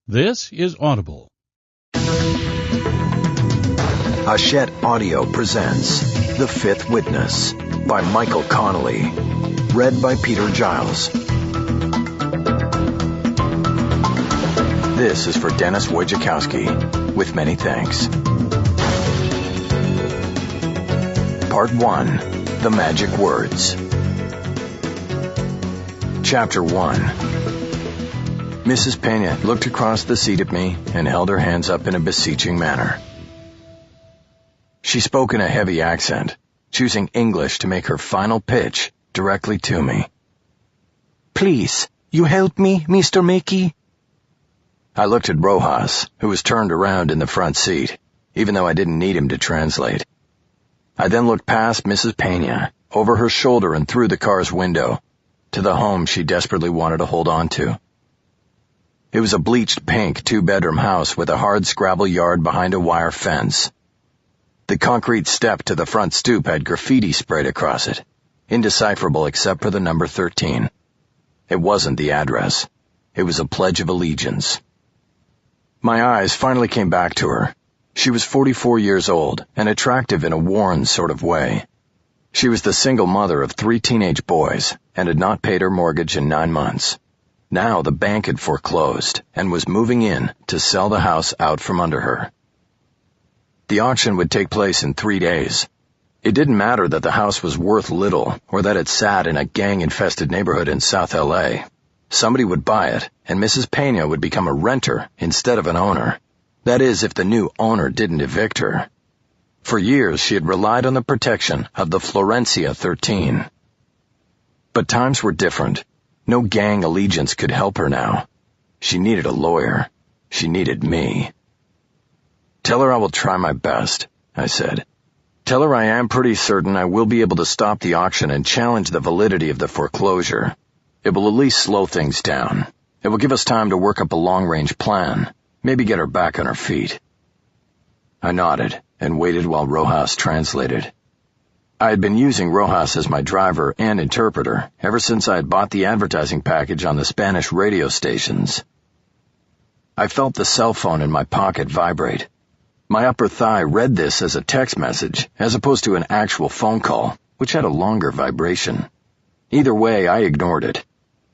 This is Audible. Hachette Audio presents The Fifth Witness by Michael Connelly. Read by Peter Giles. This is for Dennis Wojciechowski, with many thanks. Part 1. The Magic Words. Chapter 1. Mrs. Pena looked across the seat at me and held her hands up in a beseeching manner. She spoke in a heavy accent, choosing English to make her final pitch directly to me. "Please, you help me, Mr. Mickey?" I looked at Rojas, who was turned around in the front seat, even though I didn't need him to translate. I then looked past Mrs. Pena, over her shoulder and through the car's window, to the home she desperately wanted to hold on to. It was a bleached pink two-bedroom house with a hard-scrabble yard behind a wire fence. The concrete step to the front stoop had graffiti sprayed across it, indecipherable except for the number 13. It wasn't the address. It was a pledge of allegiance. My eyes finally came back to her. She was 44 years old and attractive in a worn sort of way. She was the single mother of 3 teenage boys and had not paid her mortgage in 9 months. Now the bank had foreclosed and was moving in to sell the house out from under her. The auction would take place in 3 days. It didn't matter that the house was worth little or that it sat in a gang-infested neighborhood in South LA. Somebody would buy it, and Mrs. Pena would become a renter instead of an owner. That is, if the new owner didn't evict her. For years she had relied on the protection of the Florencia 13. But times were different. No gang allegiance could help her now. She needed a lawyer. She needed me. "Tell her I will try my best," I said. "Tell her I am pretty certain I will be able to stop the auction and challenge the validity of the foreclosure. It will at least slow things down. It will give us time to work up a long-range plan, maybe get her back on her feet." I nodded and waited while Rojas translated. I had been using Rojas as my driver and interpreter ever since I had bought the advertising package on the Spanish radio stations. I felt the cell phone in my pocket vibrate. My upper thigh read this as a text message as opposed to an actual phone call, which had a longer vibration. Either way, I ignored it.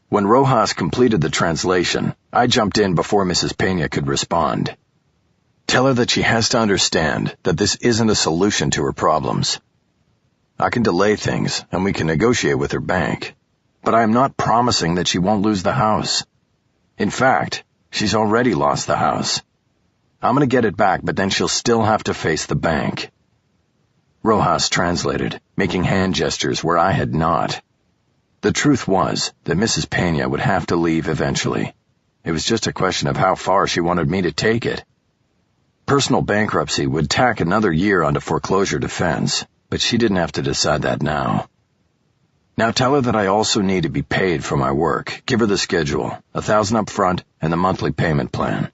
When Rojas completed the translation, I jumped in before Mrs. Pena could respond. "Tell her that she has to understand that this isn't a solution to her problems. I can delay things, and we can negotiate with her bank. But I am not promising that she won't lose the house. In fact, she's already lost the house. I'm going to get it back, but then she'll still have to face the bank." Rojas translated, making hand gestures where I had not. The truth was that Mrs. Pena would have to leave eventually. It was just a question of how far she wanted me to take it. Personal bankruptcy would tack another year onto foreclosure defense, but she didn't have to decide that now. "Now tell her that I also need to be paid for my work. Give her the schedule, $1,000 up front, and the monthly payment plan."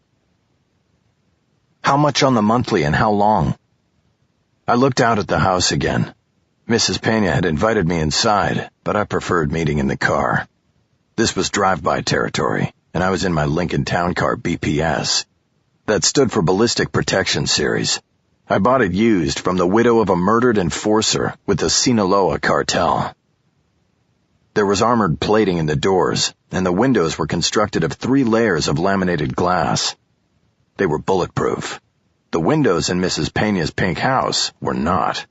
"How much on the monthly and how long?" I looked out at the house again. Mrs. Pena had invited me inside, but I preferred meeting in the car. This was drive-by territory, and I was in my Lincoln Town Car BPS. That stood for Ballistic Protection Series. I bought it used from the widow of a murdered enforcer with the Sinaloa cartel. There was armored plating in the doors, and the windows were constructed of 3 layers of laminated glass. They were bulletproof. The windows in Mrs. Pena's pink house were not.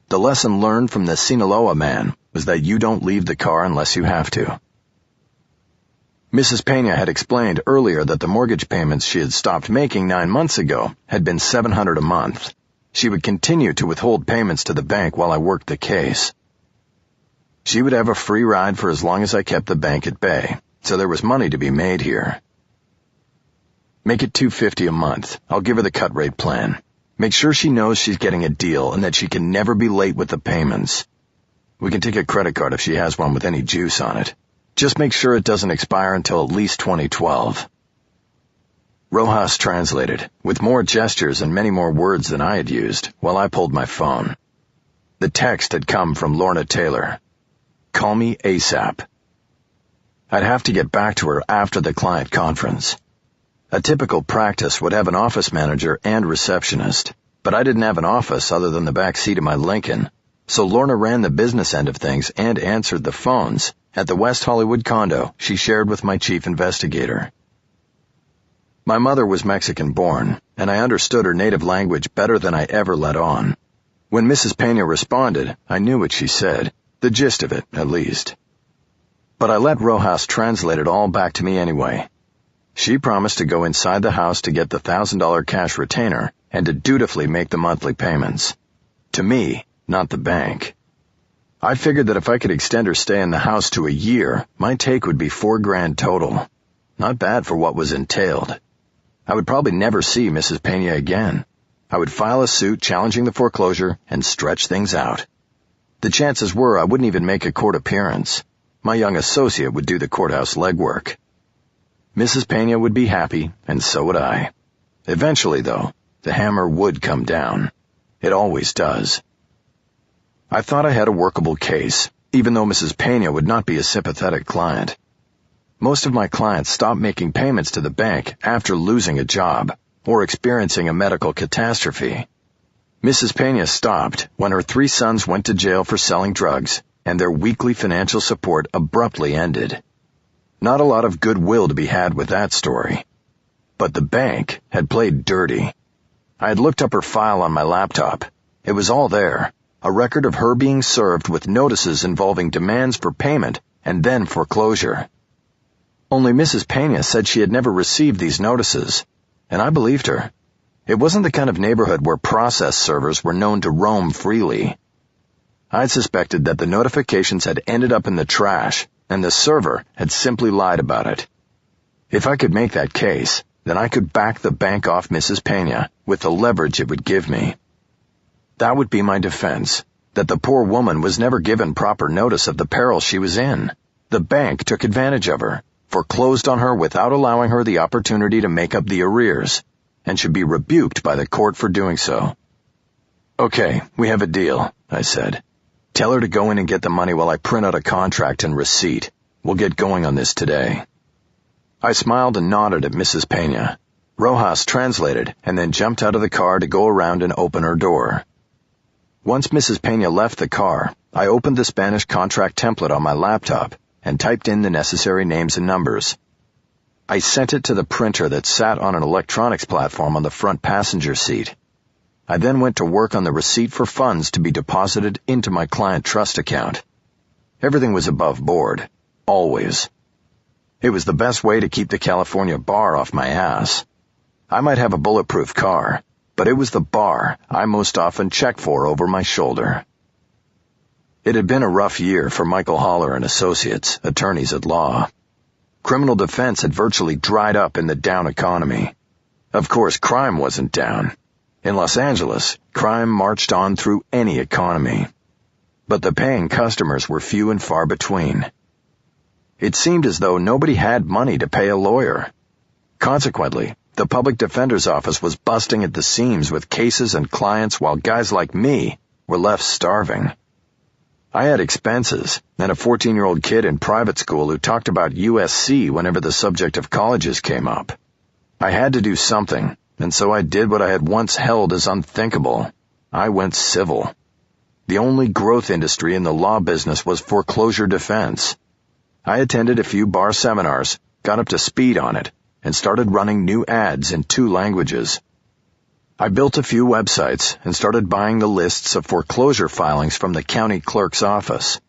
The lesson learned from the Sinaloa man was that you don't leave the car unless you have to. Mrs. Pena had explained earlier that the mortgage payments she had stopped making 9 months ago had been $700 a month. She would continue to withhold payments to the bank while I worked the case. She would have a free ride for as long as I kept the bank at bay, so there was money to be made here. "Make it $250 a month. I'll give her the cut rate plan. Make sure she knows she's getting a deal and that she can never be late with the payments. We can take a credit card if she has one with any juice on it. Just make sure it doesn't expire until at least 2012. Rojas translated, with more gestures and many more words than I had used, while I pulled my phone. The text had come from Lorna Taylor. "Call me ASAP." I'd have to get back to her after the client conference. A typical practice would have an office manager and receptionist, but I didn't have an office other than the back seat of my Lincoln, so Lorna ran the business end of things and answered the phones at the West Hollywood condo she shared with my chief investigator. My mother was Mexican-born, and I understood her native language better than I ever let on. When Mrs. Pena responded, I knew what she said, the gist of it, at least. But I let Rojas translate it all back to me anyway. She promised to go inside the house to get the $1,000 cash retainer and to dutifully make the monthly payments. To me, not the bank. I figured that if I could extend her stay in the house to a year, my take would be $4,000 total. Not bad for what was entailed. I would probably never see Mrs. Pena again. I would file a suit challenging the foreclosure and stretch things out. The chances were I wouldn't even make a court appearance. My young associate would do the courthouse legwork. Mrs. Pena would be happy, and so would I. Eventually, though, the hammer would come down. It always does. I thought I had a workable case, even though Mrs. Pena would not be a sympathetic client. Most of my clients stopped making payments to the bank after losing a job or experiencing a medical catastrophe. Mrs. Pena stopped when her 3 sons went to jail for selling drugs, and their weekly financial support abruptly ended. Not a lot of goodwill to be had with that story. But the bank had played dirty. I had looked up her file on my laptop. It was all there, a record of her being served with notices involving demands for payment and then foreclosure. Only Mrs. Pena said she had never received these notices, and I believed her. It wasn't the kind of neighborhood where process servers were known to roam freely. I'd suspected that the notifications had ended up in the trash, and the server had simply lied about it. If I could make that case, then I could back the bank off Mrs. Pena with the leverage it would give me. That would be my defense, that the poor woman was never given proper notice of the peril she was in. The bank took advantage of her, foreclosed on her without allowing her the opportunity to make up the arrears, and should be rebuked by the court for doing so. "Okay, we have a deal," I said. "Tell her to go in and get the money while I print out a contract and receipt. We'll get going on this today." I smiled and nodded at Mrs. Pena. Rojas translated and then jumped out of the car to go around and open her door. Once Mrs. Pena left the car, I opened the Spanish contract template on my laptop and typed in the necessary names and numbers. I sent it to the printer that sat on an electronics platform on the front passenger seat. I then went to work on the receipt for funds to be deposited into my client trust account. Everything was above board, always. It was the best way to keep the California bar off my ass. I might have a bulletproof car, but it was the bar I most often checked for over my shoulder. It had been a rough year for Michael Haller and Associates, attorneys at law. Criminal defense had virtually dried up in the down economy. Of course, crime wasn't down. In Los Angeles, crime marched on through any economy. But the paying customers were few and far between. It seemed as though nobody had money to pay a lawyer. Consequently, the public defender's office was busting at the seams with cases and clients while guys like me were left starving. I had expenses, and a 14-year-old kid in private school who talked about USC whenever the subject of colleges came up. I had to do something, and so I did what I had once held as unthinkable. I went civil. The only growth industry in the law business was foreclosure defense. I attended a few bar seminars, got up to speed on it, and started running new ads in 2 languages. I built a few websites and started buying the lists of foreclosure filings from the county clerk's office.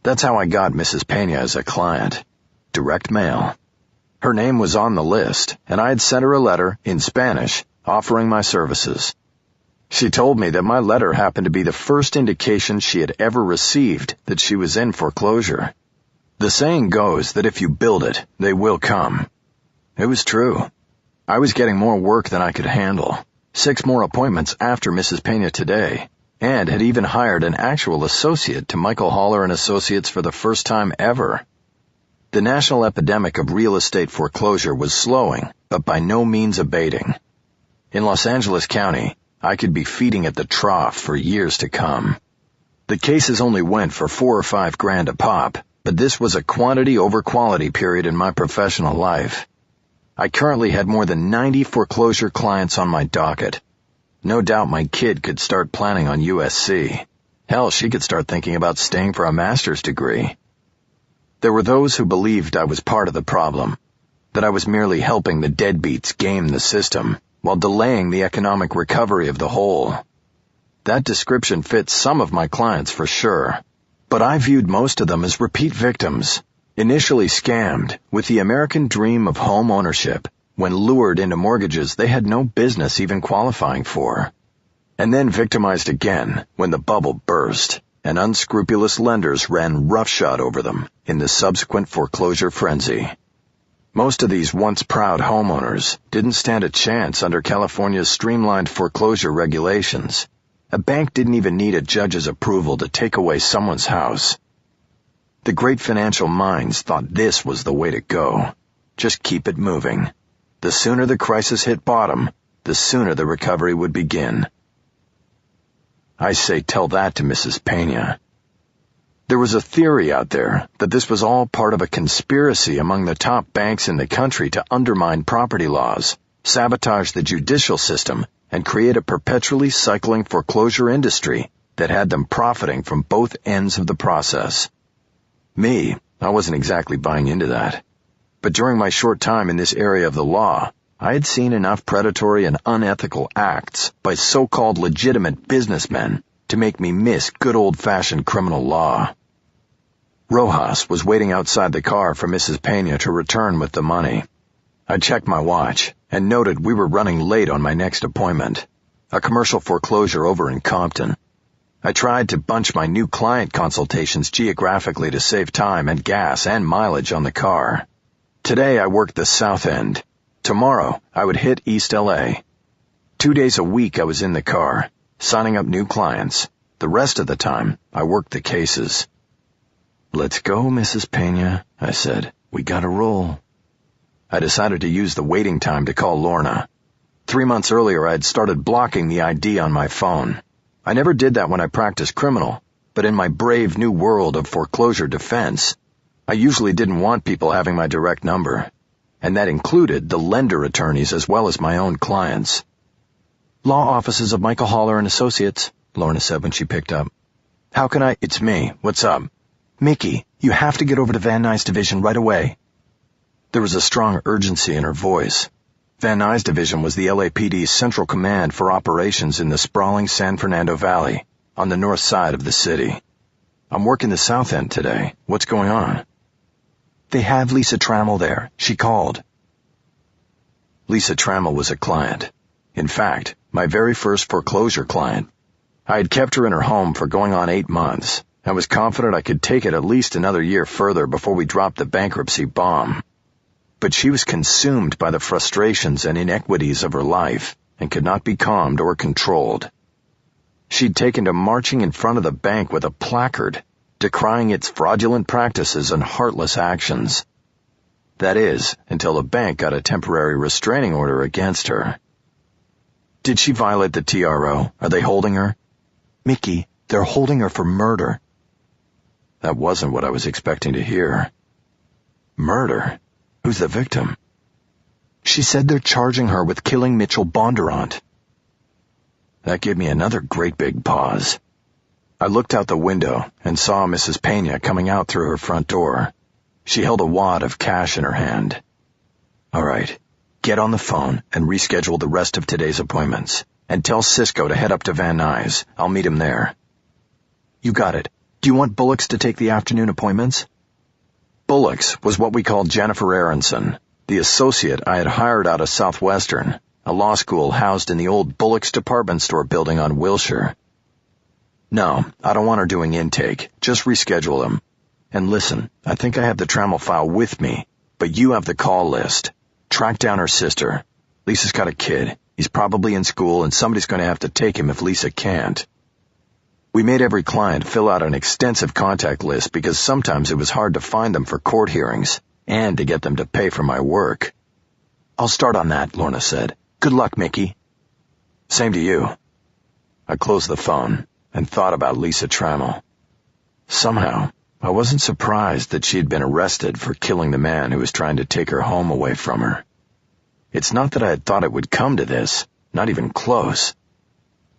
That's how I got Mrs. Pena as a client. Direct mail. Her name was on the list, and I had sent her a letter, in Spanish, offering my services. She told me that my letter happened to be the first indication she had ever received that she was in foreclosure. The saying goes that if you build it, they will come. It was true. I was getting more work than I could handle. 6 more appointments after Mrs. Pena today, and had even hired an actual associate to Michael Haller and Associates for the first time ever. The national epidemic of real estate foreclosure was slowing, but by no means abating. In Los Angeles County, I could be feeding at the trough for years to come. The cases only went for $4 or $5 a pop, but this was a quantity over quality period in my professional life. I currently had more than 90 foreclosure clients on my docket. No doubt my kid could start planning on USC. Hell, she could start thinking about staying for a master's degree. There were those who believed I was part of the problem, that I was merely helping the deadbeats game the system while delaying the economic recovery of the whole. That description fits some of my clients for sure, but I viewed most of them as repeat victims, initially scammed with the American dream of home ownership when lured into mortgages they had no business even qualifying for, and then victimized again when the bubble burst and unscrupulous lenders ran roughshod over them in the subsequent foreclosure frenzy. Most of these once proud homeowners didn't stand a chance under California's streamlined foreclosure regulations. A bank didn't even need a judge's approval to take away someone's house. The great financial minds thought this was the way to go. Just keep it moving. The sooner the crisis hit bottom, the sooner the recovery would begin. I say tell that to Mrs. Pena. There was a theory out there that this was all part of a conspiracy among the top banks in the country to undermine property laws, sabotage the judicial system, and create a perpetually cycling foreclosure industry that had them profiting from both ends of the process. Me, I wasn't exactly buying into that. But during my short time in this area of the law, I had seen enough predatory and unethical acts by so-called legitimate businessmen to make me miss good old-fashioned criminal law. Rojas was waiting outside the car for Mrs. Pena to return with the money. I checked my watch and noted we were running late on my next appointment, a commercial foreclosure over in Compton. I tried to bunch my new client consultations geographically to save time and gas and mileage on the car. Today I worked the South End. Tomorrow I would hit East LA. 2 days a week I was in the car, signing up new clients. The rest of the time I worked the cases. "Let's go, Mrs. Pena," I said. "We gotta roll." I decided to use the waiting time to call Lorna. 3 months earlier I had started blocking the ID on my phone. I never did that when I practiced criminal, but in my brave new world of foreclosure defense, I usually didn't want people having my direct number, and that included the lender attorneys as well as my own clients. "Law offices of Michael Haller and Associates," Lorna said when she picked up. "How can I—" "It's me. What's up?" "Mickey, you have to get over to Van Nuys Division right away." There was a strong urgency in her voice. Van Nuys Division was the LAPD's central command for operations in the sprawling San Fernando Valley, on the north side of the city. "I'm working the South End today. What's going on?" "They have Lisa Trammell there. She called." Lisa Trammell was a client. In fact, my very first foreclosure client. I had kept her in her home for going on 8 months. I was confident I could take it at least another year further before we dropped the bankruptcy bomb. But she was consumed by the frustrations and inequities of her life and could not be calmed or controlled. She'd taken to marching in front of the bank with a placard, decrying its fraudulent practices and heartless actions. That is, until the bank got a temporary restraining order against her. "Did she violate the TRO? Are they holding her?" "Mickey, they're holding her for murder." That wasn't what I was expecting to hear. Murder? Who's the victim? "She said they're charging her with killing Mitchell Bondurant." That gave me another great big pause. I looked out the window and saw Mrs. Pena coming out through her front door. She held a wad of cash in her hand. "All right, get on the phone and reschedule the rest of today's appointments. And tell Cisco to head up to Van Nuys. I'll meet him there." "You got it. Do you want Bullocks to take the afternoon appointments?" Bullocks was what we called Jennifer Aronson, the associate I had hired out of Southwestern, a law school housed in the old Bullocks department store building on Wilshire. "No, I don't want her doing intake. Just reschedule them. And listen, I think I have the Trammell file with me, but you have the call list. Track down her sister. Lisa's got a kid. He's probably in school, and somebody's going to have to take him if Lisa can't." We made every client fill out an extensive contact list because sometimes it was hard to find them for court hearings and to get them to pay for my work. "I'll start on that," Lorna said. "Good luck, Mickey." "Same to you." I closed the phone and thought about Lisa Trammell. Somehow, I wasn't surprised that she had been arrested for killing the man who was trying to take her home away from her. It's not that I had thought it would come to this, not even close.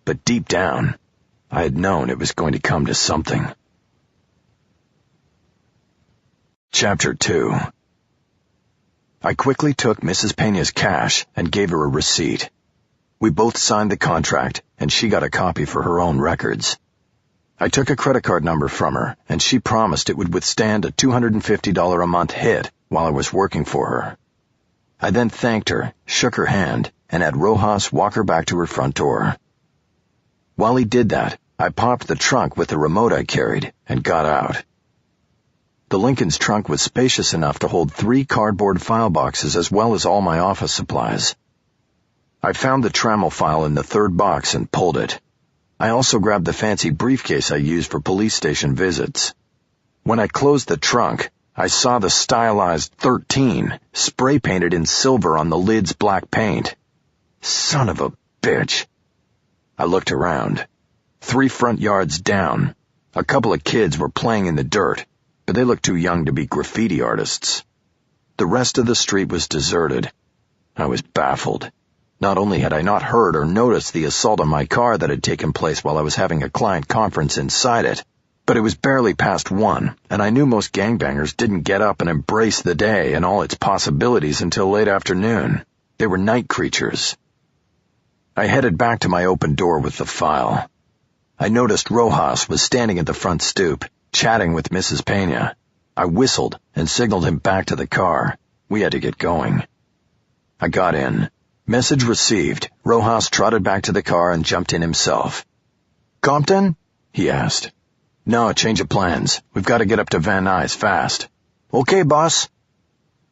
But deep down, I had known it was going to come to something. Chapter 2. I quickly took Mrs. Pena's cash and gave her a receipt. We both signed the contract, and she got a copy for her own records. I took a credit card number from her, and she promised it would withstand a $250 a month hit while I was working for her. I then thanked her, shook her hand, and had Rojas walk her back to her front door. While he did that, I popped the trunk with the remote I carried and got out. The Lincoln's trunk was spacious enough to hold 3 cardboard file boxes as well as all my office supplies. I found the Trammell file in the 3rd box and pulled it. I also grabbed the fancy briefcase I used for police station visits. When I closed the trunk, I saw the stylized 13 spray-painted in silver on the lid's black paint. Son of a bitch. I looked around. 3 front yards down, a couple of kids were playing in the dirt, but they looked too young to be graffiti artists. The rest of the street was deserted. I was baffled. Not only had I not heard or noticed the assault on my car that had taken place while I was having a client conference inside it, but it was barely past 1, and I knew most gangbangers didn't get up and embrace the day and all its possibilities until late afternoon. They were night creatures. I headed back to my open door with the file. I noticed Rojas was standing at the front stoop, chatting with Mrs. Pena. I whistled and signaled him back to the car. We had to get going. I got in. Message received. Rojas trotted back to the car and jumped in himself. "Compton?" he asked. "No, change of plans. We've got to get up to Van Nuys fast." "Okay, boss."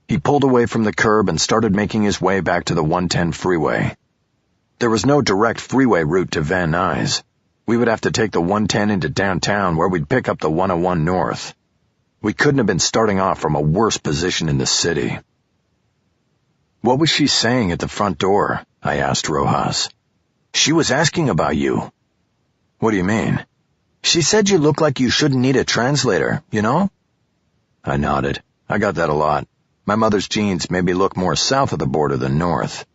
He pulled away from the curb and started making his way back to the 110 freeway. There was no direct freeway route to Van Nuys. We would have to take the 110 into downtown where we'd pick up the 101 north. We couldn't have been starting off from a worse position in the city. "What was she saying at the front door?" I asked Rojas. "She was asking about you." "What do you mean?" "She said you look like you shouldn't need a translator, you know?" I nodded. I got that a lot. My mother's genes made me look more south of the border than north.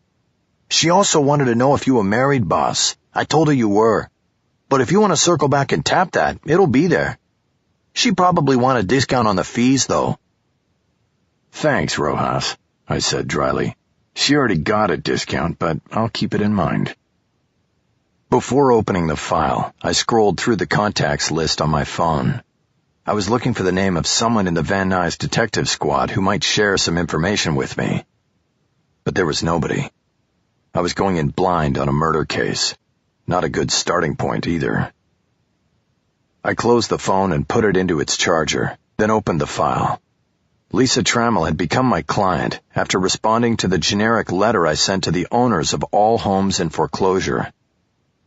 "She also wanted to know if you were married, boss. I told her you were. But if you want to circle back and tap that, it'll be there. She probably want a discount on the fees, though." "Thanks, Rojas," I said dryly. "She already got a discount, but I'll keep it in mind." Before opening the file, I scrolled through the contacts list on my phone. I was looking for the name of someone in the Van Nuys detective squad who might share some information with me. But there was nobody. I was going in blind on a murder case. Not a good starting point either. I closed the phone and put it into its charger, then opened the file. Lisa Trammell had become my client after responding to the generic letter I sent to the owners of all homes in foreclosure.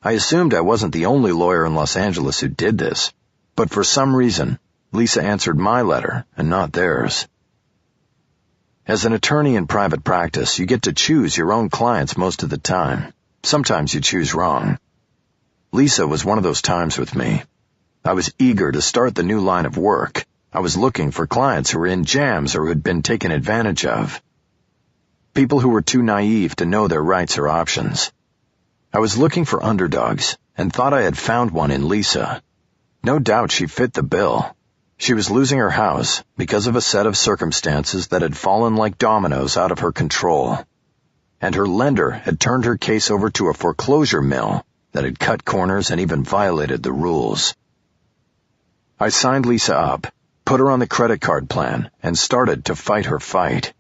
I assumed I wasn't the only lawyer in Los Angeles who did this, but for some reason, Lisa answered my letter and not theirs. As an attorney in private practice, you get to choose your own clients most of the time. Sometimes you choose wrong. Lisa was one of those times with me. I was eager to start the new line of work. I was looking for clients who were in jams or who had been taken advantage of. People who were too naive to know their rights or options. I was looking for underdogs and thought I had found one in Lisa. No doubt she fit the bill. She was losing her house because of a set of circumstances that had fallen like dominoes out of her control. And her lender had turned her case over to a foreclosure mill that had cut corners and even violated the rules. I signed Lisa up, put her on the credit card plan, and started to fight her fight.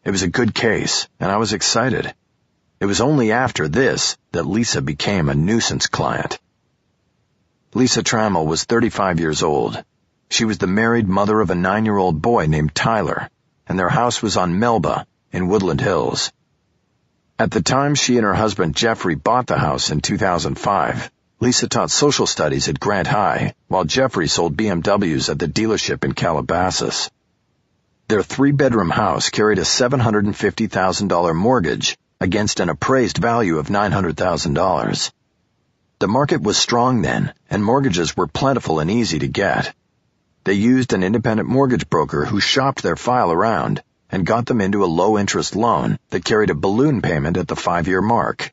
It was a good case, and I was excited. It was only after this that Lisa became a nuisance client. Lisa Trammell was 35 years old. She was the married mother of a 9-year-old boy named Tyler, and their house was on Melba in Woodland Hills. At the time she and her husband Jeffrey bought the house in 2005, Lisa taught social studies at Grant High, while Jeffrey sold BMWs at the dealership in Calabasas. Their 3-bedroom house carried a $750,000 mortgage against an appraised value of $900,000. The market was strong then, and mortgages were plentiful and easy to get. They used an independent mortgage broker who shopped their file around, and got them into a low-interest loan that carried a balloon payment at the 5-year mark.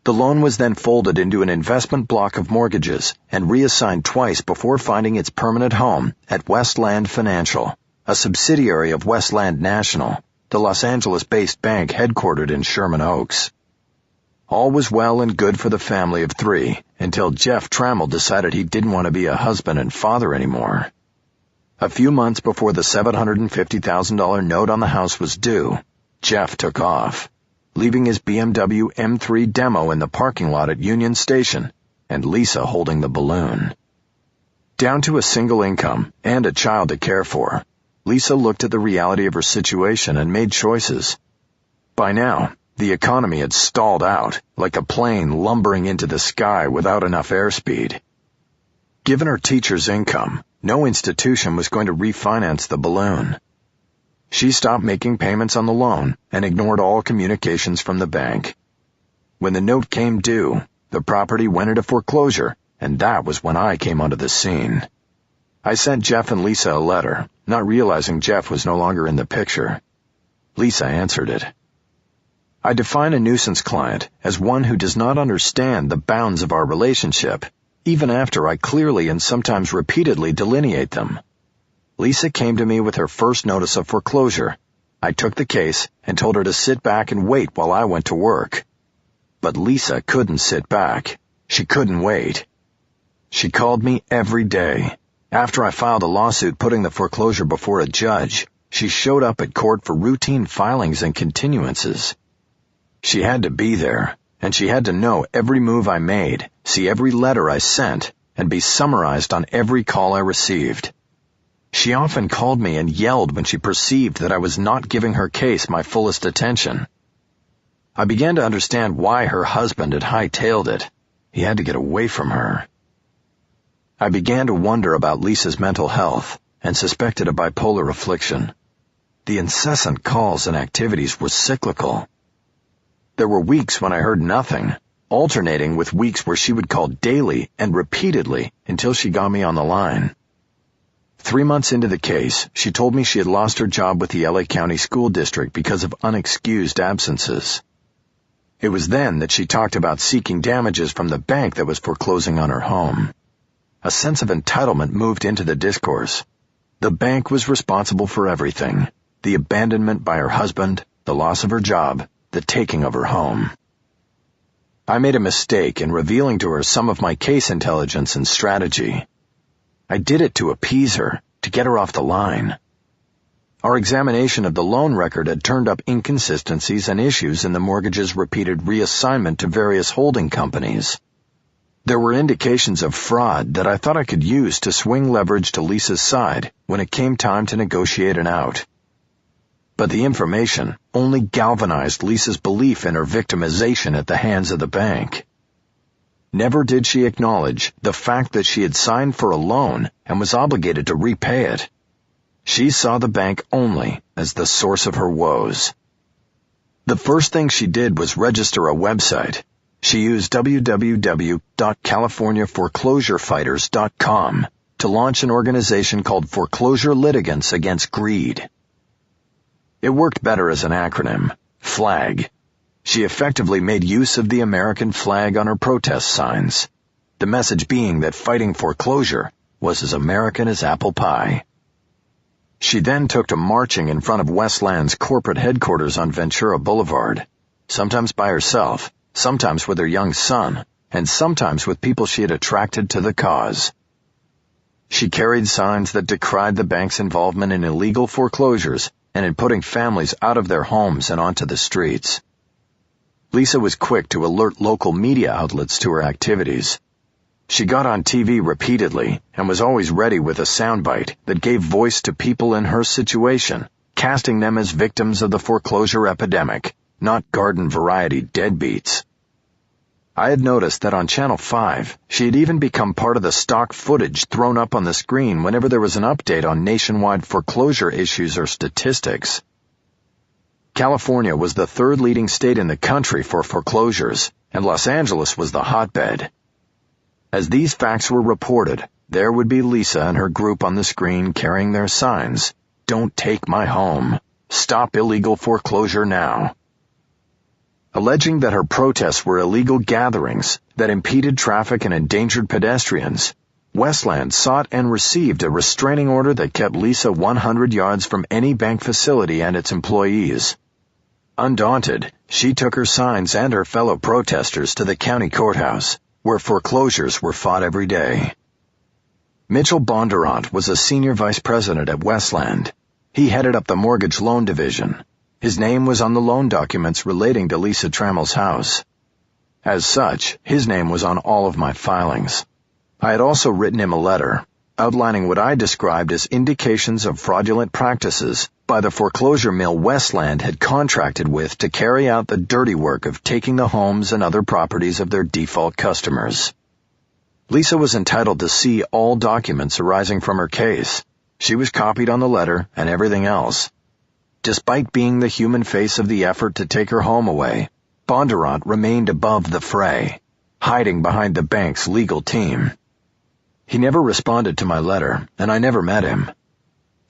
The loan was then folded into an investment block of mortgages and reassigned twice before finding its permanent home at Westland Financial, a subsidiary of Westland National, the Los Angeles-based bank headquartered in Sherman Oaks. All was well and good for the family of 3 until Jeff Trammell decided he didn't want to be a husband and father anymore. A few months before the $750,000 note on the house was due, Jeff took off, leaving his BMW M3 demo in the parking lot at Union Station and Lisa holding the balloon. Down to a single income and a child to care for, Lisa looked at the reality of her situation and made choices. By now, the economy had stalled out, like a plane lumbering into the sky without enough airspeed. Given her teacher's income, no institution was going to refinance the balloon. She stopped making payments on the loan and ignored all communications from the bank. When the note came due, the property went into foreclosure, and that was when I came onto the scene. I sent Jeff and Lisa a letter, not realizing Jeff was no longer in the picture. Lisa answered it. I define a nuisance client as one who does not understand the bounds of our relationship, even after I clearly and sometimes repeatedly delineate them. Lisa came to me with her first notice of foreclosure. I took the case and told her to sit back and wait while I went to work. But Lisa couldn't sit back. She couldn't wait. She called me every day. After I filed a lawsuit putting the foreclosure before a judge, she showed up at court for routine filings and continuances. She had to be there, and she had to know every move I made, see every letter I sent, and be summarized on every call I received. She often called me and yelled when she perceived that I was not giving her case my fullest attention. I began to understand why her husband had hightailed it. He had to get away from her. I began to wonder about Lisa's mental health and suspected a bipolar affliction. The incessant calls and activities were cyclical. There were weeks when I heard nothing, alternating with weeks where she would call daily and repeatedly until she got me on the line. 3 months into the case, she told me she had lost her job with the LA County School District because of unexcused absences. It was then that she talked about seeking damages from the bank that was foreclosing on her home. A sense of entitlement moved into the discourse. The bank was responsible for everything: the abandonment by her husband, the loss of her job, the taking of her home. I made a mistake in revealing to her some of my case intelligence and strategy. I did it to appease her, to get her off the line. Our examination of the loan record had turned up inconsistencies and issues in the mortgage's repeated reassignment to various holding companies. There were indications of fraud that I thought I could use to swing leverage to Lisa's side when it came time to negotiate an out. But the information only galvanized Lisa's belief in her victimization at the hands of the bank. Never did she acknowledge the fact that she had signed for a loan and was obligated to repay it. She saw the bank only as the source of her woes. The first thing she did was register a website. She used www.californiaforeclosurefighters.com to launch an organization called Foreclosure Litigants Against Greed. It worked better as an acronym, FLAG. She effectively made use of the American flag on her protest signs, the message being that fighting foreclosure was as American as apple pie. She then took to marching in front of Westland's corporate headquarters on Ventura Boulevard, sometimes by herself, sometimes with her young son, and sometimes with people she had attracted to the cause. She carried signs that decried the bank's involvement in illegal foreclosures and in putting families out of their homes and onto the streets. Lisa was quick to alert local media outlets to her activities. She got on TV repeatedly and was always ready with a soundbite that gave voice to people in her situation, casting them as victims of the foreclosure epidemic, not garden-variety deadbeats. I had noticed that on Channel 5, she had even become part of the stock footage thrown up on the screen whenever there was an update on nationwide foreclosure issues or statistics. California was the third leading state in the country for foreclosures, and Los Angeles was the hotbed. As these facts were reported, there would be Lisa and her group on the screen carrying their signs, "Don't take my home. Stop illegal foreclosure now." Alleging that her protests were illegal gatherings that impeded traffic and endangered pedestrians, Westland sought and received a restraining order that kept Lisa 100 yards from any bank facility and its employees. Undaunted, she took her signs and her fellow protesters to the county courthouse, where foreclosures were fought every day. Mitchell Bondurant was a senior vice president at Westland. He headed up the mortgage loan division. His name was on the loan documents relating to Lisa Trammell's house. As such, his name was on all of my filings. I had also written him a letter, outlining what I described as indications of fraudulent practices by the foreclosure mill Westland had contracted with to carry out the dirty work of taking the homes and other properties of their default customers. Lisa was entitled to see all documents arising from her case. She was copied on the letter and everything else. Despite being the human face of the effort to take her home away, Bondurant remained above the fray, hiding behind the bank's legal team. He never responded to my letter, and I never met him.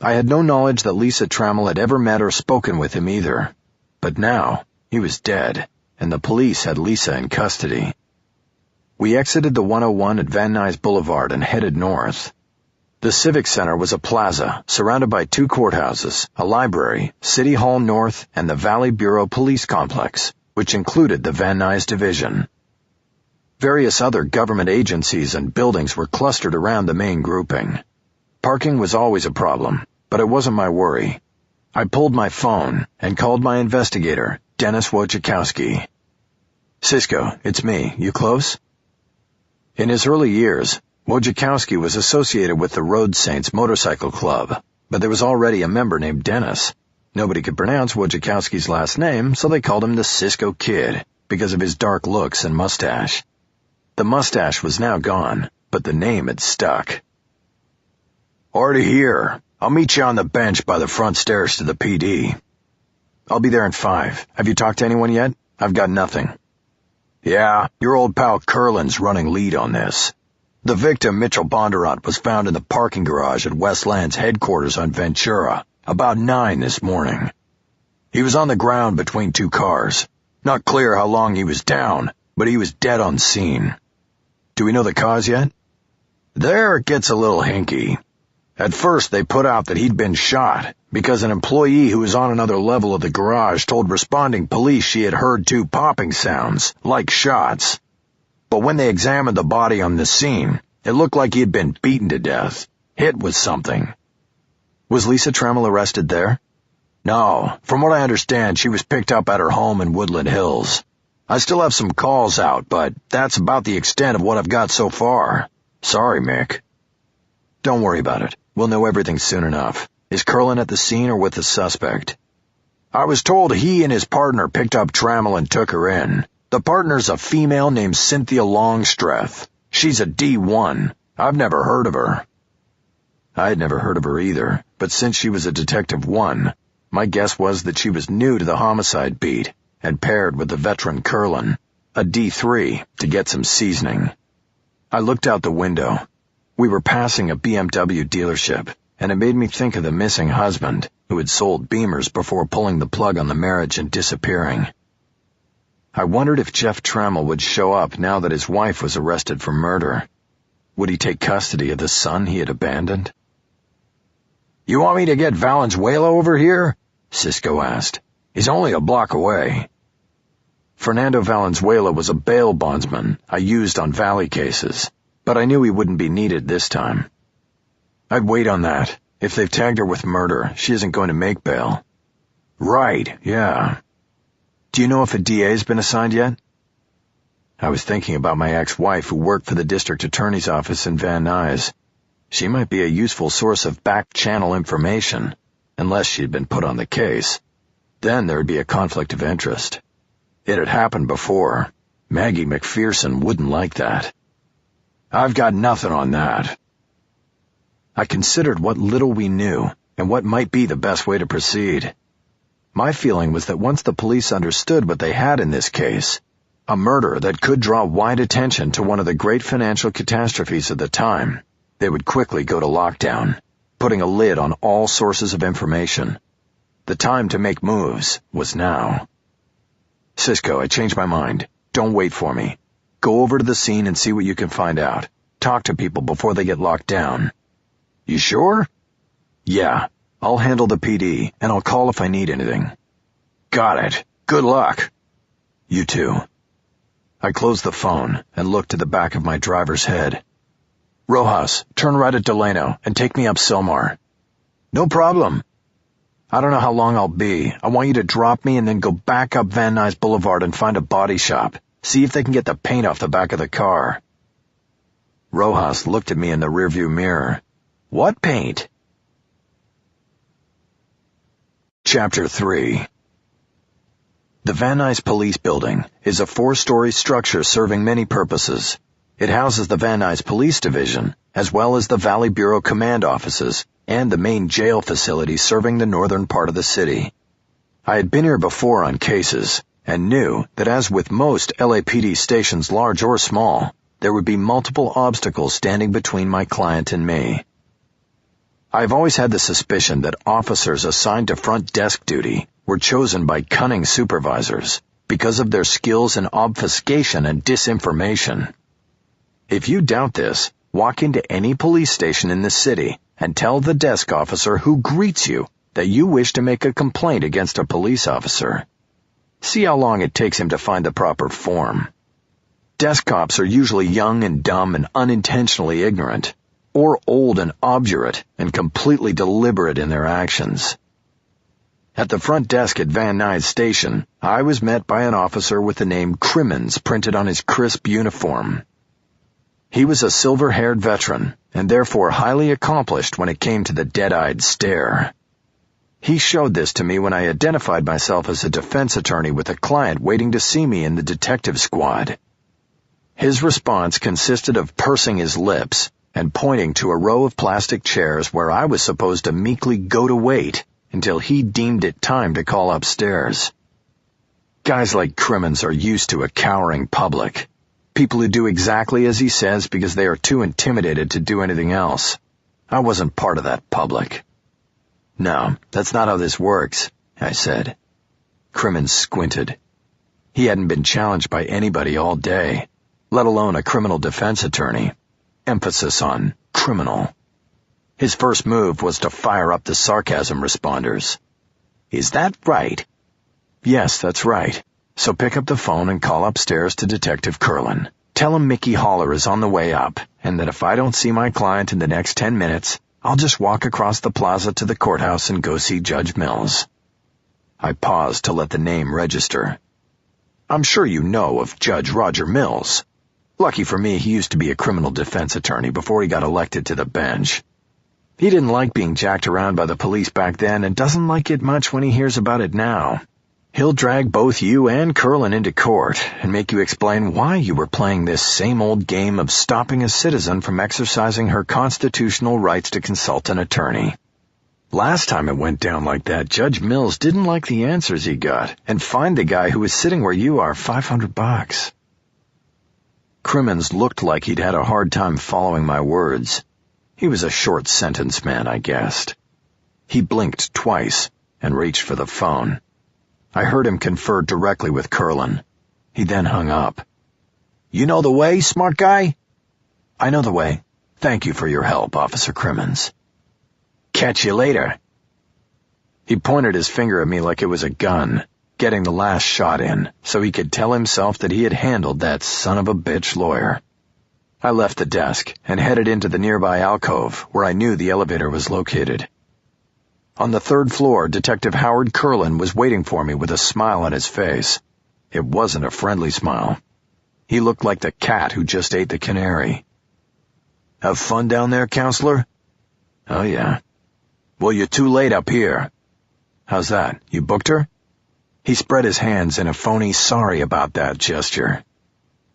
I had no knowledge that Lisa Trammell had ever met or spoken with him either. But now, he was dead, and the police had Lisa in custody. We exited the 101 at Van Nuys Boulevard and headed north. The Civic Center was a plaza surrounded by 2 courthouses, a library, City Hall North, and the Valley Bureau Police Complex, which included the Van Nuys Division. Various other government agencies and buildings were clustered around the main grouping. Parking was always a problem, but it wasn't my worry. I pulled my phone and called my investigator, Dennis Wojciechowski. "Cisco, it's me. You close?" In his early years, Wojciechowski was associated with the Road Saints Motorcycle Club, but there was already a member named Dennis. Nobody could pronounce Wojciechowski's last name, so they called him the Cisco Kid because of his dark looks and mustache. The mustache was now gone, but the name had stuck. "Already here. I'll meet you on the bench by the front stairs to the PD." "I'll be there in 5. Have you talked to anyone yet? I've got nothing." "Yeah, your old pal Curlin's running lead on this. The victim, Mitchell Bondurant, was found in the parking garage at Westland's headquarters on Ventura about 9 this morning. He was on the ground between 2 cars. Not clear how long he was down, but he was dead on scene." "Do we know the cause yet?" "There it gets a little hinky. At first they put out that he'd been shot because an employee who was on another level of the garage told responding police she had heard 2 popping sounds, like shots. But when they examined the body on the scene, it looked like he had been beaten to death, hit with something." "Was Lisa Trammell arrested there?" "No. From what I understand, she was picked up at her home in Woodland Hills. I still have some calls out, but that's about the extent of what I've got so far. Sorry, Mick." "Don't worry about it. We'll know everything soon enough. Is Curlin at the scene or with the suspect?" "I was told he and his partner picked up Trammell and took her in. The partner's a female named Cynthia Longstreth. She's a D1. I've never heard of her." I had never heard of her either, but since she was a Detective 1, my guess was that she was new to the homicide beat and paired with the veteran Curlin, a D3, to get some seasoning. I looked out the window. We were passing a BMW dealership, and it made me think of the missing husband who had sold Beamers before pulling the plug on the marriage and disappearing. I wondered if Jeff Trammell would show up now that his wife was arrested for murder. Would he take custody of the son he had abandoned? "You want me to get Valenzuela over here?" Cisco asked. "He's only a block away." Fernando Valenzuela was a bail bondsman I used on Valley cases, but I knew he wouldn't be needed this time. "I'd wait on that. If they've tagged her with murder, she isn't going to make bail." "Right, yeah." "Do you know if a DA's been assigned yet?" I was thinking about my ex-wife who worked for the district attorney's office in Van Nuys. She might be a useful source of back-channel information, unless she had been put on the case. Then there would be a conflict of interest. It had happened before. Maggie McPherson wouldn't like that. "I've got nothing on that." I considered what little we knew and what might be the best way to proceed. My feeling was that once the police understood what they had in this case, a murder that could draw wide attention to one of the great financial catastrophes of the time, they would quickly go to lockdown. putting a lid on all sources of information. The time to make moves was now. Cisco, I changed my mind. Don't wait for me. Go over to the scene and see what you can find out. Talk to people before they get locked down. You sure? Yeah, I'll handle the PD, and I'll call if I need anything. Got it. Good luck. You too. I closed the phone and looked to the back of my driver's head. Rojas, turn right at Delano and take me up Silmar. No problem. I don't know how long I'll be. I want you to drop me and then go back up Van Nuys Boulevard and find a body shop. See if they can get the paint off the back of the car. Rojas looked at me in the rearview mirror. What paint? Chapter 3. The Van Nuys Police Building is a 4-story structure serving many purposes. It houses the Van Nuys Police Division, as well as the Valley Bureau Command Offices and the main jail facility serving the northern part of the city. I had been here before on cases, and knew that as with most LAPD stations, large or small, there would be multiple obstacles standing between my client and me. I've always had the suspicion that officers assigned to front desk duty were chosen by cunning supervisors because of their skills in obfuscation and disinformation. If you doubt this, walk into any police station in the city and tell the desk officer who greets you that you wish to make a complaint against a police officer. See how long it takes him to find the proper form. Desk cops are usually young and dumb and unintentionally ignorant, or old and obdurate and completely deliberate in their actions. At the front desk at Van Nuys Station, I was met by an officer with the name Crimmins printed on his crisp uniform. He was a silver-haired veteran, and therefore highly accomplished when it came to the dead-eyed stare. He showed this to me when I identified myself as a defense attorney with a client waiting to see me in the detective squad. His response consisted of pursing his lips and pointing to a row of plastic chairs where I was supposed to meekly go to wait until he deemed it time to call upstairs. Guys like Crimmins are used to a cowering public. People who do exactly as he says because they are too intimidated to do anything else. I wasn't part of that public. No, that's not how this works, I said. Crimmins squinted. He hadn't been challenged by anybody all day, let alone a criminal defense attorney. Emphasis on criminal. His first move was to fire up the sarcasm responders. Is that right? Yes, that's right. So pick up the phone and call upstairs to Detective Curlin. Tell him Mickey Haller is on the way up, and that if I don't see my client in the next 10 minutes, I'll just walk across the plaza to the courthouse and go see Judge Mills. I paused to let the name register. I'm sure you know of Judge Roger Mills. Lucky for me, he used to be a criminal defense attorney before he got elected to the bench. He didn't like being jacked around by the police back then and doesn't like it much when he hears about it now. He'll drag both you and Curlin into court and make you explain why you were playing this same old game of stopping a citizen from exercising her constitutional rights to consult an attorney. Last time it went down like that, Judge Mills didn't like the answers he got and fined the guy who was sitting where you are $500. Crimmins looked like he'd had a hard time following my words. He was a short sentence man, I guessed. He blinked twice and reached for the phone. I heard him confer directly with Curlin. He then hung up. You know the way, smart guy? I know the way. Thank you for your help, Officer Crimmins. Catch you later. He pointed his finger at me like it was a gun, getting the last shot in, so he could tell himself that he had handled that son of a bitch lawyer. I left the desk and headed into the nearby alcove where I knew the elevator was located. On the 3rd floor, Detective Howard Curlin was waiting for me with a smile on his face. It wasn't a friendly smile. He looked like the cat who just ate the canary. Have fun down there, counselor? Oh, yeah. Well, you're too late up here. How's that? You booked her? He spread his hands in a phony sorry about that gesture.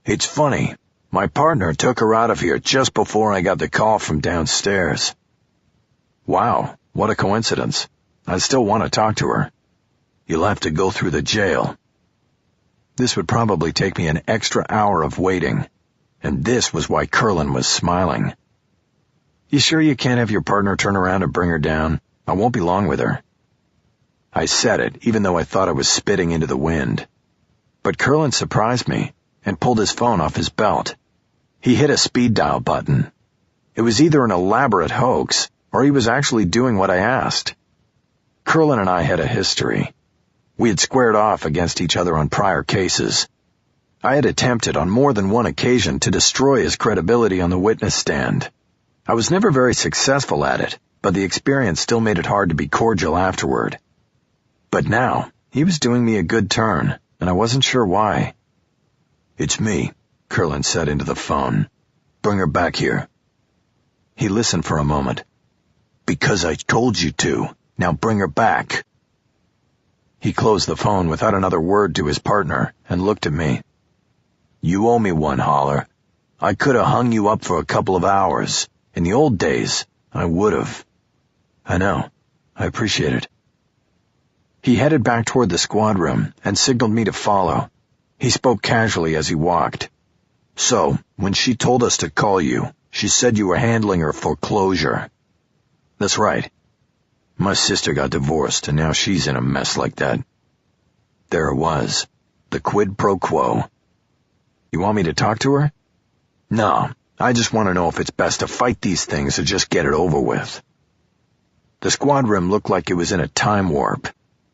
It's funny. My partner took her out of here just before I got the call from downstairs. Wow, what a coincidence. I still want to talk to her. You'll have to go through the jail. This would probably take me an extra hour of waiting, and this was why Curlin was smiling. You sure you can't have your partner turn around and bring her down? I won't be long with her." I said it, even though I thought I was spitting into the wind. But Curlin surprised me and pulled his phone off his belt. He hit a speed dial button. It was either an elaborate hoax, or he was actually doing what I asked. Curlin and I had a history. We had squared off against each other on prior cases. I had attempted on more than one occasion to destroy his credibility on the witness stand. I was never very successful at it, but the experience still made it hard to be cordial afterward. But now, he was doing me a good turn, and I wasn't sure why. "It's me," Curlin said into the phone. "Bring her back here." He listened for a moment. "Because I told you to. Now bring her back." He closed the phone without another word to his partner and looked at me. "You owe me one, Holler. I could have hung you up for a couple of hours. In the old days, I would have." "I know. I appreciate it." He headed back toward the squad room and signaled me to follow. He spoke casually as he walked. "So, when she told us to call you, she said you were handling her foreclosure." "That's right. My sister got divorced, and now she's in a mess like that." There it was. The quid pro quo. "You want me to talk to her?" "No, I just want to know if it's best to fight these things or just get it over with." The squad room looked like it was in a time warp.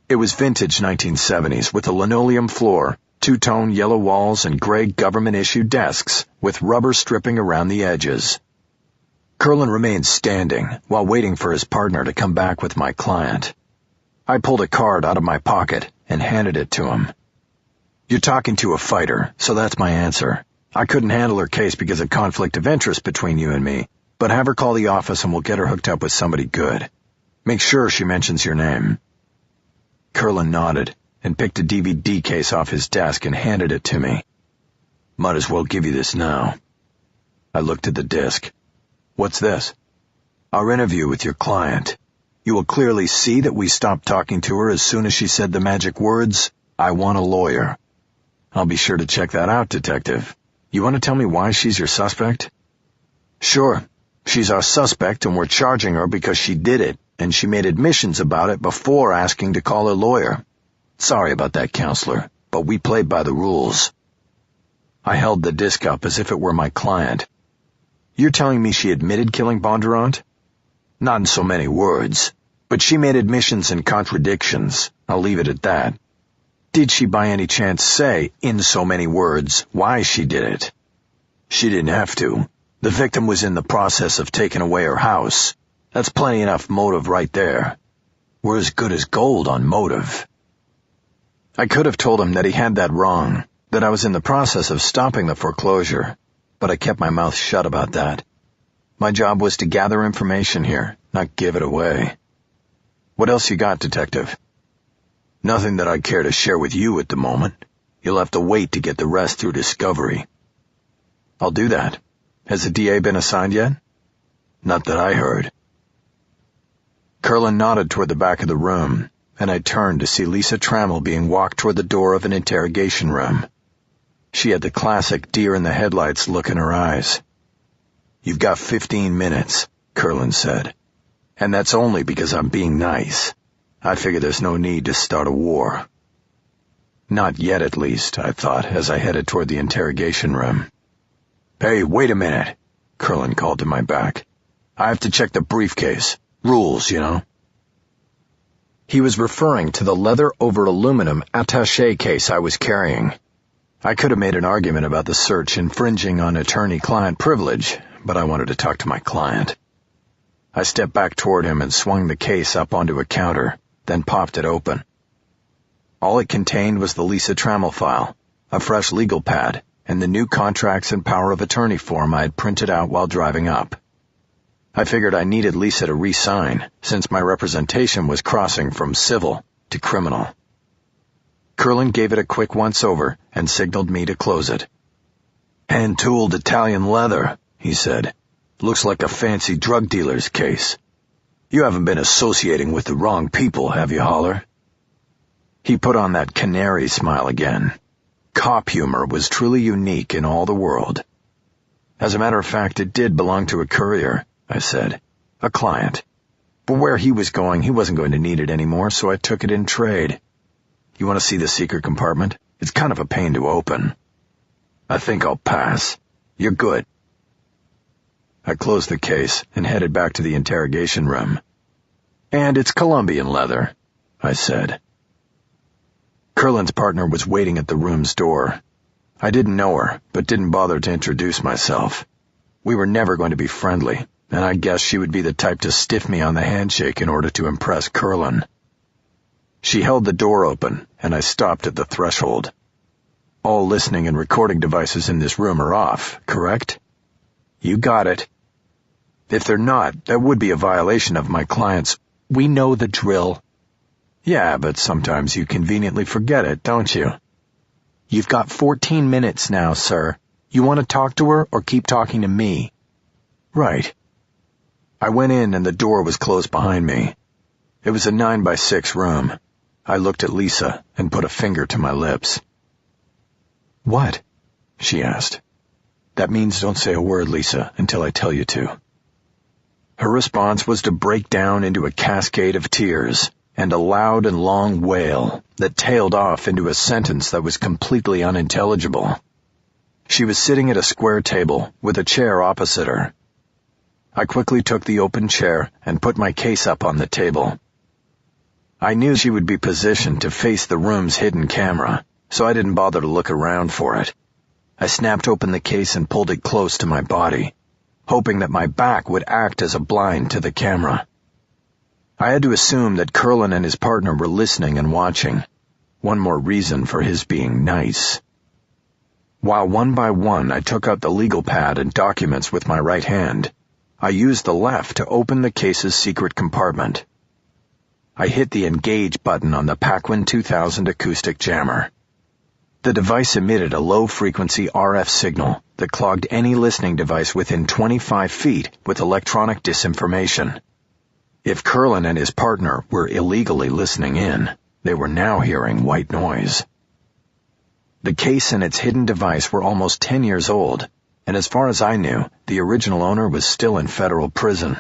It was vintage 1970s with a linoleum floor, two-tone yellow walls, and gray government-issued desks with rubber stripping around the edges. Curlin remained standing while waiting for his partner to come back with my client. I pulled a card out of my pocket and handed it to him. "You're talking to a fighter, so that's my answer. I couldn't handle her case because of conflict of interest between you and me, but have her call the office and we'll get her hooked up with somebody good. Make sure she mentions your name." Curlin nodded and picked a DVD case off his desk and handed it to me. "Might as well give you this now." I looked at the disc. "What's this?" "Our interview with your client. You will clearly see that we stopped talking to her as soon as she said the magic words, 'I want a lawyer.'" "I'll be sure to check that out, Detective. You want to tell me why she's your suspect?" "Sure. She's our suspect and we're charging her because she did it, and she made admissions about it before asking to call her lawyer. Sorry about that, counselor, but we played by the rules." I held the disc up as if it were my client. "You're telling me she admitted killing Bondurant?" "Not in so many words, but she made admissions and contradictions. I'll leave it at that." "Did she by any chance say, in so many words, why she did it?" "She didn't have to. The victim was in the process of taking away her house. That's plenty enough motive right there. We're as good as gold on motive." I could have told him that he had that wrong, that I was in the process of stopping the foreclosure, but I kept my mouth shut about that. My job was to gather information here, not give it away. "What else you got, Detective?" "Nothing that I'd care to share with you at the moment. You'll have to wait to get the rest through discovery." "I'll do that. Has the DA been assigned yet?" "Not that I heard." Curlin nodded toward the back of the room, and I turned to see Lisa Trammell being walked toward the door of an interrogation room. She had the classic deer-in-the-headlights look in her eyes. "You've got 15 minutes, Curlin said. "And that's only because I'm being nice. I figure there's no need to start a war." Not yet, at least, I thought, as I headed toward the interrogation room. "Hey, wait a minute," Curlin called to my back. "I have to check the briefcase. Rules, you know." He was referring to the leather-over-aluminum attaché case I was carrying. I could have made an argument about the search infringing on attorney-client privilege, but I wanted to talk to my client. I stepped back toward him and swung the case up onto a counter, then popped it open. All it contained was the Lisa Trammell file, a fresh legal pad, and the new contracts and power of attorney form I had printed out while driving up. I figured I needed Lisa to re-sign, since my representation was crossing from civil to criminal. Curlin gave it a quick once-over and signaled me to close it. "Hand-tooled Italian leather," he said. "Looks like a fancy drug dealer's case. You haven't been associating with the wrong people, have you, Holler?" He put on that canary smile again. Cop humor was truly unique in all the world. As a matter of fact, it did belong to a courier, I said. A client. But where he was going, he wasn't going to need it anymore, so I took it in trade. You want to see the secret compartment? It's kind of a pain to open. I think I'll pass. You're good. I closed the case and headed back to the interrogation room. And it's Colombian leather, I said. Curlin's partner was waiting at the room's door. I didn't know her, but didn't bother to introduce myself. We were never going to be friendly, and I guessed she would be the type to stiff me on the handshake in order to impress Curlin. She held the door open, and I stopped at the threshold. All listening and recording devices in this room are off, correct? You got it. If they're not, that would be a violation of my client's. We know the drill. Yeah, but sometimes you conveniently forget it, don't you? You've got 14 minutes now, sir. You want to talk to her or keep talking to me? Right. I went in and the door was closed behind me. It was a 9x6 room. I looked at Lisa and put a finger to my lips. What? She asked. That means don't say a word, Lisa, until I tell you to. Her response was to break down into a cascade of tears and a loud and long wail that tailed off into a sentence that was completely unintelligible. She was sitting at a square table with a chair opposite her. I quickly took the open chair and put my case up on the table. I knew she would be positioned to face the room's hidden camera, so I didn't bother to look around for it. I snapped open the case and pulled it close to my body, hoping that my back would act as a blind to the camera. I had to assume that Curlin and his partner were listening and watching. One more reason for his being nice. While one by one I took out the legal pad and documents with my right hand, I used the left to open the case's secret compartment. I hit the engage button on the Paquin 2000 acoustic jammer. The device emitted a low-frequency RF signal that clogged any listening device within 25 feet with electronic disinformation. If Curlin and his partner were illegally listening in, they were now hearing white noise. The case and its hidden device were almost 10 years old, and as far as I knew, the original owner was still in federal prison.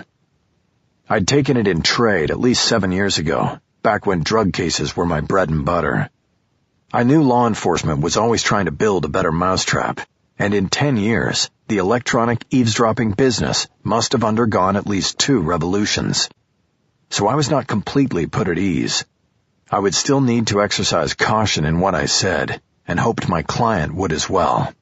I'd taken it in trade at least 7 years ago, back when drug cases were my bread and butter. I knew law enforcement was always trying to build a better mousetrap, and in 10 years, the electronic eavesdropping business must have undergone at least 2 revolutions. So I was not completely put at ease. I would still need to exercise caution in what I said, and hoped my client would as well.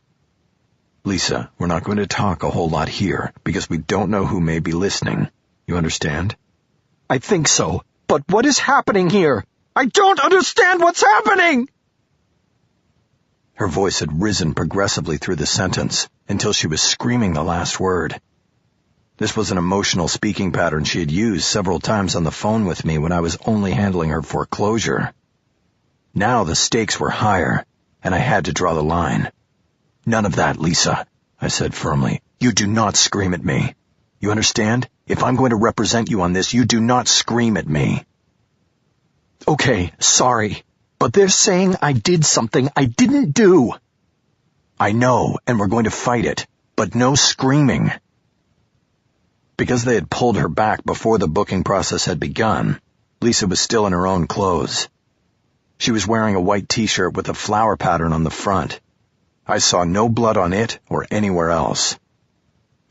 Lisa, we're not going to talk a whole lot here, because we don't know who may be listening. You understand? I think so, but what is happening here? I don't understand what's happening! Her voice had risen progressively through the sentence until she was screaming the last word. This was an emotional speaking pattern she had used several times on the phone with me when I was only handling her foreclosure. Now the stakes were higher, and I had to draw the line. None of that, Lisa, I said firmly. You do not scream at me. You understand? If I'm going to represent you on this, you do not scream at me. Okay, sorry. But they're saying I did something I didn't do. I know, and we're going to fight it, but no screaming. Because they had pulled her back before the booking process had begun, Lisa was still in her own clothes. She was wearing a white t-shirt with a flower pattern on the front. I saw no blood on it or anywhere else.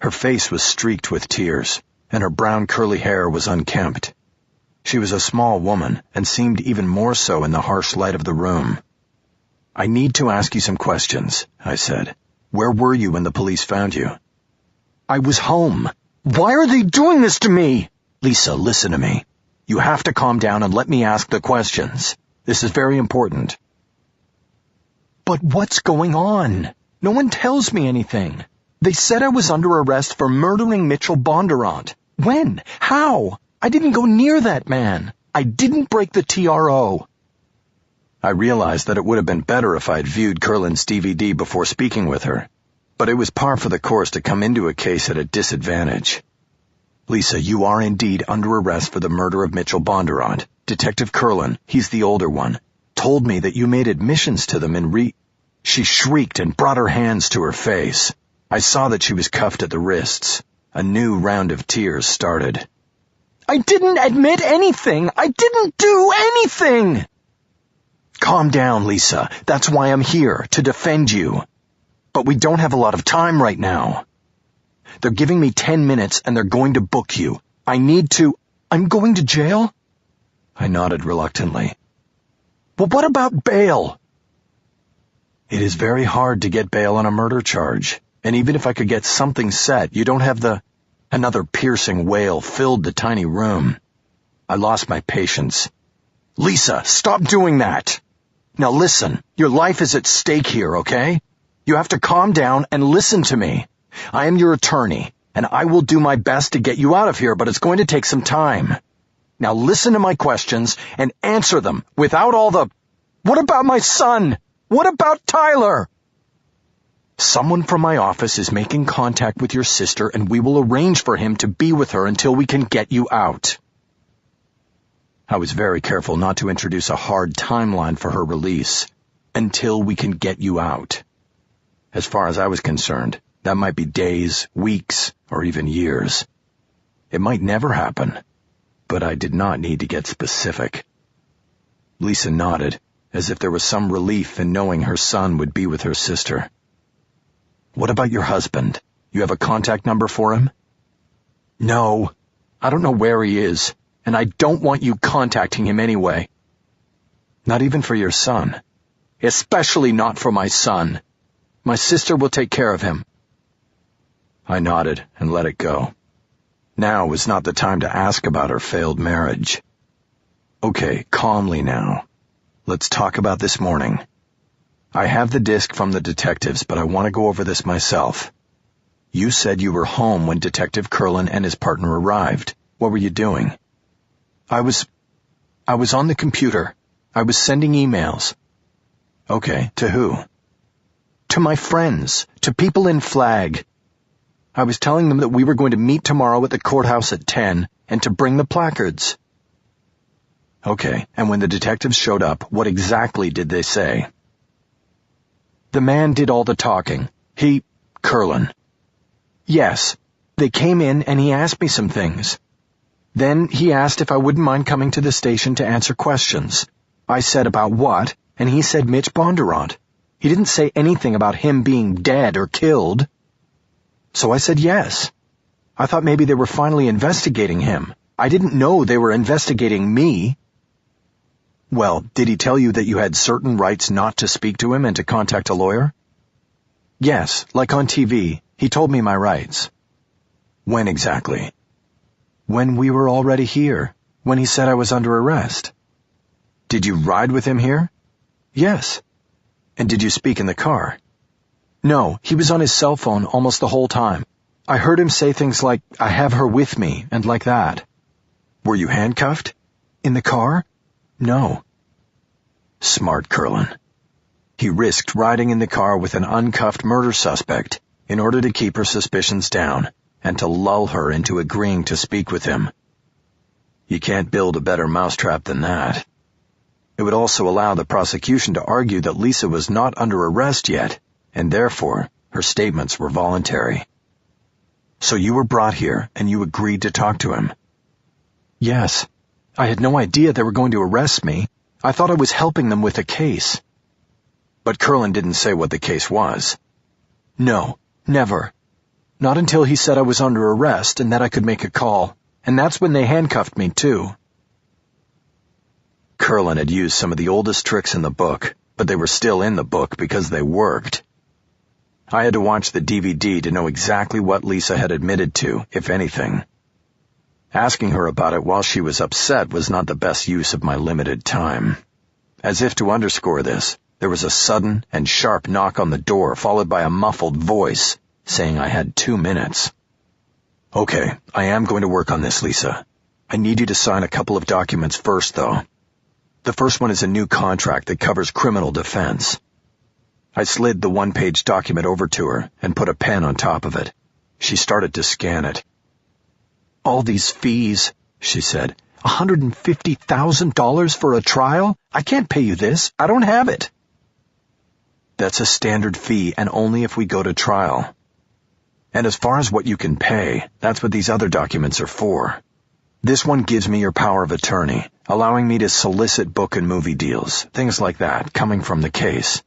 Her face was streaked with tears, and her brown curly hair was unkempt. She was a small woman, and seemed even more so in the harsh light of the room. I need to ask you some questions, I said. Where were you when the police found you? I was home. Why are they doing this to me? Lisa, listen to me. You have to calm down and let me ask the questions. This is very important. But what's going on? No one tells me anything. They said I was under arrest for murdering Mitchell Bondurant. When? How? I didn't go near that man. I didn't break the TRO. I realized that it would have been better if I'd viewed Curlin's DVD before speaking with her, but it was par for the course to come into a case at a disadvantage. Lisa, you are indeed under arrest for the murder of Mitchell Bondurant. Detective Curlin, he's the older one, told me that you made admissions to them in She shrieked and brought her hands to her face. I saw that she was cuffed at the wrists. A new round of tears started. I didn't admit anything. I didn't do anything. Calm down, Lisa. That's why I'm here, to defend you. But we don't have a lot of time right now. They're giving me 10 minutes and they're going to book you. I'm going to jail? I nodded reluctantly. Well, what about bail? It is very hard to get bail on a murder charge, and even if I could get something set, you don't have the... Another piercing wail filled the tiny room. I lost my patience. Lisa, stop doing that. Now listen, your life is at stake here, okay? You have to calm down and listen to me. I am your attorney, and I will do my best to get you out of here, but it's going to take some time. Now listen to my questions and answer them without all the... What about my son? What about Tyler? Someone from my office is making contact with your sister, and we will arrange for him to be with her until we can get you out. I was very careful not to introduce a hard timeline for her release. Until we can get you out. As far as I was concerned, that might be days, weeks, or even years. It might never happen, but I did not need to get specific. Lisa nodded, as if there was some relief in knowing her son would be with her sister. What about your husband? You have a contact number for him? No, I don't know where he is, and I don't want you contacting him anyway. Not even for your son? Especially not for my son. My sister will take care of him. I nodded and let it go. Now was not the time to ask about her failed marriage. Okay, calmly now. Let's talk about this morning. I have the disc from the detectives, but I want to go over this myself. You said you were home when Detective Curlin and his partner arrived. What were you doing? I was on the computer. I was sending emails. Okay, to who? To my friends, to people in Flag. I was telling them that we were going to meet tomorrow at the courthouse at 10 and to bring the placards. Okay, and when the detectives showed up, what exactly did they say? The man did all the talking. Curlin. Yes, they came in and he asked me some things. Then he asked if I wouldn't mind coming to the station to answer questions. I said about what, and he said Mitch Bondurant. He didn't say anything about him being dead or killed. So I said yes. I thought maybe they were finally investigating him. I didn't know they were investigating me. Well, did he tell you that you had certain rights not to speak to him and to contact a lawyer? Yes, like on TV. He told me my rights. When exactly? When we were already here. When he said I was under arrest. Did you ride with him here? Yes. And did you speak in the car? No, he was on his cell phone almost the whole time. I heard him say things like, I have her with me, and like that. Were you handcuffed? In the car? No. Smart Curlin. He risked riding in the car with an uncuffed murder suspect in order to keep her suspicions down and to lull her into agreeing to speak with him. You can't build a better mousetrap than that. It would also allow the prosecution to argue that Lisa was not under arrest yet, and therefore her statements were voluntary. So you were brought here and you agreed to talk to him? Yes. I had no idea they were going to arrest me. I thought I was helping them with a case. But Curlin didn't say what the case was. No, never. Not until he said I was under arrest and that I could make a call. And that's when they handcuffed me, too. Curlin had used some of the oldest tricks in the book, but they were still in the book because they worked. I had to watch the DVD to know exactly what Lisa had admitted to, if anything. Asking her about it while she was upset was not the best use of my limited time. As if to underscore this, there was a sudden and sharp knock on the door, followed by a muffled voice saying I had 2 minutes. Okay, I am going to work on this, Lisa. I need you to sign a couple of documents first, though. The first one is a new contract that covers criminal defense. I slid the 1-page document over to her and put a pen on top of it. She started to scan it. All these fees, she said. $150,000 for a trial? I can't pay you this. I don't have it. That's a standard fee, and only if we go to trial. And as far as what you can pay, that's what these other documents are for. This one gives me your power of attorney, allowing me to solicit book and movie deals, things like that, coming from the case.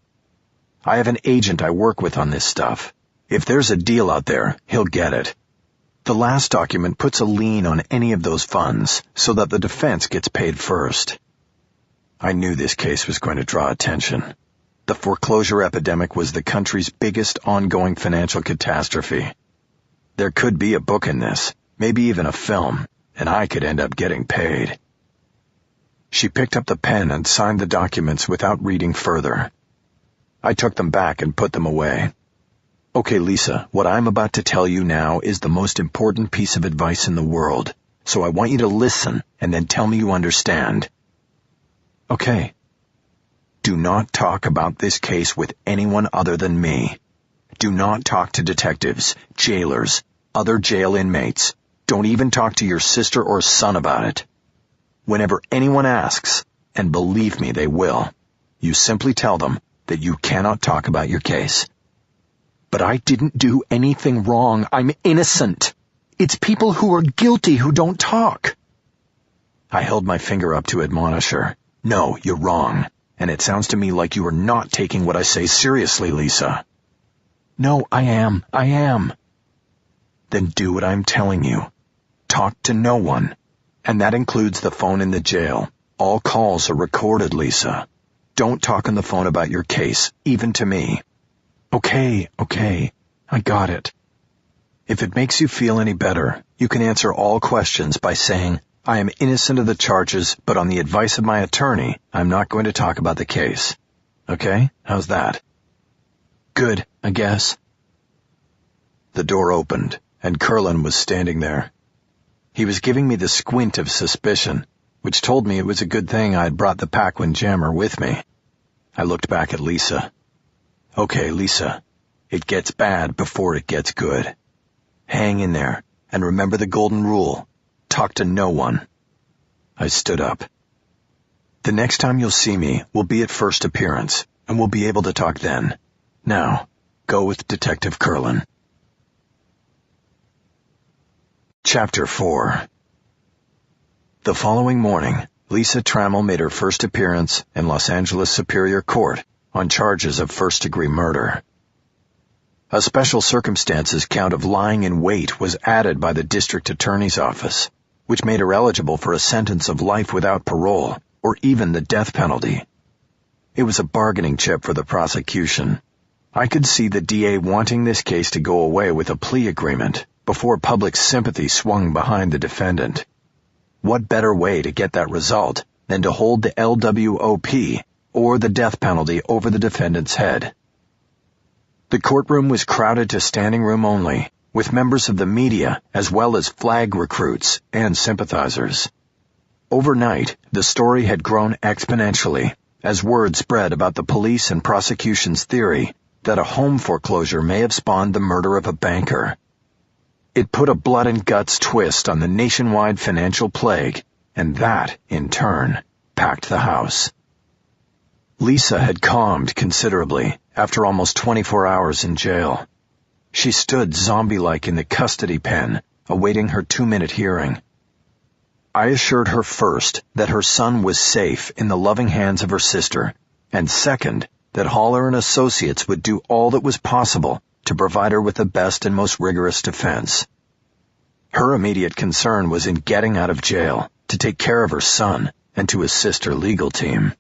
I have an agent I work with on this stuff. If there's a deal out there, he'll get it. The last document puts a lien on any of those funds so that the defense gets paid first. I knew this case was going to draw attention. The foreclosure epidemic was the country's biggest ongoing financial catastrophe. There could be a book in this, maybe even a film, and I could end up getting paid. She picked up the pen and signed the documents without reading further. I took them back and put them away. Okay, Lisa, what I'm about to tell you now is the most important piece of advice in the world, so I want you to listen and then tell me you understand. Okay. Do not talk about this case with anyone other than me. Do not talk to detectives, jailers, other jail inmates. Don't even talk to your sister or son about it. Whenever anyone asks, and believe me, they will, you simply tell them that you cannot talk about your case. But I didn't do anything wrong. I'm innocent. It's people who are guilty who don't talk. I held my finger up to admonish her. No, you're wrong. And it sounds to me like you are not taking what I say seriously, Lisa. No, I am. Then do what I'm telling you. Talk to no one. And that includes the phone in the jail. All calls are recorded, Lisa. Don't talk on the phone about your case, even to me. Okay, I got it. If it makes you feel any better, you can answer all questions by saying, I am innocent of the charges, but on the advice of my attorney, I'm not going to talk about the case. Okay? How's that? Good, I guess. The door opened, and Curlin was standing there. He was giving me the squint of suspicion, which told me it was a good thing I'd brought the Paquin jammer with me. I looked back at Lisa. Okay, Lisa, it gets bad before it gets good. Hang in there, and remember the golden rule. Talk to no one. I stood up. The next time you'll see me will be at first appearance, and we'll be able to talk then. Now, go with Detective Curlin. Chapter 4. The following morning, Lisa Trammell made her first appearance in Los Angeles Superior Court on charges of first-degree murder. A special circumstances count of lying in wait was added by the district attorney's office, which made her eligible for a sentence of life without parole, or even the death penalty. It was a bargaining chip for the prosecution. I could see the DA wanting this case to go away with a plea agreement before public sympathy swung behind the defendant. What better way to get that result than to hold the LWOP or the death penalty over the defendant's head? The courtroom was crowded to standing room only, with members of the media as well as flag recruits and sympathizers. Overnight, the story had grown exponentially as word spread about the police and prosecution's theory that a home foreclosure may have spawned the murder of a banker. It put a blood and guts twist on the nationwide financial plague, and that, in turn, packed the house. Lisa had calmed considerably after almost 24 hours in jail. She stood zombie-like in the custody pen, awaiting her 2-minute hearing. I assured her first that her son was safe in the loving hands of her sister, and second, that Haller and Associates would do all that was possible to provide her with the best and most rigorous defense. Her immediate concern was in getting out of jail, to take care of her son, and to assist her legal team.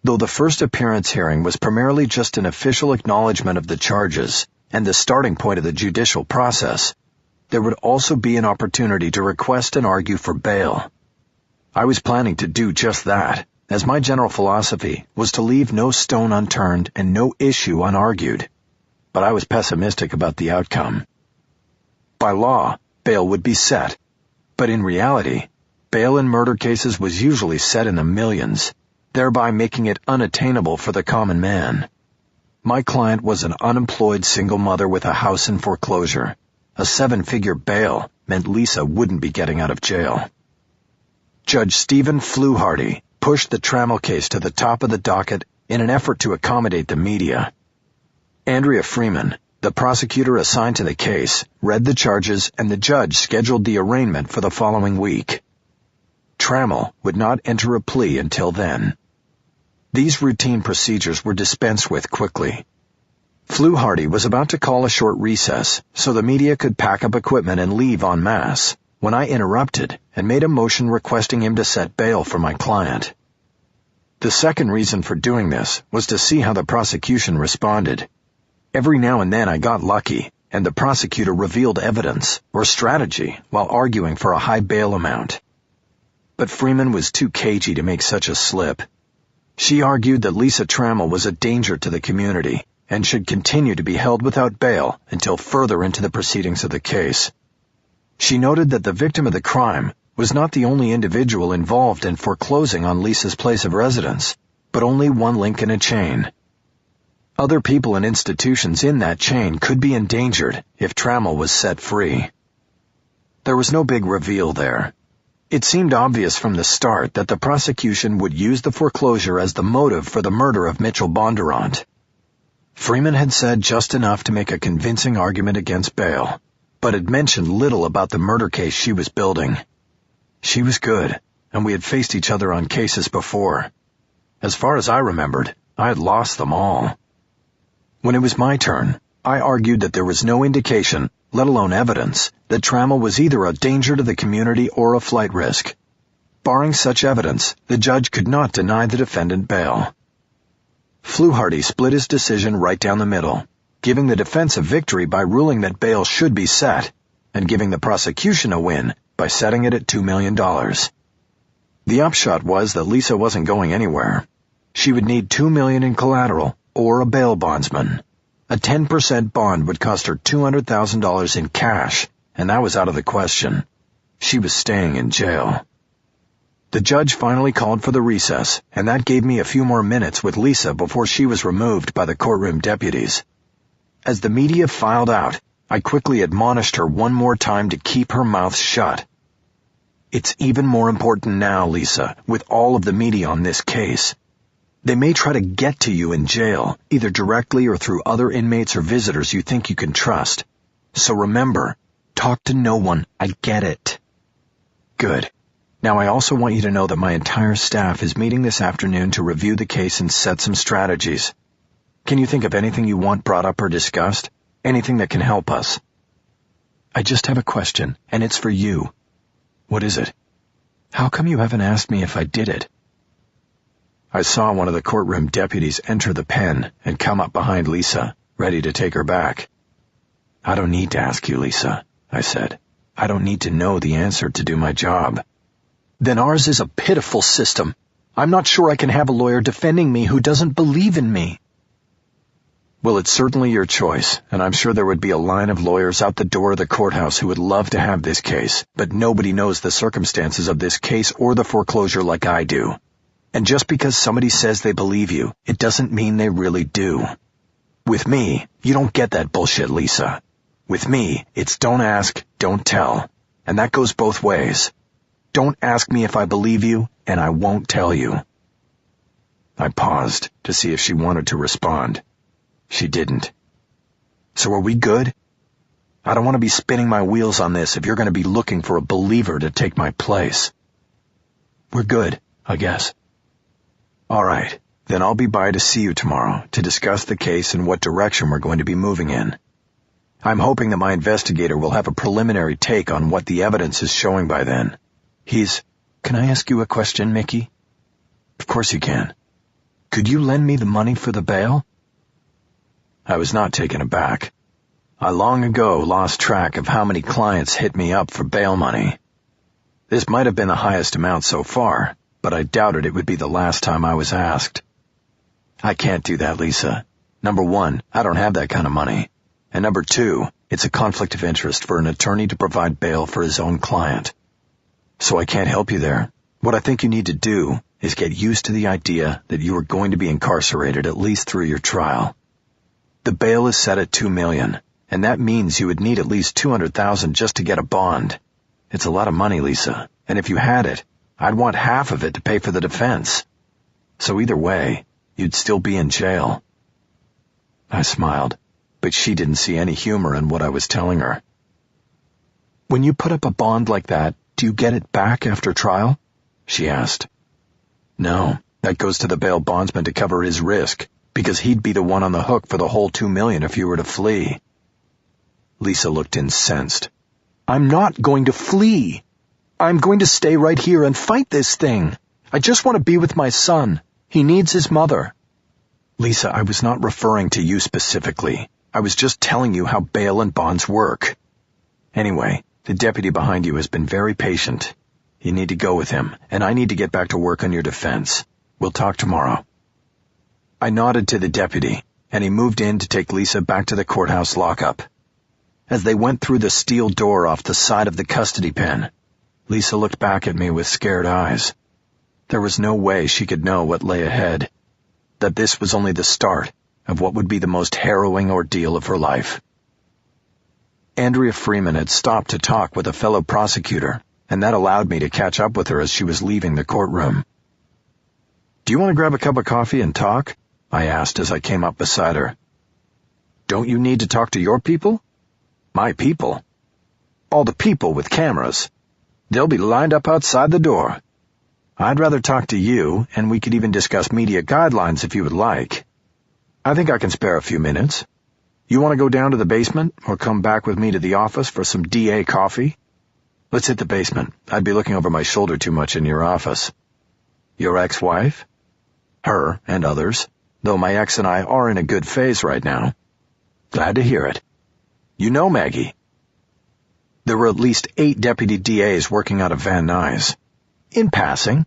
Though the first appearance hearing was primarily just an official acknowledgement of the charges and the starting point of the judicial process, there would also be an opportunity to request and argue for bail. I was planning to do just that, as my general philosophy was to leave no stone unturned and no issue unargued. But I was pessimistic about the outcome. By law, bail would be set, but in reality, bail in murder cases was usually set in the millions, thereby making it unattainable for the common man. My client was an unemployed single mother with a house in foreclosure. A 7-figure bail meant Lisa wouldn't be getting out of jail. Judge Stephen Fluharty pushed the Trammell case to the top of the docket in an effort to accommodate the media. Andrea Freeman, The prosecutor assigned to the case read the charges, and the judge scheduled the arraignment for the following week. Trammell would not enter a plea until then. These routine procedures were dispensed with quickly. Fluharty was about to call a short recess so the media could pack up equipment and leave en masse when I interrupted and made a motion requesting him to set bail for my client. The second reason for doing this was to see how the prosecution responded. Every now and then I got lucky, and the prosecutor revealed evidence or strategy while arguing for a high bail amount. But Freeman was too cagey to make such a slip. She argued that Lisa Trammell was a danger to the community and should continue to be held without bail until further into the proceedings of the case. She noted that the victim of the crime was not the only individual involved in foreclosing on Lisa's place of residence, but only one link in a chain. Other people and institutions in that chain could be endangered if Trammell was set free. There was no big reveal there. It seemed obvious from the start that the prosecution would use the foreclosure as the motive for the murder of Mitchell Bondurant. Freeman had said just enough to make a convincing argument against bail, but had mentioned little about the murder case she was building. She was good, and we had faced each other on cases before. As far as I remembered, I had lost them all. When it was my turn, I argued that there was no indication, let alone evidence, that Trammell was either a danger to the community or a flight risk. Barring such evidence, the judge could not deny the defendant bail. Fluharty split his decision right down the middle, giving the defense a victory by ruling that bail should be set, and giving the prosecution a win by setting it at $2 million. The upshot was that Lisa wasn't going anywhere. She would need $2 million in collateral or a bail bondsman. A 10% bond would cost her $200,000 in cash, and that was out of the question. She was staying in jail. The judge finally called for the recess, and that gave me a few more minutes with Lisa before she was removed by the courtroom deputies. As the media filed out, I quickly admonished her one more time to keep her mouth shut. It's even more important now, Lisa, with all of the media on this case. They may try to get to you in jail, either directly or through other inmates or visitors you think you can trust. So remember, talk to no one. I get it. Good. Now I also want you to know that my entire staff is meeting this afternoon to review the case and set some strategies. Can you think of anything you want brought up or discussed? Anything that can help us? I just have a question, and it's for you. What is it? How come you haven't asked me if I did it? I saw one of the courtroom deputies enter the pen and come up behind Lisa, ready to take her back. I don't need to ask you, Lisa, I said. I don't need to know the answer to do my job. Then ours is a pitiful system. I'm not sure I can have a lawyer defending me who doesn't believe in me. Well, it's certainly your choice, and I'm sure there would be a line of lawyers out the door of the courthouse who would love to have this case, but nobody knows the circumstances of this case or the foreclosure like I do. And just because somebody says they believe you, it doesn't mean they really do. With me, you don't get that bullshit, Lisa. With me, it's don't ask, don't tell. And that goes both ways. Don't ask me if I believe you, and I won't tell you. I paused to see if she wanted to respond. She didn't. So are we good? I don't want to be spinning my wheels on this if you're going to be looking for a believer to take my place. We're good, I guess. All right, then I'll be by to see you tomorrow to discuss the case and what direction we're going to be moving in. I'm hoping that my investigator will have a preliminary take on what the evidence is showing by then. Can I ask you a question, Mickey? Of course you can. Could you lend me the money for the bail? I was not taken aback. I long ago lost track of how many clients hit me up for bail money. This might have been the highest amount so far, but I doubted it would be the last time I was asked. I can't do that, Lisa. Number one, I don't have that kind of money. And number two, it's a conflict of interest for an attorney to provide bail for his own client. So I can't help you there. What I think you need to do is get used to the idea that you are going to be incarcerated at least through your trial. The bail is set at $2 million, and that means you would need at least $200,000 just to get a bond. It's a lot of money, Lisa, and if you had it, I'd want half of it to pay for the defense. So either way, you'd still be in jail. I smiled. but she didn't see any humor in what I was telling her. When you put up a bond like that, do you get it back after trial? She asked. No, that goes to the bail bondsman to cover his risk, because he'd be the one on the hook for the whole $2 million if you were to flee. Lisa looked incensed. I'm not going to flee. I'm going to stay right here and fight this thing. I just want to be with my son. He needs his mother. Lisa, I was not referring to you specifically. I was just telling you how bail and bonds work. Anyway, the deputy behind you has been very patient. You need to go with him, and I need to get back to work on your defense. We'll talk tomorrow. I nodded to the deputy, and he moved in to take Lisa back to the courthouse lockup. As they went through the steel door off the side of the custody pen, Lisa looked back at me with scared eyes. There was no way she could know what lay ahead, that this was only the start of what would be the most harrowing ordeal of her life. Andrea Freeman had stopped to talk with a fellow prosecutor, and that allowed me to catch up with her as she was leaving the courtroom. "Do you want to grab a cup of coffee and talk?" I asked as I came up beside her. "Don't you need to talk to your people?" "My people?" "All the people with cameras. They'll be lined up outside the door. I'd rather talk to you, and we could even discuss media guidelines if you would like. I think I can spare a few minutes. You want to go down to the basement, or come back with me to the office for some DA coffee?" "Let's hit the basement. I'd be looking over my shoulder too much in your office." "Your ex-wife?" "Her and others, though my ex and I are in a good phase right now." "Glad to hear it. You know Maggie?" There were at least 8 deputy DAs working out of Van Nuys. "In passing."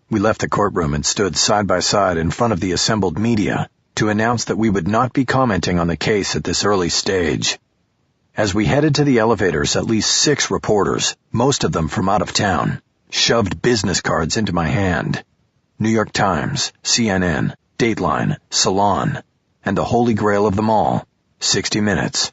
We left the courtroom and stood side by side in front of the assembled media to announce that we would not be commenting on the case at this early stage. As we headed to the elevators, at least 6 reporters, most of them from out of town, shoved business cards into my hand. New York Times, CNN, Dateline, Salon, and the holy grail of them all, 60 Minutes.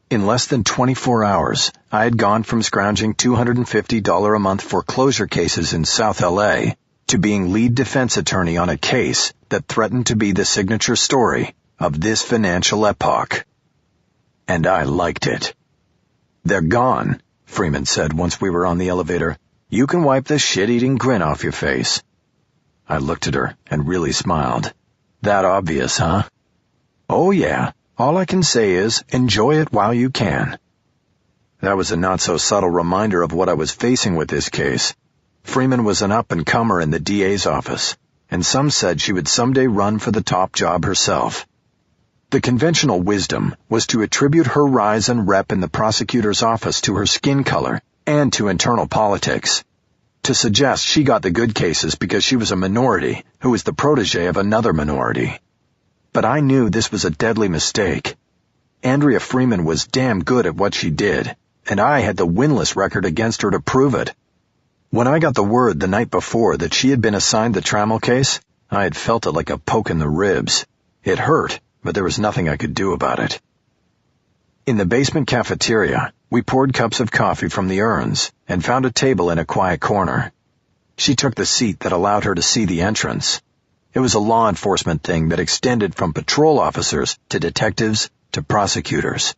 In less than 24 hours, I had gone from scrounging $250 a month foreclosure cases in South LA to being lead defense attorney on a case that threatened to be the signature story of this financial epoch. And I liked it. "They're gone," Freeman said once we were on the elevator. "You can wipe the shit-eating grin off your face." I looked at her and really smiled. "That obvious, huh?" "Oh yeah. All I can say is, enjoy it while you can." That was a not-so-subtle reminder of what I was facing with this case. Freeman was an up-and-comer in the DA's office, and some said she would someday run for the top job herself. The conventional wisdom was to attribute her rise and rep in the prosecutor's office to her skin color and to internal politics, to suggest she got the good cases because she was a minority who was the protege of another minority. But I knew this was a deadly mistake. Andrea Freeman was damn good at what she did, and I had the winless record against her to prove it. When I got the word the night before that she had been assigned the Trammell case, I had felt it like a poke in the ribs. It hurt, but there was nothing I could do about it. In the basement cafeteria, we poured cups of coffee from the urns and found a table in a quiet corner. She took the seat that allowed her to see the entrance. It was a law enforcement thing that extended from patrol officers to detectives to prosecutors.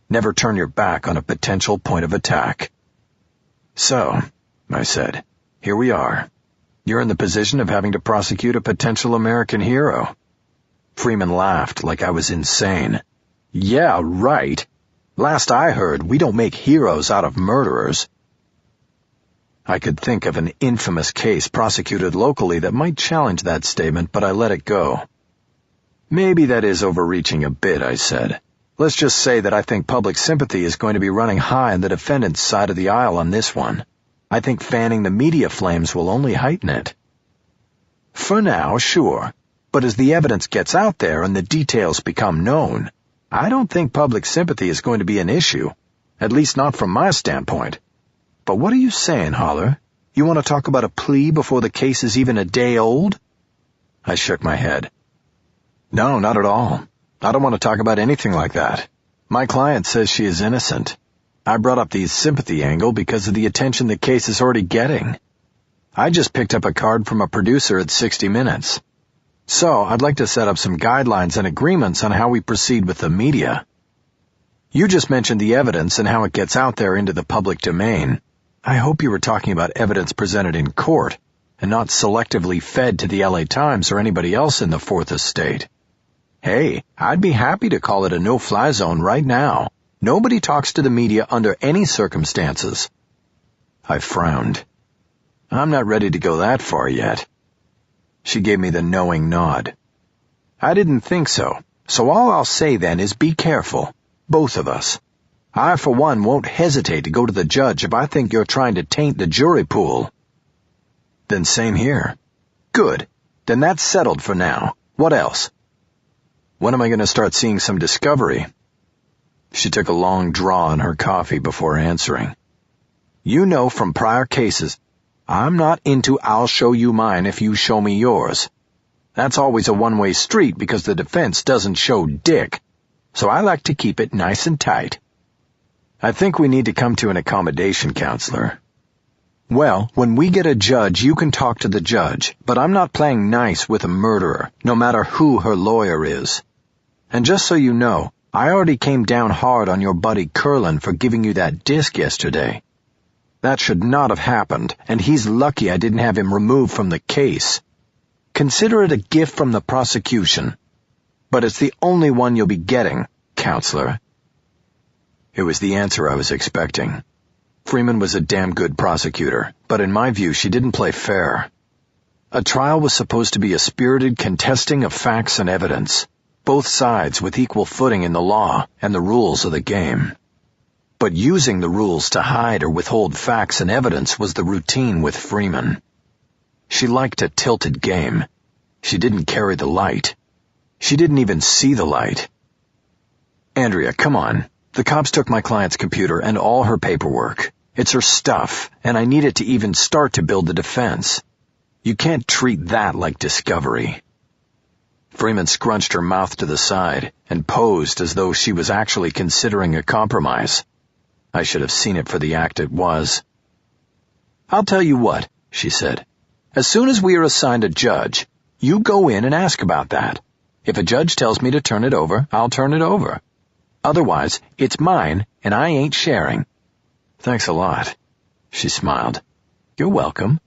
Never turn your back on a potential point of attack. "So," I said, "here we are. You're in the position of having to prosecute a potential American hero." Freeman laughed like I was insane. "Yeah, right. Last I heard, we don't make heroes out of murderers." I could think of an infamous case prosecuted locally that might challenge that statement, but I let it go. "Maybe that is overreaching a bit," I said. "Let's just say that I think public sympathy is going to be running high on the defendant's side of the aisle on this one. I think fanning the media flames will only heighten it." "For now, sure. But as the evidence gets out there and the details become known, I don't think public sympathy is going to be an issue, at least not from my standpoint. But what are you saying, Holler? You want to talk about a plea before the case is even a day old?" I shook my head. "No, not at all. I don't want to talk about anything like that. My client says she is innocent. I brought up the sympathy angle because of the attention the case is already getting. I just picked up a card from a producer at 60 Minutes. So I'd like to set up some guidelines and agreements on how we proceed with the media. You just mentioned the evidence and how it gets out there into the public domain. I hope you were talking about evidence presented in court and not selectively fed to the LA Times or anybody else in the Fourth Estate. Hey, I'd be happy to call it a no-fly zone right now. Nobody talks to the media under any circumstances. I frowned. I'm not ready to go that far yet. She gave me the knowing nod. I didn't think so all I'll say then is be careful, both of us. I, for one, won't hesitate to go to the judge if I think you're trying to taint the jury pool. Then same here. Good. Then that's settled for now. What else? When am I going to start seeing some discovery? She took a long draw on her coffee before answering. You know from prior cases, I'm not into I'll show you mine if you show me yours. That's always a one-way street because the defense doesn't show dick, so I like to keep it nice and tight. I think we need to come to an accommodation, counselor. Well, when we get a judge, you can talk to the judge, but I'm not playing nice with a murderer, no matter who her lawyer is. And just so you know, I already came down hard on your buddy Curlin for giving you that disc yesterday. That should not have happened, and he's lucky I didn't have him removed from the case. Consider it a gift from the prosecution. But it's the only one you'll be getting, counselor. It was the answer I was expecting. Freeman was a damn good prosecutor, but in my view she didn't play fair. A trial was supposed to be a spirited contesting of facts and evidence, both sides with equal footing in the law and the rules of the game. But using the rules to hide or withhold facts and evidence was the routine with Freeman. She liked a tilted game. She didn't carry the light. She didn't even see the light. Andrea, come on. The cops took my client's computer and all her paperwork. It's her stuff, and I need it to even start to build the defense. You can't treat that like discovery. Freeman scrunched her mouth to the side and posed as though she was actually considering a compromise. I should have seen it for the act it was. I'll tell you what, she said. As soon as we are assigned a judge, you go in and ask about that. If a judge tells me to turn it over, I'll turn it over. Otherwise, it's mine, and I ain't sharing. Thanks a lot, she smiled. You're welcome.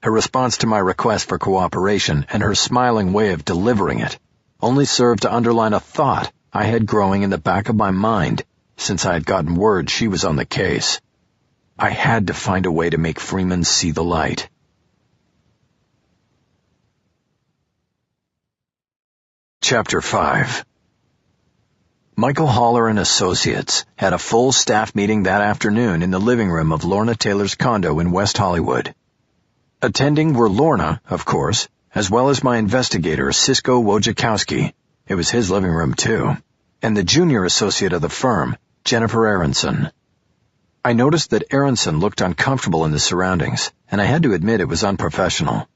Her response to my request for cooperation and her smiling way of delivering it only served to underline a thought I had growing in the back of my mind since I had gotten word she was on the case. I had to find a way to make Freeman see the light. Chapter 5. Michael Haller and Associates had a full staff meeting that afternoon in the living room of Lorna Taylor's condo in West Hollywood. Attending were Lorna, of course, as well as my investigator, Cisco Wojciechowski. It was his living room, too. And the junior associate of the firm, Jennifer Aronson. I noticed that Aronson looked uncomfortable in the surroundings, and I had to admit it was unprofessional.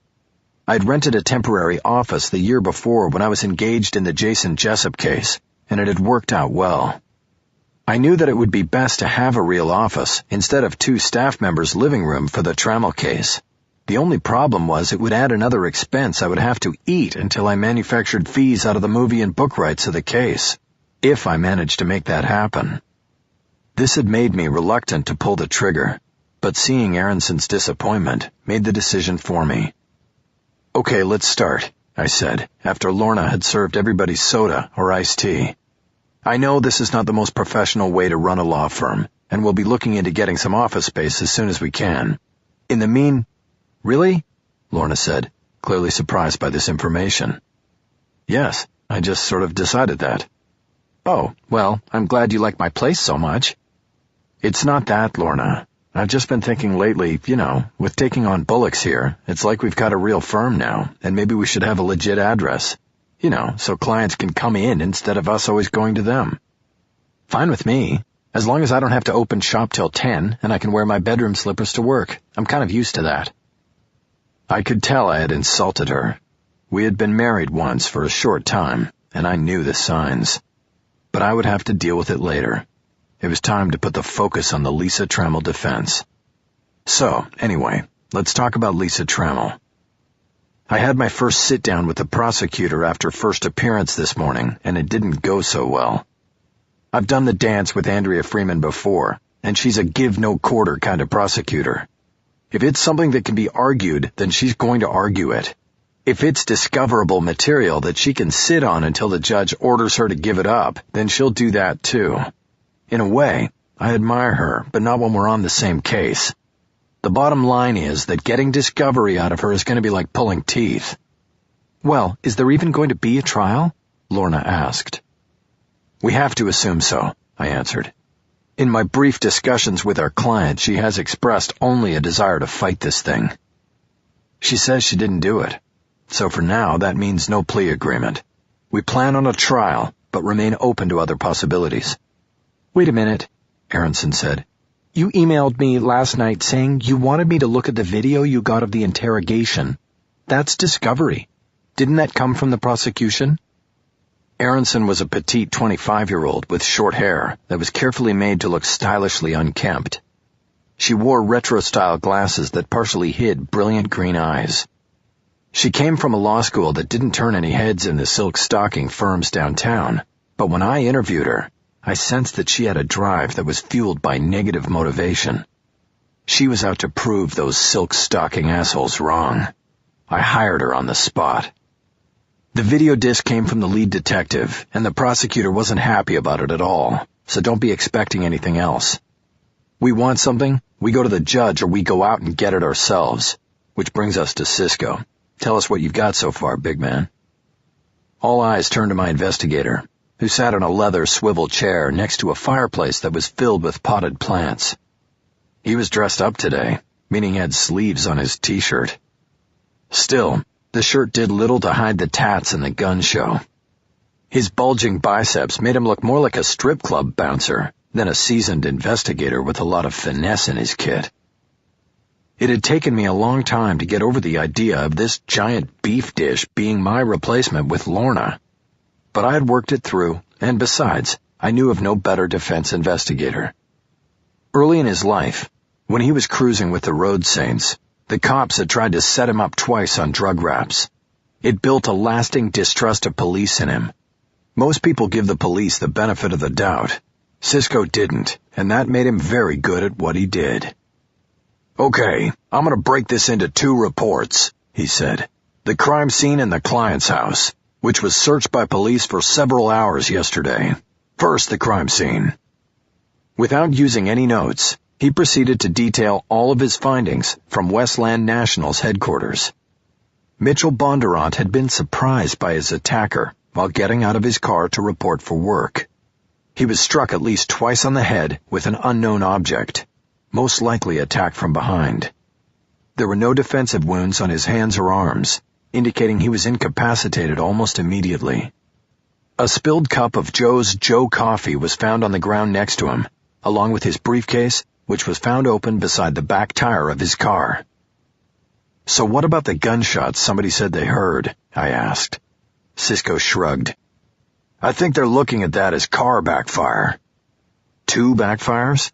I'd rented a temporary office the year before when I was engaged in the Jason Jessup case, and it had worked out well. I knew that it would be best to have a real office instead of 2 staff members' living room for the Trammell case. The only problem was it would add another expense I would have to eat until I manufactured fees out of the movie and book rights of the case, if I managed to make that happen. This had made me reluctant to pull the trigger, but seeing Aronson's disappointment made the decision for me. Okay, let's start, I said, after Lorna had served everybody soda or iced tea. I know this is not the most professional way to run a law firm, and we'll be looking into getting some office space as soon as we can. In the Really? Lorna said, clearly surprised by this information. Yes, I just sort of decided that. Oh, well, I'm glad you like my place so much. It's not that, Lorna. I've just been thinking lately, with taking on Bullocks here, it's like we've got a real firm now, and maybe we should have a legit address. So clients can come in instead of us always going to them. Fine with me, as long as I don't have to open shop till 10 and I can wear my bedroom slippers to work. I'm kind of used to that. I could tell I had insulted her. We had been married once for a short time, and I knew the signs. But I would have to deal with it later. It was time to put the focus on the Lisa Trammell defense. So, anyway, let's talk about Lisa Trammell. I had my first sit-down with the prosecutor after first appearance this morning, and it didn't go so well. I've done the dance with Andrea Freeman before, and she's a give-no-quarter kind of prosecutor. If it's something that can be argued, then she's going to argue it. If it's discoverable material that she can sit on until the judge orders her to give it up, then she'll do that too. In a way, I admire her, but not when we're on the same case. The bottom line is that getting discovery out of her is going to be like pulling teeth. Well, is there even going to be a trial? Lorna asked. We have to assume so, I answered. In my brief discussions with our client, she has expressed only a desire to fight this thing. She says she didn't do it. So for now, that means no plea agreement. We plan on a trial, but remain open to other possibilities. Wait a minute, Aronson said. You emailed me last night saying you wanted me to look at the video you got of the interrogation. That's discovery. Didn't that come from the prosecution? Aronson was a petite 25-year-old with short hair that was carefully made to look stylishly unkempt. She wore retro-style glasses that partially hid brilliant green eyes. She came from a law school that didn't turn any heads in the silk stocking firms downtown, but when I interviewed her, I sensed that she had a drive that was fueled by negative motivation. She was out to prove those silk-stocking assholes wrong. I hired her on the spot. The video disc came from the lead detective, and the prosecutor wasn't happy about it at all, so don't be expecting anything else. We want something, we go to the judge, or we go out and get it ourselves. Which brings us to Cisco. Tell us what you've got so far, big man. All eyes turned to my investigator, who sat in a leather swivel chair next to a fireplace that was filled with potted plants. He was dressed up today, meaning he had sleeves on his t-shirt. Still, the shirt did little to hide the tats in the gun show. His bulging biceps made him look more like a strip club bouncer than a seasoned investigator with a lot of finesse in his kit. It had taken me a long time to get over the idea of this giant beef dish being my replacement with Lorna. But I had worked it through, and besides, I knew of no better defense investigator. Early in his life, when he was cruising with the Road Saints, the cops had tried to set him up twice on drug raps. It built a lasting distrust of police in him. Most people give the police the benefit of the doubt. Cisco didn't, and that made him very good at what he did. Okay, I'm going to break this into 2 reports, he said. The crime scene in the client's house, which was searched by police for several hours yesterday. First, the crime scene. Without using any notes, he proceeded to detail all of his findings from Westland National's headquarters. Mitchell Bondurant had been surprised by his attacker while getting out of his car to report for work. He was struck at least twice on the head with an unknown object, most likely attacked from behind. There were no defensive wounds on his hands or arms, indicating he was incapacitated almost immediately. A spilled cup of Joe's Joe coffee was found on the ground next to him, along with his briefcase, which was found open beside the back tire of his car. So what about the gunshots somebody said they heard? I asked. Cisco shrugged. I think they're looking at that as car backfire. 2 backfires?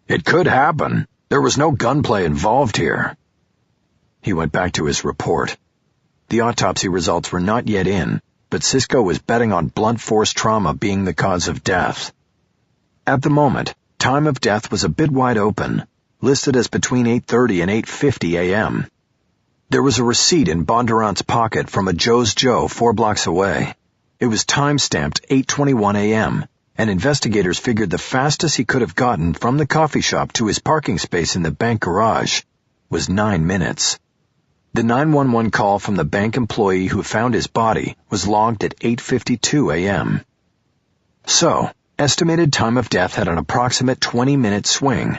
It could happen. There was no gunplay involved here. He went back to his report. The autopsy results were not yet in, but Cisco was betting on blunt force trauma being the cause of death. At the moment, time of death was a bit wide open, listed as between 8:30 and 8:50 a.m. There was a receipt in Bondurant's pocket from a Joe's Joe 4 blocks away. It was time-stamped 8:21 a.m., and investigators figured the fastest he could have gotten from the coffee shop to his parking space in the bank garage was 9 minutes. The 911 call from the bank employee who found his body was logged at 8:52 a.m. So, estimated time of death had an approximate 20-minute swing.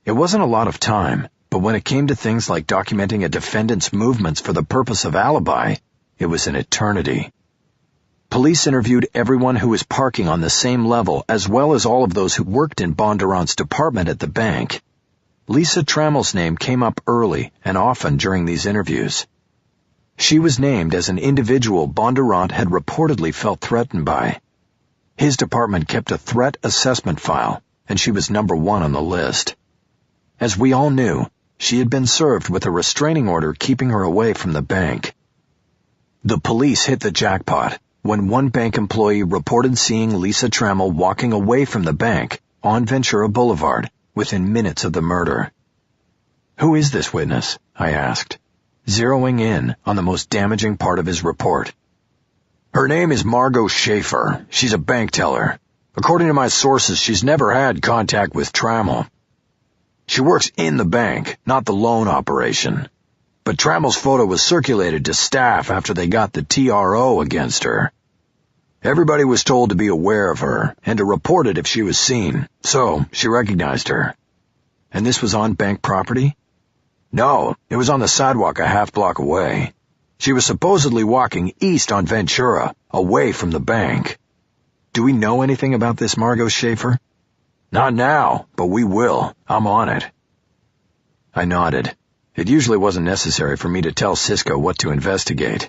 It wasn't a lot of time, but when it came to things like documenting a defendant's movements for the purpose of alibi, it was an eternity. Police interviewed everyone who was parking on the same level as well as all of those who worked in Bondurant's department at the bank. Lisa Trammell's name came up early and often during these interviews. She was named as an individual Bondurant had reportedly felt threatened by. His department kept a threat assessment file, and she was number 1 on the list. As we all knew, she had been served with a restraining order keeping her away from the bank, The police hit the jackpot when one bank employee reported seeing Lisa Trammell walking away from the bank on Ventura Boulevard within minutes of the murder. "Who is this witness?" I asked, zeroing in on the most damaging part of his report. "Her name is Margot Schaefer. She's a bank teller. According to my sources, she's never had contact with Trammell. She works in the bank, not the loan operation. But Trammell's photo was circulated to staff after they got the TRO against her. Everybody was told to be aware of her and to report it if she was seen, so she recognized her." "And this was on bank property?" "No, it was on the sidewalk a half block away. She was supposedly walking east on Ventura, away from the bank." "Do we know anything about this Margot Schaefer?" "Not now, but we will. I'm on it." I nodded. It usually wasn't necessary for me to tell Cisco what to investigate.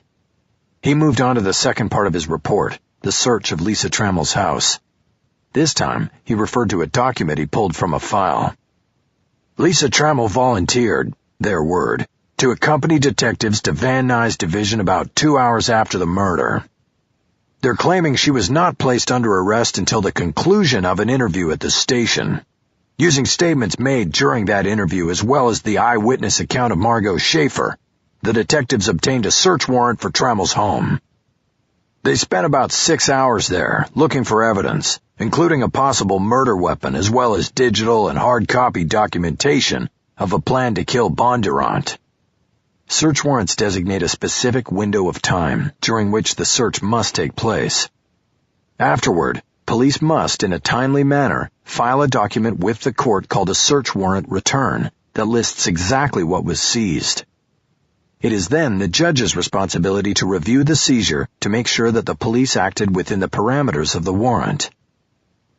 He moved on to the second part of his report, the search of Lisa Trammell's house. This time, he referred to a document he pulled from a file. "Lisa Trammell volunteered, their word, to accompany detectives to Van Nuys division about 2 hours after the murder. They're claiming she was not placed under arrest until the conclusion of an interview at the station. Using statements made during that interview as well as the eyewitness account of Margot Schaefer, the detectives obtained a search warrant for Trammell's home. They spent about 6 hours there, looking for evidence, including a possible murder weapon as well as digital and hard copy documentation of a plan to kill Bondurant. Search warrants designate a specific window of time during which the search must take place. Afterward, police must, in a timely manner, file a document with the court called a search warrant return that lists exactly what was seized. It is then the judge's responsibility to review the seizure to make sure that the police acted within the parameters of the warrant.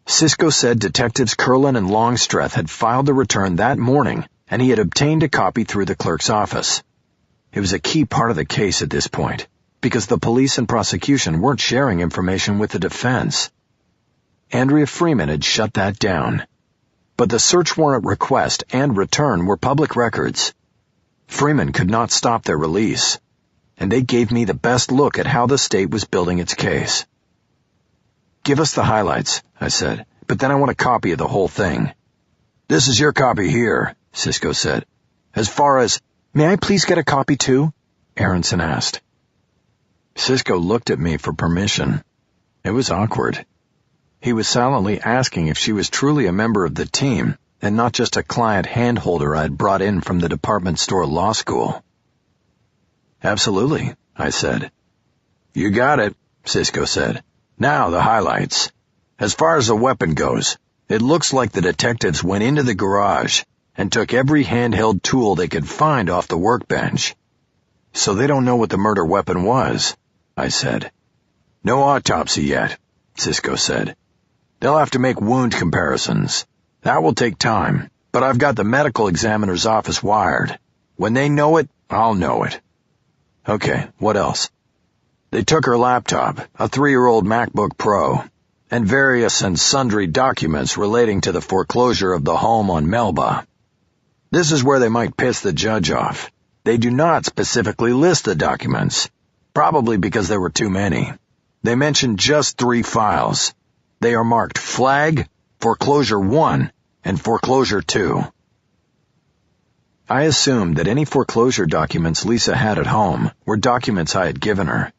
Cisco said Detectives Curlin and Longstreth had filed the return that morning, and he had obtained a copy through the clerk's office. It was a key part of the case at this point, because the police and prosecution weren't sharing information with the defense. Andrea Freeman had shut that down. But the search warrant request and return were public records. Freeman could not stop their release, and they gave me the best look at how the state was building its case. "Give us the highlights," I said, "but then I want a copy of the whole thing." "This is your copy here," Cisco said. "As far as—" "May I please get a copy too?" Aronson asked. Cisco looked at me for permission. It was awkward. He was silently asking if she was truly a member of the team and not just a client handholder I'd brought in from the department store law school. "Absolutely," I said. "You got it," Cisco said. "Now the highlights. As far as the weapon goes, it looks like the detectives went into the garage and took every handheld tool they could find off the workbench." "So they don't know what the murder weapon was," I said. "No autopsy yet," Cisco said. "They'll have to make wound comparisons. That will take time, but I've got the medical examiner's office wired. When they know it, I'll know it." "Okay, what else?" "They took her laptop, a 3-year-old MacBook Pro, and various and sundry documents relating to the foreclosure of the home on Melba. This is where they might piss the judge off. They do not specifically list the documents, probably because there were too many. They mention just 3 files. They are marked Flag, Foreclosure 1, and Foreclosure 2. I assumed that any foreclosure documents Lisa had at home were documents I had given her.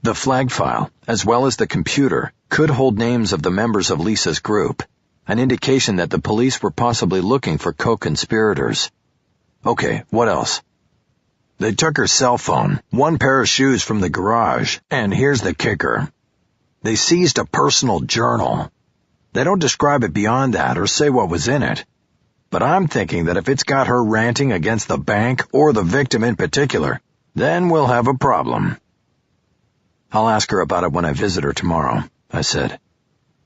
The Flag file, as well as the computer, could hold names of the members of Lisa's group, an indication that the police were possibly looking for co-conspirators. Okay, what else? They took her cell phone, 1 pair of shoes from the garage, and here's the kicker. They seized a personal journal. They don't describe it beyond that or say what was in it. But I'm thinking that if it's got her ranting against the bank or the victim in particular, then we'll have a problem. I'll ask her about it when I visit her tomorrow, I said.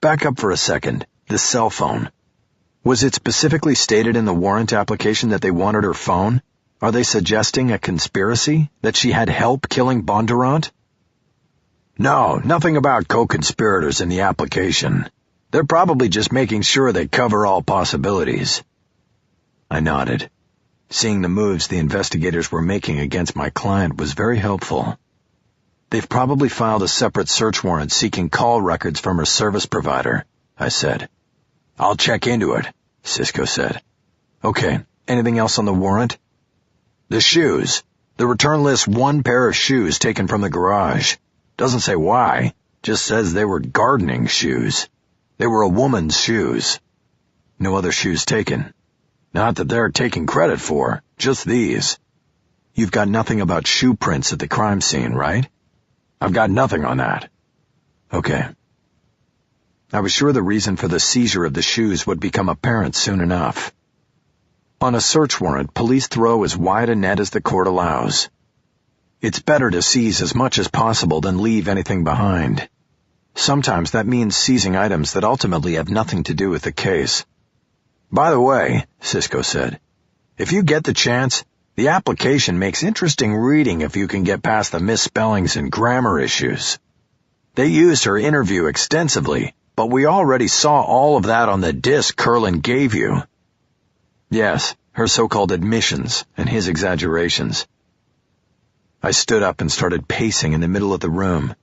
Back up for a second. The cell phone. Was it specifically stated in the warrant application that they wanted her phone? Are they suggesting a conspiracy? That she had help killing Bondurant? No, nothing about co-conspirators in the application. They're probably just making sure they cover all possibilities. I nodded. Seeing the moves the investigators were making against my client was very helpful. They've probably filed a separate search warrant seeking call records from her service provider, I said. I'll check into it, Cisco said. Okay, anything else on the warrant? The shoes. The return lists one pair of shoes taken from the garage. Doesn't say why, just says they were gardening shoes. They were a woman's shoes. No other shoes taken. Not that they're taking credit for, just these. You've got nothing about shoe prints at the crime scene, right? I've got nothing on that. Okay. I was sure the reason for the seizure of the shoes would become apparent soon enough. On a search warrant, police throw as wide a net as the court allows. It's better to seize as much as possible than leave anything behind. Sometimes that means seizing items that ultimately have nothing to do with the case. By the way, Cisco said, if you get the chance, the application makes interesting reading if you can get past the misspellings and grammar issues. They used her interview extensively, but we already saw all of that on the disc Curlin gave you. Yes, her so-called admissions and his exaggerations. I stood up and started pacing in the middle of the room.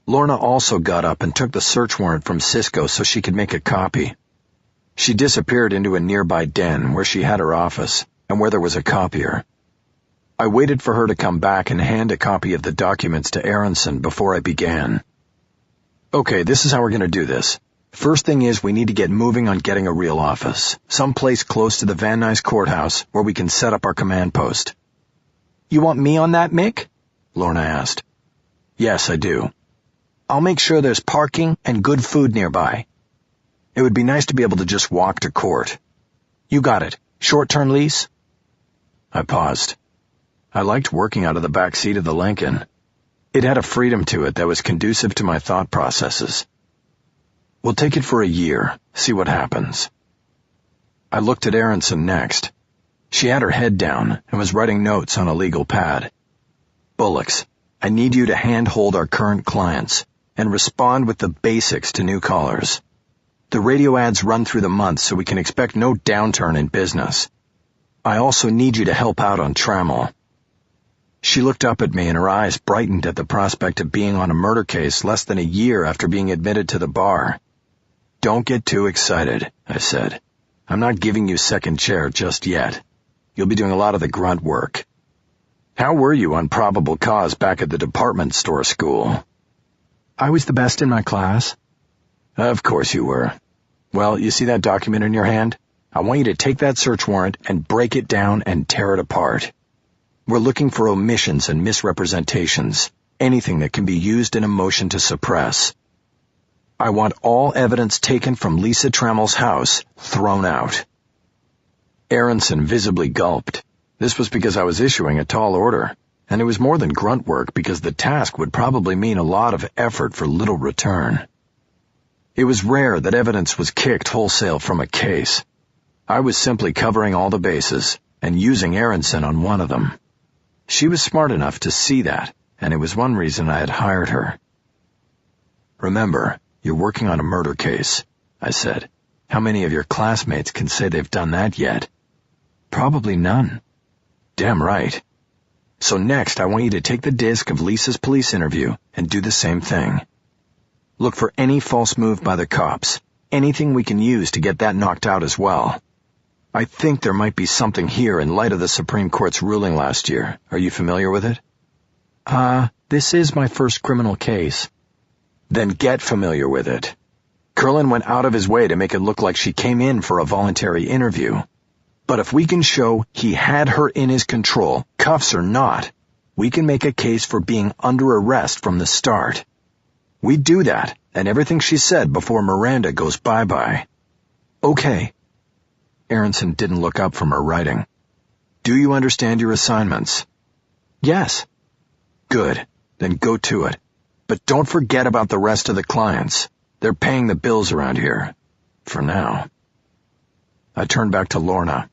Lorna also got up and took the search warrant from Cisco so she could make a copy. She disappeared into a nearby den where she had her office and where there was a copier. I waited for her to come back and hand a copy of the documents to Aronson before I began. Okay, this is how we're going to do this. First thing is we need to get moving on getting a real office, someplace close to the Van Nuys courthouse where we can set up our command post. You want me on that, Mick? Lorna asked. Yes, I do. I'll make sure there's parking and good food nearby. It would be nice to be able to just walk to court. You got it. Short-term lease? I paused. I liked working out of the back seat of the Lincoln. It had a freedom to it that was conducive to my thought processes. We'll take it for a year, see what happens. I looked at Aronson next. She had her head down and was writing notes on a legal pad. Bullocks, I need you to handhold our current clients and respond with the basics to new callers. The radio ads run through the month so we can expect no downturn in business. I also need you to help out on Trammell. She looked up at me and her eyes brightened at the prospect of being on a murder case less than a year after being admitted to the bar. Don't get too excited, I said. I'm not giving you second chair just yet. You'll be doing a lot of the grunt work. How were you on probable cause back at the department store school? I was the best in my class. Of course you were. Well, you see that document in your hand? I want you to take that search warrant and break it down and tear it apart. We're looking for omissions and misrepresentations, anything that can be used in a motion to suppress. I want all evidence taken from Lisa Trammell's house thrown out. Aronson visibly gulped. This was because I was issuing a tall order, and it was more than grunt work because the task would probably mean a lot of effort for little return. It was rare that evidence was kicked wholesale from a case. I was simply covering all the bases and using Aronson on one of them. She was smart enough to see that, and it was one reason I had hired her. Remember, you're working on a murder case, I said. How many of your classmates can say they've done that yet? Probably none. Damn right. So next, I want you to take the disc of Lisa's police interview and do the same thing. Look for any false move by the cops, anything we can use to get that knocked out as well. I think there might be something here in light of the Supreme Court's ruling last year. Are you familiar with it? This is my first criminal case. Then get familiar with it. Curlin went out of his way to make it look like she came in for a voluntary interview. But if we can show he had her in his control, cuffs or not, we can make a case for being under arrest from the start. We do that, and everything she said before Miranda goes bye-bye. Okay. Aronson didn't look up from her writing. Do you understand your assignments? Yes. Good. Then go to it. But don't forget about the rest of the clients. They're paying the bills around here. For now. I turned back to Lorna.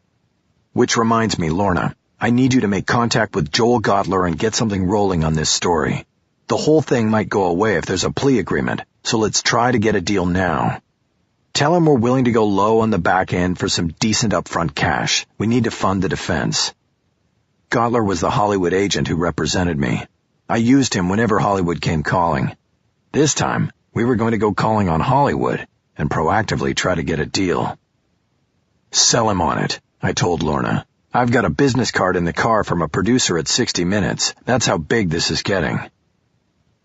Which reminds me, Lorna, I need you to make contact with Joel Gottler and get something rolling on this story. The whole thing might go away if there's a plea agreement, so let's try to get a deal now. Tell him we're willing to go low on the back end for some decent upfront cash. We need to fund the defense. Gottler was the Hollywood agent who represented me. I used him whenever Hollywood came calling. This time, we were going to go calling on Hollywood and proactively try to get a deal. Sell him on it, I told Lorna. I've got a business card in the car from a producer at 60 Minutes. That's how big this is getting.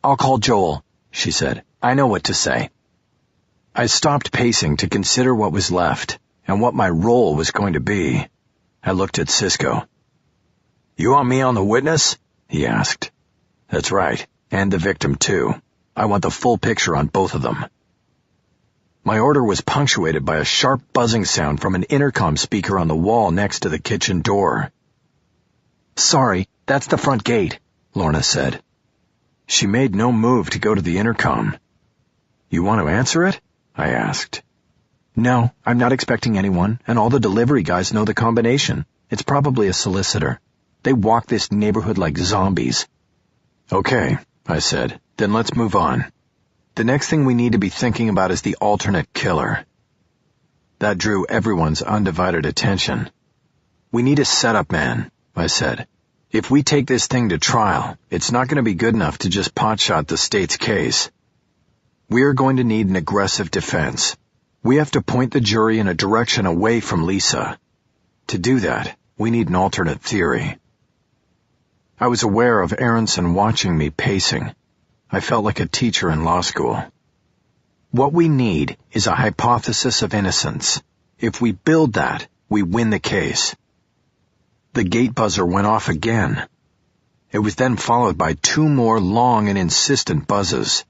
I'll call Joel, she said. I know what to say. I stopped pacing to consider what was left and what my role was going to be. I looked at Cisco. You want me on the witness? He asked. That's right, and the victim too. I want the full picture on both of them. My order was punctuated by a sharp buzzing sound from an intercom speaker on the wall next to the kitchen door. Sorry, that's the front gate, Lorna said. She made no move to go to the intercom. You want to answer it? I asked. No, I'm not expecting anyone, and all the delivery guys know the combination. It's probably a solicitor. They walk this neighborhood like zombies. Okay, I said. Then let's move on. The next thing we need to be thinking about is the alternate killer. That drew everyone's undivided attention. We need a setup man, I said. If we take this thing to trial, it's not going to be good enough to just potshot the state's case. We are going to need an aggressive defense. We have to point the jury in a direction away from Lisa. To do that, we need an alternate theory. I was aware of Aronson watching me pacing. I felt like a teacher in law school. What we need is a hypothesis of innocence. If we build that, we win the case. The gate buzzer went off again. It was then followed by 2 more long and insistent buzzes.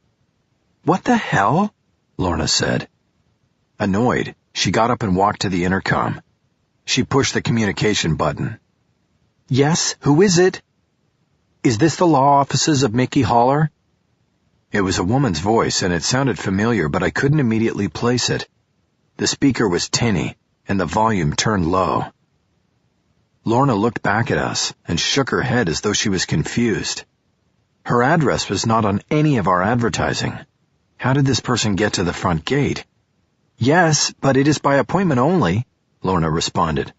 What the hell? Lorna said. Annoyed, she got up and walked to the intercom. She pushed the communication button. Yes, who is it? Is this the law offices of Mickey Haller? It was a woman's voice, and it sounded familiar, but I couldn't immediately place it. The speaker was tinny, and the volume turned low. Lorna looked back at us and shook her head as though she was confused. Her address was not on any of our advertising. How did this person get to the front gate? Yes, but it is by appointment only, Lorna responded.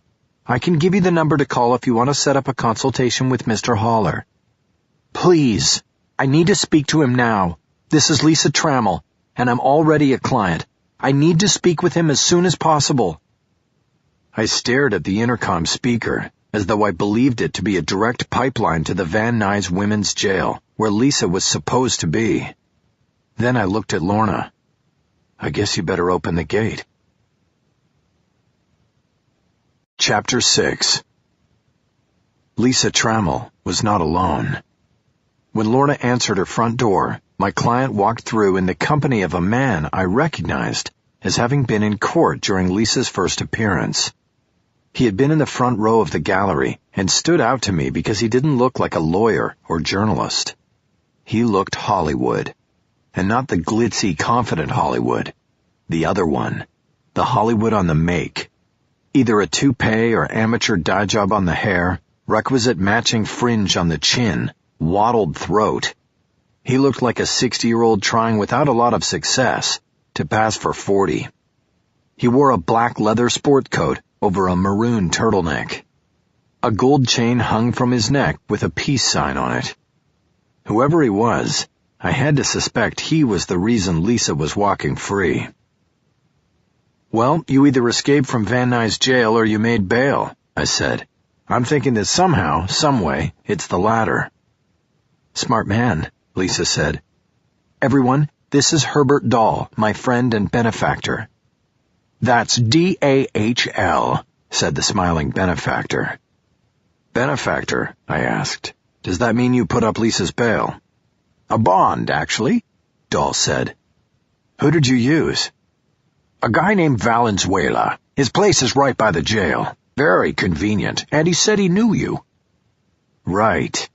I can give you the number to call if you want to set up a consultation with Mr. Haller. Please, I need to speak to him now. This is Lisa Trammell, and I'm already a client. I need to speak with him as soon as possible. I stared at the intercom speaker, as though I believed it to be a direct pipeline to the Van Nuys Women's Jail, where Lisa was supposed to be. Then I looked at Lorna. I guess you better open the gate. Chapter 6. Lisa Trammell was not alone. When Lorna answered her front door, my client walked through in the company of a man I recognized as having been in court during Lisa's first appearance. He had been in the front row of the gallery and stood out to me because he didn't look like a lawyer or journalist. He looked Hollywood, and not the glitzy, confident Hollywood. The other one, the Hollywood on the make. Either a toupee or amateur dye job on the hair, requisite matching fringe on the chin, waddled throat. He looked like a 60-year-old trying without a lot of success to pass for 40. He wore a black leather sport coat over a maroon turtleneck. A gold chain hung from his neck with a peace sign on it. Whoever he was, I had to suspect he was the reason Lisa was walking free. Well, you either escaped from Van Nuys jail or you made bail, I said. I'm thinking that somehow, someway, it's the latter. Smart man, Lisa said. Everyone, this is Herbert Dahl, my friend and benefactor. That's D-A-H-L, said the smiling benefactor. Benefactor, I asked. Does that mean you put up Lisa's bail? A bond, actually, Dahl said. Who did you use? A guy named Valenzuela. His place is right by the jail. Very convenient, and he said he knew you. Right.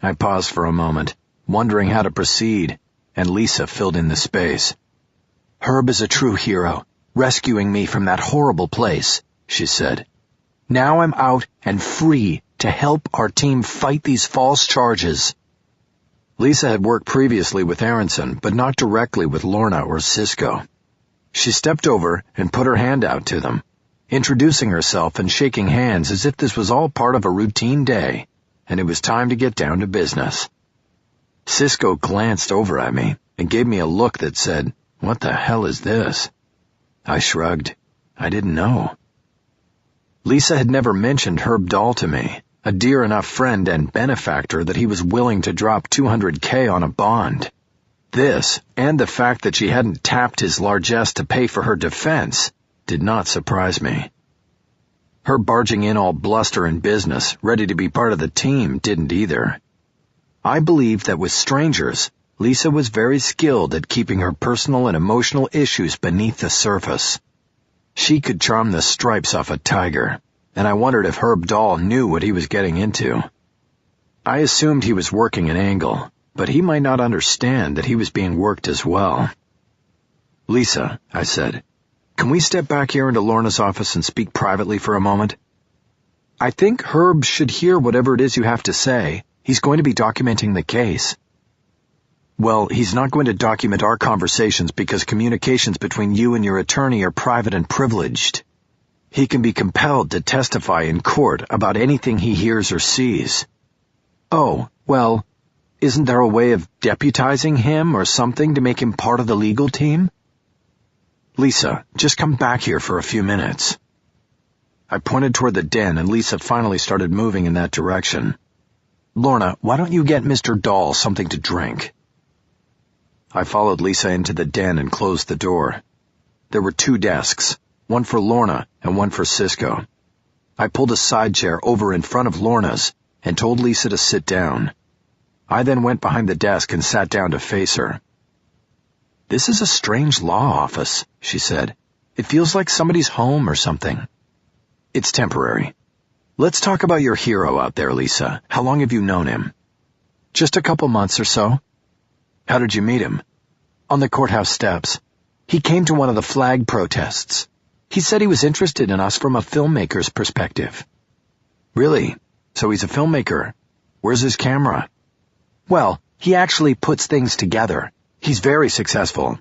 I paused for a moment, wondering how to proceed, and Lisa filled in the space. Herb is a true hero, rescuing me from that horrible place, she said. Now I'm out and free to help our team fight these false charges. Lisa had worked previously with Aronson, but not directly with Lorna or Cisco. She stepped over and put her hand out to them, introducing herself and shaking hands as if this was all part of a routine day, and it was time to get down to business. Cisco glanced over at me and gave me a look that said, "What the hell is this?" I shrugged. I didn't know. Lisa had never mentioned Herb Dahl to me, a dear enough friend and benefactor that he was willing to drop $200K on a bond. This, and the fact that she hadn't tapped his largesse to pay for her defense, did not surprise me. Her barging in all bluster and business, ready to be part of the team, didn't either. I believed that with strangers, Lisa was very skilled at keeping her personal and emotional issues beneath the surface. She could charm the stripes off a tiger, and I wondered if Herb Dahl knew what he was getting into. I assumed he was working an angle, but he might not understand that he was being worked as well. "Lisa," I said, "can we step back here into Lorna's office and speak privately for a moment? I think Herb should hear whatever it is you have to say. He's going to be documenting the case." "Well, he's not going to document our conversations because communications between you and your attorney are private and privileged. He can be compelled to testify in court about anything he hears or sees." "Oh, well, isn't there a way of deputizing him or something to make him part of the legal team?" "Lisa, just come back here for a few minutes." I pointed toward the den, and Lisa finally started moving in that direction. "Lorna, why don't you get Mr. Dahl something to drink?" I followed Lisa into the den and closed the door. There were 2 desks, one for Lorna and one for Cisco. I pulled a side chair over in front of Lorna's and told Lisa to sit down. I then went behind the desk and sat down to face her. "This is a strange law office," she said. "It feels like somebody's home or something." "It's temporary. Let's talk about your hero out there, Lisa. How long have you known him?" "Just a couple months or so." "How did you meet him?" "On the courthouse steps. He came to one of the flag protests. He said he was interested in us from a filmmaker's perspective." "Really? So he's a filmmaker. Where's his camera?" "Well, he actually puts things together. He's very successful.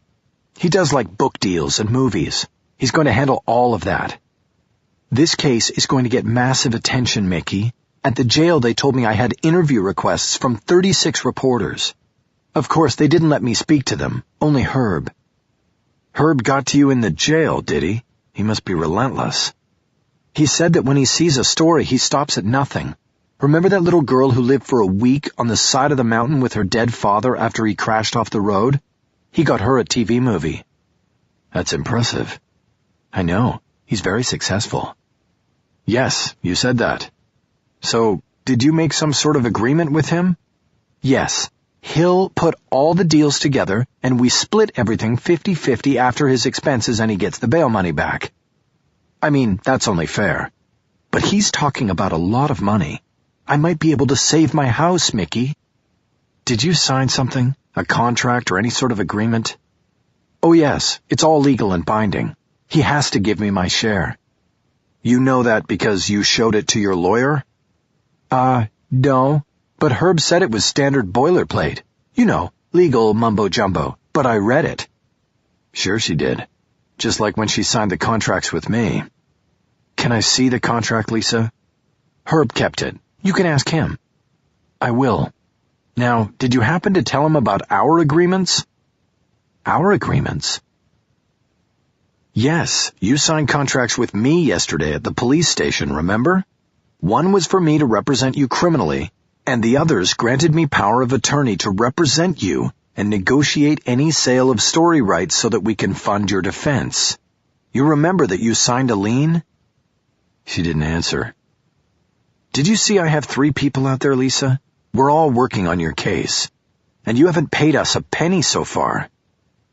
He does like book deals and movies. He's going to handle all of that. This case is going to get massive attention, Mickey. At the jail they told me I had interview requests from 36 reporters. Of course, they didn't let me speak to them, only Herb." "Herb got to you in the jail, did he? He must be relentless." "He said that when he sees a story, he stops at nothing. Remember that little girl who lived for a week on the side of the mountain with her dead father after he crashed off the road? He got her a TV movie." "That's impressive." "I know. He's very successful." "Yes, you said that. So, did you make some sort of agreement with him?" "Yes. He'll put all the deals together, and we split everything 50-50 after his expenses and he gets the bail money back. I mean, that's only fair. But he's talking about a lot of money. I might be able to save my house, Mickey." "Did you sign something? A contract or any sort of agreement?" "Oh yes, it's all legal and binding. He has to give me my share." "You know that because you showed it to your lawyer?" No. But Herb said it was standard boilerplate. You know, legal mumbo-jumbo. But I read it." "Sure she did. Just like when she signed the contracts with me." "Can I see the contract, Lisa?" "Herb kept it. You can ask him." "I will. Now, did you happen to tell him about our agreements?" "Our agreements?" "Yes, you signed contracts with me yesterday at the police station, remember? One was for me to represent you criminally, and the others granted me power of attorney to represent you and negotiate any sale of story rights so that we can fund your defense. You remember that you signed a lien?" She didn't answer. "Did you see I have 3 people out there, Lisa? We're all working on your case. And you haven't paid us a penny so far.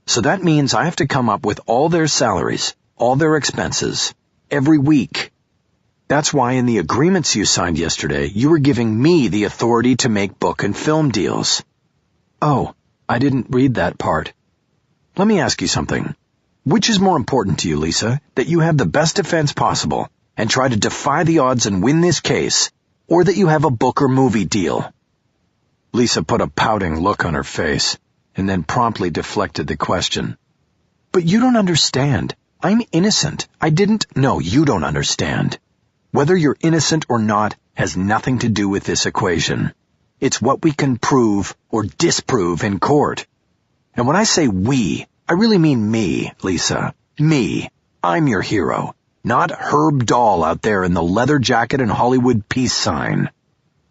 So that means I have to come up with all their salaries, all their expenses, every week. That's why in the agreements you signed yesterday, you were giving me the authority to make book and film deals." "Oh, I didn't read that part. Let me ask you something. Which is more important to you, Lisa, that you have the best defense possible and try to defy the odds and win this case, or that you have a book or movie deal?" Lisa put a pouting look on her face and then promptly deflected the question. "But you don't understand. I'm innocent. No, you don't understand. Whether you're innocent or not has nothing to do with this equation. It's what we can prove or disprove in court. And when I say we, I really mean me, Lisa. Me. I'm your hero, not Herb Dahl out there in the leather jacket and Hollywood peace sign.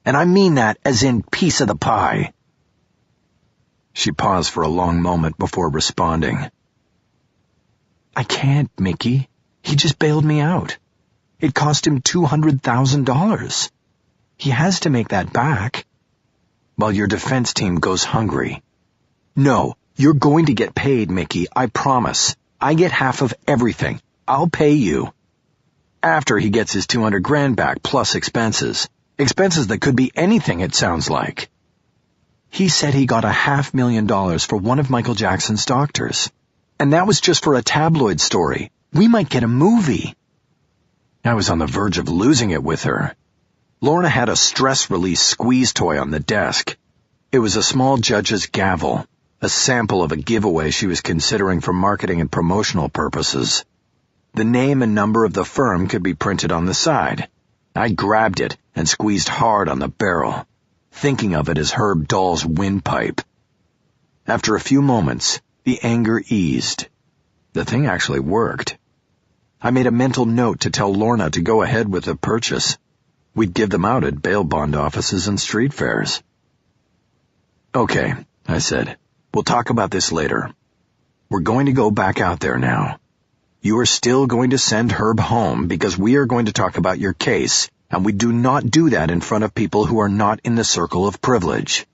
And I mean that as in piece of the pie. She paused for a long moment before responding. I can't, Mickey. He just bailed me out. It cost him $200,000. He has to make that back. While your defense team goes hungry. No, you're going to get paid, Mickey, I promise. I get half of everything. I'll pay you. After he gets his $200,000 back plus expenses. Expenses that could be anything, it sounds like. He said he got $500,000 for one of Michael Jackson's doctors. And that was just for a tabloid story. We might get a movie. I was on the verge of losing it with her. Lorna had a stress-release squeeze toy on the desk. It was a small judge's gavel, a sample of a giveaway she was considering for marketing and promotional purposes. The name and number of the firm could be printed on the side. I grabbed it and squeezed hard on the barrel, thinking of it as Herb Dahl's windpipe. After a few moments, the anger eased. The thing actually worked. I made a mental note to tell Lorna to go ahead with the purchase. We'd give them out at bail bond offices and street fairs. Okay, I said. We'll talk about this later. We're going to go back out there now. You are still going to send Herb home because we are going to talk about your case, and we do not do that in front of people who are not in the circle of privilege.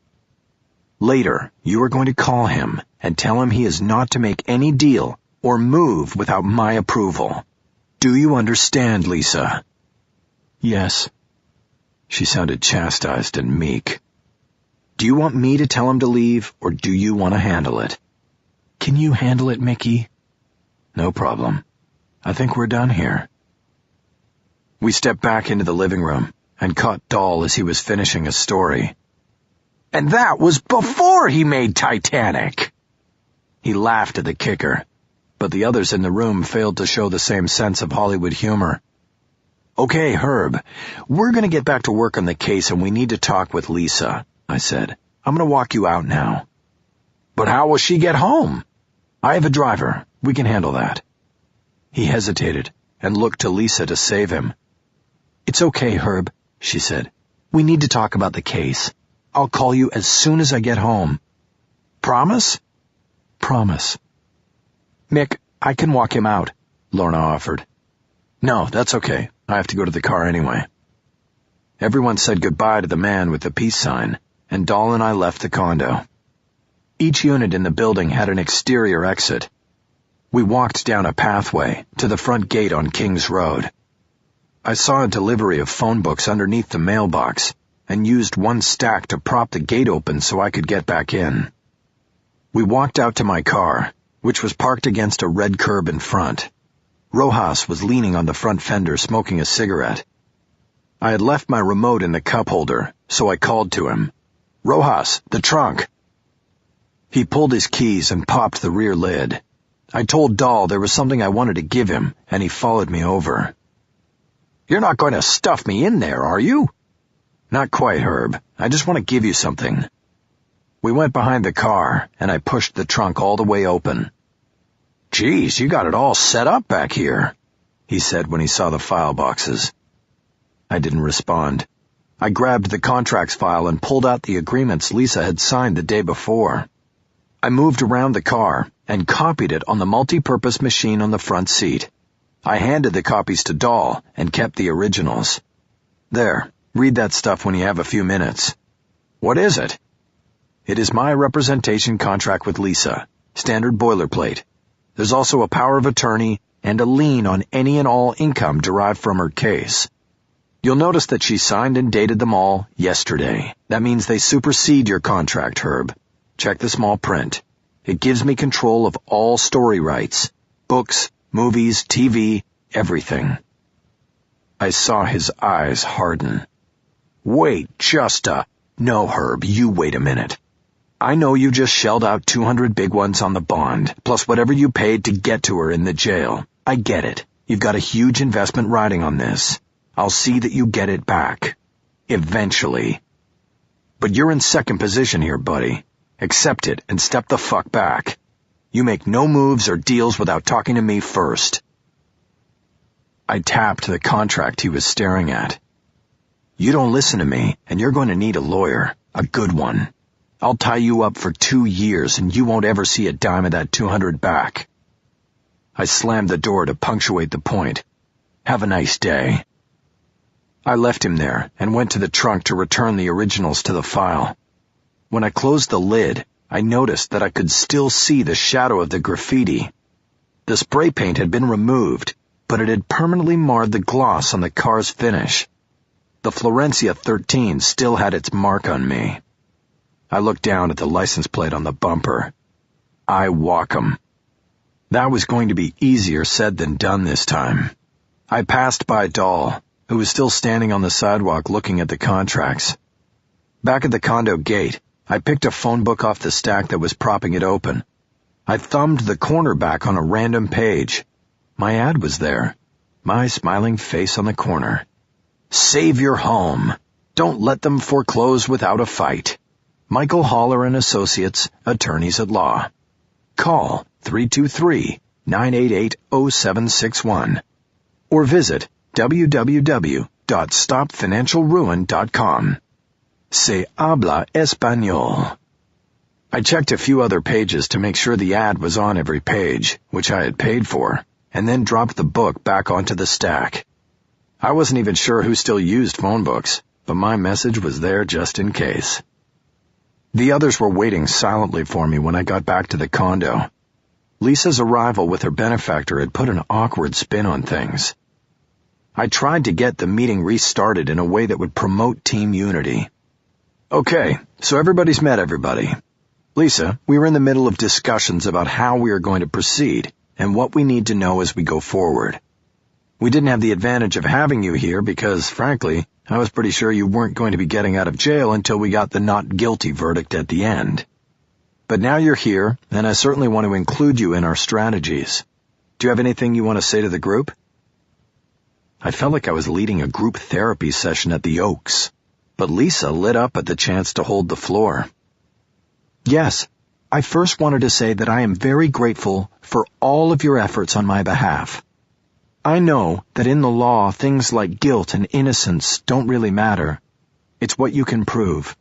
Later, you are going to call him and tell him he is not to make any deal or move without my approval. Do you understand, Lisa? Yes. She sounded chastised and meek. Do you want me to tell him to leave, or do you want to handle it? Can you handle it, Mickey? No problem. I think we're done here. We stepped back into the living room and caught Dahl as he was finishing a story. And that was before he made Titanic! He laughed at the kicker, but the others in the room failed to show the same sense of Hollywood humor. Okay, Herb, we're going to get back to work on the case and we need to talk with Lisa, I said. I'm going to walk you out now. But how will she get home? I have a driver. We can handle that. He hesitated and looked to Lisa to save him. It's okay, Herb, she said. We need to talk about the case. I'll call you as soon as I get home. Promise? Promise. Mick, I can walk him out, Lorna offered. No, that's okay. I have to go to the car anyway. Everyone said goodbye to the man with the peace sign, and Dahl and I left the condo. Each unit in the building had an exterior exit. We walked down a pathway to the front gate on Kings Road. I saw a delivery of phone books underneath the mailbox and used one stack to prop the gate open so I could get back in. We walked out to my car, which was parked against a red curb in front. Rojas was leaning on the front fender smoking a cigarette. I had left my remote in the cup holder, so I called to him. Rojas, the trunk. He pulled his keys and popped the rear lid. I told Dahl there was something I wanted to give him, and he followed me over. You're not going to stuff me in there, are you? Not quite, Herb. I just want to give you something. We went behind the car, and I pushed the trunk all the way open. Geez, you got it all set up back here, he said when he saw the file boxes. I didn't respond. I grabbed the contracts file and pulled out the agreements Lisa had signed the day before. I moved around the car and copied it on the multi-purpose machine on the front seat. I handed the copies to Dahl and kept the originals. There, read that stuff when you have a few minutes. What is it? It is my representation contract with Lisa, standard boilerplate. There's also a power of attorney and a lien on any and all income derived from her case. You'll notice that she signed and dated them all yesterday. That means they supersede your contract, Herb. Check the small print. It gives me control of all story rights. Books, movies, TV, everything. I saw his eyes harden. Wait, No, Herb, you wait a minute. I know you just shelled out 200 big ones on the bond, plus whatever you paid to get to her in the jail. I get it. You've got a huge investment riding on this. I'll see that you get it back. Eventually. But But you're in second position here, buddy. Accept it and step the fuck back. You make no moves or deals without talking to me first." I tapped the contract he was staring at. "You don't listen to me, and you're going to need a lawyer, a good one. I'll tie you up for 2 years, and you won't ever see a dime of that $200 back." I slammed the door to punctuate the point. "Have a nice day." I left him there and went to the trunk to return the originals to the file. When I closed the lid, I noticed that I could still see the shadow of the graffiti. The spray paint had been removed, but it had permanently marred the gloss on the car's finish. The Florencia 13 still had its mark on me. I looked down at the license plate on the bumper. I walk 'em. That was going to be easier said than done this time. I passed by Dahl, who was still standing on the sidewalk looking at the contracts. Back at the condo gate, I picked a phone book off the stack that was propping it open. I thumbed the corner back on a random page. My ad was there, my smiling face on the corner. "Save your home. Don't let them foreclose without a fight. Michael Haller and Associates, Attorneys at Law. Call 323-988-0761 or visit www.stopfinancialruin.com. Se habla español." I checked a few other pages to make sure the ad was on every page, which I had paid for, and then dropped the book back onto the stack. I wasn't even sure who still used phone books, but my message was there just in case. The others were waiting silently for me when I got back to the condo. Lisa's arrival with her benefactor had put an awkward spin on things. I tried to get the meeting restarted in a way that would promote team unity. "Okay, so everybody's met everybody. Lisa, we were in the middle of discussions about how we are going to proceed and what we need to know as we go forward. We didn't have the advantage of having you here because, frankly, I was pretty sure you weren't going to be getting out of jail until we got the not guilty verdict at the end. But now you're here, and I certainly want to include you in our strategies. Do you have anything you want to say to the group?" I felt like I was leading a group therapy session at the Oaks, but Lisa lit up at the chance to hold the floor. "Yes, I first wanted to say that I am very grateful for all of your efforts on my behalf. I know that in the law things like guilt and innocence don't really matter. It's what you can prove.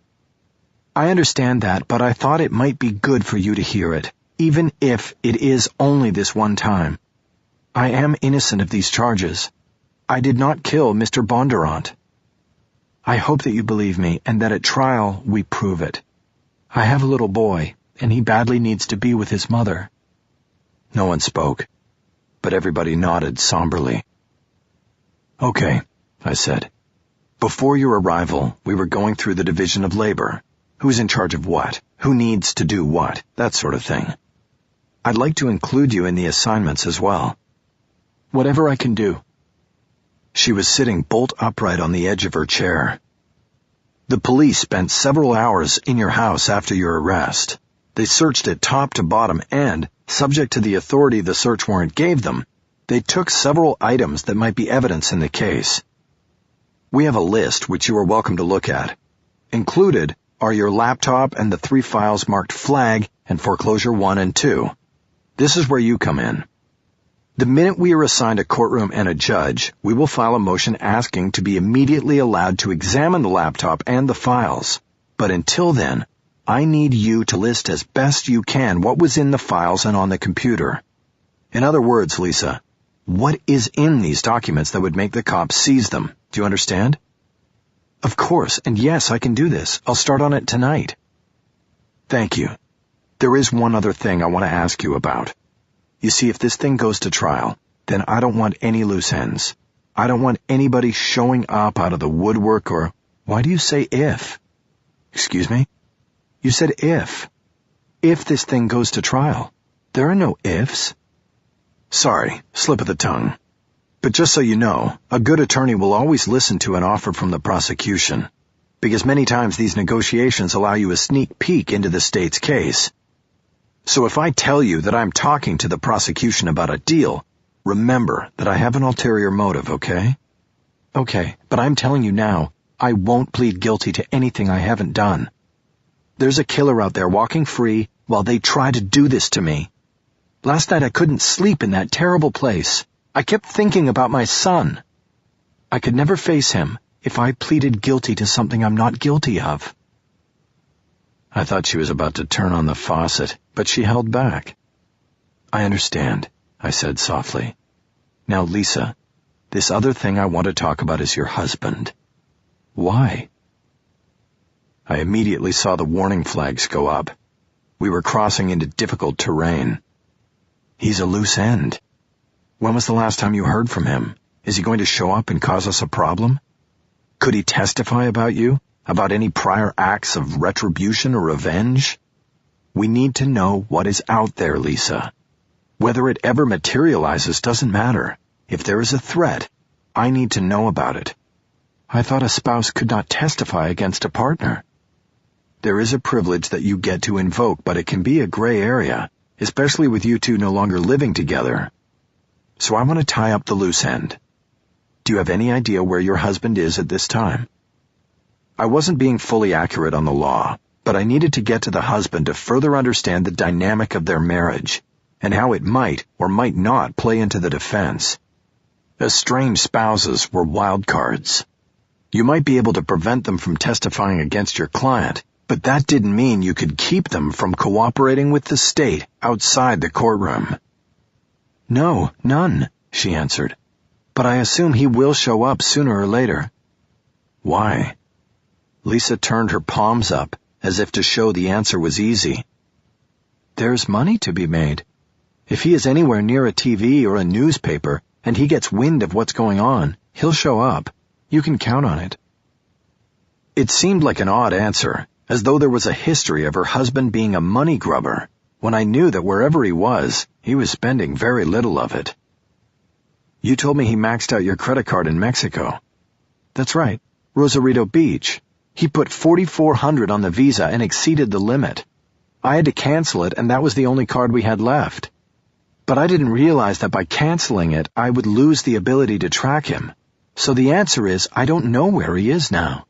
I understand that, but I thought it might be good for you to hear it, even if it is only this one time. I am innocent of these charges. I did not kill Mr. Bondurant. I hope that you believe me and that at trial we prove it. I have a little boy, and he badly needs to be with his mother." No one spoke, but everybody nodded somberly. "Okay," I said. "Before your arrival, we were going through the division of labor. Who's in charge of what? Who needs to do what? That sort of thing. I'd like to include you in the assignments as well." "Whatever I can do." She was sitting bolt upright on the edge of her chair. "The police spent several hours in your house after your arrest. They searched it top to bottom and, subject to the authority the search warrant gave them, they took several items that might be evidence in the case. We have a list which you are welcome to look at. Included are your laptop and the 3 files marked Flag and Foreclosure 1 and 2. This is where you come in. The minute we are assigned a courtroom and a judge, we will file a motion asking to be immediately allowed to examine the laptop and the files. But until then, I need you to list as best you can what was in the files and on the computer. In other words, Lisa, what is in these documents that would make the cops seize them? Do you understand?" "Of course, and yes, I can do this. I'll start on it tonight." "Thank you. There is one other thing I want to ask you about. You see, if this thing goes to trial, then I don't want any loose ends. I don't want anybody showing up out of the woodwork or—" "Why do you say if?" "Excuse me? You said if. If this thing goes to trial. There are no ifs." "Sorry, slip of the tongue. But just so you know, a good attorney will always listen to an offer from the prosecution, because many times these negotiations allow you a sneak peek into the state's case. So if I tell you that I'm talking to the prosecution about a deal, remember that I have an ulterior motive, okay?" "Okay, but I'm telling you now, I won't plead guilty to anything I haven't done. There's a killer out there walking free while they try to do this to me. Last night I couldn't sleep in that terrible place. I kept thinking about my son. I could never face him if I pleaded guilty to something I'm not guilty of." I thought she was about to turn on the faucet, but she held back. "I understand," I said softly. "Now, Lisa, this other thing I want to talk about is your husband. Why?" I immediately saw the warning flags go up. We were crossing into difficult terrain. "He's a loose end. When was the last time you heard from him? Is he going to show up and cause us a problem? Could he testify about you? About any prior acts of retribution or revenge? We need to know what is out there, Lisa. Whether it ever materializes doesn't matter. If there is a threat, I need to know about it." "I thought a spouse could not testify against a partner." "There is a privilege that you get to invoke, but it can be a gray area, especially with you two no longer living together. So I want to tie up the loose end. Do you have any idea where your husband is at this time?" I wasn't being fully accurate on the law, but I needed to get to the husband to further understand the dynamic of their marriage, and how it might or might not play into the defense. Estranged spouses were wild cards. You might be able to prevent them from testifying against your client, but that didn't mean you could keep them from cooperating with the state outside the courtroom. "No, none," she answered. "But I assume he will show up sooner or later." "Why?" Lisa turned her palms up, as if to show the answer was easy. "There's money to be made. If he is anywhere near a TV or a newspaper, and he gets wind of what's going on, he'll show up. You can count on it." It seemed like an odd answer, as though there was a history of her husband being a money grubber, when I knew that wherever he was spending very little of it. "You told me he maxed out your credit card in Mexico." "That's right, Rosarito Beach. He put $4,400 on the visa and exceeded the limit. I had to cancel it, and that was the only card we had left. But I didn't realize that by canceling it, I would lose the ability to track him. So the answer is, I don't know where he is now."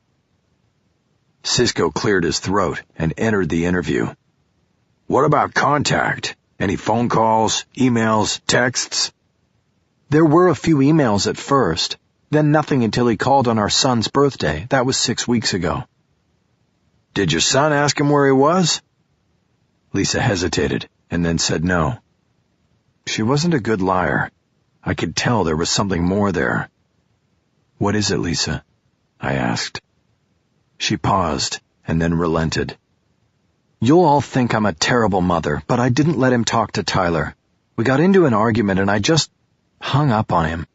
Cisco cleared his throat and entered the interview. "What about contact? Any phone calls, emails, texts?" "There were a few emails at first, then nothing until he called on our son's birthday. That was 6 weeks ago." "Did your son ask him where he was?" Lisa hesitated and then said no. She wasn't a good liar. I could tell there was something more there. "What is it, Lisa?" I asked. She paused and then relented. "You'll all think I'm a terrible mother, but I didn't let him talk to Tyler. We got into an argument and I just hung up on him.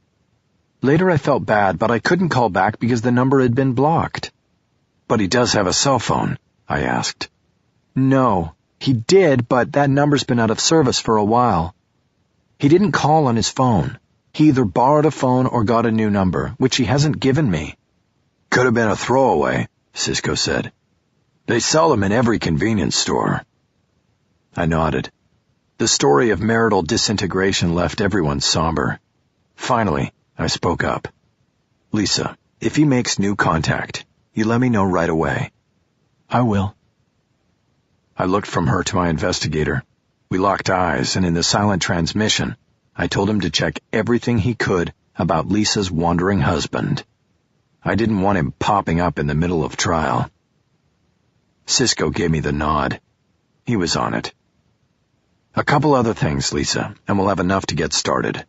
Later I felt bad, but I couldn't call back because the number had been blocked." "But he does have a cell phone?" I asked. "No, he did, but that number's been out of service for a while. He didn't call on his phone. He either borrowed a phone or got a new number, which he hasn't given me." "Could have been a throwaway," Cisco said. "They sell them in every convenience store." I nodded. The story of marital disintegration left everyone somber. Finally, I spoke up. "Lisa, if he makes new contact, you let me know right away." "I will." I looked from her to my investigator. We locked eyes, and in the silent transmission, I told him to check everything he could about Lisa's wandering husband. I didn't want him popping up in the middle of trial. Cisco gave me the nod. He was on it. "A couple other things, Lisa, and we'll have enough to get started."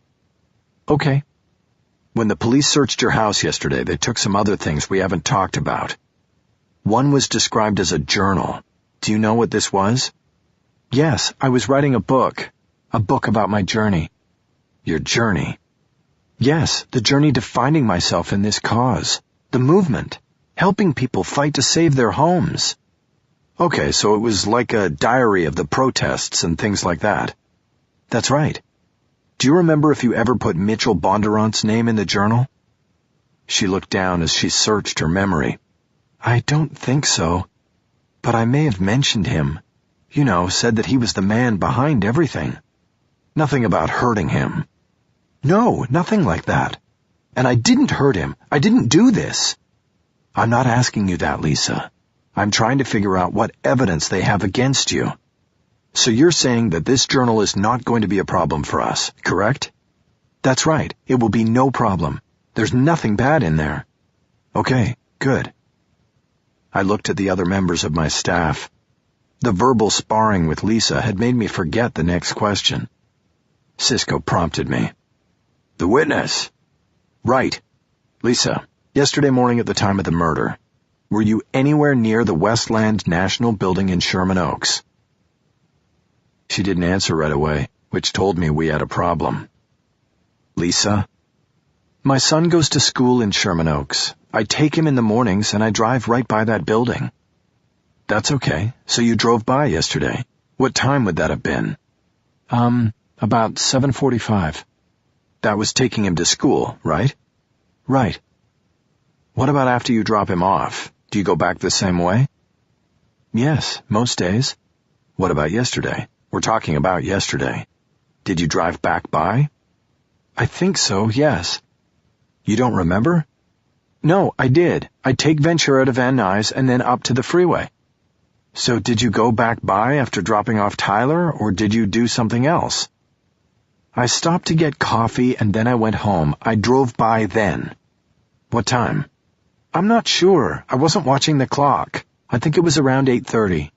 "Okay." "When the police searched your house yesterday, they took some other things we haven't talked about. One was described as a journal. Do you know what this was?" "Yes, I was writing a book about my journey." "Your journey?" "Yes, the journey to finding myself in this cause, the movement, helping people fight to save their homes." "Okay, so it was like a diary of the protests and things like that." "That's right." "Do you remember if you ever put Mitchell Bondurant's name in the journal?" She looked down as she searched her memory. "I don't think so. But I may have mentioned him. You know, said that he was the man behind everything." "Nothing about hurting him?" "No, nothing like that. And I didn't hurt him. I didn't do this." "I'm not asking you that, Lisa. I'm trying to figure out what evidence they have against you. So you're saying that this journal is not going to be a problem for us, correct? That's right. It will be no problem. There's nothing bad in there. Okay, good. I looked at the other members of my staff. The verbal sparring with Lisa had made me forget the next question. Cisco prompted me. The witness. Right. Lisa, yesterday morning at the time of the murder, were you anywhere near the Westland National Building in Sherman Oaks? She didn't answer right away, which told me we had a problem. Lisa? My son goes to school in Sherman Oaks. I take him in the mornings and I drive right by that building. That's okay. So you drove by yesterday. What time would that have been? About 7:45. That was taking him to school, right? Right. What about after you drop him off? Do you go back the same way? Yes, most days. What about yesterday? We're talking about yesterday. Did you drive back by? I think so, yes. You don't remember? No, I did. I take Ventura to Van Nuys and then up to the freeway. So did you go back by after dropping off Tyler, or did you do something else? I stopped to get coffee and then I went home. I drove by then. What time? I'm not sure. I wasn't watching the clock. I think it was around 8:30.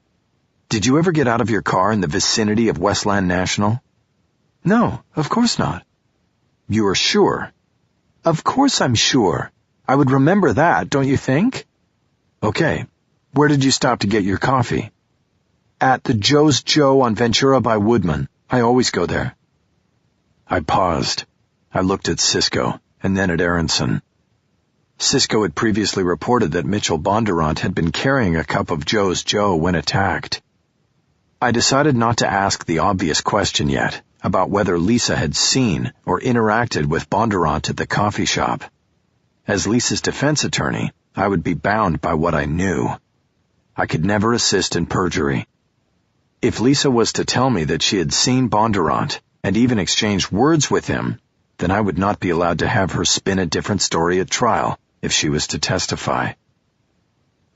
Did you ever get out of your car in the vicinity of Westland National? No, of course not. You are sure? Of course I'm sure. I would remember that, don't you think? Okay. Where did you stop to get your coffee? At the Joe's Joe on Ventura by Woodman. I always go there. I paused. I looked at Cisco, and then at Aronson. Cisco had previously reported that Mitchell Bondurant had been carrying a cup of Joe's Joe when attacked. I decided not to ask the obvious question yet, about whether Lisa had seen or interacted with Bondurant at the coffee shop. As Lisa's defense attorney, I would be bound by what I knew. I could never assist in perjury. If Lisa was to tell me that she had seen Bondurant, and even exchanged words with him, then I would not be allowed to have her spin a different story at trial if she was to testify.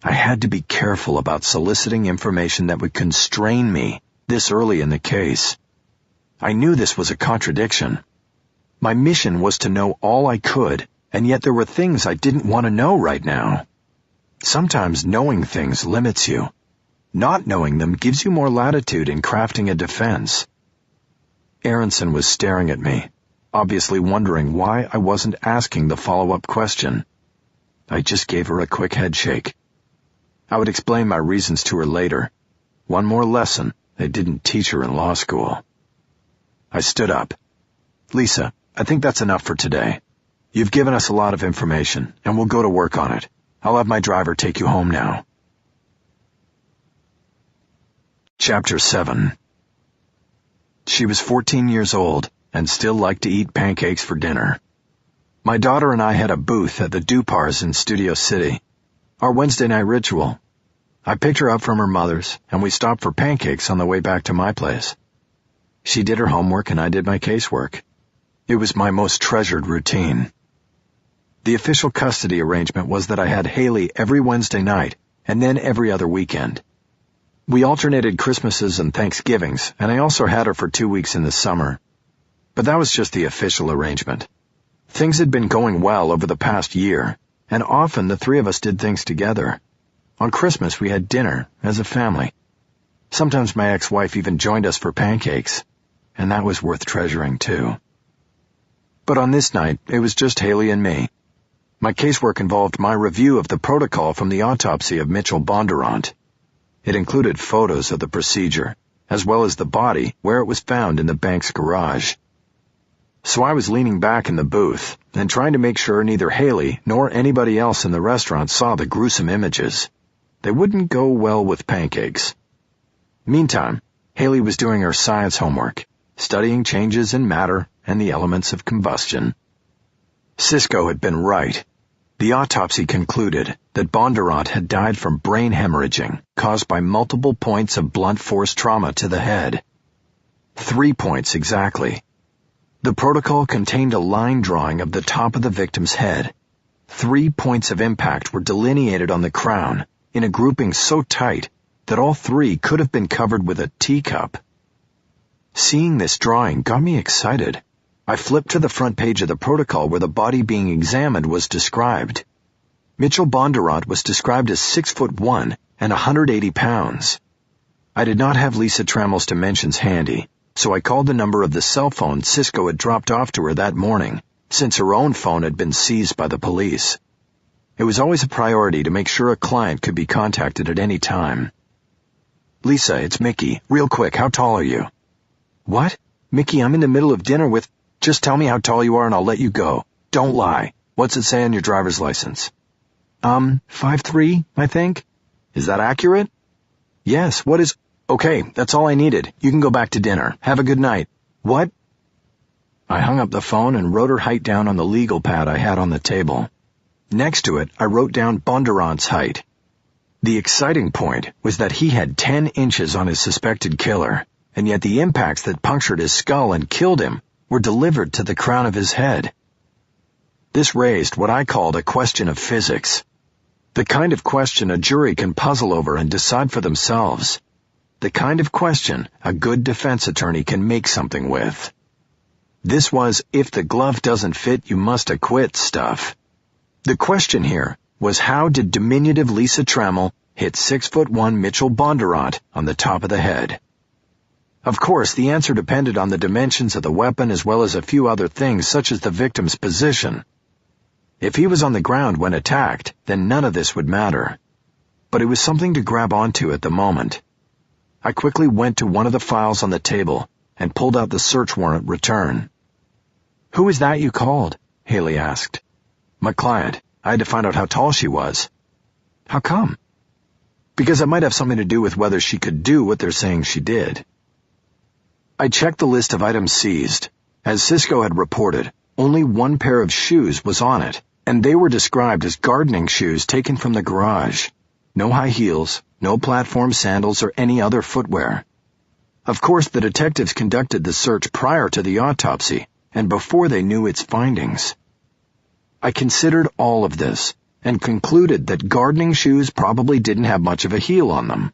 I had to be careful about soliciting information that would constrain me this early in the case. I knew this was a contradiction. My mission was to know all I could, and yet there were things I didn't want to know right now. Sometimes knowing things limits you. Not knowing them gives you more latitude in crafting a defense. Aronson was staring at me, obviously wondering why I wasn't asking the follow-up question. I just gave her a quick head shake. I would explain my reasons to her later. One more lesson they didn't teach her in law school. I stood up. Lisa, I think that's enough for today. You've given us a lot of information, and we'll go to work on it. I'll have my driver take you home now. Chapter 7. She was 14 years old and still liked to eat pancakes for dinner. My daughter and I had a booth at the Dupars in Studio City, our Wednesday night ritual. I picked her up from her mother's, and we stopped for pancakes on the way back to my place. She did her homework and I did my casework. It was my most treasured routine. The official custody arrangement was that I had Haley every Wednesday night and then every other weekend. We alternated Christmases and Thanksgivings, and I also had her for 2 weeks in the summer. But that was just the official arrangement. Things had been going well over the past year, and often the three of us did things together. On Christmas we had dinner, as a family. Sometimes my ex-wife even joined us for pancakes, and that was worth treasuring too. But on this night, it was just Haley and me. My casework involved my review of the protocol from the autopsy of Mitchell Bondurant. It included photos of the procedure, as well as the body where it was found in the bank's garage. So I was leaning back in the booth and trying to make sure neither Haley nor anybody else in the restaurant saw the gruesome images. They wouldn't go well with pancakes. Meantime, Haley was doing her science homework, studying changes in matter and the elements of combustion. Cisco had been right. The autopsy concluded that Bondurant had died from brain hemorrhaging caused by multiple points of blunt force trauma to the head. 3 points exactly. The protocol contained a line drawing of the top of the victim's head. 3 points of impact were delineated on the crown, in a grouping so tight that all three could have been covered with a teacup. Seeing this drawing got me excited. I flipped to the front page of the protocol where the body being examined was described. Mitchell Bondurant was described as 6'1" and 180 pounds. I did not have Lisa Trammell's dimensions handy, so I called the number of the cell phone Cisco had dropped off to her that morning, since her own phone had been seized by the police. It was always a priority to make sure a client could be contacted at any time. "Lisa, it's Mickey. Real quick, how tall are you?" "What? Mickey, I'm in the middle of dinner with—" "Just tell me how tall you are and I'll let you go. Don't lie. What's it say on your driver's license?" 5'3", I think." "Is that accurate?" "Yes, what is—" "Okay, that's all I needed. You can go back to dinner. Have a good night." "What?" I hung up the phone and wrote her height down on the legal pad I had on the table. Next to it, I wrote down Bondurant's height. The exciting point was that he had 10 inches on his suspected killer, and yet the impacts that punctured his skull and killed him were delivered to the crown of his head. This raised what I called a question of physics. The kind of question a jury can puzzle over and decide for themselves. The kind of question a good defense attorney can make something with. This was if the glove doesn't fit, you must acquit stuff. The question here was, how did diminutive Lisa Trammell hit 6'1" Mitchell Bondurant on the top of the head? Of course, the answer depended on the dimensions of the weapon as well as a few other things such as the victim's position. If he was on the ground when attacked, then none of this would matter. But it was something to grab onto at the moment. I quickly went to one of the files on the table and pulled out the search warrant return. "Who is that you called?" Haley asked. "My client. I had to find out how tall she was." "How come?" "Because it might have something to do with whether she could do what they're saying she did." I checked the list of items seized. As Cisco had reported, only one pair of shoes was on it, and they were described as gardening shoes taken from the garage. No high heels, no platform sandals or any other footwear. Of course, the detectives conducted the search prior to the autopsy and before they knew its findings. I considered all of this and concluded that gardening shoes probably didn't have much of a heel on them.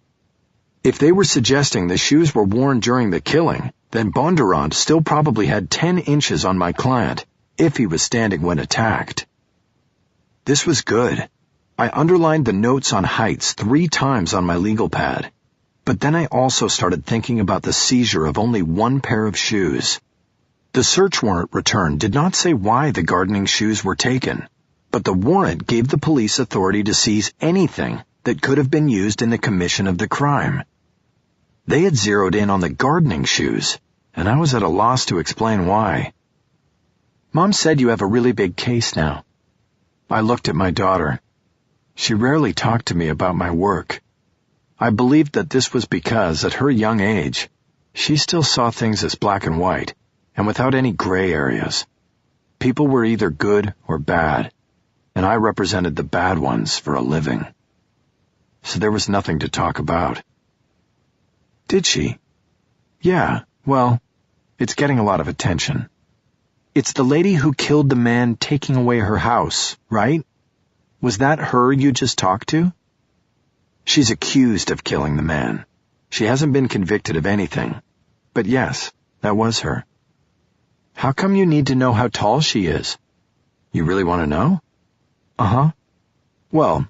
If they were suggesting the shoes were worn during the killing, then Bondurant still probably had 10 inches on my client, if he was standing when attacked. This was good. I underlined the notes on heights 3 times on my legal pad. But then I also started thinking about the seizure of only one pair of shoes. The search warrant return did not say why the gardening shoes were taken, but the warrant gave the police authority to seize anything that could have been used in the commission of the crime. They had zeroed in on the gardening shoes, and I was at a loss to explain why. "Mom said you have a really big case now." I looked at my daughter. She rarely talked to me about my work. I believed that this was because, at her young age, she still saw things as black and white, and without any gray areas. People were either good or bad, and I represented the bad ones for a living. So there was nothing to talk about. "Did she?" "Yeah, well, it's getting a lot of attention." "It's the lady who killed the man taking away her house, right? Was that her you just talked to?" "She's accused of killing the man. She hasn't been convicted of anything. But yes, that was her." "How come you need to know how tall she is?" "You really want to know?" "Uh-huh." "Well,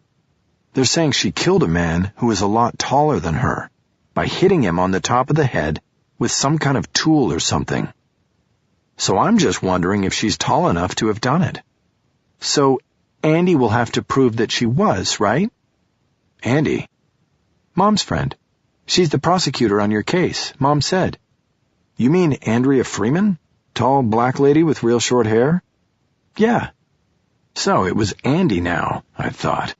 they're saying she killed a man who is a lot taller than her by hitting him on the top of the head with some kind of tool or something. So I'm just wondering if she's tall enough to have done it." "So Andy will have to prove that she was, right?" "Andy?" "Mom's friend. She's the prosecutor on your case, Mom said." "You mean Andrea Freeman? Tall black lady with real short hair?" "Yeah." So it was Andy now, I thought.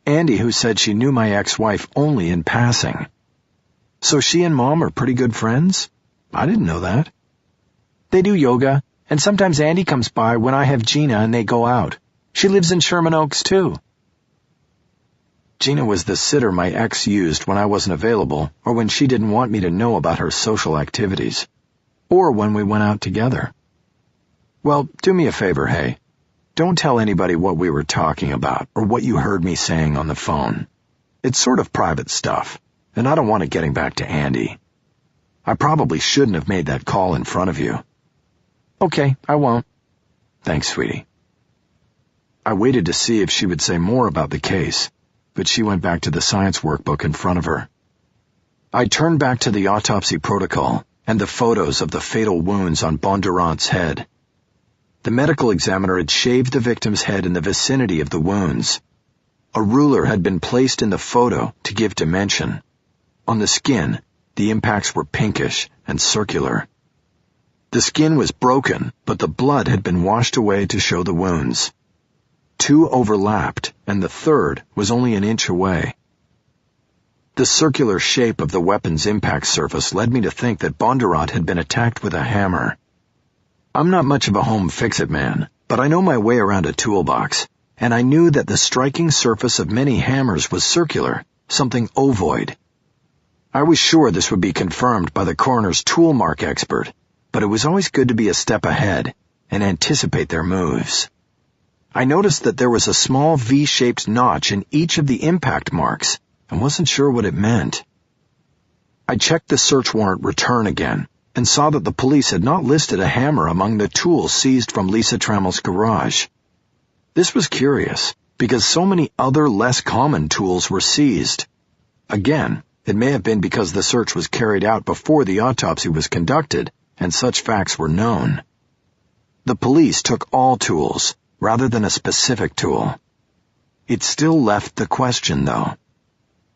Andy who said she knew my ex-wife only in passing. So she and Mom are pretty good friends? I didn't know that. "They do yoga, and sometimes Andy comes by when I have Gina and they go out. She lives in Sherman Oaks, too." Gina was the sitter my ex used when I wasn't available or when she didn't want me to know about her social activities. Or when we went out together. Well, do me a favor, hey. Don't tell anybody what we were talking about or what you heard me saying on the phone. It's sort of private stuff, and I don't want it getting back to Andy. I probably shouldn't have made that call in front of you. Okay, I won't. Thanks, sweetie. I waited to see if she would say more about the case, but she went back to the science workbook in front of her. I turned back to the autopsy protocol and the photos of the fatal wounds on Bondurant's head. The medical examiner had shaved the victim's head in the vicinity of the wounds. A ruler had been placed in the photo to give dimension. On the skin, the impacts were pinkish and circular. The skin was broken, but the blood had been washed away to show the wounds. 2 overlapped, and the third was only an inch away. The circular shape of the weapon's impact surface led me to think that Bondurant had been attacked with a hammer. I'm not much of a home fix-it man, but I know my way around a toolbox, and I knew that the striking surface of many hammers was circular, something ovoid. I was sure this would be confirmed by the coroner's tool mark expert, but it was always good to be a step ahead and anticipate their moves. I noticed that there was a small V-shaped notch in each of the impact marks and wasn't sure what it meant. I checked the search warrant return again and saw that the police had not listed a hammer among the tools seized from Lisa Trammell's garage. This was curious, because so many other less common tools were seized. Again, it may have been because the search was carried out before the autopsy was conducted and such facts were known. The police took all tools, rather than a specific tool. It still left the question, though.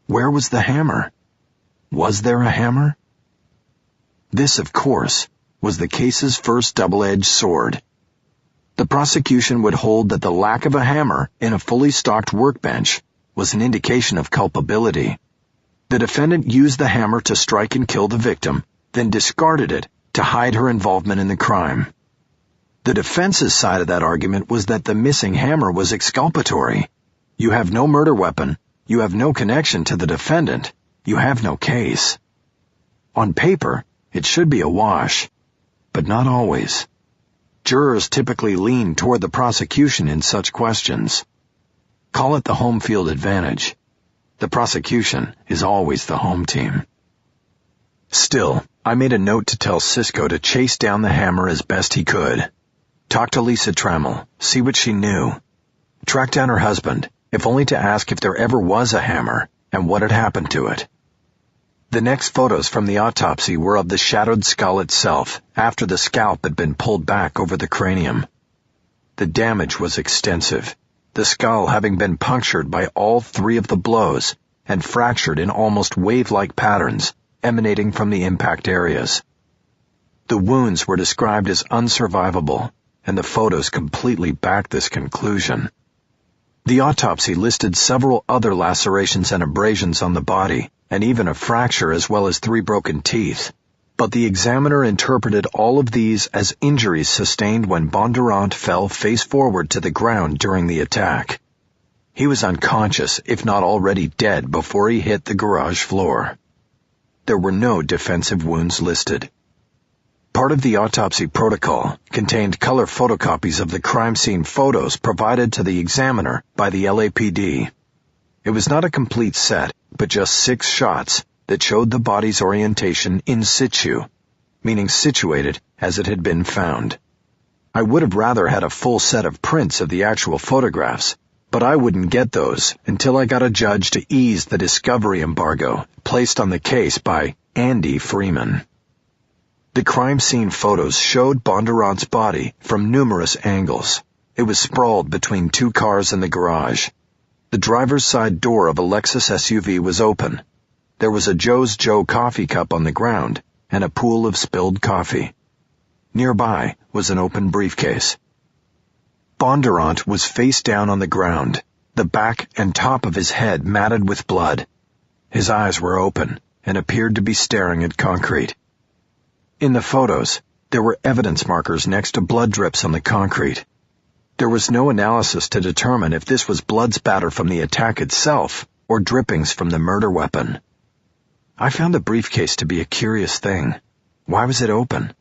Where was the hammer? Was there a hammer? This, of course, was the case's first double-edged sword. The prosecution would hold that the lack of a hammer in a fully stocked workbench was an indication of culpability. The defendant used the hammer to strike and kill the victim, then discarded it to hide her involvement in the crime. The defense's side of that argument was that the missing hammer was exculpatory. You have no murder weapon, you have no connection to the defendant, you have no case. On paper, it should be a wash, but not always. Jurors typically lean toward the prosecution in such questions. Call it the home field advantage. The prosecution is always the home team. Still, I made a note to tell Cisco to chase down the hammer as best he could. Talk to Lisa Trammell, see what she knew. Track down her husband, if only to ask if there ever was a hammer and what had happened to it. The next photos from the autopsy were of the shattered skull itself after the scalp had been pulled back over the cranium. The damage was extensive, the skull having been punctured by all 3 of the blows and fractured in almost wave-like patterns emanating from the impact areas. The wounds were described as unsurvivable, and the photos completely backed this conclusion. The autopsy listed several other lacerations and abrasions on the body, and even a fracture as well as 3 broken teeth. But the examiner interpreted all of these as injuries sustained when Bondurant fell face forward to the ground during the attack. He was unconscious, if not already dead, before he hit the garage floor. There were no defensive wounds listed. Part of the autopsy protocol contained color photocopies of the crime scene photos provided to the examiner by the LAPD. It was not a complete set, but just 6 shots that showed the body's orientation in situ, meaning situated as it had been found. I would have rather had a full set of prints of the actual photographs, but I wouldn't get those until I got a judge to ease the discovery embargo placed on the case by Andy Freeman. The crime scene photos showed Bondurant's body from numerous angles. It was sprawled between 2 cars in the garage. The driver's side door of a Lexus SUV was open. There was a Joe's Joe coffee cup on the ground and a pool of spilled coffee. Nearby was an open briefcase. Bondurant was face down on the ground, the back and top of his head matted with blood. His eyes were open and appeared to be staring at concrete. In the photos, there were evidence markers next to blood drips on the concrete. There was no analysis to determine if this was blood spatter from the attack itself or drippings from the murder weapon. I found the briefcase to be a curious thing. Why was it open?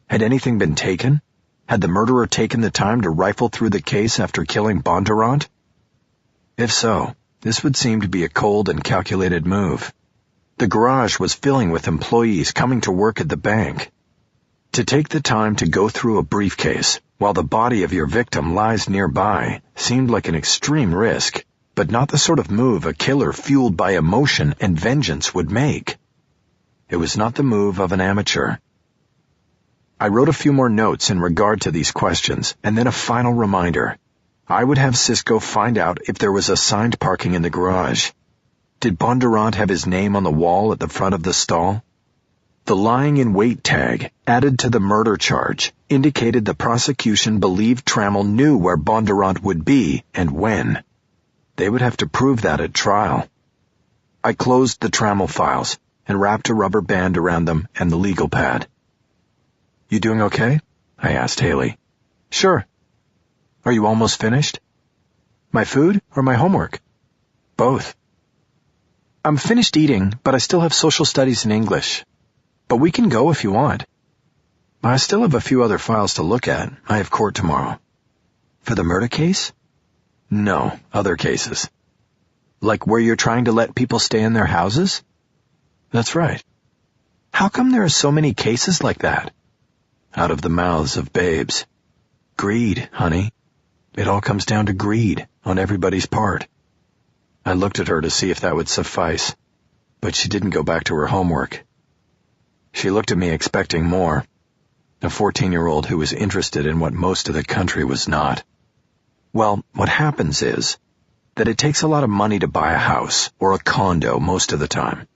Had anything been taken? Had the murderer taken the time to rifle through the case after killing Bondurant? If so, This would seem to be a cold and calculated move. The garage was filling with employees coming to work at the bank. To take the time to go through a briefcase while the body of your victim lies nearby seemed like an extreme risk, but not the sort of move a killer fueled by emotion and vengeance would make. It was not the move of an amateur. I wrote a few more notes in regard to these questions, and then a final reminder. I would have Cisco find out if there was assigned parking in the garage. Did Bondurant have his name on the wall at the front of the stall? The lying in wait tag, added to the murder charge, indicated the prosecution believed Trammell knew where Bondurant would be and when. They would have to prove that at trial. I closed the Trammell files and wrapped a rubber band around them and the legal pad. "You doing okay?" I asked Haley. "Sure." "Are you almost finished?" "My food or my homework?" "Both." "I'm finished eating, but I still have social studies and English. But we can go if you want." "I still have a few other files to look at. I have court tomorrow." "For the murder case?" "No, other cases." "Like where you're trying to let people stay in their houses?" "That's right." "How come there are so many cases like that?" "Out of the mouths of babes. Greed, honey. It all comes down to greed on everybody's part." I looked at her to see if that would suffice, but she didn't go back to her homework. She looked at me expecting more. A 14-year-old who was interested in what most of the country was not. Well, what happens is that it takes a lot of money to buy a house or a condo most of the time.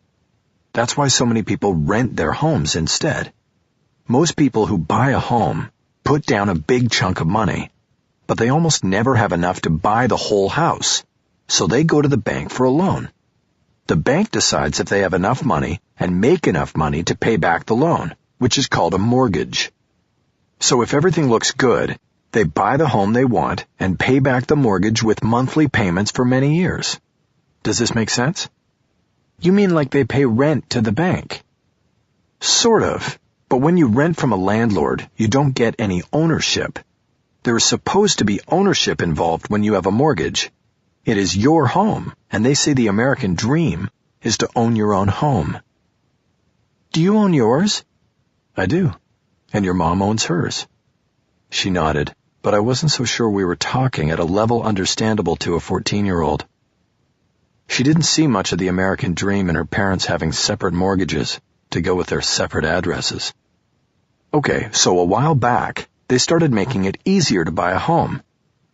That's why so many people rent their homes instead. Most people who buy a home put down a big chunk of money, but they almost never have enough to buy the whole house, so they go to the bank for a loan. The bank decides if they have enough money and make enough money to pay back the loan, which is called a mortgage. So if everything looks good, they buy the home they want and pay back the mortgage with monthly payments for many years. Does this make sense? You mean like they pay rent to the bank? Sort of, but when you rent from a landlord, you don't get any ownership. There is supposed to be ownership involved when you have a mortgage. It is your home, and they say the American dream is to own your own home. Do you own yours? I do. And your mom owns hers. She nodded, but I wasn't so sure we were talking at a level understandable to a 14-year-old. She didn't see much of the American dream in her parents having separate mortgages to go with their separate addresses. Okay, so a while back, they started making it easier to buy a home.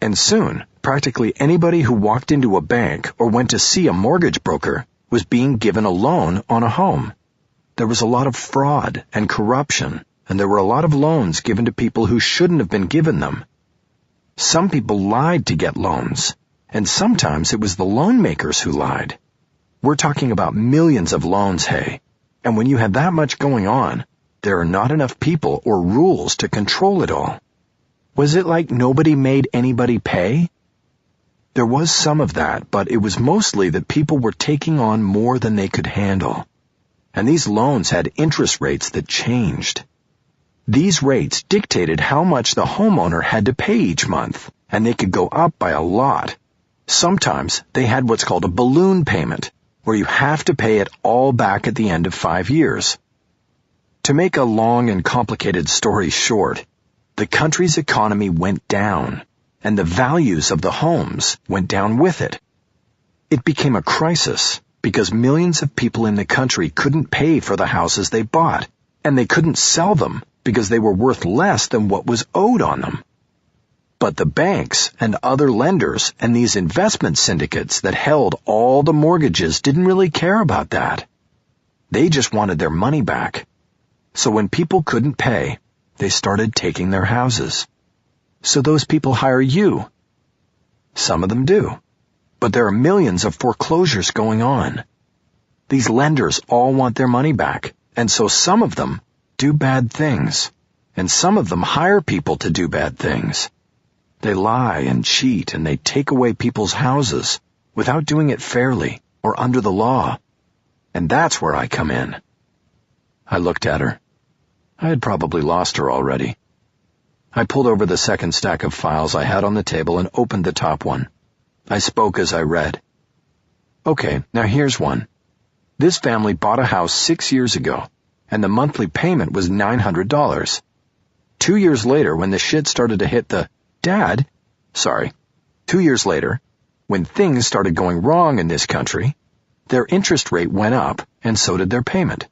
And soon, practically anybody who walked into a bank or went to see a mortgage broker was being given a loan on a home. There was a lot of fraud and corruption, and there were a lot of loans given to people who shouldn't have been given them. Some people lied to get loans, and sometimes it was the loan makers who lied. We're talking about millions of loans, hey, and when you have that much going on, there are not enough people or rules to control it all. Was it like nobody made anybody pay? There was some of that, but it was mostly that people were taking on more than they could handle. And these loans had interest rates that changed. These rates dictated how much the homeowner had to pay each month, and they could go up by a lot. Sometimes they had what's called a balloon payment, where you have to pay it all back at the end of 5 years. To make a long and complicated story short, the country's economy went down, and the values of the homes went down with it. It became a crisis because millions of people in the country couldn't pay for the houses they bought, and they couldn't sell them because they were worth less than what was owed on them. But the banks and other lenders and these investment syndicates that held all the mortgages didn't really care about that. They just wanted their money back. So when people couldn't pay, they started taking their houses. So those people hire you. Some of them do. But there are millions of foreclosures going on. These lenders all want their money back, and so some of them do bad things, and some of them hire people to do bad things. They lie and cheat, and they take away people's houses without doing it fairly or under the law. And that's where I come in. I looked at her. I had probably lost her already. I pulled over the second stack of files I had on the table and opened the top one. I spoke as I read. Okay, now here's one. This family bought a house 6 years ago, and the monthly payment was $900. 2 years later, when the shit started to hit the... 2 years later, when things started going wrong in this country, their interest rate went up, and so did their payment.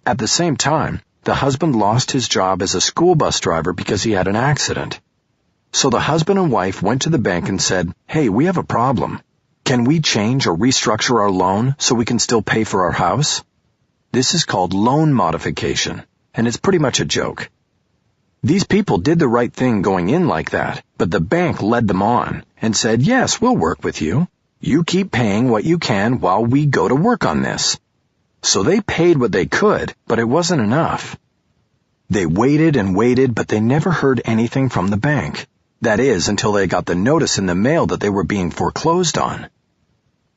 At the same time, the husband lost his job as a school bus driver because he had an accident. So the husband and wife went to the bank and said, "Hey, we have a problem. Can we change or restructure our loan so we can still pay for our house?" This is called loan modification, and it's pretty much a joke. These people did the right thing going in like that, but the bank led them on and said, "Yes, we'll work with you. You keep paying what you can while we go to work on this." So they paid what they could, but it wasn't enough. They waited and waited, but they never heard anything from the bank. That is, until they got the notice in the mail that they were being foreclosed on.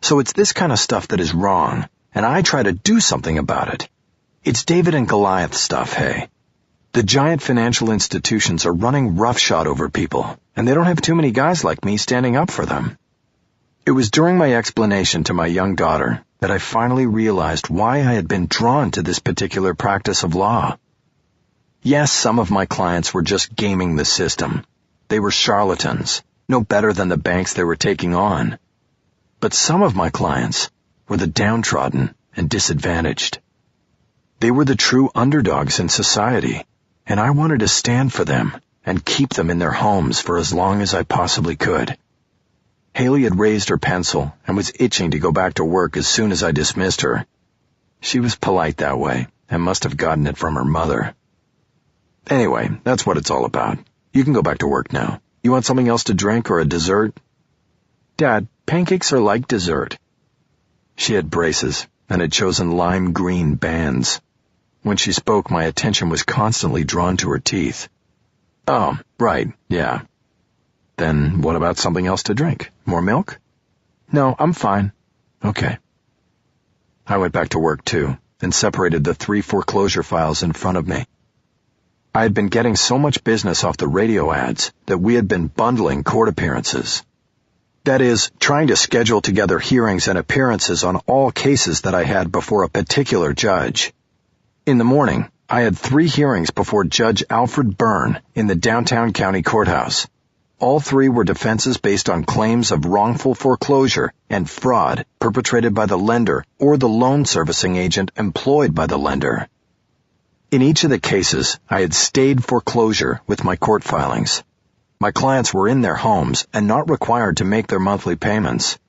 So it's this kind of stuff that is wrong, and I try to do something about it. It's David and Goliath stuff, hey. The giant financial institutions are running roughshod over people, and they don't have too many guys like me standing up for them. It was during my explanation to my young daughter that I finally realized why I had been drawn to this particular practice of law. Yes, some of my clients were just gaming the system. They were charlatans, no better than the banks they were taking on. But some of my clients were the downtrodden and disadvantaged. They were the true underdogs in society, and I wanted to stand for them and keep them in their homes for as long as I possibly could. Haley had raised her pencil and was itching to go back to work as soon as I dismissed her. She was polite that way and must have gotten it from her mother. Anyway, that's what it's all about. You can go back to work now. You want something else to drink or a dessert? Dad, pancakes are like dessert. She had braces and had chosen lime green bands. When she spoke, my attention was constantly drawn to her teeth. Oh, right, yeah. Then what about something else to drink? More milk? No, I'm fine. Okay. I went back to work, too, and separated the 3 foreclosure files in front of me. I had been getting so much business off the radio ads that we had been bundling court appearances. That is, trying to schedule together hearings and appearances on all cases that I had before a particular judge. In the morning, I had 3 hearings before Judge Alfred Byrne in the downtown county courthouse. All 3 were defenses based on claims of wrongful foreclosure and fraud perpetrated by the lender or the loan servicing agent employed by the lender. In each of the cases, I had stayed foreclosure with my court filings. My clients were in their homes and not required to make their monthly payments.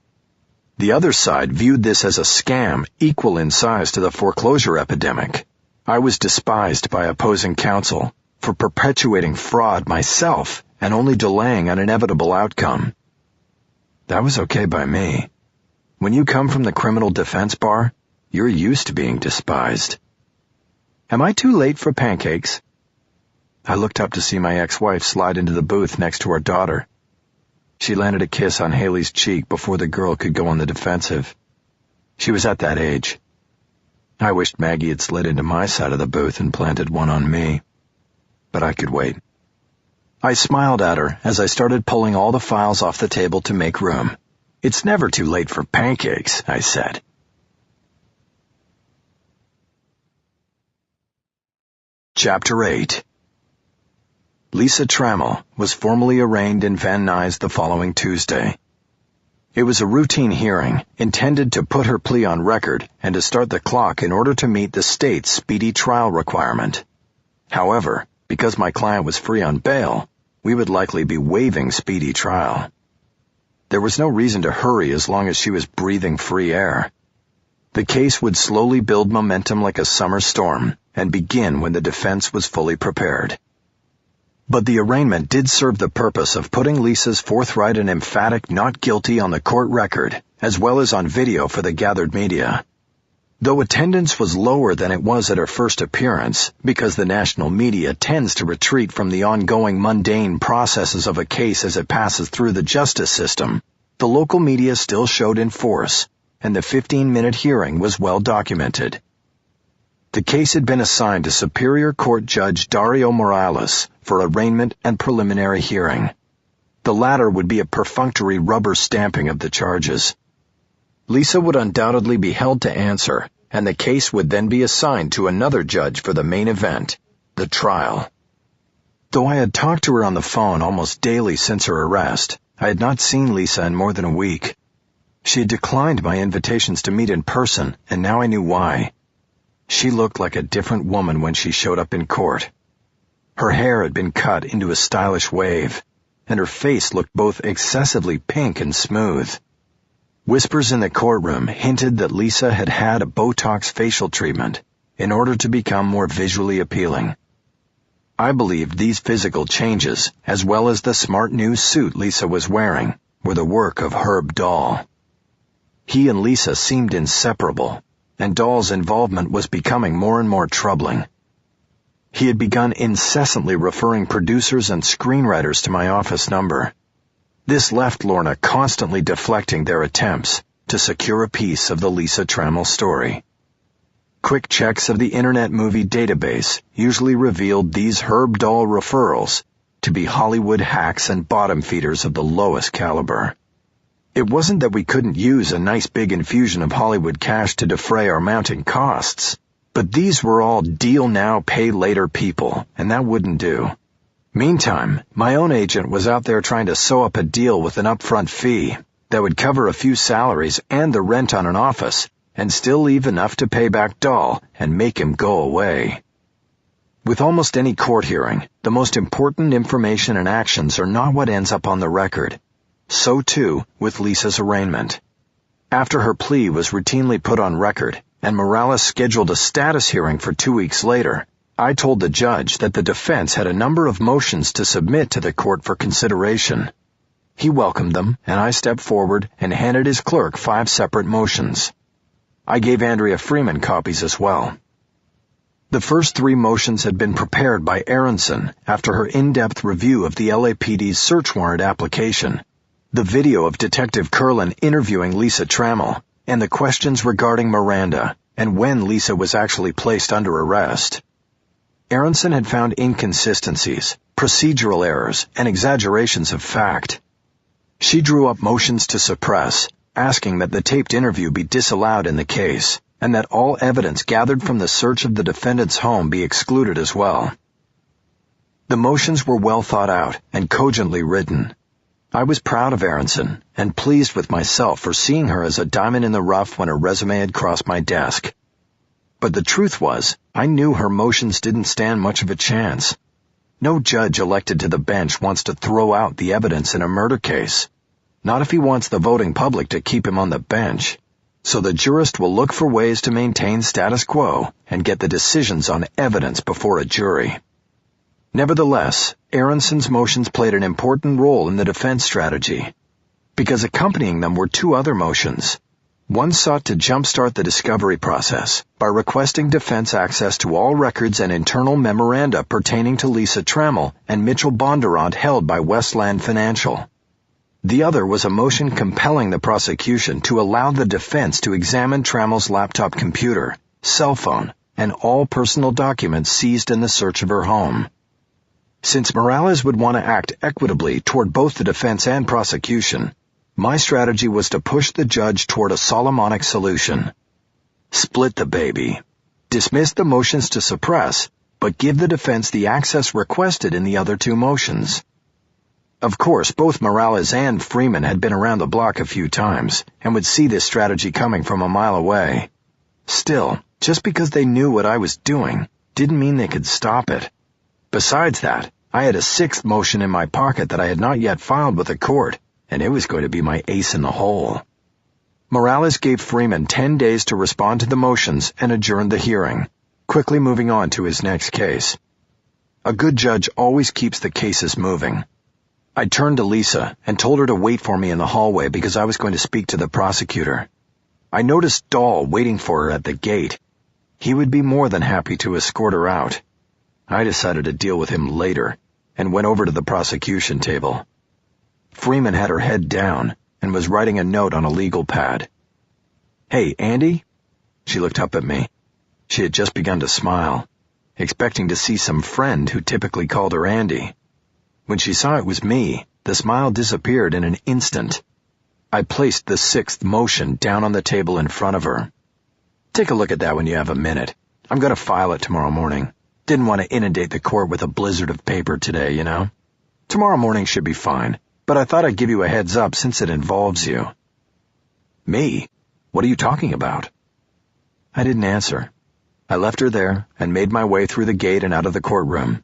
The other side viewed this as a scam equal in size to the foreclosure epidemic. I was despised by opposing counsel for perpetuating fraud myself and only delaying an inevitable outcome. That was okay by me. When you come from the criminal defense bar, you're used to being despised. Am I too late for pancakes? I looked up to see my ex-wife slide into the booth next to our daughter. She landed a kiss on Haley's cheek before the girl could go on the defensive. She was at that age. I wished Maggie had slid into my side of the booth and planted one on me. But I could wait. I smiled at her as I started pulling all the files off the table to make room. It's never too late for pancakes, I said. Chapter 8. Lisa Trammell was formally arraigned in Van Nuys the following Tuesday. It was a routine hearing intended to put her plea on record and to start the clock in order to meet the state's speedy trial requirement. However, because my client was free on bail, we would likely be waiving speedy trial. There was no reason to hurry as long as she was breathing free air. The case would slowly build momentum like a summer storm and begin when the defense was fully prepared. But the arraignment did serve the purpose of putting Lisa's forthright and emphatic not guilty on the court record, as well as on video for the gathered media. Though attendance was lower than it was at her first appearance, because the national media tends to retreat from the ongoing mundane processes of a case as it passes through the justice system, the local media still showed in force, and the 15-minute hearing was well documented. The case had been assigned to Superior Court Judge Dario Morales for arraignment and preliminary hearing. The latter would be a perfunctory rubber stamping of the charges. Lisa would undoubtedly be held to answer, and the case would then be assigned to another judge for the main event, the trial. Though I had talked to her on the phone almost daily since her arrest, I had not seen Lisa in more than a week. She had declined my invitations to meet in person, and now I knew why. She looked like a different woman when she showed up in court. Her hair had been cut into a stylish wave, and her face looked both excessively pink and smooth. Whispers in the courtroom hinted that Lisa had had a Botox facial treatment in order to become more visually appealing. I believed these physical changes, as well as the smart new suit Lisa was wearing, were the work of Herb Dahl. He and Lisa seemed inseparable, and Dahl's involvement was becoming more and more troubling. He had begun incessantly referring producers and screenwriters to my office number. This left Lorna constantly deflecting their attempts to secure a piece of the Lisa Trammell story. Quick checks of the Internet Movie Database usually revealed these Herb Dahl referrals to be Hollywood hacks and bottom feeders of the lowest caliber. It wasn't that we couldn't use a nice big infusion of Hollywood cash to defray our mounting costs, but these were all deal now, pay later people, and that wouldn't do. Meantime, my own agent was out there trying to sew up a deal with an upfront fee that would cover a few salaries and the rent on an office, and still leave enough to pay back Dahl and make him go away. With almost any court hearing, the most important information and actions are not what ends up on the record. So too with Lisa's arraignment. After her plea was routinely put on record, and Morales scheduled a status hearing for 2 weeks later, I told the judge that the defense had a number of motions to submit to the court for consideration. He welcomed them, and I stepped forward and handed his clerk 5 separate motions. I gave Andrea Freeman copies as well. The first 3 motions had been prepared by Aronson after her in-depth review of the LAPD's search warrant application, the video of Detective Curlin interviewing Lisa Trammell, and the questions regarding Miranda and when Lisa was actually placed under arrest. Aronson had found inconsistencies, procedural errors, and exaggerations of fact. She drew up motions to suppress, asking that the taped interview be disallowed in the case, and that all evidence gathered from the search of the defendant's home be excluded as well. The motions were well thought out and cogently written. I was proud of Aronson and pleased with myself for seeing her as a diamond in the rough when her resume had crossed my desk. But the truth was, I knew her motions didn't stand much of a chance. No judge elected to the bench wants to throw out the evidence in a murder case. Not if he wants the voting public to keep him on the bench. So the jurist will look for ways to maintain status quo and get the decisions on evidence before a jury. Nevertheless, Aronson's motions played an important role in the defense strategy, because accompanying them were 2 other motions. One sought to jumpstart the discovery process by requesting defense access to all records and internal memoranda pertaining to Lisa Trammell and Mitchell Bondurant held by Westland Financial. The other was a motion compelling the prosecution to allow the defense to examine Trammell's laptop computer, cell phone, and all personal documents seized in the search of her home. Since Morales would want to act equitably toward both the defense and prosecution, my strategy was to push the judge toward a Solomonic solution. Split the baby. Dismiss the motions to suppress, but give the defense the access requested in the other 2 motions. Of course, both Morales and Freeman had been around the block a few times and would see this strategy coming from a mile away. Still, just because they knew what I was doing didn't mean they could stop it. Besides that, I had a 6th motion in my pocket that I had not yet filed with the court, and it was going to be my ace in the hole. Morales gave Freeman 10 days to respond to the motions and adjourned the hearing, quickly moving on to his next case. A good judge always keeps the cases moving. I turned to Lisa and told her to wait for me in the hallway because I was going to speak to the prosecutor. I noticed Dahl waiting for her at the gate. He would be more than happy to escort her out. I decided to deal with him later and went over to the prosecution table. Freeman had her head down and was writing a note on a legal pad. "Hey, Andy?" She looked up at me. She had just begun to smile, expecting to see some friend who typically called her Andy. When she saw it was me, the smile disappeared in an instant. I placed the sixth motion down on the table in front of her. Take a look at that when you have a minute. I'm going to file it tomorrow morning. Didn't want to inundate the court with a blizzard of paper today, you know? Tomorrow morning should be fine, but I thought I'd give you a heads up since it involves you. Me? What are you talking about? I didn't answer. I left her there and made my way through the gate and out of the courtroom.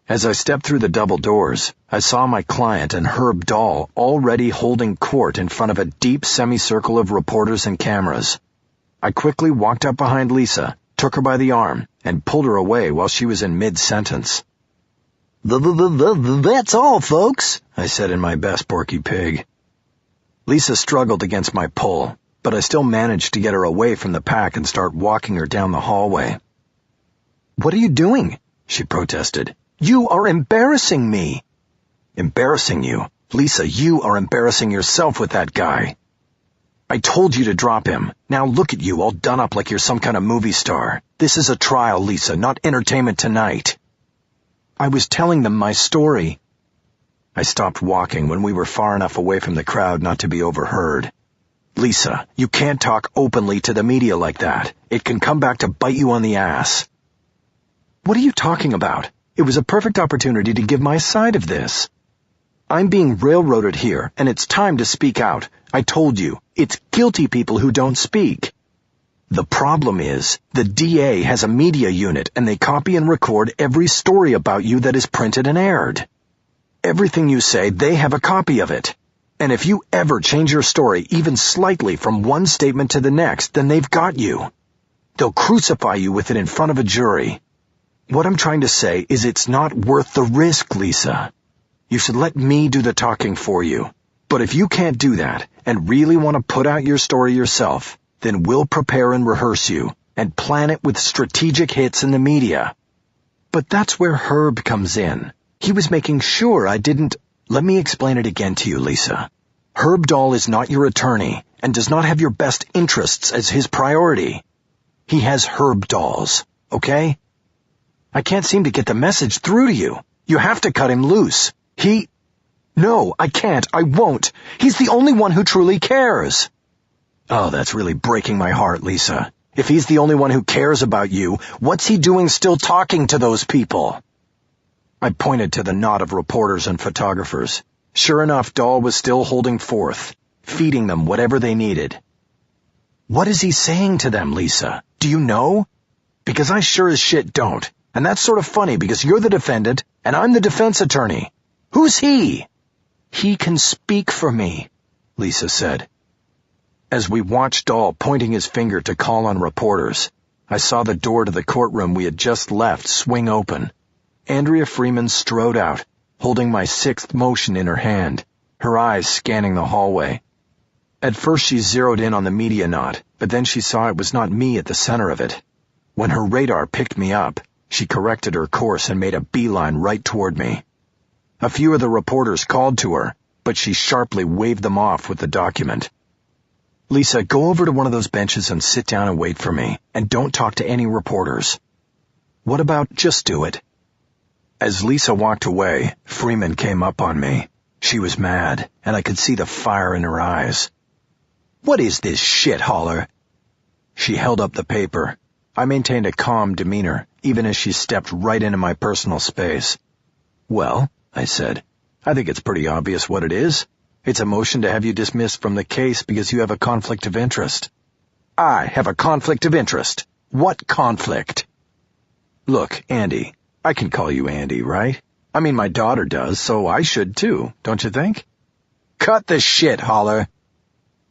As I stepped through the double doors, I saw my client and Herb Dahl already holding court in front of a deep semicircle of reporters and cameras. I quickly walked up behind Lisa, took her by the arm, and pulled her away while she was in mid-sentence. That's all, folks, I said in my best Porky Pig. Lisa struggled against my pull, but I still managed to get her away from the pack and start walking her down the hallway. What are you doing? She protested. You are embarrassing me. Embarrassing you? Lisa, you are embarrassing yourself with that guy. I told you to drop him. Now look at you, all done up like you're some kind of movie star. This is a trial, Lisa, not Entertainment Tonight. I was telling them my story. I stopped walking when we were far enough away from the crowd not to be overheard. Lisa, you can't talk openly to the media like that. It can come back to bite you on the ass. What are you talking about? It was a perfect opportunity to give my side of this. I'm being railroaded here, and it's time to speak out. I told you, it's guilty people who don't speak. The problem is, the DA has a media unit, and they copy and record every story about you that is printed and aired. Everything you say, they have a copy of it. And if you ever change your story even slightly from one statement to the next, then they've got you. They'll crucify you with it in front of a jury. What I'm trying to say is it's not worth the risk, Lisa. You should let me do the talking for you. But if you can't do that and really want to put out your story yourself, then we'll prepare and rehearse you and plan it with strategic hits in the media. But that's where Herb comes in. He was making sure I didn't... Let me explain it again to you, Lisa. Herb Dahl is not your attorney and does not have your best interests as his priority. He has Herb Dahl's, okay? I can't seem to get the message through to you. You have to cut him loose. No, I can't. I won't. He's the only one who truly cares. Oh, that's really breaking my heart, Lisa. If he's the only one who cares about you, what's he doing still talking to those people? I pointed to the knot of reporters and photographers. Sure enough, Dahl was still holding forth, feeding them whatever they needed. What is he saying to them, Lisa? Do you know? Because I sure as shit don't. And that's sort of funny because you're the defendant and I'm the defense attorney. Who's he? He can speak for me, Lisa said. As we watched Dahl pointing his finger to call on reporters, I saw the door to the courtroom we had just left swing open. Andrea Freeman strode out, holding my sixth motion in her hand, her eyes scanning the hallway. At first she zeroed in on the media knot, but then she saw it was not me at the center of it. When her radar picked me up, she corrected her course and made a beeline right toward me. A few of the reporters called to her, but she sharply waved them off with the document. Lisa, go over to one of those benches and sit down and wait for me, and don't talk to any reporters. What about just do it? As Lisa walked away, Freeman came up on me. She was mad, and I could see the fire in her eyes. What is this shit, Holler? She held up the paper. I maintained a calm demeanor, even as she stepped right into my personal space. Well, I said, I think it's pretty obvious what it is. It's a motion to have you dismissed from the case because you have a conflict of interest. I have a conflict of interest? What conflict? Look, Andy, I can call you Andy, right? I mean, my daughter does, so I should too, don't you think? Cut the shit, Holler.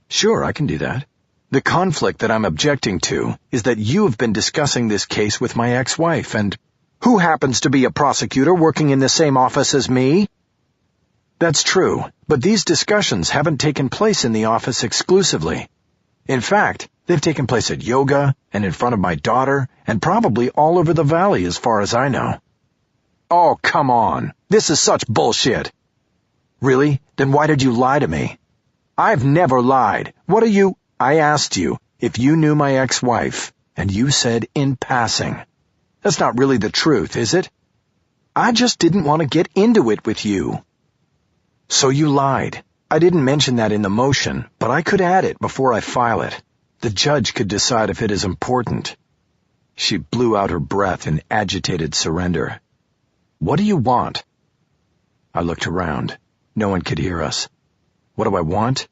Sure, I can do that. The conflict that I'm objecting to is that you have been discussing this case with my ex-wife and who happens to be a prosecutor working in the same office as me. That's true, but these discussions haven't taken place in the office exclusively. In fact, they've taken place at yoga and in front of my daughter and probably all over the valley as far as I know. Oh, come on. This is such bullshit. Really? Then why did you lie to me? I've never lied. What are you... I asked you if you knew my ex-wife, and you said in passing. That's not really the truth, is it? I just didn't want to get into it with you. So you lied. I didn't mention that in the motion, but I could add it before I file it. The judge could decide if it is important." She blew out her breath in agitated surrender. "What do you want?" I looked around. No one could hear us. "What do I want?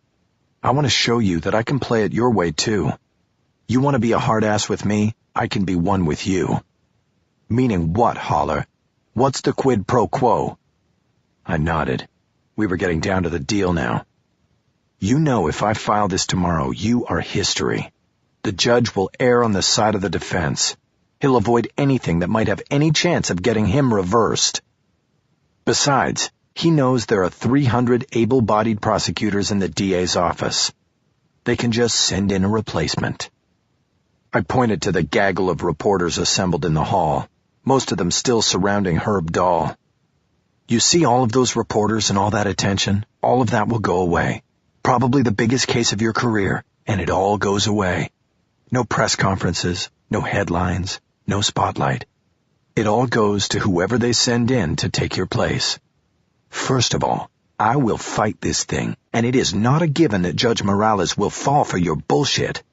I want to show you that I can play it your way, too. You want to be a hard ass with me? I can be one with you." "Meaning what, Holler? What's the quid pro quo?" I nodded. We were getting down to the deal now. "You know if I file this tomorrow, you are history. The judge will err on the side of the defense. He'll avoid anything that might have any chance of getting him reversed. Besides, he knows there are 300 able-bodied prosecutors in the DA's office. They can just send in a replacement." I pointed to the gaggle of reporters assembled in the hall, most of them still surrounding Herb Dahl. "You see all of those reporters and all that attention? All of that will go away. Probably the biggest case of your career, and it all goes away. No press conferences, no headlines, no spotlight. It all goes to whoever they send in to take your place. First of all, I will fight this thing, and it is not a given that Judge Morales will fall for your bullshit.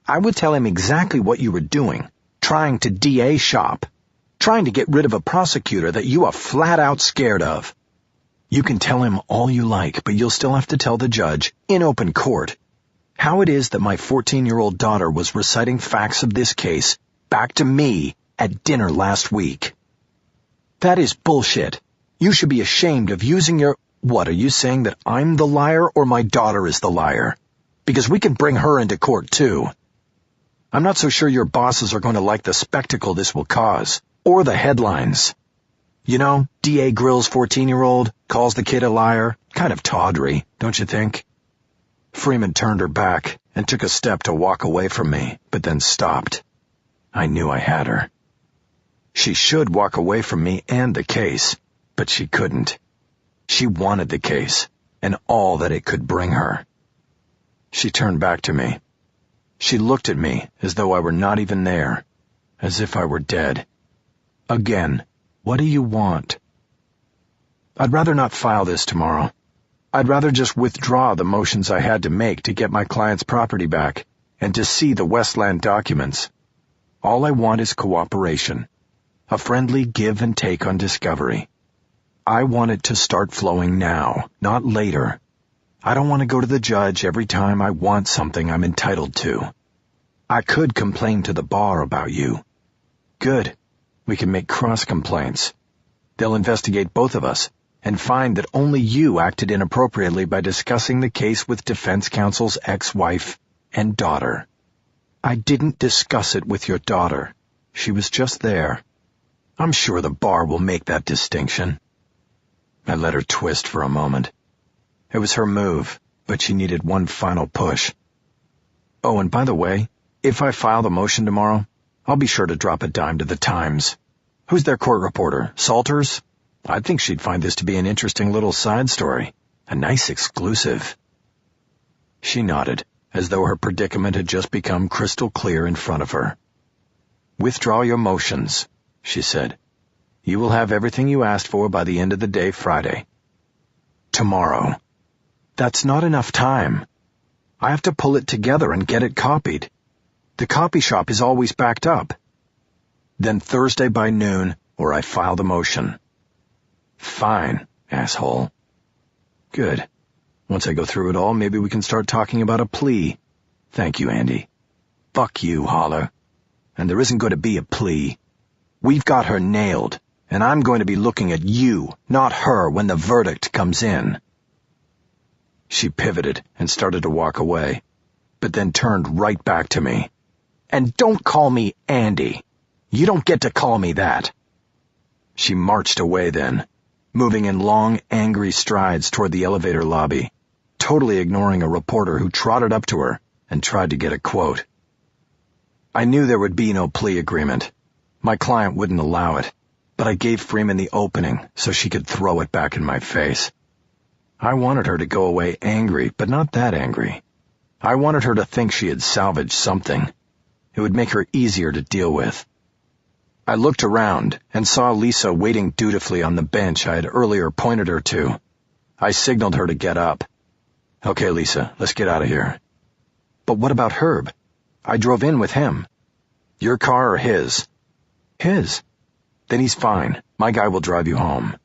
I would tell him exactly what you were doing, trying to DA shop, trying to get rid of a prosecutor that you are flat out scared of. You can tell him all you like, but you'll still have to tell the judge, in open court, how it is that my 14-year-old daughter was reciting facts of this case back to me at dinner last week. That is bullshit. You should be ashamed of using your... What, are you saying that I'm the liar or my daughter is the liar? Because we can bring her into court too. I'm not so sure your bosses are going to like the spectacle this will cause, or the headlines. You know, DA grills 14-year-old, calls the kid a liar. Kind of tawdry, don't you think?" Freeman turned her back and took a step to walk away from me, but then stopped. I knew I had her. She should walk away from me and the case, but she couldn't. She wanted the case, and all that it could bring her. She turned back to me. She looked at me as though I were not even there, as if I were dead. "Again, what do you want?" "I'd rather not file this tomorrow. I'd rather just withdraw the motions I had to make to get my client's property back and to see the Westland documents. All I want is cooperation, a friendly give and take on discovery. I want it to start flowing now, not later. I don't want to go to the judge every time I want something I'm entitled to. I could complain to the bar about you. Good. We can make cross complaints. They'll investigate both of us and find that only you acted inappropriately by discussing the case with defense counsel's ex-wife and daughter. I didn't discuss it with your daughter. She was just there. I'm sure the bar will make that distinction." I let her twist for a moment. It was her move, but she needed one final push. "Oh, and by the way, if I file the motion tomorrow, I'll be sure to drop a dime to the Times. Who's their court reporter? Salters? I think she'd find this to be an interesting little side story. A nice exclusive." She nodded, as though her predicament had just become crystal clear in front of her. "Withdraw your motions," she said. "You will have everything you asked for by the end of the day Friday." "Tomorrow. That's not enough time. I have to pull it together and get it copied. The copy shop is always backed up." "Then Thursday by noon, or I file the motion." "Fine, asshole." "Good. Once I go through it all, maybe we can start talking about a plea. Thank you, Andy." "Fuck you, Holler. And there isn't going to be a plea. We've got her nailed, and I'm going to be looking at you, not her, when the verdict comes in." She pivoted and started to walk away, but then turned right back to me. "And don't call me Andy. You don't get to call me that." She marched away then, moving in long, angry strides toward the elevator lobby, totally ignoring a reporter who trotted up to her and tried to get a quote. I knew there would be no plea agreement. My client wouldn't allow it, but I gave Freeman the opening so she could throw it back in my face. I wanted her to go away angry, but not that angry. I wanted her to think she had salvaged something. It would make her easier to deal with. I looked around and saw Lisa waiting dutifully on the bench I had earlier pointed her to. I signaled her to get up. Okay, Lisa, let's get out of here. But what about Herb? I drove in with him. Your car or his? His. Then he's fine. My guy will drive you home.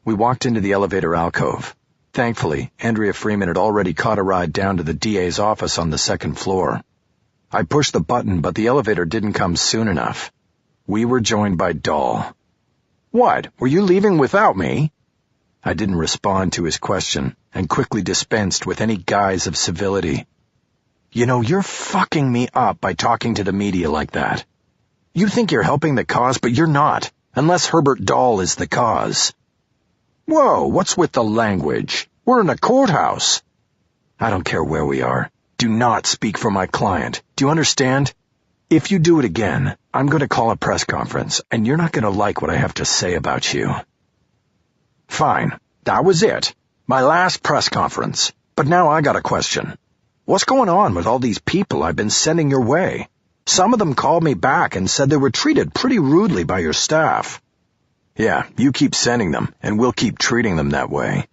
We walked into the elevator alcove. Thankfully, Andrea Freeman had already caught a ride down to the DA's office on the second floor. I pushed the button, but the elevator didn't come soon enough. We were joined by Doll. What? Were you leaving without me? I didn't respond to his question and quickly dispensed with any guise of civility. You know, you're fucking me up by talking to the media like that. You think you're helping the cause, but you're not, unless Herbert Dahl is the cause. Whoa, what's with the language? We're in a courthouse. I don't care where we are. Do not speak for my client. Do you understand? If you do it again, I'm going to call a press conference, and you're not going to like what I have to say about you. Fine. That was it. My last press conference. But now I got a question. What's going on with all these people I've been sending your way? Some of them called me back and said they were treated pretty rudely by your staff. Yeah, you keep sending them, and we'll keep treating them that way.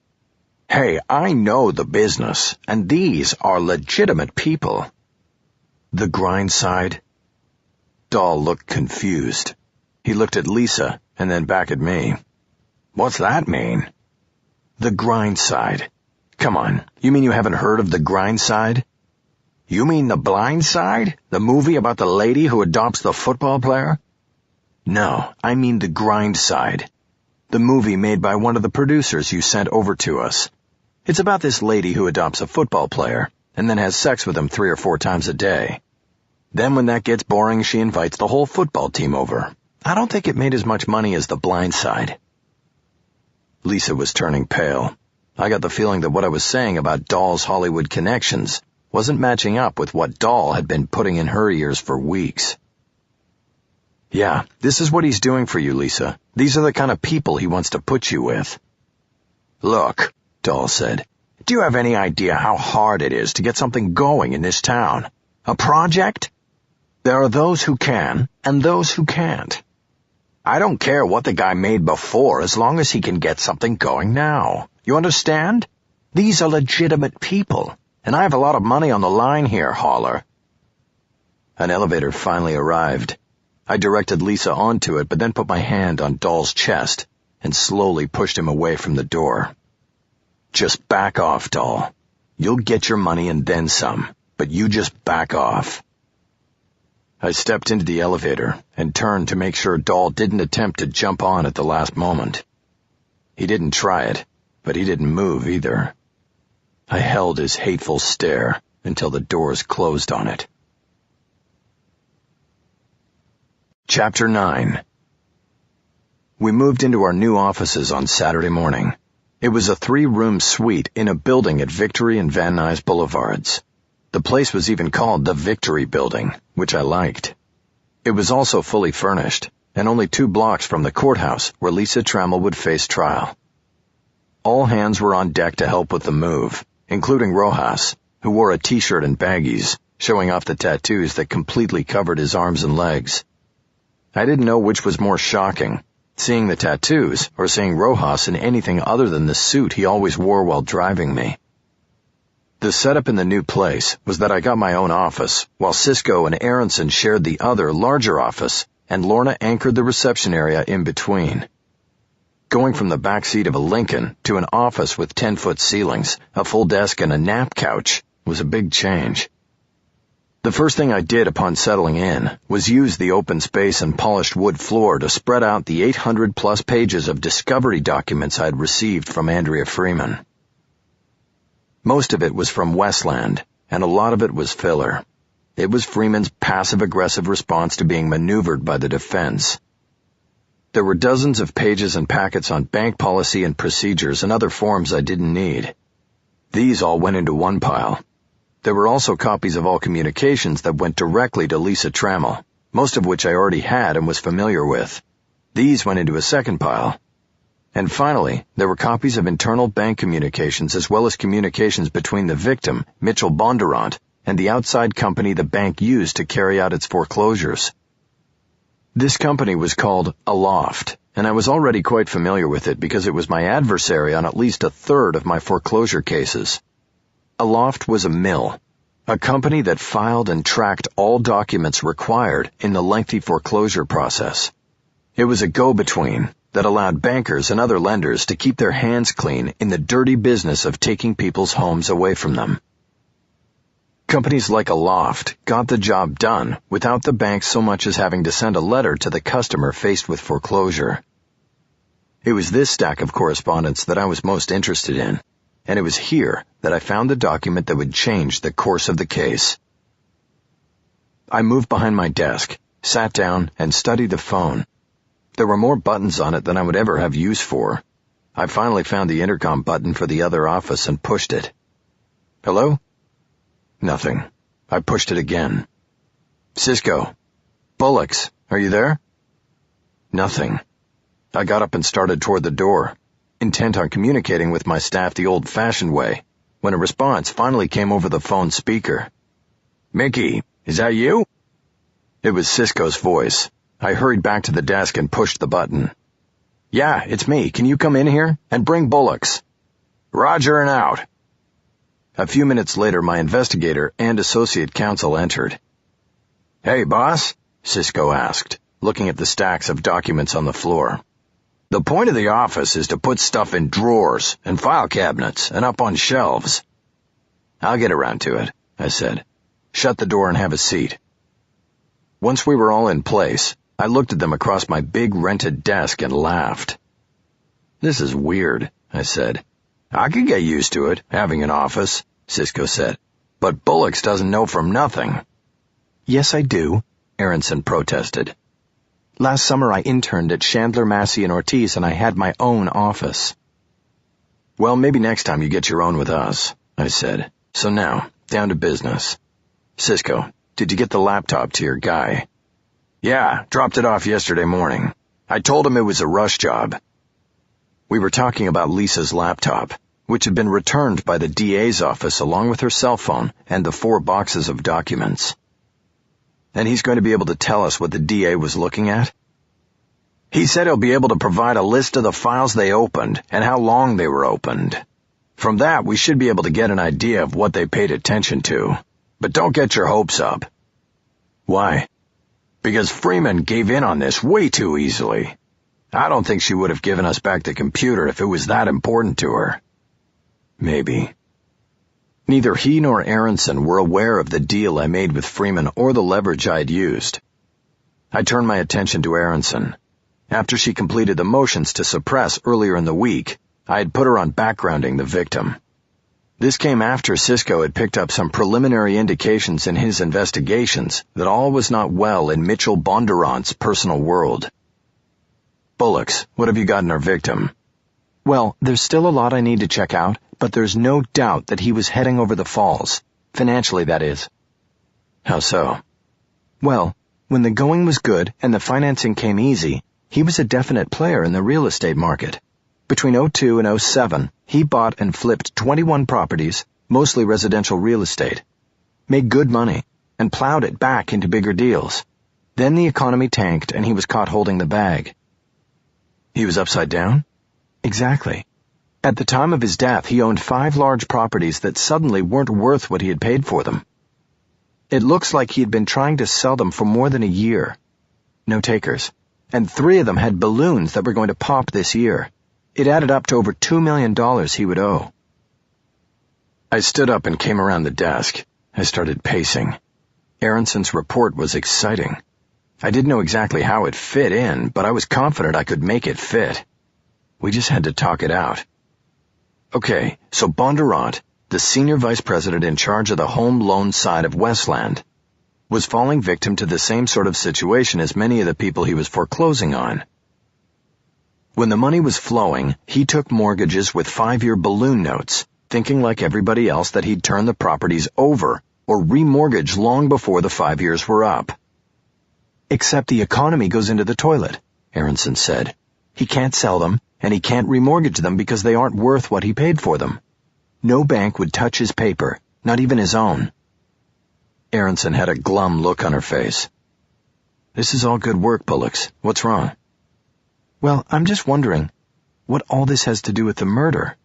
Hey, I know the business, and these are legitimate people. The grind side? Dahl looked confused. He looked at Lisa, and then back at me. What's that mean? The grind side. Come on, you mean you haven't heard of The Grind Side? You mean The Blind Side? The movie about the lady who adopts the football player? No, I mean The Grind Side. The movie made by one of the producers you sent over to us. It's about this lady who adopts a football player and then has sex with him 3 or 4 times a day. Then when that gets boring, she invites the whole football team over. I don't think it made as much money as The Blind Side. Lisa was turning pale. I got the feeling that what I was saying about Dahl's Hollywood connections wasn't matching up with what Dahl had been putting in her ears for weeks. Yeah, this is what he's doing for you, Lisa. These are the kind of people he wants to put you with. Look, Dahl said, do you have any idea how hard it is to get something going in this town? A project? There are those who can and those who can't. I don't care what the guy made before as long as he can get something going now. You understand? These are legitimate people, and I have a lot of money on the line here, Haller. An elevator finally arrived. I directed Lisa onto it, but then put my hand on Dahl's chest and slowly pushed him away from the door. Just back off, Dahl. You'll get your money and then some, but you just back off. I stepped into the elevator and turned to make sure Dahl didn't attempt to jump on at the last moment. He didn't try it, but he didn't move either. I held his hateful stare until the doors closed on it. Chapter 9. We moved into our new offices on Saturday morning. It was a 3-room suite in a building at Victory and Van Nuys Boulevards. The place was even called the Victory Building, which I liked. It was also fully furnished, and only 2 blocks from the courthouse where Lisa Trammell would face trial. All hands were on deck to help with the move, including Rojas, who wore a t-shirt and baggies, showing off the tattoos that completely covered his arms and legs. I didn't know which was more shocking, seeing the tattoos or seeing Rojas in anything other than the suit he always wore while driving me. The setup in the new place was that I got my own office, while Cisco and Aronson shared the other, larger office, and Lorna anchored the reception area in between. Going from the back seat of a Lincoln to an office with 10-foot ceilings, a full desk, and a nap couch was a big change. The first thing I did upon settling in was use the open space and polished wood floor to spread out the 800-plus pages of discovery documents I'd received from Andrea Freeman. Most of it was from Westland, and a lot of it was filler. It was Freeman's passive-aggressive response to being maneuvered by the defense. There were dozens of pages and packets on bank policy and procedures and other forms I didn't need. These all went into one pile. There were also copies of all communications that went directly to Lisa Trammell, most of which I already had and was familiar with. These went into a second pile. And finally, there were copies of internal bank communications as well as communications between the victim, Mitchell Bondurant, and the outside company the bank used to carry out its foreclosures. This company was called Aloft, and I was already quite familiar with it because it was my adversary on at least a third of my foreclosure cases. Aloft was a mill, a company that filed and tracked all documents required in the lengthy foreclosure process. It was a go-between that allowed bankers and other lenders to keep their hands clean in the dirty business of taking people's homes away from them. Companies like Aloft got the job done without the bank so much as having to send a letter to the customer faced with foreclosure. It was this stack of correspondence that I was most interested in, and it was here that I found the document that would change the course of the case. I moved behind my desk, sat down, and studied the phone. There were more buttons on it than I would ever have use for. I finally found the intercom button for the other office and pushed it. Hello? Nothing. I pushed it again. Cisco. Bullocks, are you there? Nothing. I got up and started toward the door, intent on communicating with my staff the old-fashioned way, when a response finally came over the phone speaker. Mickey, is that you? It was Cisco's voice. I hurried back to the desk and pushed the button. Yeah, it's me. Can you come in here? And bring Bullocks. Roger and out. A few minutes later, my investigator and associate counsel entered. Hey, boss? Cisco asked, looking at the stacks of documents on the floor. The point of the office is to put stuff in drawers and file cabinets and up on shelves. I'll get around to it, I said. Shut the door and have a seat. Once we were all in place, I looked at them across my big rented desk and laughed. This is weird, I said. I could get used to it, having an office, Cisco said. But Bullocks doesn't know from nothing. Yes, I do, Aronson protested. Last summer I interned at Chandler, Massey & Ortiz and I had my own office. Well, maybe next time you get your own with us, I said. So now, down to business. Cisco, did you get the laptop to your guy? Yeah, dropped it off yesterday morning. I told him it was a rush job. We were talking about Lisa's laptop, which had been returned by the DA's office along with her cell phone and the 4 boxes of documents. And he's going to be able to tell us what the DA was looking at? He said he'll be able to provide a list of the files they opened and how long they were opened. From that, we should be able to get an idea of what they paid attention to. But don't get your hopes up. Why? Because Freeman gave in on this way too easily. I don't think she would have given us back the computer if it was that important to her. Maybe. Neither he nor Aronson were aware of the deal I made with Freeman or the leverage I'd used. I turned my attention to Aronson. After she completed the motions to suppress earlier in the week, I had put her on backgrounding the victim. This came after Cisco had picked up some preliminary indications in his investigations that all was not well in Mitchell Bondurant's personal world. Bullocks, what have you got in our victim? Well, there's still a lot I need to check out, but there's no doubt that he was heading over the falls. Financially, that is. How so? Well, when the going was good and the financing came easy, he was a definite player in the real estate market. Between 2002 and 2007, he bought and flipped 21 properties, mostly residential real estate, made good money, and plowed it back into bigger deals. Then the economy tanked and he was caught holding the bag. He was upside down? Exactly. At the time of his death, he owned 5 large properties that suddenly weren't worth what he had paid for them. It looks like he had been trying to sell them for more than a year. No takers. And 3 of them had balloons that were going to pop this year. It added up to over $2 million he would owe. I stood up and came around the desk. I started pacing. Aronson's report was exciting. I didn't know exactly how it fit in, but I was confident I could make it fit. We just had to talk it out. Okay, so Bondurant, the senior vice president in charge of the home loan side of Westland, was falling victim to the same sort of situation as many of the people he was foreclosing on. When the money was flowing, he took mortgages with 5-year balloon notes, thinking like everybody else that he'd turn the properties over or remortgage long before the 5 years were up. Except the economy goes into the toilet, Aronson said. He can't sell them, and he can't remortgage them because they aren't worth what he paid for them. No bank would touch his paper, not even his own. Aronson had a glum look on her face. This is all good work, Bullocks. What's wrong? Well, I'm just wondering what all this has to do with the murder.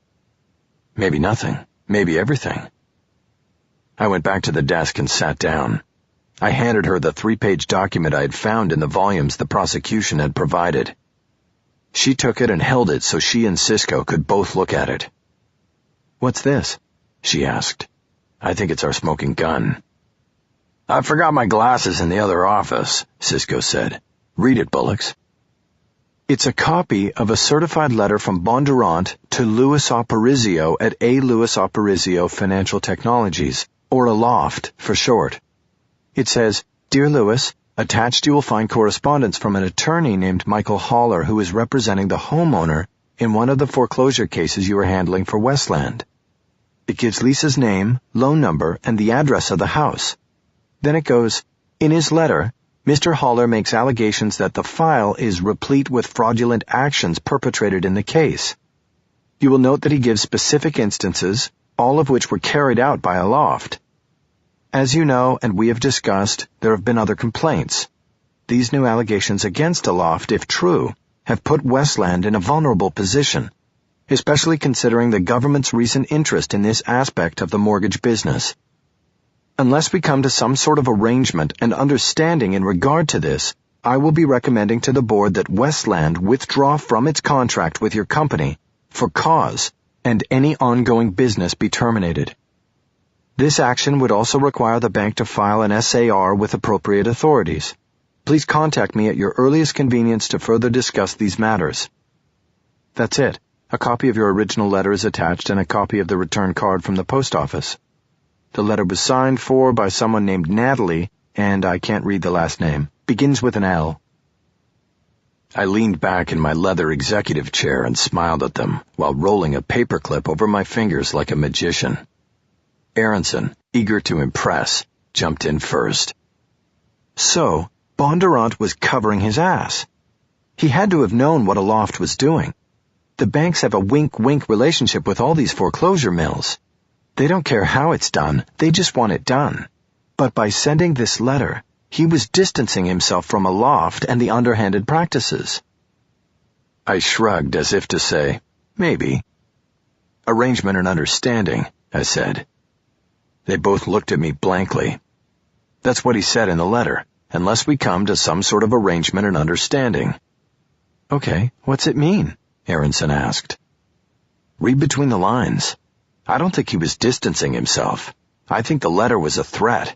Maybe nothing. Maybe everything. I went back to the desk and sat down. I handed her the 3-page document I had found in the volumes the prosecution had provided. She took it and held it so she and Cisco could both look at it. "What's this?" she asked. "I think it's our smoking gun." "I forgot my glasses in the other office," Cisco said. "Read it, Bullocks." It's a copy of a certified letter from Bondurant to Louis Aparicio at A. Louis Aparicio Financial Technologies, or Aloft for short. It says, "Dear Louis, attached you will find correspondence from an attorney named Michael Haller who is representing the homeowner in one of the foreclosure cases you are handling for Westland." It gives Lisa's name, loan number, and the address of the house. Then it goes, "In his letter, Mr. Haller makes allegations that the file is replete with fraudulent actions perpetrated in the case. You will note that he gives specific instances, all of which were carried out by Aloft. As you know, and we have discussed, there have been other complaints. These new allegations against Aloft, if true, have put Westland in a vulnerable position, especially considering the government's recent interest in this aspect of the mortgage business. Unless we come to some sort of arrangement and understanding in regard to this, I will be recommending to the board that Westland withdraw from its contract with your company for cause, and any ongoing business be terminated. This action would also require the bank to file an SAR with appropriate authorities. Please contact me at your earliest convenience to further discuss these matters." That's it. A copy of your original letter is attached and a copy of the return card from the post office. The letter was signed for by someone named Natalie, and I can't read the last name. Begins with an L. I leaned back in my leather executive chair and smiled at them while rolling a paperclip over my fingers like a magician. Aronson, eager to impress, jumped in first. So, Bondurant was covering his ass. He had to have known what Aloft was doing. The banks have a wink-wink relationship with all these foreclosure mills. They don't care how it's done, they just want it done. But by sending this letter, he was distancing himself from Aloft and the underhanded practices. I shrugged as if to say, maybe. "Arrangement and understanding," I said. They both looked at me blankly. "That's what he said in the letter, unless we come to some sort of arrangement and understanding." "Okay, what's it mean?" Aronson asked. "Read between the lines. I don't think he was distancing himself. I think the letter was a threat.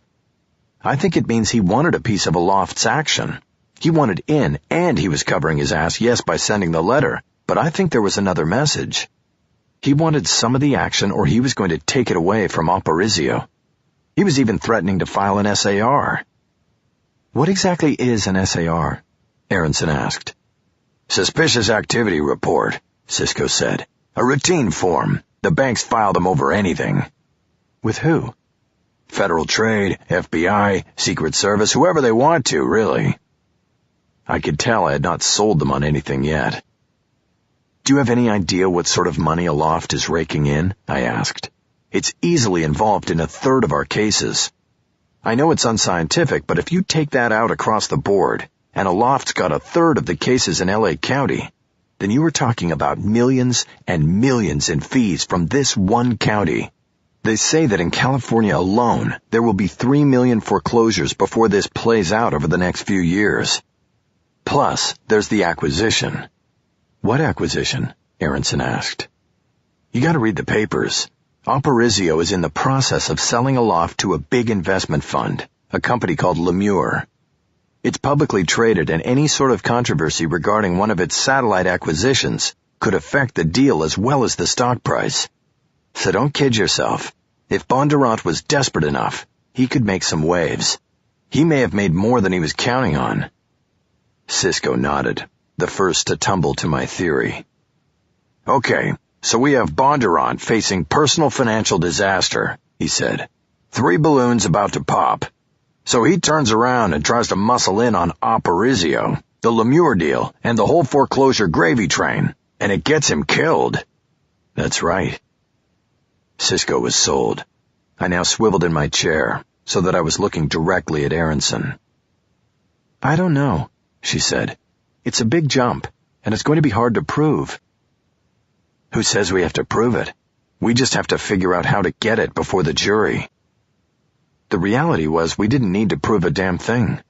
I think it means he wanted a piece of Aloft's action. He wanted in, and he was covering his ass, yes, by sending the letter, but I think there was another message. He wanted some of the action or he was going to take it away from Aparicio. He was even threatening to file an SAR. "What exactly is an SAR?" Aronson asked. "Suspicious activity report," Cisco said. "A routine form. The banks file them over anything." "With who?" "Federal Trade, FBI, Secret Service, whoever they want to, really." I could tell I had not sold them on anything yet. "Do you have any idea what sort of money Aloft is raking in?" I asked. "It's easily involved in a third of our cases. I know it's unscientific, but if you take that out across the board, and Aloft's got a third of the cases in LA County, then you were talking about millions and millions in fees from this one county. They say that in California alone, there will be 3 million foreclosures before this plays out over the next few years. Plus, there's the acquisition." "What acquisition?" Aronson asked. "You gotta read the papers. Aparicio is in the process of selling Aloft to a big investment fund, a company called Lemure. It's publicly traded, and any sort of controversy regarding one of its satellite acquisitions could affect the deal as well as the stock price. So don't kid yourself. If Bondurant was desperate enough, he could make some waves. He may have made more than he was counting on." Cisco nodded, the first to tumble to my theory. "Okay, so we have Bondurant facing personal financial disaster," he said. 3 balloons about to pop. So he turns around and tries to muscle in on Aparicio, the Lemure deal, and the whole foreclosure gravy train, and it gets him killed." "That's right." Cisco was sold. I now swiveled in my chair, so that I was looking directly at Aronson. "I don't know," she said. "It's a big jump, and it's going to be hard to prove." "Who says we have to prove it? We just have to figure out how to get it before the jury." The reality was we didn't need to prove a damn thing.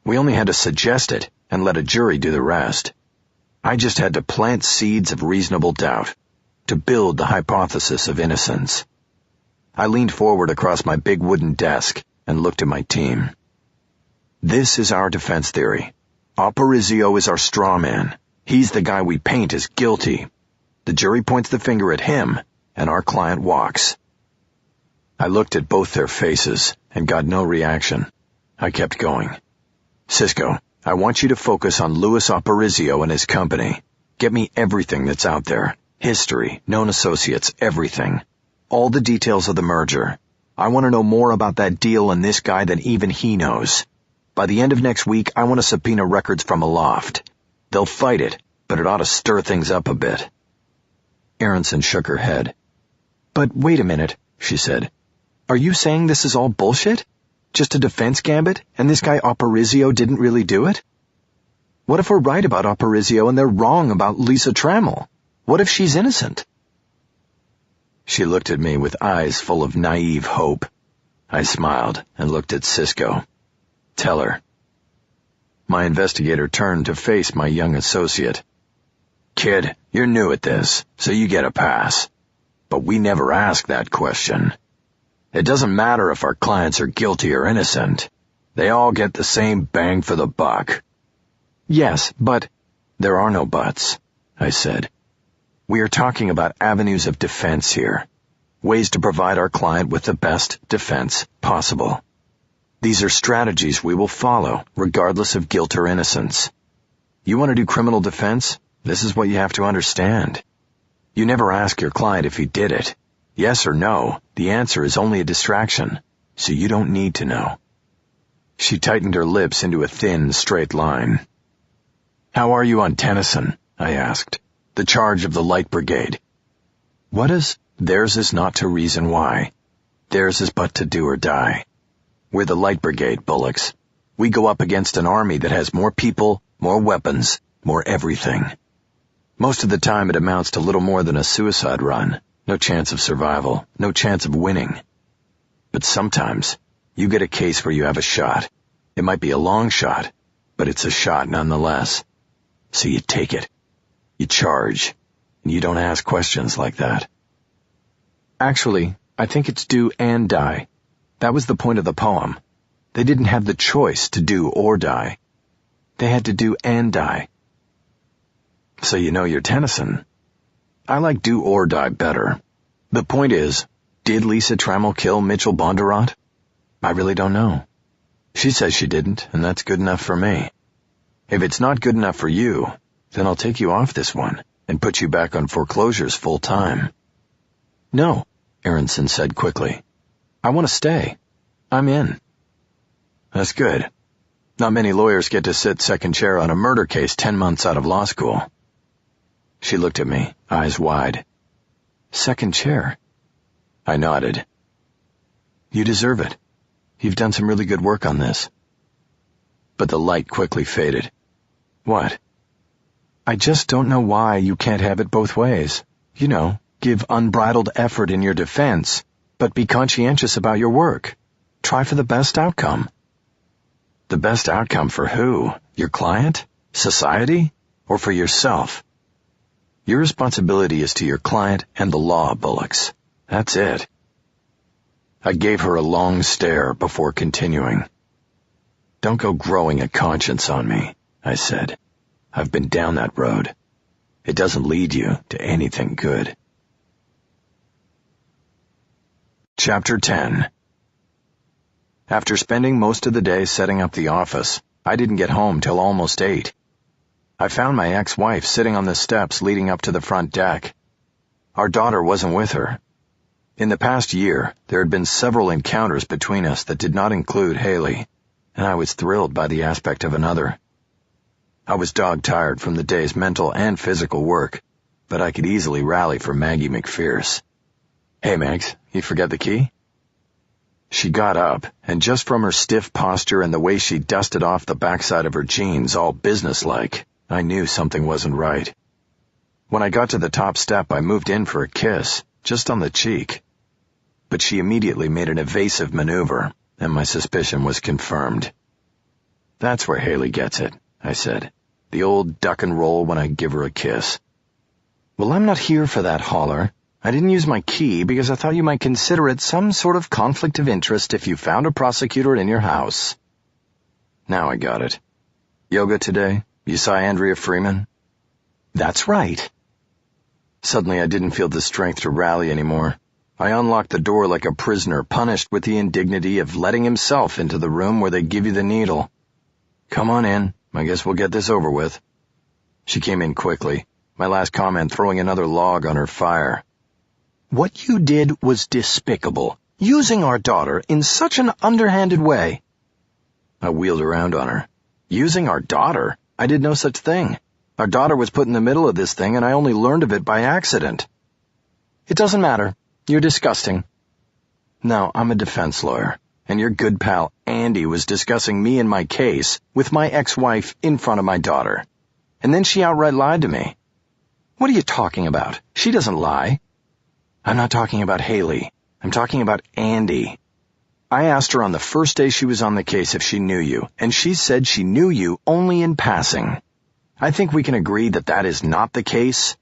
We only had to suggest it and let a jury do the rest. I just had to plant seeds of reasonable doubt, to build the hypothesis of innocence. I leaned forward across my big wooden desk and looked at my team. This is our defense theory. Aparicio is our straw man. He's the guy we paint as guilty. The jury points the finger at him, and our client walks. I looked at both their faces and got no reaction. I kept going. Cisco, I want you to focus on Luis Aparicio and his company. Get me everything that's out there. History, known associates, everything. All the details of the merger. I want to know more about that deal and this guy than even he knows. By the end of next week, I want to subpoena records from Aloft. They'll fight it, but it ought to stir things up a bit. Aronson shook her head. But wait a minute, she said. Are you saying this is all bullshit? Just a defense gambit, and this guy Aparicio didn't really do it? What if we're right about Aparicio and they're wrong about Lisa Trammell? What if she's innocent? She looked at me with eyes full of naive hope. I smiled and looked at Cisco. Tell her. My investigator turned to face my young associate. Kid, you're new at this, so you get a pass. But we never ask that question. It doesn't matter if our clients are guilty or innocent. They all get the same bang for the buck. Yes, but there are no buts, I said. We are talking about avenues of defense here. Ways to provide our client with the best defense possible. These are strategies we will follow, regardless of guilt or innocence. You want to do criminal defense? This is what you have to understand. You never ask your client if he did it. Yes or no, the answer is only a distraction, so you don't need to know. She tightened her lips into a thin, straight line. How are you on Tennyson? I asked. The charge of the Light Brigade. What is? Theirs is not to reason why. Theirs is but to do or die. We're the Light Brigade, bullocks. We go up against an army that has more people, more weapons, more everything. Most of the time it amounts to little more than a suicide run. No chance of survival, no chance of winning. But sometimes, you get a case where you have a shot. It might be a long shot, but it's a shot nonetheless. So you take it. You charge, and you don't ask questions like that. Actually, I think it's do and die. That was the point of the poem. They didn't have the choice to do or die. They had to do and die. So you know your Tennyson. I like do or die better. The point is, did Lisa Trammell kill Mitchell Bondurant? I really don't know. She says she didn't, and that's good enough for me. If it's not good enough for you, then I'll take you off this one and put you back on foreclosures full time. No, Aronson said quickly. I want to stay. I'm in. That's good. Not many lawyers get to sit second chair on a murder case 10 months out of law school. She looked at me, eyes wide. Second chair? I nodded. You deserve it. You've done some really good work on this. But the light quickly faded. What? I just don't know why you can't have it both ways. You know, give unbridled effort in your defense, but be conscientious about your work. Try for the best outcome. The best outcome for who? Your client? Society? Or for yourself? Your responsibility is to your client and the law, bullocks. That's it. I gave her a long stare before continuing. Don't go growing a conscience on me, I said. I've been down that road. It doesn't lead you to anything good. Chapter 10. After spending most of the day setting up the office, I didn't get home till almost 8. I found my ex-wife sitting on the steps leading up to the front deck. Our daughter wasn't with her. In the past year, there had been several encounters between us that did not include Haley, and I was thrilled by the aspect of another. I was dog-tired from the day's mental and physical work, but I could easily rally for Maggie McPherce. Hey, Mags, you forget the key? She got up, and just from her stiff posture and the way she dusted off the backside of her jeans all businesslike, I knew something wasn't right. When I got to the top step, I moved in for a kiss, just on the cheek. But she immediately made an evasive maneuver, and my suspicion was confirmed. "That's where Haley gets it," I said. "The old duck and roll when I give her a kiss." "Well, I'm not here for that, Holler. I didn't use my key because I thought you might consider it some sort of conflict of interest if you found a prosecutor in your house." Now I got it. "Yoga today? You saw Andrea Freeman?" "That's right." Suddenly I didn't feel the strength to rally anymore. I unlocked the door like a prisoner punished with the indignity of letting himself into the room where they give you the needle. "Come on in. I guess we'll get this over with." She came in quickly, my last comment throwing another log on her fire. "What you did was despicable, using our daughter in such an underhanded way." I wheeled around on her. "Using our daughter? I did no such thing. Our daughter was put in the middle of this thing, and I only learned of it by accident." "It doesn't matter. You're disgusting." "No, I'm a defense lawyer, and your good pal Andy was discussing me and my case with my ex-wife in front of my daughter. And then she outright lied to me." "What are you talking about? She doesn't lie." "I'm not talking about Haley. I'm talking about Andy. I asked her on the first day she was on the case if she knew you, and she said she knew you only in passing. I think we can agree that that is not the case.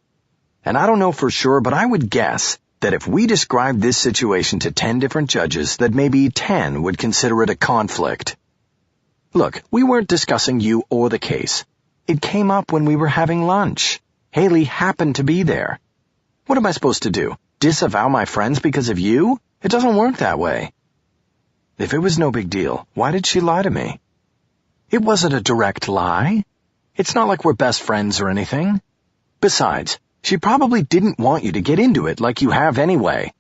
And I don't know for sure, but I would guess that if we described this situation to 10 different judges, that maybe 10 would consider it a conflict." "Look, we weren't discussing you or the case. It came up when we were having lunch. Haley happened to be there. What am I supposed to do? Disavow my friends because of you? It doesn't work that way." "If it was no big deal, why did she lie to me?" "It wasn't a direct lie. It's not like we're best friends or anything. Besides, she probably didn't want you to get into it like you have anyway."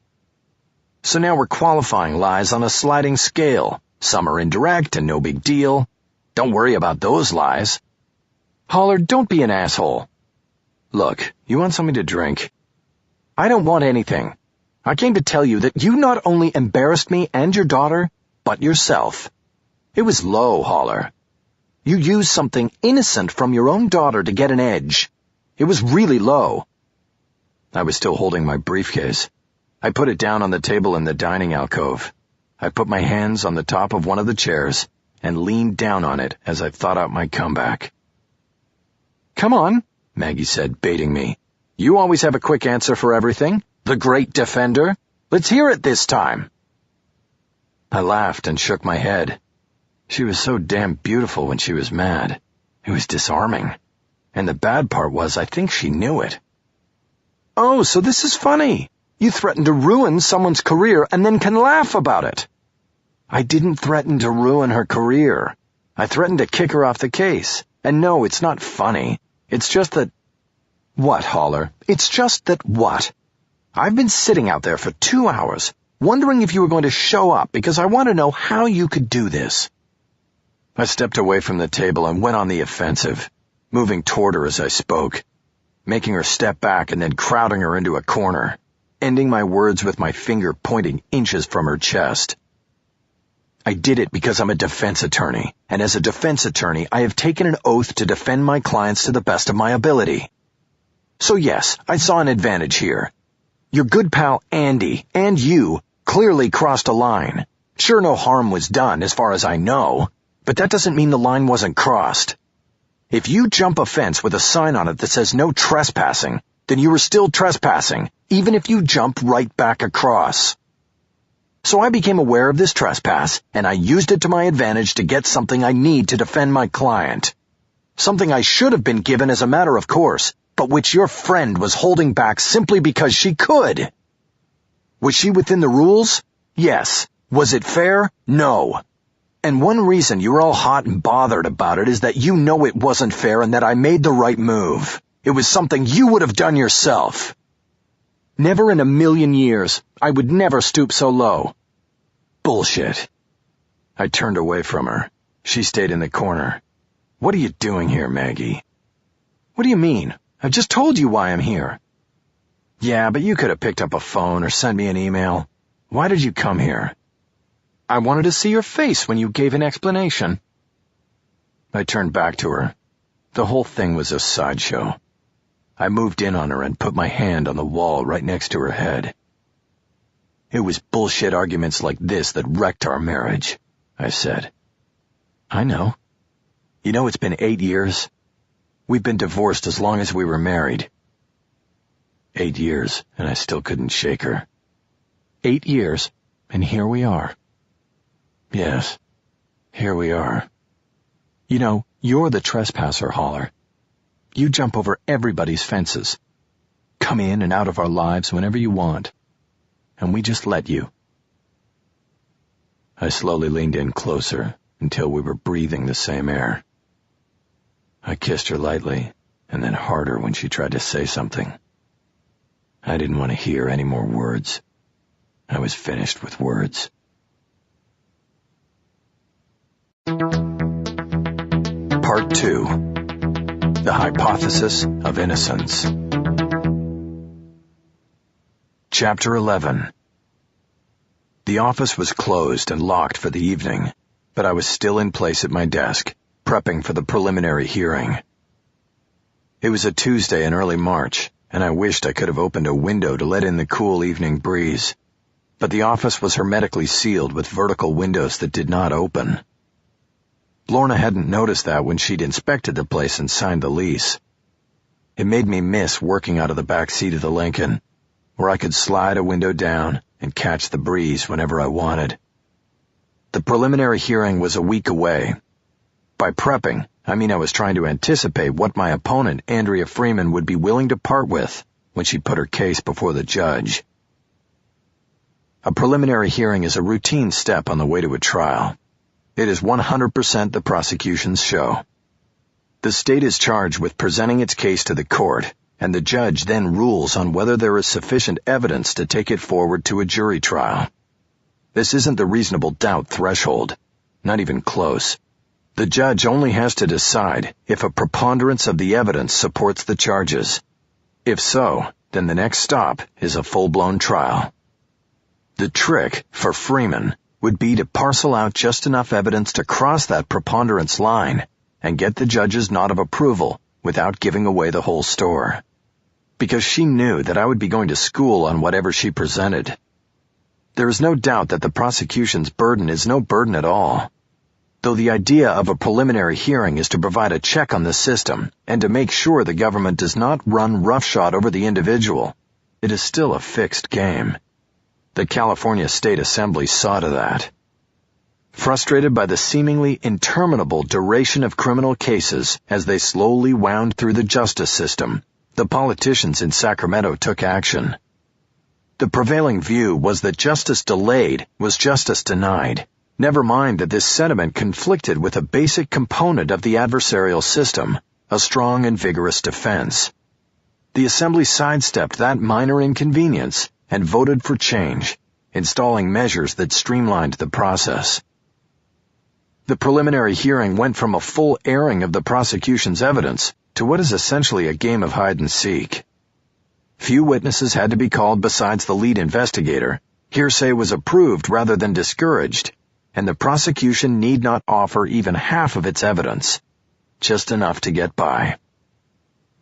"So now we're qualifying lies on a sliding scale. Some are indirect and no big deal. Don't worry about those lies." "Holler, don't be an asshole." "Look, you want something to drink?" "I don't want anything. I came to tell you that you not only embarrassed me and your daughter, but yourself. It was low, Holler. You used something innocent from your own daughter to get an edge. It was really low." I was still holding my briefcase. I put it down on the table in the dining alcove. I put my hands on the top of one of the chairs and leaned down on it as I thought out my comeback. "Come on," Maggie said, baiting me. "You always have a quick answer for everything. The great defender. Let's hear it this time." I laughed and shook my head. She was so damn beautiful when she was mad. It was disarming. And the bad part was I think she knew it. "Oh, so this is funny. You threaten to ruin someone's career and then can laugh about it." "I didn't threaten to ruin her career. I threatened to kick her off the case. And no, it's not funny. It's just that—" "What, Holler? It's just that what? I've been sitting out there for 2 hours, wondering if you were going to show up because I want to know how you could do this." I stepped away from the table and went on the offensive, moving toward her as I spoke, making her step back and then crowding her into a corner, ending my words with my finger pointing inches from her chest. "I did it because I'm a defense attorney, and as a defense attorney, I have taken an oath to defend my clients to the best of my ability. So yes, I saw an advantage here. Your good pal Andy and you clearly crossed a line. Sure, no harm was done as far as I know, but that doesn't mean the line wasn't crossed. If you jump a fence with a sign on it that says no trespassing, then you were still trespassing, even if you jumped right back across. So I became aware of this trespass, and I used it to my advantage to get something I need to defend my client. Something I should have been given as a matter of course, but which your friend was holding back simply because she could. Was she within the rules? Yes. Was it fair? No. And one reason you're all hot and bothered about it is that you know it wasn't fair and that I made the right move. It was something you would have done yourself. Never in a million years. I would never stoop so low." "Bullshit." I turned away from her. She stayed in the corner. "What are you doing here, Maggie?" "What do you mean? I've just told you why I'm here." "Yeah, but you could have picked up a phone or sent me an email. Why did you come here?" "I wanted to see your face when you gave an explanation." I turned back to her. The whole thing was a sideshow. I moved in on her and put my hand on the wall right next to her head. "It was bullshit arguments like this that wrecked our marriage. I said. I know. You know, it's been 8 years. We've been divorced as long as we were married. 8 years, and I still couldn't shake her. 8 years, and here we are. Yes, here we are. You know, you're the trespasser, Holler. You jump over everybody's fences. Come in and out of our lives whenever you want. And we just let you. I slowly leaned in closer until we were breathing the same air. I kissed her lightly, and then harder when she tried to say something. I didn't want to hear any more words. I was finished with words. Part 2. The Hypothesis of Innocence. Chapter 11. The office was closed and locked for the evening, but I was still in place at my desk, prepping for the preliminary hearing. It was a Tuesday in early March, and I wished I could have opened a window to let in the cool evening breeze. But the office was hermetically sealed with vertical windows that did not open. Lorna hadn't noticed that when she'd inspected the place and signed the lease. It made me miss working out of the back seat of the Lincoln, where I could slide a window down and catch the breeze whenever I wanted. The preliminary hearing was a week away. By prepping, I mean I was trying to anticipate what my opponent, Andrea Freeman, would be willing to part with when she put her case before the judge. A preliminary hearing is a routine step on the way to a trial. It is 100% the prosecution's show. The state is charged with presenting its case to the court, and the judge then rules on whether there is sufficient evidence to take it forward to a jury trial. This isn't the reasonable doubt threshold, not even close. The judge only has to decide if a preponderance of the evidence supports the charges. If so, then the next stop is a full-blown trial. The trick, for Freeman, would be to parcel out just enough evidence to cross that preponderance line and get the judge's nod of approval without giving away the whole store. Because she knew that I would be going to school on whatever she presented. There is no doubt that the prosecution's burden is no burden at all. Though the idea of a preliminary hearing is to provide a check on the system and to make sure the government does not run roughshod over the individual, it is still a fixed game. The California State Assembly saw to that. Frustrated by the seemingly interminable duration of criminal cases as they slowly wound through the justice system, the politicians in Sacramento took action. The prevailing view was that justice delayed was justice denied. Never mind that this sentiment conflicted with a basic component of the adversarial system, a strong and vigorous defense. The Assembly sidestepped that minor inconvenience and voted for change, installing measures that streamlined the process. The preliminary hearing went from a full airing of the prosecution's evidence to what is essentially a game of hide-and-seek. Few witnesses had to be called besides the lead investigator, hearsay was approved rather than discouraged, and the prosecution need not offer even half of its evidence, just enough to get by.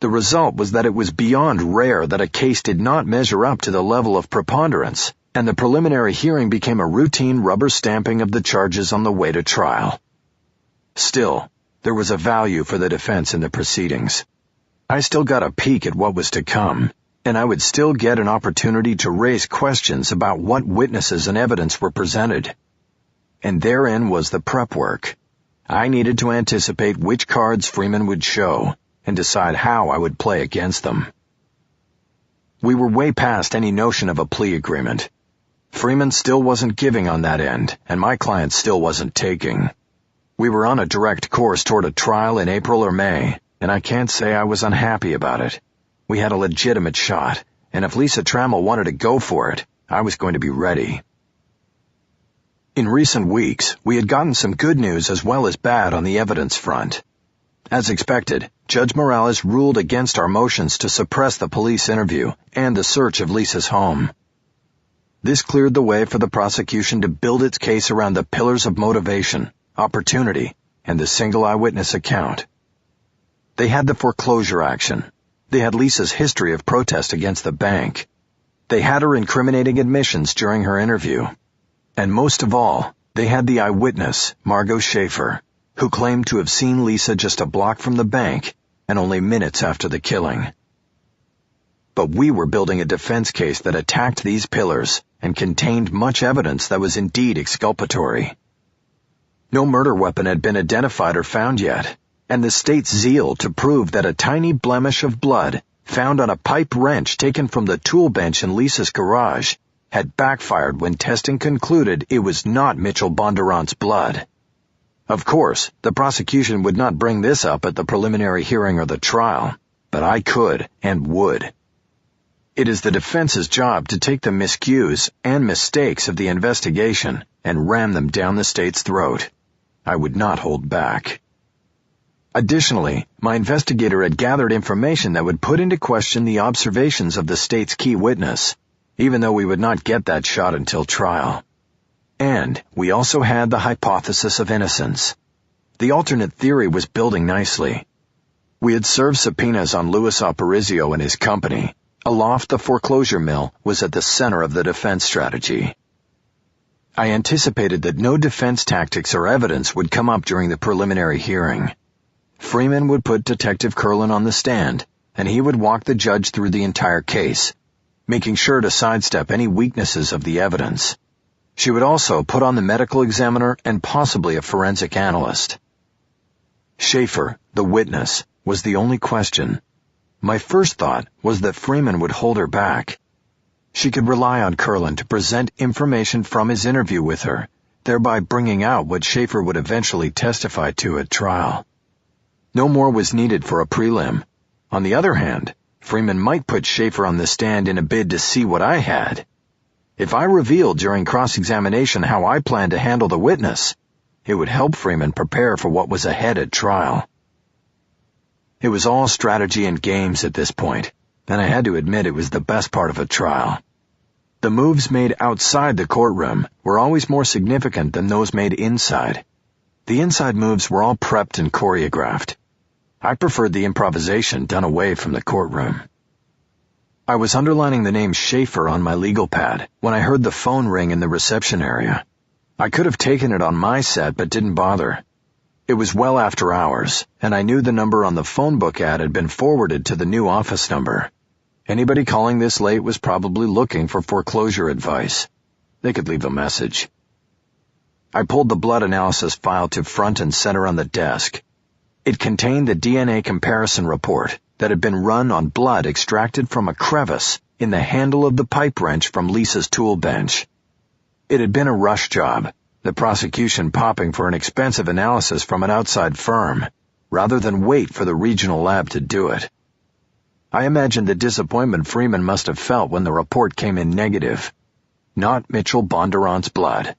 The result was that it was beyond rare that a case did not measure up to the level of preponderance, and the preliminary hearing became a routine rubber stamping of the charges on the way to trial. Still, there was a value for the defense in the proceedings. I still got a peek at what was to come, and I would still get an opportunity to raise questions about what witnesses and evidence were presented. And therein was the prep work. I needed to anticipate which cards Freeman would show, and decide how I would play against them. We were way past any notion of a plea agreement. Freeman still wasn't giving on that end, and my client still wasn't taking. We were on a direct course toward a trial in April or May, and I can't say I was unhappy about it. We had a legitimate shot, and if Lisa Trammell wanted to go for it, I was going to be ready. In recent weeks, we had gotten some good news as well as bad on the evidence front. As expected, Judge Morales ruled against our motions to suppress the police interview and the search of Lisa's home. This cleared the way for the prosecution to build its case around the pillars of motivation, opportunity, and the single eyewitness account. They had the foreclosure action. They had Lisa's history of protest against the bank. They had her incriminating admissions during her interview. And most of all, They had the eyewitness, Margot Schaefer, who claimed to have seen Lisa just a block from the bank and only minutes after the killing. But we were building a defense case that attacked these pillars and contained much evidence that was indeed exculpatory. No murder weapon had been identified or found yet, and the state's zeal to prove that a tiny blemish of blood found on a pipe wrench taken from the tool bench in Lisa's garage had backfired when testing concluded it was not Mitchell Bondurant's blood. Of course, the prosecution would not bring this up at the preliminary hearing or the trial, but I could and would. It is the defense's job to take the miscues and mistakes of the investigation and ram them down the state's throat. I would not hold back. Additionally, my investigator had gathered information that would put into question the observations of the state's key witness, even though we would not get that shot until trial. And we also had the hypothesis of innocence. The alternate theory was building nicely. We had served subpoenas on Louis Aparicio and his company. Aloft the foreclosure mill was at the center of the defense strategy. I anticipated that no defense tactics or evidence would come up during the preliminary hearing. Freeman would put Detective Curlin on the stand, and he would walk the judge through the entire case, making sure to sidestep any weaknesses of the evidence. She would also put on the medical examiner and possibly a forensic analyst. Schaefer, the witness, was the only question. My first thought was that Freeman would hold her back. She could rely on Curlin to present information from his interview with her, thereby bringing out what Schaefer would eventually testify to at trial. No more was needed for a prelim. On the other hand, Freeman might put Schaefer on the stand in a bid to see what I had. If I revealed during cross-examination how I planned to handle the witness, it would help Freeman prepare for what was ahead at trial. It was all strategy and games at this point, and I had to admit it was the best part of a trial. The moves made outside the courtroom were always more significant than those made inside. The inside moves were all prepped and choreographed. I preferred the improvisation done away from the courtroom. I was underlining the name Schaefer on my legal pad when I heard the phone ring in the reception area. I could have taken it on my set but didn't bother. It was well after hours, and I knew the number on the phone book ad had been forwarded to the new office number. Anybody calling this late was probably looking for foreclosure advice. They could leave a message. I pulled the blood analysis file to front and center on the desk. It contained the DNA comparison report that had been run on blood extracted from a crevice in the handle of the pipe wrench from Lisa's tool bench. It had been a rush job, the prosecution popping for an expensive analysis from an outside firm, rather than wait for the regional lab to do it. I imagined the disappointment Freeman must have felt when the report came in negative. Not Mitchell Bondurant's blood.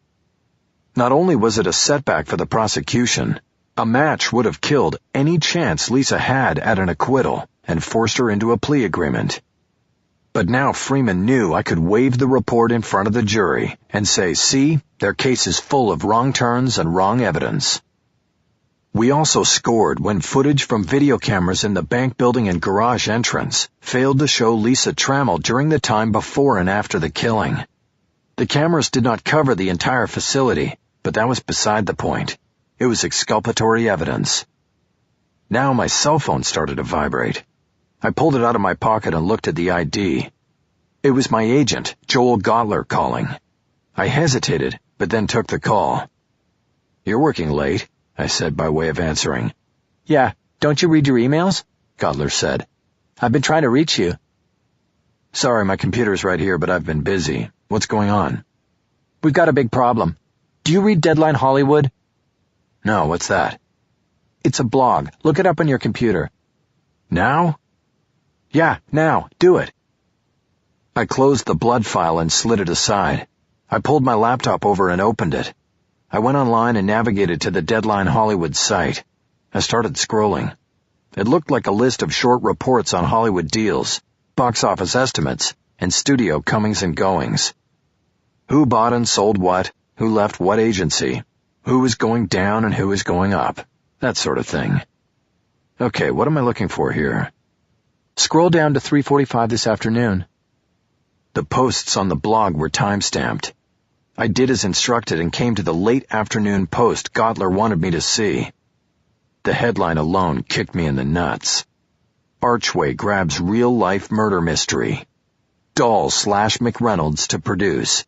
Not only was it a setback for the prosecution, a match would have killed any chance Lisa had at an acquittal and forced her into a plea agreement. But now Freeman knew I could wave the report in front of the jury and say, see, their case is full of wrong turns and wrong evidence. We also scored when footage from video cameras in the bank building and garage entrance failed to show Lisa Trammell during the time before and after the killing. The cameras did not cover the entire facility, but that was beside the point. It was exculpatory evidence. Now my cell phone started to vibrate. I pulled it out of my pocket and looked at the ID. It was my agent, Joel Gottler, calling. I hesitated, but then took the call. "You're working late," I said by way of answering. "Yeah, don't you read your emails?" Gottler said. "I've been trying to reach you." "Sorry, my computer's right here, but I've been busy. What's going on?" "We've got a big problem. Do you read Deadline Hollywood?" "No, what's that?" "It's a blog. Look it up on your computer." "Now?" "Yeah, now. Do it." I closed the blood file and slid it aside. I pulled my laptop over and opened it. I went online and navigated to the Deadline Hollywood site. I started scrolling. It looked like a list of short reports on Hollywood deals, box office estimates, and studio comings and goings. Who bought and sold what, who left what agency, who was going down and who was going up, that sort of thing. Okay, what am I looking for here? Scroll down to 3:45 this afternoon. The posts on the blog were time-stamped. I did as instructed and came to the late afternoon post Gottler wanted me to see. The headline alone kicked me in the nuts. Archway grabs real-life murder mystery. Dahl/McReynolds to produce.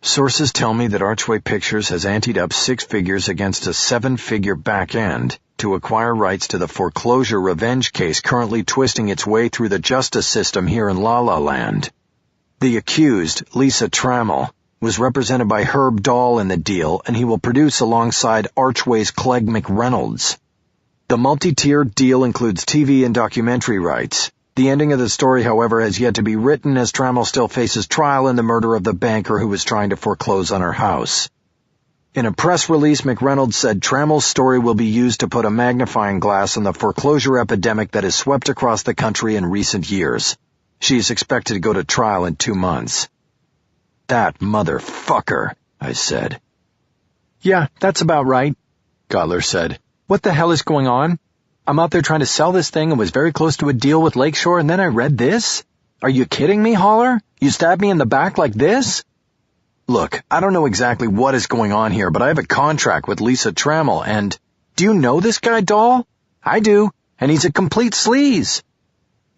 Sources tell me that Archway Pictures has anteed up 6 figures against a 7-figure back end to acquire rights to the foreclosure revenge case currently twisting its way through the justice system here in La La Land. The accused, Lisa Trammell, was represented by Herb Dahl in the deal, and he will produce alongside Archway's Clegg McReynolds. The multi-tiered deal includes TV and documentary rights. The ending of the story, however, has yet to be written as Trammell still faces trial in the murder of the banker who was trying to foreclose on her house. In a press release, McReynolds said Trammell's story will be used to put a magnifying glass on the foreclosure epidemic that has swept across the country in recent years. She is expected to go to trial in 2 months. That motherfucker, I said. Yeah, that's about right, Gottler said. What the hell is going on? I'm out there trying to sell this thing and was very close to a deal with Lakeshore, and then I read this? Are you kidding me, Holler? You stabbed me in the back like this? Look, I don't know exactly what is going on here, but I have a contract with Lisa Trammell, and... Do you know this guy, Dahl? I do, and he's a complete sleaze.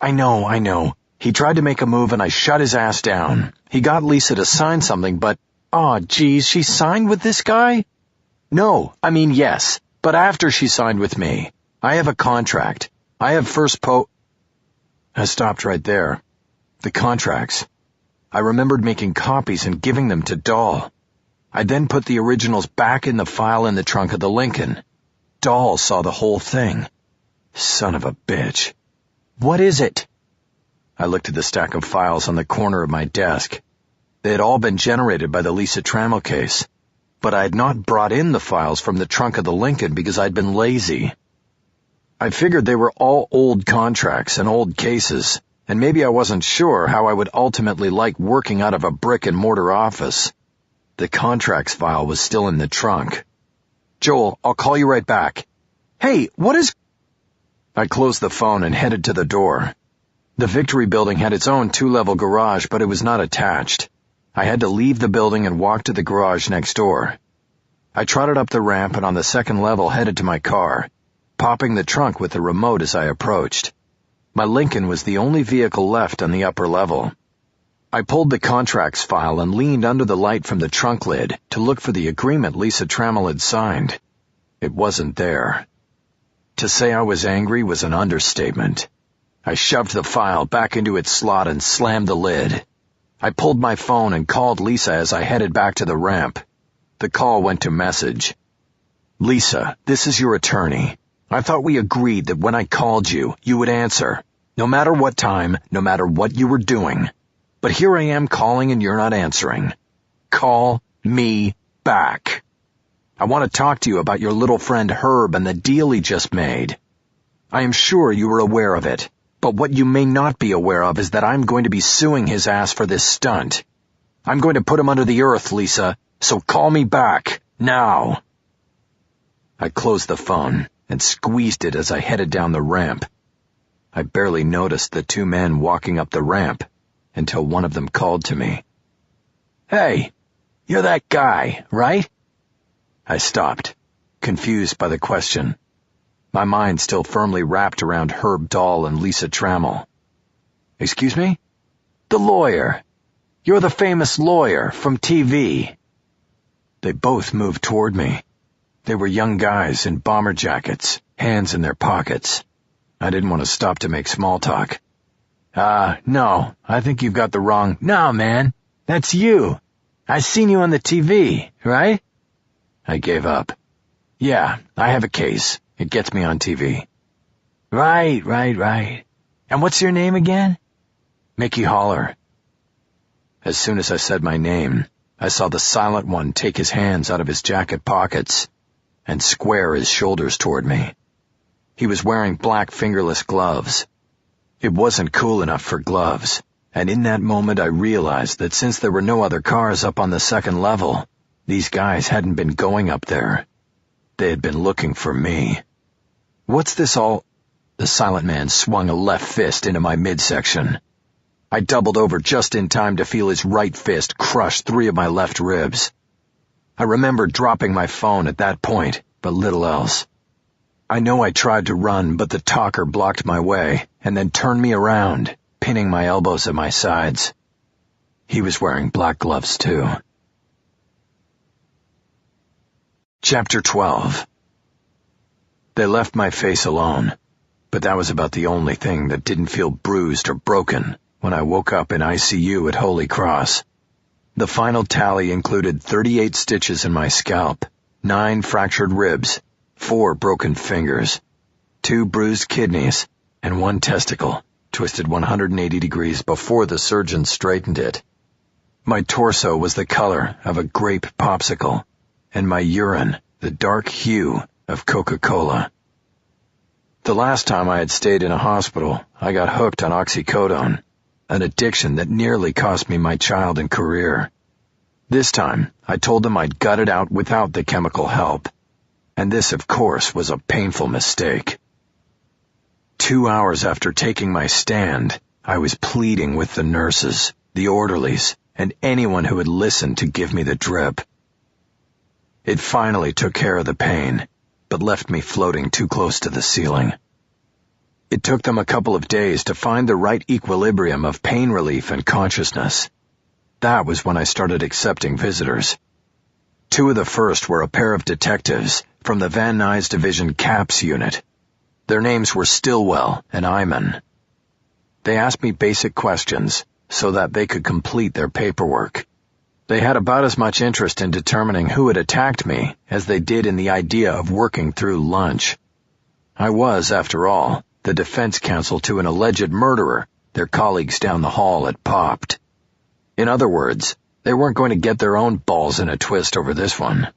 I know. He tried to make a move and I shut his ass down. He got Lisa to sign something, but... Aw, geez, she signed with this guy? No, I mean yes, but after she signed with me. I have a contract. I have I stopped right there. The contracts. I remembered making copies and giving them to Dahl. I then put the originals back in the file in the trunk of the Lincoln. Dahl saw the whole thing. Son of a bitch. What is it? I looked at the stack of files on the corner of my desk. They had all been generated by the Lisa Trammell case, but I had not brought in the files from the trunk of the Lincoln because I'd been lazy. I figured they were all old contracts and old cases, and maybe I wasn't sure how I would ultimately like working out of a brick-and-mortar office. The contracts file was still in the trunk. Joel, I'll call you right back. Hey, what is... I closed the phone and headed to the door. The Victory Building had its own 2-level garage, but it was not attached. I had to leave the building and walk to the garage next door. I trotted up the ramp and on the 2nd level headed to my car, popping the trunk with the remote as I approached. My Lincoln was the only vehicle left on the upper level. I pulled the contracts file and leaned under the light from the trunk lid to look for the agreement Lisa Trammell had signed. It wasn't there. To say I was angry was an understatement. I shoved the file back into its slot and slammed the lid. I pulled my phone and called Lisa as I headed back to the ramp. The call went to message. Lisa, this is your attorney. I thought we agreed that when I called you, you would answer, no matter what time, no matter what you were doing. But here I am calling and you're not answering. Call me back. I want to talk to you about your little friend Herb and the deal he just made. I am sure you are aware of it, but what you may not be aware of is that I'm going to be suing his ass for this stunt. I'm going to put him under the earth, Lisa, so call me back, now. I closed the phone and squeezed it as I headed down the ramp. I barely noticed the 2 men walking up the ramp until one of them called to me. Hey, you're that guy, right? I stopped, confused by the question. My mind still firmly wrapped around Herb Dahl and Lisa Trammell. Excuse me? The lawyer. You're the famous lawyer from TV. They both moved toward me. They were young guys in bomber jackets, hands in their pockets. I didn't want to stop to make small talk. No, I think you've got the wrong... No, man, that's you. I seen you on the TV, right? I gave up. Yeah, I have a case. It gets me on TV. Right. And what's your name again? Mickey Holler. As soon as I said my name, I saw the silent one take his hands out of his jacket pockets and square his shoulders toward me. He was wearing black fingerless gloves. It wasn't cool enough for gloves, and in that moment I realized that since there were no other cars up on the 2nd level, these guys hadn't been going up there. They had been looking for me. What's this all... The silent man swung a left fist into my midsection. I doubled over just in time to feel his right fist crush 3 of my left ribs. I remember dropping my phone at that point, but little else. I know I tried to run, but the talker blocked my way and then turned me around, pinning my elbows at my sides. He was wearing black gloves too. Chapter 12. They left my face alone, but that was about the only thing that didn't feel bruised or broken when I woke up in ICU at Holy Cross. The final tally included 38 stitches in my scalp, 9 fractured ribs, 4 broken fingers, 2 bruised kidneys, and 1 testicle, twisted 180 degrees before the surgeon straightened it. My torso was the color of a grape popsicle, and my urine the dark hue of Coca-Cola. The last time I had stayed in a hospital, I got hooked on oxycodone, an addiction that nearly cost me my child and career. This time, I told them I'd gut it out without the chemical help. And this, of course, was a painful mistake. 2 hours after taking my stand, I was pleading with the nurses, the orderlies, and anyone who would listen to give me the drip. It finally took care of the pain, but left me floating too close to the ceiling. It took them a couple of days to find the right equilibrium of pain relief and consciousness. That was when I started accepting visitors. 2 of the first were a pair of detectives from the Van Nuys Division CAPS unit. Their names were Stillwell and Iman. They asked me basic questions so that they could complete their paperwork. They had about as much interest in determining who had attacked me as they did in the idea of working through lunch. I was, after all, the defense counsel to an alleged murderer their colleagues down the hall had popped. In other words, they weren't going to get their own balls in a twist over this one.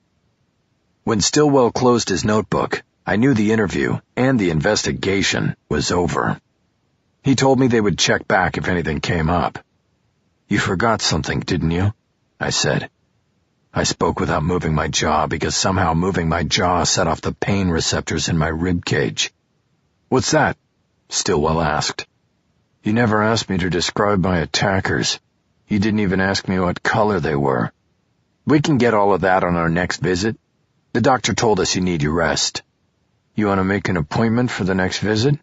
When Stillwell closed his notebook, I knew the interview and the investigation was over. He told me they would check back if anything came up. "You forgot something, didn't you?" I said. I spoke without moving my jaw because somehow moving my jaw set off the pain receptors in my rib cage. "What's that?" Stillwell asked. "You never asked me to describe my attackers. You didn't even ask me what color they were. We can get all of that on our next visit. The doctor told us you need your rest. You want to make an appointment for the next visit?"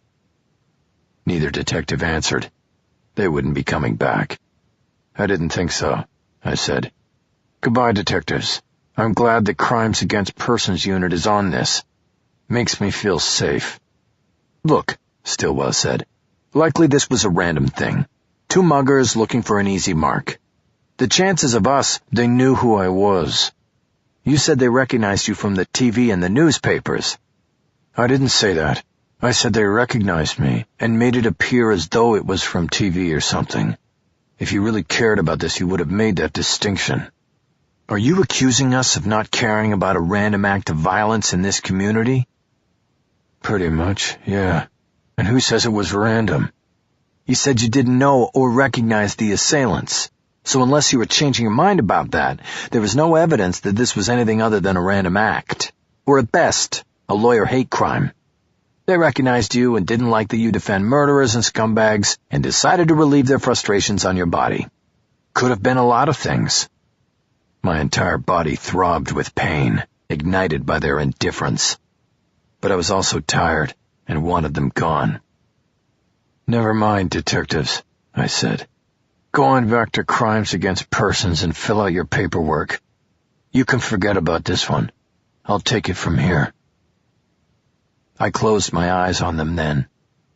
Neither detective answered. They wouldn't be coming back. "I didn't think so," I said. "Goodbye, detectives. I'm glad the Crimes Against Persons unit is on this. Makes me feel safe." "Look," Stillwell said, "likely this was a random thing. 2 muggers looking for an easy mark. The chances of us, they knew who I was. You said they recognized you from the TV and the newspapers." "I didn't say that. I said they recognized me and made it appear as though it was from TV or something. If you really cared about this, you would have made that distinction." "Are you accusing us of not caring about a random act of violence in this community?" "Pretty much, yeah. And who says it was random?" "You said you didn't know or recognize the assailants. So unless you were changing your mind about that, there was no evidence that this was anything other than a random act. Or at best, a lawyer hate crime. They recognized you and didn't like that you defend murderers and scumbags and decided to relieve their frustrations on your body. Could have been a lot of things." My entire body throbbed with pain, ignited by their indifference. But I was also tired and wanted them gone. "Never mind, detectives," I said. "Go on back to Crimes Against Persons and fill out your paperwork. You can forget about this one. I'll take it from here." I closed my eyes on them then.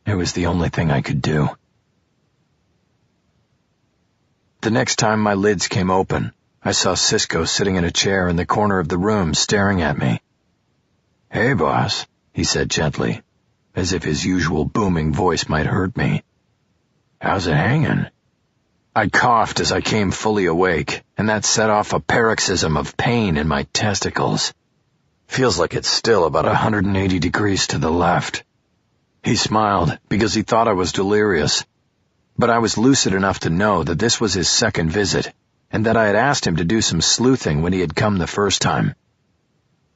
It was the only thing I could do. The next time my lids came open, I saw Cisco sitting in a chair in the corner of the room staring at me. "Hey, boss," he said gently, as if his usual booming voice might hurt me. "How's it hanging?" I coughed as I came fully awake, and that set off a paroxysm of pain in my testicles. Feels like it's still about 180 degrees to the left. He smiled because he thought I was delirious, but I was lucid enough to know that this was his second visit, and that I had asked him to do some sleuthing when he had come the first time.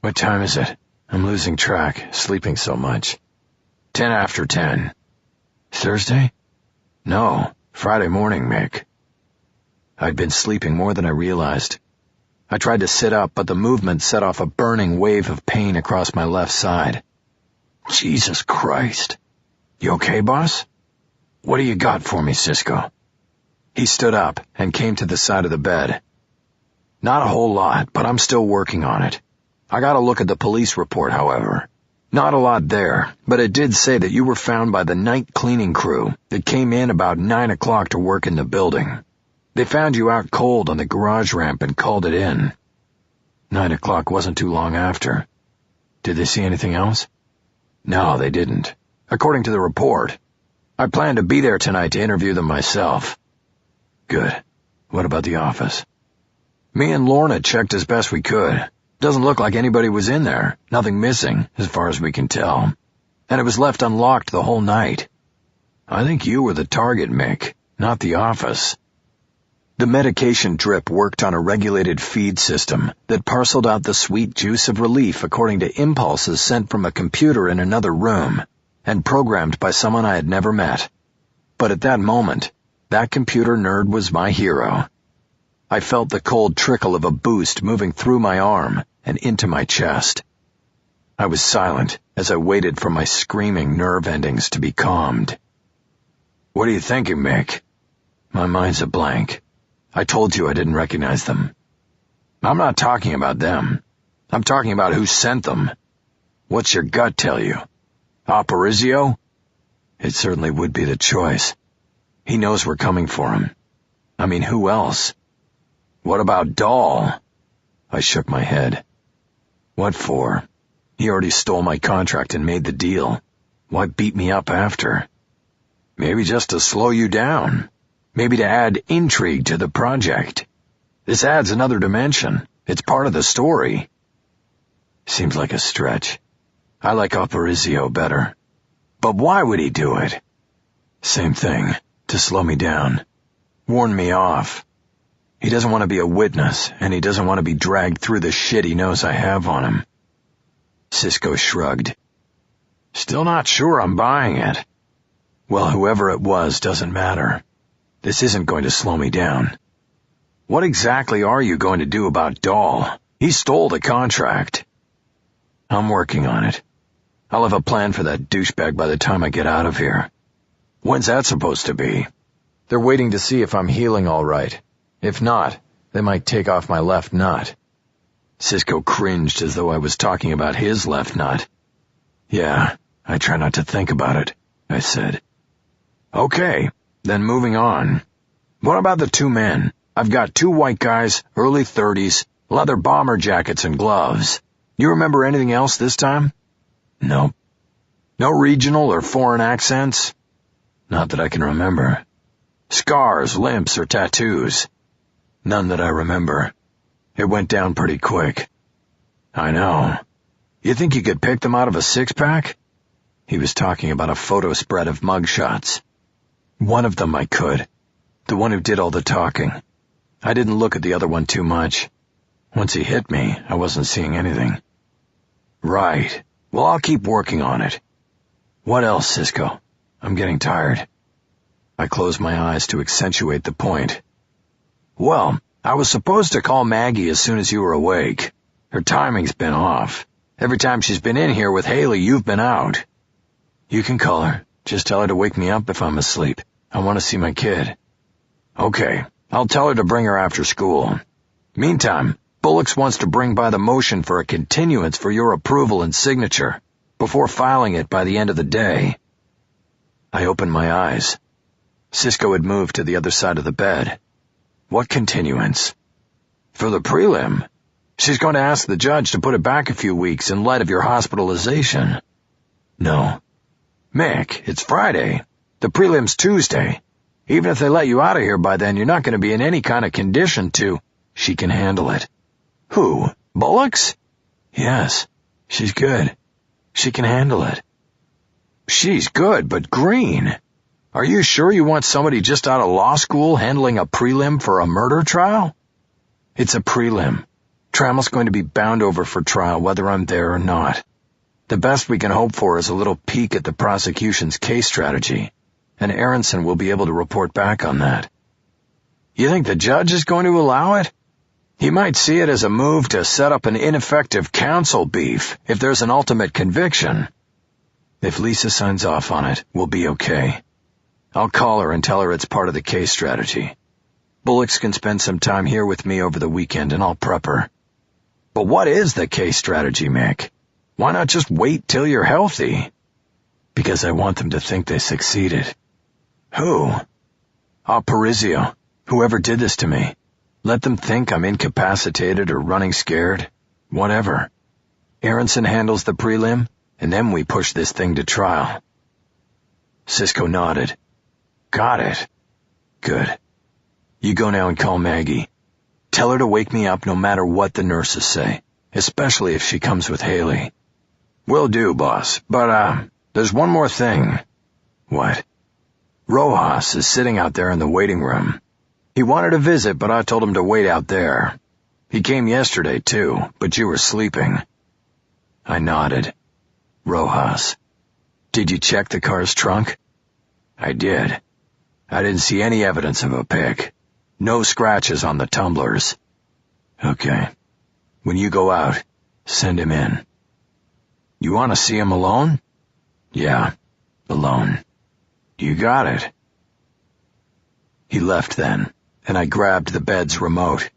"What time is it? I'm losing track, sleeping so much." 10 after 10. "Thursday?" "No, Friday morning, Mick. I'd been sleeping more than I realized. I tried to sit up, but the movement set off a burning wave of pain across my left side. Jesus Christ. You okay, boss? What do you got for me, Cisco? He stood up and came to the side of the bed. Not a whole lot, but I'm still working on it. I gotta look at the police report, however. Not a lot there, but it did say that you were found by the night cleaning crew that came in about 9 o'clock to work in the building. They found you out cold on the garage ramp and called it in. 9 o'clock wasn't too long after. Did they see anything else? No, they didn't. According to the report. I plan to be there tonight to interview them myself. Good. What about the office? Me and Lorna checked as best we could. Doesn't look like anybody was in there. Nothing missing, as far as we can tell. And it was left unlocked the whole night. I think you were the target, Mick, not the office. The medication drip worked on a regulated feed system that parceled out the sweet juice of relief according to impulses sent from a computer in another room and programmed by someone I had never met. But at that moment, that computer nerd was my hero. I felt the cold trickle of a boost moving through my arm and into my chest. I was silent as I waited for my screaming nerve endings to be calmed. What are you thinking, Mick? My mind's a blank. I told you I didn't recognize them. I'm not talking about them. I'm talking about who sent them. What's your gut tell you? Aparicio? It certainly would be the choice. He knows we're coming for him. I mean, who else? What about Dahl? I shook my head. What for? He already stole my contract and made the deal. Why beat me up after? Maybe just to slow you down. Maybe to add intrigue to the project. This adds another dimension. It's part of the story. Seems like a stretch. I like Aparicio better. But why would he do it? Same thing. To slow me down. Warn me off. He doesn't want to be a witness, and he doesn't want to be dragged through the shit he knows I have on him. Cisco shrugged. Still not sure I'm buying it. Well, whoever it was doesn't matter. This isn't going to slow me down. What exactly are you going to do about Dahl? He stole the contract. I'm working on it. I'll have a plan for that douchebag by the time I get out of here. When's that supposed to be? They're waiting to see if I'm healing all right. If not, they might take off my left nut. Cisco cringed as though I was talking about his left nut. Yeah, I try not to think about it, I said. Okay, then moving on. What about the 2 men? I've got 2 white guys, early 30s, leather bomber jackets and gloves. You remember anything else this time? Nope. No regional or foreign accents? Not that I can remember. Scars, limps, or tattoos? None that I remember. It went down pretty quick. I know. You think you could pick them out of a 6-pack? He was talking about a photo spread of mugshots. One of them I could. The one who did all the talking. I didn't look at the other one too much. Once he hit me, I wasn't seeing anything. Right. Well, I'll keep working on it. What else, Cisco? I'm getting tired. I closed my eyes to accentuate the point. Well, I was supposed to call Maggie as soon as you were awake. Her timing's been off. Every time she's been in here with Haley, you've been out. You can call her. Just tell her to wake me up if I'm asleep. I want to see my kid. Okay, I'll tell her to bring her after school. Meantime, Bullocks wants to bring by the motion for a continuance for your approval and signature, before filing it by the end of the day. I opened my eyes. Cisco had moved to the other side of the bed. What continuance? For the prelim. She's going to ask the judge to put it back a few weeks in light of your hospitalization. No. Mick, it's Friday. The prelim's Tuesday. Even if they let you out of here by then, you're not going to be in any kind of condition to... She can handle it. Who? Bullocks? Yes. She's good. She can handle it. She's good, but green. Are you sure you want somebody just out of law school handling a prelim for a murder trial? It's a prelim. Trammell's going to be bound over for trial whether I'm there or not. The best we can hope for is a little peek at the prosecution's case strategy. and Aronson will be able to report back on that. You think the judge is going to allow it? He might see it as a move to set up an ineffective counsel beef if there's an ultimate conviction. If Lisa signs off on it, we'll be okay. I'll call her and tell her it's part of the case strategy. Bullocks can spend some time here with me over the weekend and I'll prep her. But what is the case strategy, Mick? Why not just wait till you're healthy? Because I want them to think they succeeded. Who? Parizio. Whoever did this to me. Let them think I'm incapacitated or running scared. Whatever. Aronson handles the prelim, and then we push this thing to trial. Cisco nodded. Got it. Good. You go now and call Maggie. Tell her to wake me up no matter what the nurses say, especially if she comes with Haley. Will do, boss, but, there's one more thing. What? Rojas is sitting out there in the waiting room. He wanted a visit, but I told him to wait out there. He came yesterday, too, but you were sleeping. I nodded. Rojas. Did you check the car's trunk? I did. I didn't see any evidence of a pick. No scratches on the tumblers. Okay. When you go out, send him in. You want to see him alone? Yeah, alone. You got it. He left then, and I grabbed the bed's remote.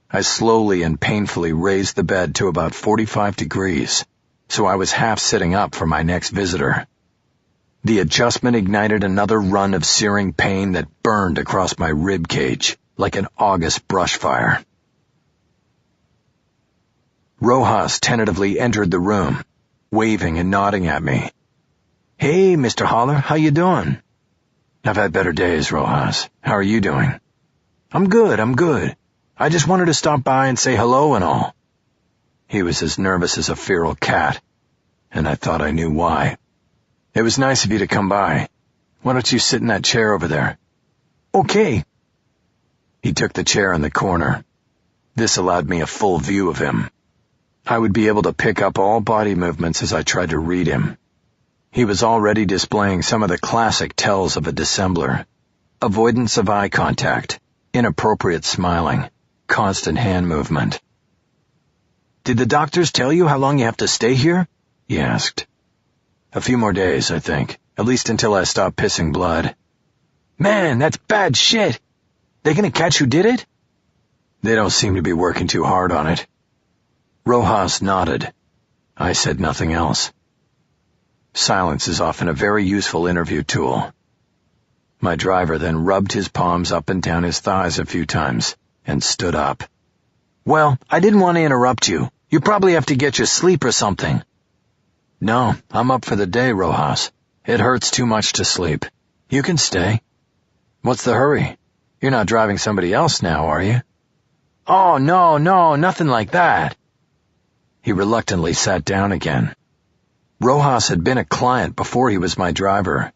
I slowly and painfully raised the bed to about 45 degrees, so I was half sitting up for my next visitor. The adjustment ignited another run of searing pain that burned across my rib cage like an August brush fire. Rojas tentatively entered the room, waving and nodding at me. Hey, Mr. Holler, how you doing? I've had better days, Rojas. How are you doing? I'm good. I just wanted to stop by and say hello and all. He was as nervous as a feral cat, and I thought I knew why. It was nice of you to come by. Why don't you sit in that chair over there? Okay. He took the chair in the corner. This allowed me a full view of him. I would be able to pick up all body movements as I tried to read him. He was already displaying some of the classic tells of a dissembler. Avoidance of eye contact, inappropriate smiling, constant hand movement. Did the doctors tell you how long you have to stay here? He asked. A few more days, I think. At least until I stop pissing blood. Man, that's bad shit. They gonna catch who did it? They don't seem to be working too hard on it. Rojas nodded. I said nothing else. Silence is often a very useful interview tool. My driver then rubbed his palms up and down his thighs a few times and stood up. Well, I didn't want to interrupt you. You probably have to get your sleep or something. No, I'm up for the day, Rojas. It hurts too much to sleep. You can stay. What's the hurry? You're not driving somebody else now, are you? Oh, no, nothing like that. He reluctantly sat down again. Rojas had been a client before he was my driver.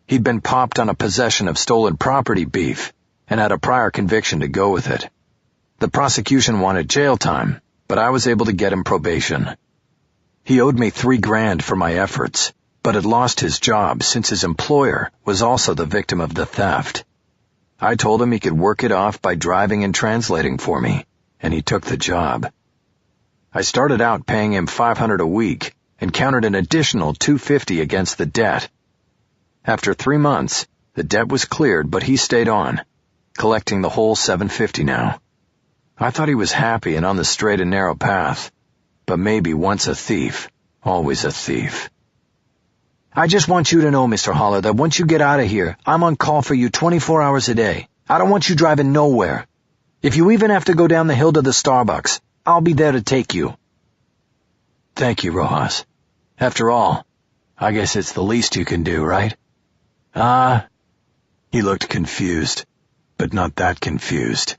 He'd been popped on a possession of stolen property beef and had a prior conviction to go with it. The prosecution wanted jail time, but I was able to get him probation. He owed me $3,000 for my efforts, but had lost his job since his employer was also the victim of the theft. I told him he could work it off by driving and translating for me, and he took the job. I started out paying him $500 a week and counted an additional $250 against the debt. After 3 months, the debt was cleared, but he stayed on, collecting the whole $750 now. I thought he was happy and on the straight and narrow path, but maybe once a thief, always a thief. I just want you to know, Mr. Holler, that once you get out of here, I'm on call for you 24 hours a day. I don't want you driving nowhere. If you even have to go down the hill to the Starbucks, I'll be there to take you. Thank you, Rojas. After all, I guess it's the least you can do, right? He looked confused, but not that confused.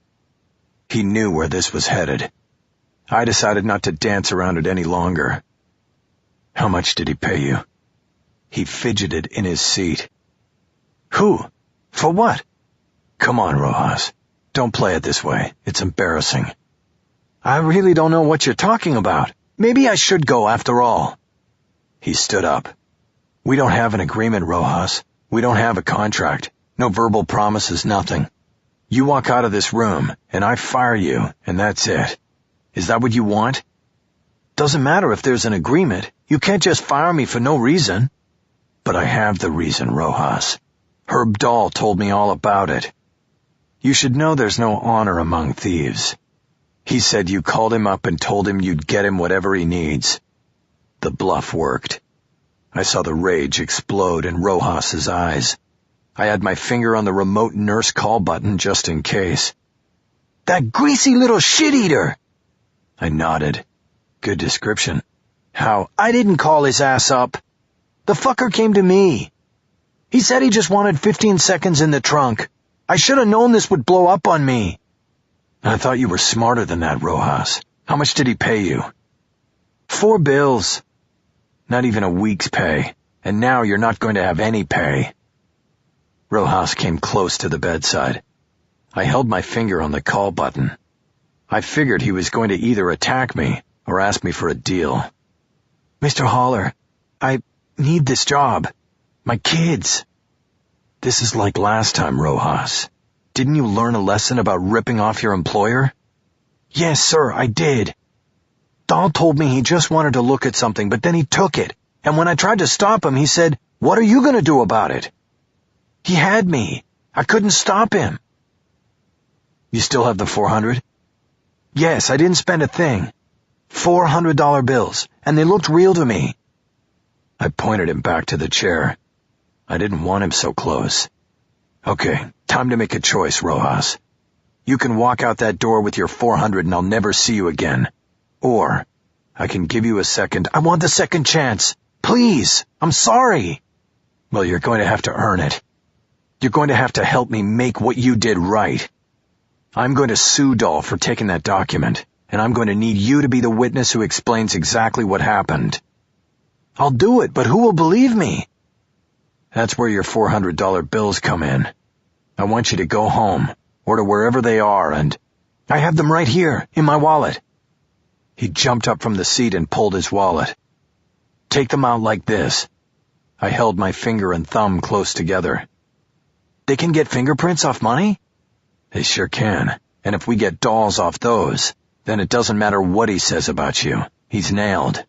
He knew where this was headed. I decided not to dance around it any longer. How much did he pay you? He fidgeted in his seat. Who? For what? Come on, Rojas. Don't play it this way. It's embarrassing. I really don't know what you're talking about. Maybe I should go after all. He stood up. We don't have an agreement, Rojas. We don't have a contract. No verbal promises, nothing. You walk out of this room, and I fire you, and that's it. Is that what you want? Doesn't matter if there's an agreement. You can't just fire me for no reason. But I have the reason, Rojas. Herb Dahl told me all about it. You should know there's no honor among thieves. He said you called him up and told him you'd get him whatever he needs. The bluff worked. I saw the rage explode in Rojas's eyes. I had my finger on the remote nurse call button just in case. That greasy little shit-eater! I nodded. Good description. How? I didn't call his ass up. The fucker came to me. He said he just wanted 15 seconds in the trunk. I should have known this would blow up on me. I thought you were smarter than that, Rojas. How much did he pay you? 4 bills. Not even a week's pay. And now you're not going to have any pay. Rojas came close to the bedside. I held my finger on the call button. I figured he was going to either attack me or ask me for a deal. Mr. Haller, I need this job. My kids. This is like last time, Rojas. Didn't you learn a lesson about ripping off your employer? Yes, sir, I did. Dahl told me he just wanted to look at something, but then he took it. And when I tried to stop him, he said, "What are you going to do about it?" He had me. I couldn't stop him. You still have the $400? Yes, I didn't spend a thing. $400 bills, and they looked real to me. I pointed him back to the chair. I didn't want him so close. Okay, time to make a choice, Rojas. You can walk out that door with your $400 and I'll never see you again. Or, I can give you a second. I want the second chance. Please, I'm sorry. Well, you're going to have to earn it. You're going to have to help me make what you did right. I'm going to sue Dahl for taking that document, and I'm going to need you to be the witness who explains exactly what happened. I'll do it, but who will believe me? That's where your $400 bills come in. I want you to go home, or to wherever they are, and I have them right here, in my wallet. He jumped up from the seat and pulled his wallet. Take them out like this. I held my finger and thumb close together. They can get fingerprints off money? They sure can, and if we get Dahl's off those, then it doesn't matter what he says about you. He's nailed.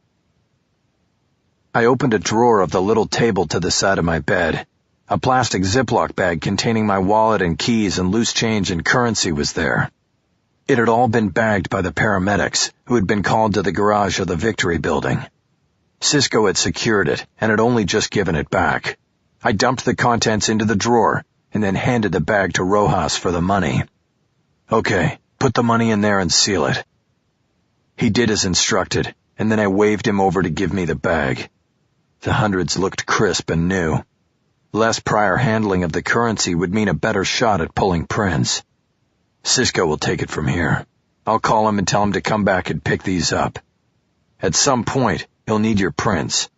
I opened a drawer of the little table to the side of my bed. A plastic Ziploc bag containing my wallet and keys and loose change and currency was there. It had all been bagged by the paramedics, who had been called to the garage of the Victory building. Cisco had secured it and had only just given it back. I dumped the contents into the drawer and then handed the bag to Rojas for the money. Okay, put the money in there and seal it. He did as instructed, and then I waved him over to give me the bag. The hundreds looked crisp and new. Less prior handling of the currency would mean a better shot at pulling prints. Cisco will take it from here. I'll call him and tell him to come back and pick these up. At some point, he'll need your prints.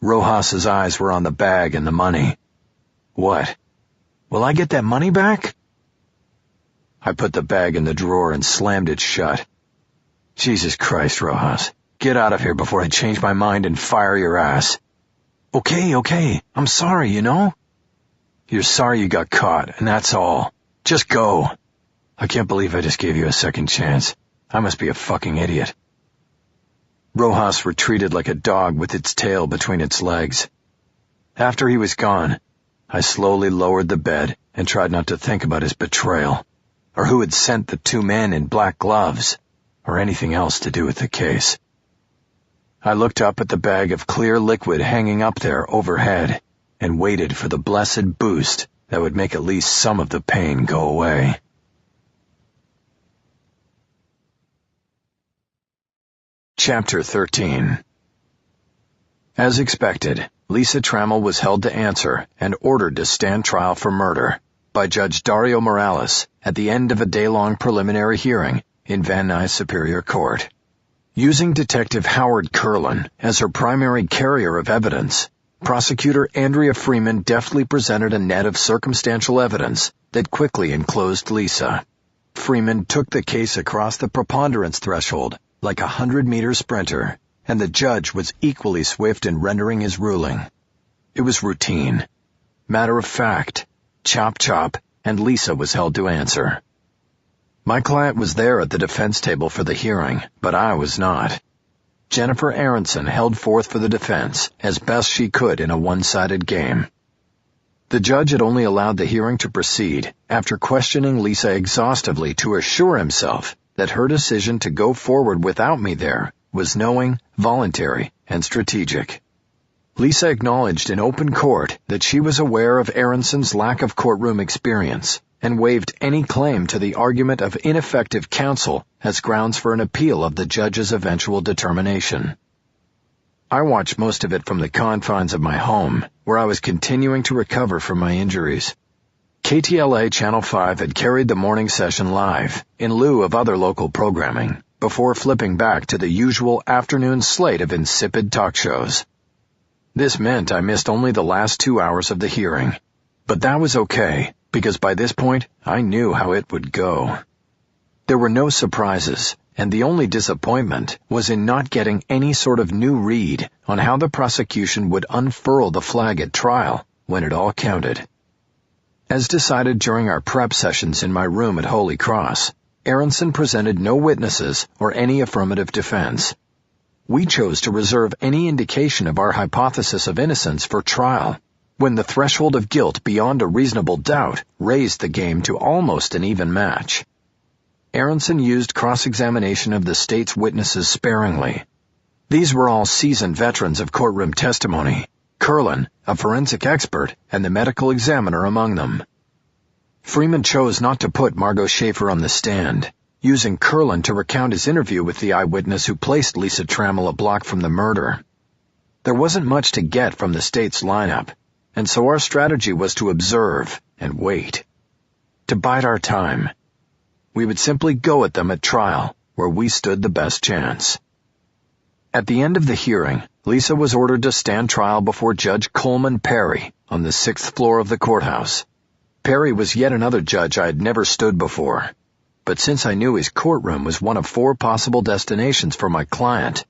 Rojas's eyes were on the bag and the money. What? Will I get that money back? I put the bag in the drawer and slammed it shut. Jesus Christ, Rojas. Get out of here before I change my mind and fire your ass. Okay. I'm sorry, you know? You're sorry you got caught, and that's all. Just go. I can't believe I just gave you a second chance. I must be a fucking idiot. Rojas retreated like a dog with its tail between its legs. After he was gone, I slowly lowered the bed and tried not to think about his betrayal, or who had sent the 2 men in black gloves, or anything else to do with the case. I looked up at the bag of clear liquid hanging up there overhead and waited for the blessed boost that would make at least some of the pain go away. Chapter 13. As expected, Lisa Trammell was held to answer and ordered to stand trial for murder by Judge Dario Morales at the end of a day-long preliminary hearing in Van Nuys Superior Court. Using Detective Howard Curlin as her primary carrier of evidence, Prosecutor Andrea Freeman deftly presented a net of circumstantial evidence that quickly enclosed Lisa. Freeman took the case across the preponderance threshold like a 100-meter sprinter, and the judge was equally swift in rendering his ruling. It was routine. Matter of fact. Chop chop, and Lisa was held to answer. My client was there at the defense table for the hearing, but I was not. Jennifer Aronson held forth for the defense as best she could in a one-sided game. The judge had only allowed the hearing to proceed after questioning Lisa exhaustively to assure himself that her decision to go forward without me there was knowing, voluntary, and strategic. Lisa acknowledged in open court that she was aware of Aronson's lack of courtroom experience and waived any claim to the argument of ineffective counsel as grounds for an appeal of the judge's eventual determination. I watched most of it from the confines of my home, where I was continuing to recover from my injuries. KTLA Channel 5 had carried the morning session live, in lieu of other local programming, before flipping back to the usual afternoon slate of insipid talk shows. This meant I missed only the last 2 hours of the hearing, but that was okay, because by this point I knew how it would go. There were no surprises, and the only disappointment was in not getting any sort of new read on how the prosecution would unfurl the flag at trial when it all counted. As decided during our prep sessions in my room at Holy Cross, Aronson presented no witnesses or any affirmative defense. We chose to reserve any indication of our hypothesis of innocence for trial, when the threshold of guilt beyond a reasonable doubt raised the game to almost an even match. Aronson used cross-examination of the state's witnesses sparingly. These were all seasoned veterans of courtroom testimony, Curlin, a forensic expert, and the medical examiner among them. Freeman chose not to put Margot Schaefer on the stand, using Curlin to recount his interview with the eyewitness who placed Lisa Trammell a block from the murder. There wasn't much to get from the state's lineup, and so our strategy was to observe and wait. To bide our time. We would simply go at them at trial, where we stood the best chance. At the end of the hearing, Lisa was ordered to stand trial before Judge Coleman Perry on the 6th floor of the courthouse. Perry was yet another judge I had never stood before, but since I knew his courtroom was one of 4 possible destinations for my client,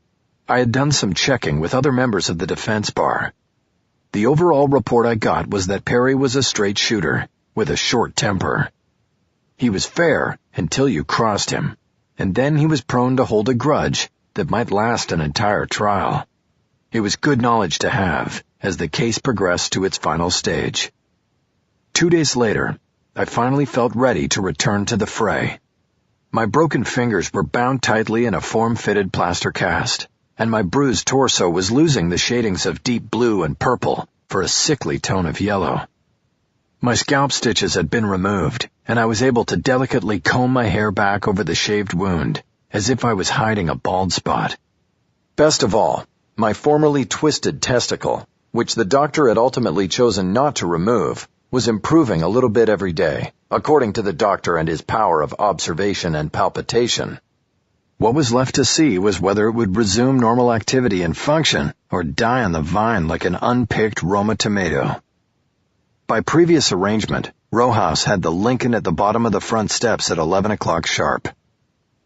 I had done some checking with other members of the defense bar. The overall report I got was that Perry was a straight shooter, with a short temper. He was fair until you crossed him, and then he was prone to hold a grudge that might last an entire trial. It was good knowledge to have as the case progressed to its final stage. 2 days later, I finally felt ready to return to the fray. My broken fingers were bound tightly in a form-fitted plaster cast, and my bruised torso was losing the shadings of deep blue and purple for a sickly tone of yellow. My scalp stitches had been removed, and I was able to delicately comb my hair back over the shaved wound, as if I was hiding a bald spot. Best of all, my formerly twisted testicle, which the doctor had ultimately chosen not to remove, was improving a little bit every day, according to the doctor and his power of observation and palpation. What was left to see was whether it would resume normal activity and function, or die on the vine like an unpicked Roma tomato. By previous arrangement, Rojas had the Lincoln at the bottom of the front steps at 11 o'clock sharp.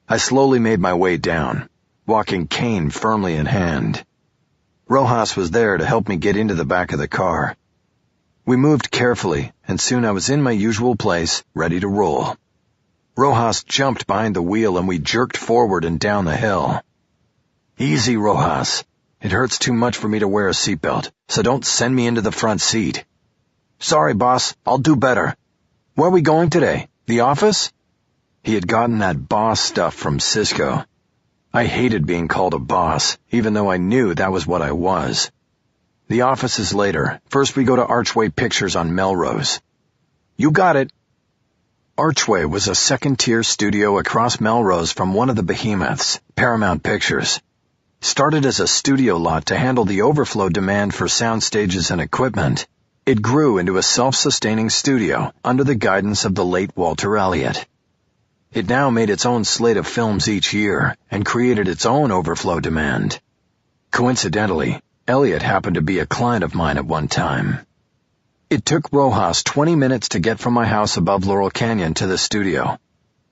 I slowly made my way down, walking cane firmly in hand. Rojas was there to help me get into the back of the car. We moved carefully, and soon I was in my usual place, ready to roll. Rojas jumped behind the wheel and we jerked forward and down the hill. Easy, Rojas. It hurts too much for me to wear a seatbelt, so don't send me into the front seat. Sorry, boss. I'll do better. Where are we going today? The office? He had gotten that boss stuff from Cisco. I hated being called a boss, even though I knew that was what I was. The office is later. First we go to Archway Pictures on Melrose. You got it. Archway was a second-tier studio across Melrose from one of the behemoths, Paramount Pictures. Started as a studio lot to handle the overflow demand for sound stages and equipment, it grew into a self-sustaining studio under the guidance of the late Walter Elliott. It now made its own slate of films each year and created its own overflow demand. Coincidentally, Elliott happened to be a client of mine at one time. It took Rojas 20 minutes to get from my house above Laurel Canyon to the studio.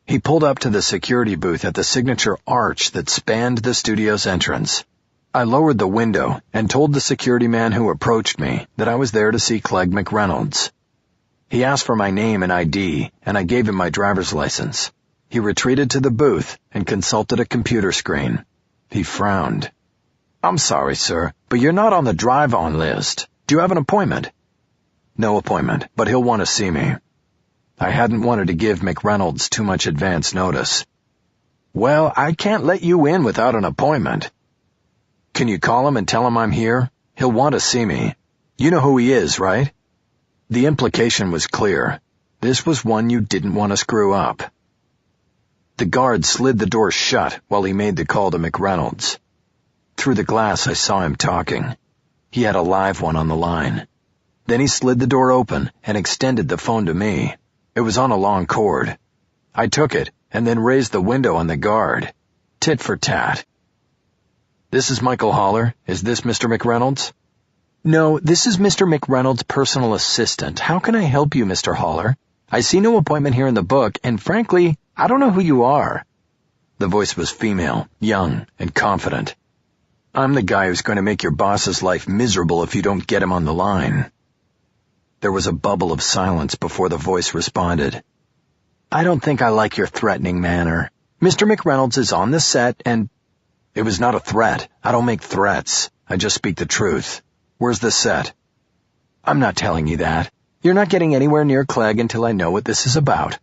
He pulled up to the security booth at the signature arch that spanned the studio's entrance. I lowered the window and told the security man who approached me that I was there to see Clegg McReynolds. He asked for my name and ID, and I gave him my driver's license. He retreated to the booth and consulted a computer screen. He frowned. "I'm sorry, sir, but you're not on the drive-on list. Do you have an appointment?" "No appointment, but he'll want to see me." I hadn't wanted to give McReynolds too much advance notice. "Well, I can't let you in without an appointment." "Can you call him and tell him I'm here? He'll want to see me. You know who he is, right?" The implication was clear. This was one you didn't want to screw up. The guard slid the door shut while he made the call to McReynolds. Through the glass I saw him talking. He had a live one on the line. Then he slid the door open and extended the phone to me. It was on a long cord. I took it and then raised the window on the guard. Tit for tat. "This is Michael Haller. Is this Mr. McReynolds?" No, this is Mr. McReynolds' personal assistant. How can I help you, Mr. Haller? I see no appointment here in the book, and frankly, I don't know who you are. The voice was female, young, and confident. "I'm the guy who's going to make your boss's life miserable if you don't get him on the line." There was a bubble of silence before the voice responded. "I don't think I like your threatening manner. Mr. McReynolds is on the set and—" "It was not a threat. I don't make threats. I just speak the truth. Where's the set?" "I'm not telling you that. You're not getting anywhere near Clegg until I know what this is about."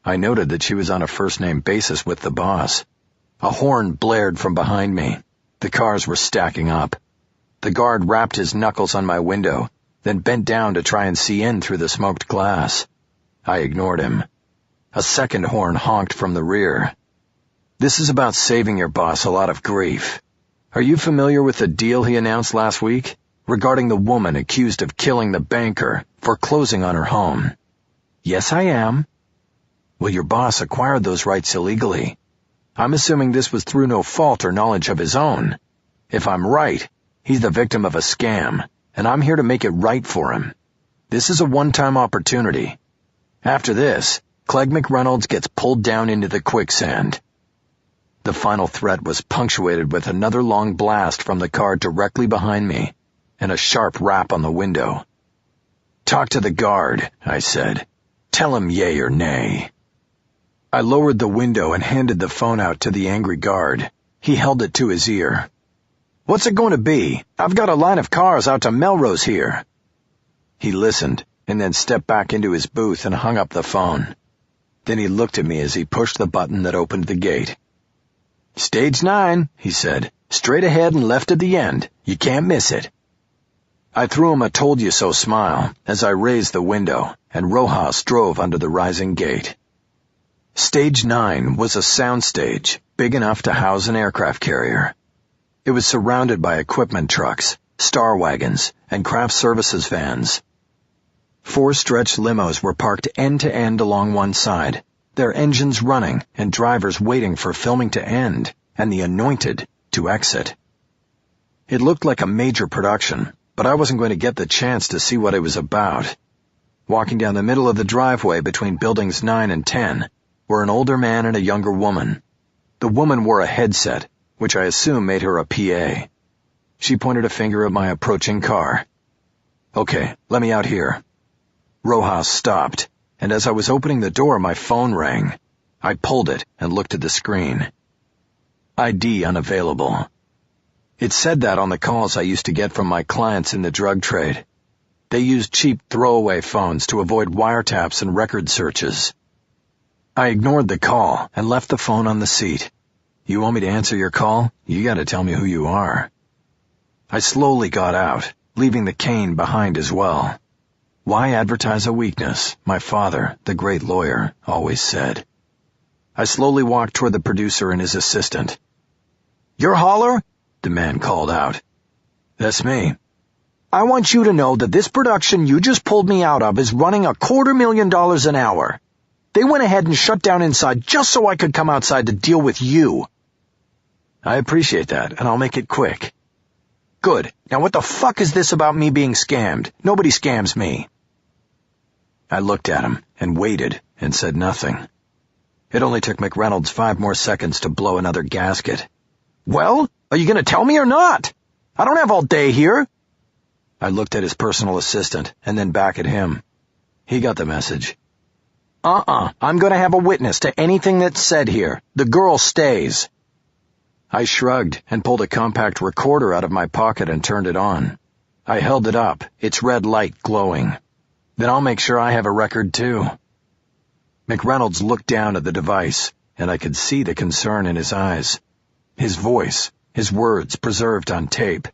I noted that she was on a first-name basis with the boss. A horn blared from behind me. The cars were stacking up. The guard rapped his knuckles on my window, then bent down to try and see in through the smoked glass. I ignored him. A second horn honked from the rear. "This is about saving your boss a lot of grief. Are you familiar with the deal he announced last week, regarding the woman accused of killing the banker, foreclosing on her home?" "Yes, I am." "Well, your boss acquired those rights illegally. I'm assuming this was through no fault or knowledge of his own. If I'm right, he's the victim of a scam, and I'm here to make it right for him. This is a one-time opportunity. After this, Clegg McReynolds gets pulled down into the quicksand." The final threat was punctuated with another long blast from the car directly behind me, and a sharp rap on the window. "Talk to the guard," I said. "Tell him yay or nay." I lowered the window and handed the phone out to the angry guard. He held it to his ear. "What's it going to be? I've got a line of cars out to Melrose here." He listened, and then stepped back into his booth and hung up the phone. Then he looked at me as he pushed the button that opened the gate. "Stage 9, he said. "Straight ahead and left at the end. You can't miss it." I threw him a told-you-so smile as I raised the window, and Rojas drove under the rising gate. Stage 9 was a soundstage big enough to house an aircraft carrier. It was surrounded by equipment trucks, star wagons, and craft services vans. 4 stretched limos were parked end to end along one side, their engines running and drivers waiting for filming to end and the anointed to exit. It looked like a major production, but I wasn't going to get the chance to see what it was about. Walking down the middle of the driveway between buildings 9 and 10 were an older man and a younger woman. The woman wore a headset, which I assume made her a PA. She pointed a finger at my approaching car. "Okay, let me out here." Rojas stopped, and as I was opening the door, my phone rang. I pulled it and looked at the screen. ID unavailable. It said that on the calls I used to get from my clients in the drug trade. They used cheap throwaway phones to avoid wiretaps and record searches. I ignored the call and left the phone on the seat. "You want me to answer your call? You gotta tell me who you are." I slowly got out, leaving the cane behind as well. Why advertise a weakness? My father, the great lawyer, always said. I slowly walked toward the producer and his assistant. "You're Haller?" the man called out. "That's me." "I want you to know that this production you just pulled me out of is running $250,000 an hour. They went ahead and shut down inside just so I could come outside to deal with you." "I appreciate that, and I'll make it quick." "Good. Now what the fuck is this about me being scammed? Nobody scams me." I looked at him and waited and said nothing. It only took McReynolds 5 more seconds to blow another gasket. "Well, Are you going to tell me or not? I don't have all day here. I looked at his personal assistant and then back at him. He got the message. I'm going to have a witness to anything that's said here. The girl stays. I shrugged and pulled a compact recorder out of my pocket and turned it on. I held it up, its red light glowing. Then I'll make sure I have a record too. McReynolds looked down at the device, and I could see the concern in his eyes. His voice, his words preserved on tape.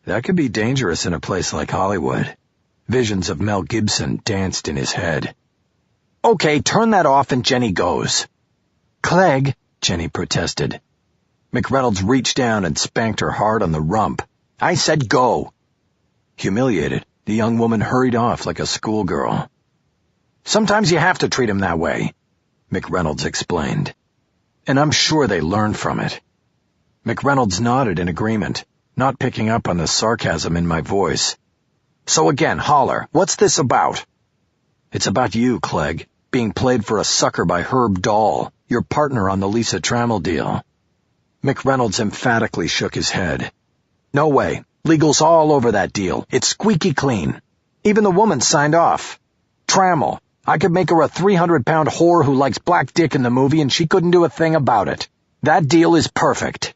That could be dangerous in a place like Hollywood. Visions of Mel Gibson danced in his head. Okay, turn that off and Jenny goes. Clegg, Jenny protested. McReynolds reached down and spanked her hard on the rump. I said go. Humiliated, the young woman hurried off like a schoolgirl. Sometimes you have to treat him that way, McReynolds explained. And I'm sure they learned from it. McReynolds nodded in agreement, not picking up on the sarcasm in my voice. So again, holler, what's this about? It's about you, Clegg, being played for a sucker by Herb Dahl, your partner on the Lisa Trammell deal. McReynolds emphatically shook his head. No way. Legal's all over that deal. It's squeaky clean. Even the woman signed off. Trammell. I could make her a 300-pound whore who likes black dick in the movie and she couldn't do a thing about it. That deal is perfect.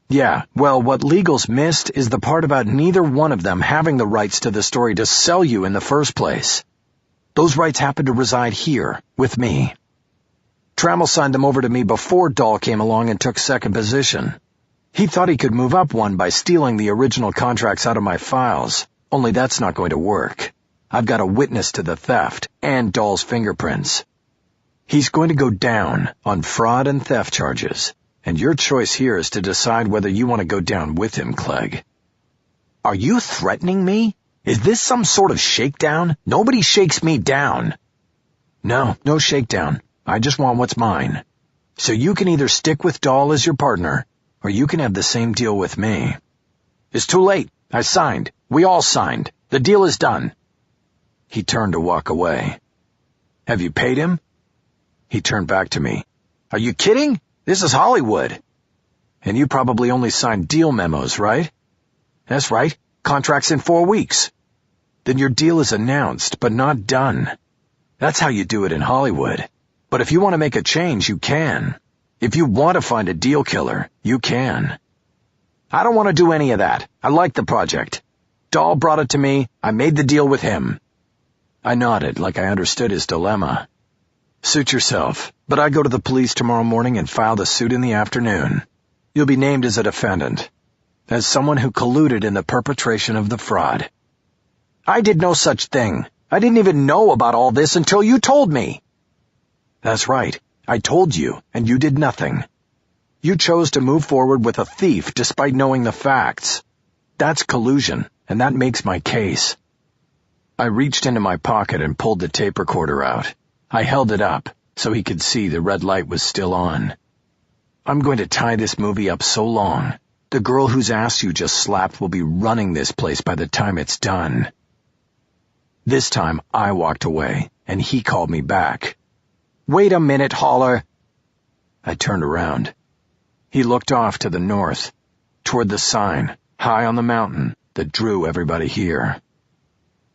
Yeah, well, what Legal's missed is the part about neither one of them having the rights to the story to sell you in the first place. Those rights happen to reside here, with me. Trammell signed them over to me before Dahl came along and took second position. He thought he could move up one by stealing the original contracts out of my files, only that's not going to work. I've got a witness to the theft and Dahl's fingerprints. He's going to go down on fraud and theft charges, and your choice here is to decide whether you want to go down with him, Clegg. Are you threatening me? Is this some sort of shakedown? Nobody shakes me down. No shakedown. I just want what's mine. So you can either stick with Dahl as your partner, or you can have the same deal with me. It's too late. I signed. We all signed. The deal is done. He turned to walk away. Have you paid him? He turned back to me. Are you kidding? This is Hollywood. And you probably only signed deal memos, right? That's right. Contract's in 4 weeks. Then your deal is announced, but not done. That's how you do it in Hollywood. But if you want to make a change, you can. If you want to find a deal killer, you can. I don't want to do any of that. I like the project. Dahl brought it to me. I made the deal with him. I nodded like I understood his dilemma. Suit yourself, but I go to the police tomorrow morning and file the suit in the afternoon. You'll be named as a defendant, as someone who colluded in the perpetration of the fraud. I did no such thing. I didn't even know about all this until you told me. That's right. I told you, and you did nothing. You chose to move forward with a thief despite knowing the facts. That's collusion, and that makes my case. I reached into my pocket and pulled the tape recorder out. I held it up so he could see the red light was still on. I'm going to tie this movie up so long, the girl whose ass you just slapped will be running this place by the time it's done. This time I walked away, and he called me back. Wait a minute, Holler. I turned around. He looked off to the north, toward the sign, high on the mountain, that drew everybody here.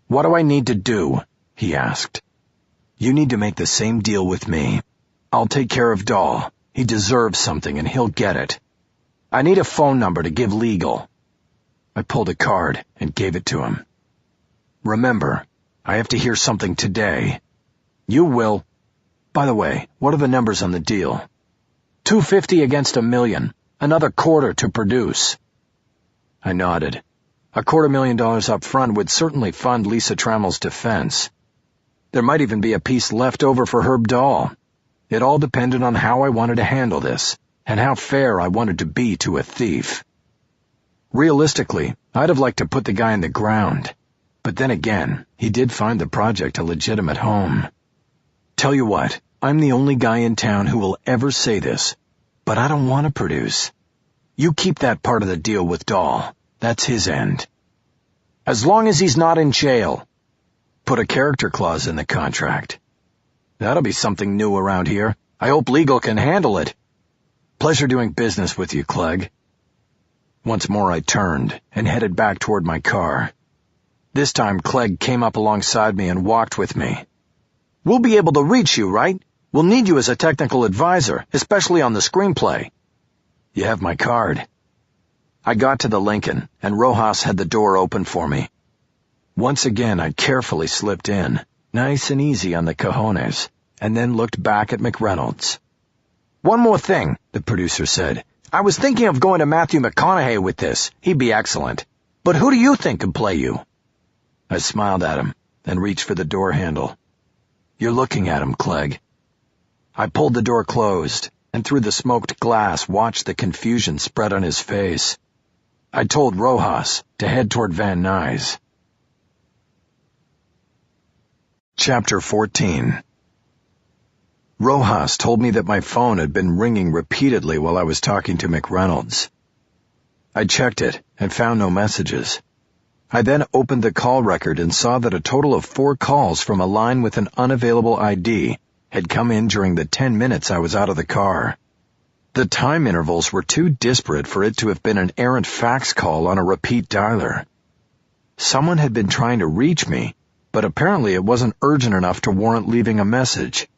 What do I need to do? He asked. You need to make the same deal with me. I'll take care of Dahl. He deserves something and he'll get it. I need a phone number to give legal. I pulled a card and gave it to him. Remember, I have to hear something today. You will. By the way, what are the numbers on the deal? 250 against $1 million. Another quarter to produce. I nodded. $250,000 up front would certainly fund Lisa Trammell's defense. There might even be a piece left over for Herb Dahl. It all depended on how I wanted to handle this, and how fair I wanted to be to a thief. Realistically, I'd have liked to put the guy in the ground. But then again, he did find the project a legitimate home. Tell you what, I'm the only guy in town who will ever say this, but I don't want to produce. You keep that part of the deal with Dahl. That's his end. As long as he's not in jail. Put a character clause in the contract. That'll be something new around here. I hope legal can handle it. Pleasure doing business with you, Clegg. Once more I turned and headed back toward my car. This time Clegg came up alongside me and walked with me. "We'll be able to reach you, right? We'll need you as a technical advisor, especially on the screenplay." "You have my card." I got to the Lincoln, and Rojas had the door open for me. Once again I carefully slipped in, nice and easy on the cojones, and then looked back at McReynolds. "One more thing," the producer said. "I was thinking of going to Matthew McConaughey with this. He'd be excellent. But who do you think could play you?" I smiled at him and reached for the door handle. "You're looking at him, Clegg." I pulled the door closed, and through the smoked glass watched the confusion spread on his face. I told Rojas to head toward Van Nuys. Chapter 14. Rojas told me that my phone had been ringing repeatedly while I was talking to McReynolds. I checked it and found no messages. I then opened the call record and saw that a total of 4 calls from a line with an unavailable ID had come in during the 10 minutes I was out of the car. The time intervals were too disparate for it to have been an errant fax call on a repeat dialer. Someone had been trying to reach me, but apparently it wasn't urgent enough to warrant leaving a message.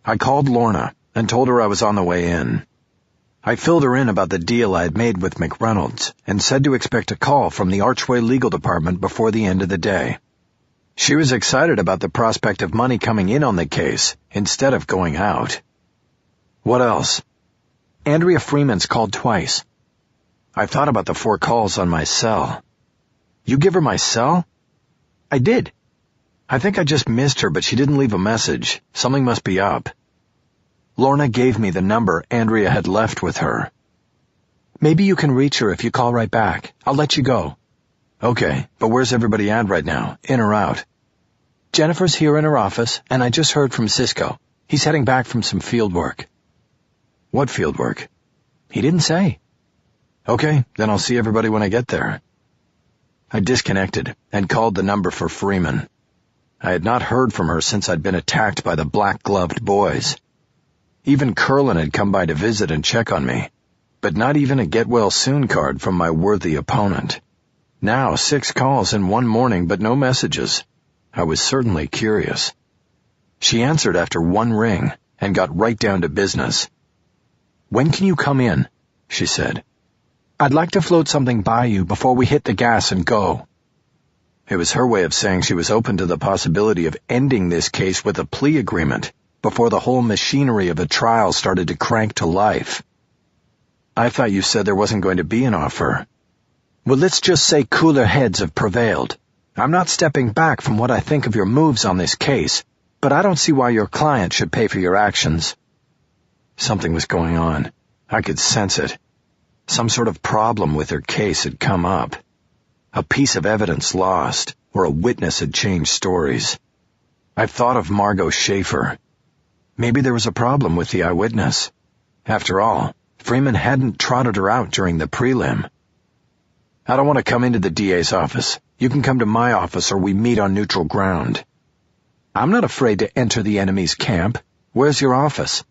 I called Lorna and told her I was on the way in. I filled her in about the deal I had made with McReynolds and said to expect a call from the Archway Legal Department before the end of the day. She was excited about the prospect of money coming in on the case instead of going out. What else? Andrea Freeman's called twice. I thought about the 4 calls on my cell. You give her my cell? I did. I think I just missed her, but she didn't leave a message. Something must be up. Lorna gave me the number Andrea had left with her. Maybe you can reach her if you call right back. I'll let you go. Okay, but where's everybody at right now, in or out? Jennifer's here in her office, and I just heard from Cisco. He's heading back from some field work. What field work? He didn't say. Okay, then I'll see everybody when I get there. I disconnected and called the number for Freeman. I had not heard from her since I'd been attacked by the black-gloved boys. Even Curlin had come by to visit and check on me, but not even a get-well-soon card from my worthy opponent. Now 6 calls in one morning, but no messages. I was certainly curious. She answered after 1 ring and got right down to business. "When can you come in?" she said. "I'd like to float something by you before we hit the gas and go." It was her way of saying she was open to the possibility of ending this case with a plea agreement before the whole machinery of a trial started to crank to life. "I thought you said there wasn't going to be an offer." "Well, let's just say cooler heads have prevailed. I'm not stepping back from what I think of your moves on this case, but I don't see why your client should pay for your actions." Something was going on. I could sense it. Some sort of problem with her case had come up. A piece of evidence lost, or a witness had changed stories. I thought of Margot Schaefer. Maybe there was a problem with the eyewitness. After all, Freeman hadn't trotted her out during the prelim. "I don't want to come into the DA's office. You can come to my office or we meet on neutral ground." "I'm not afraid to enter the enemy's camp. Where's your office?"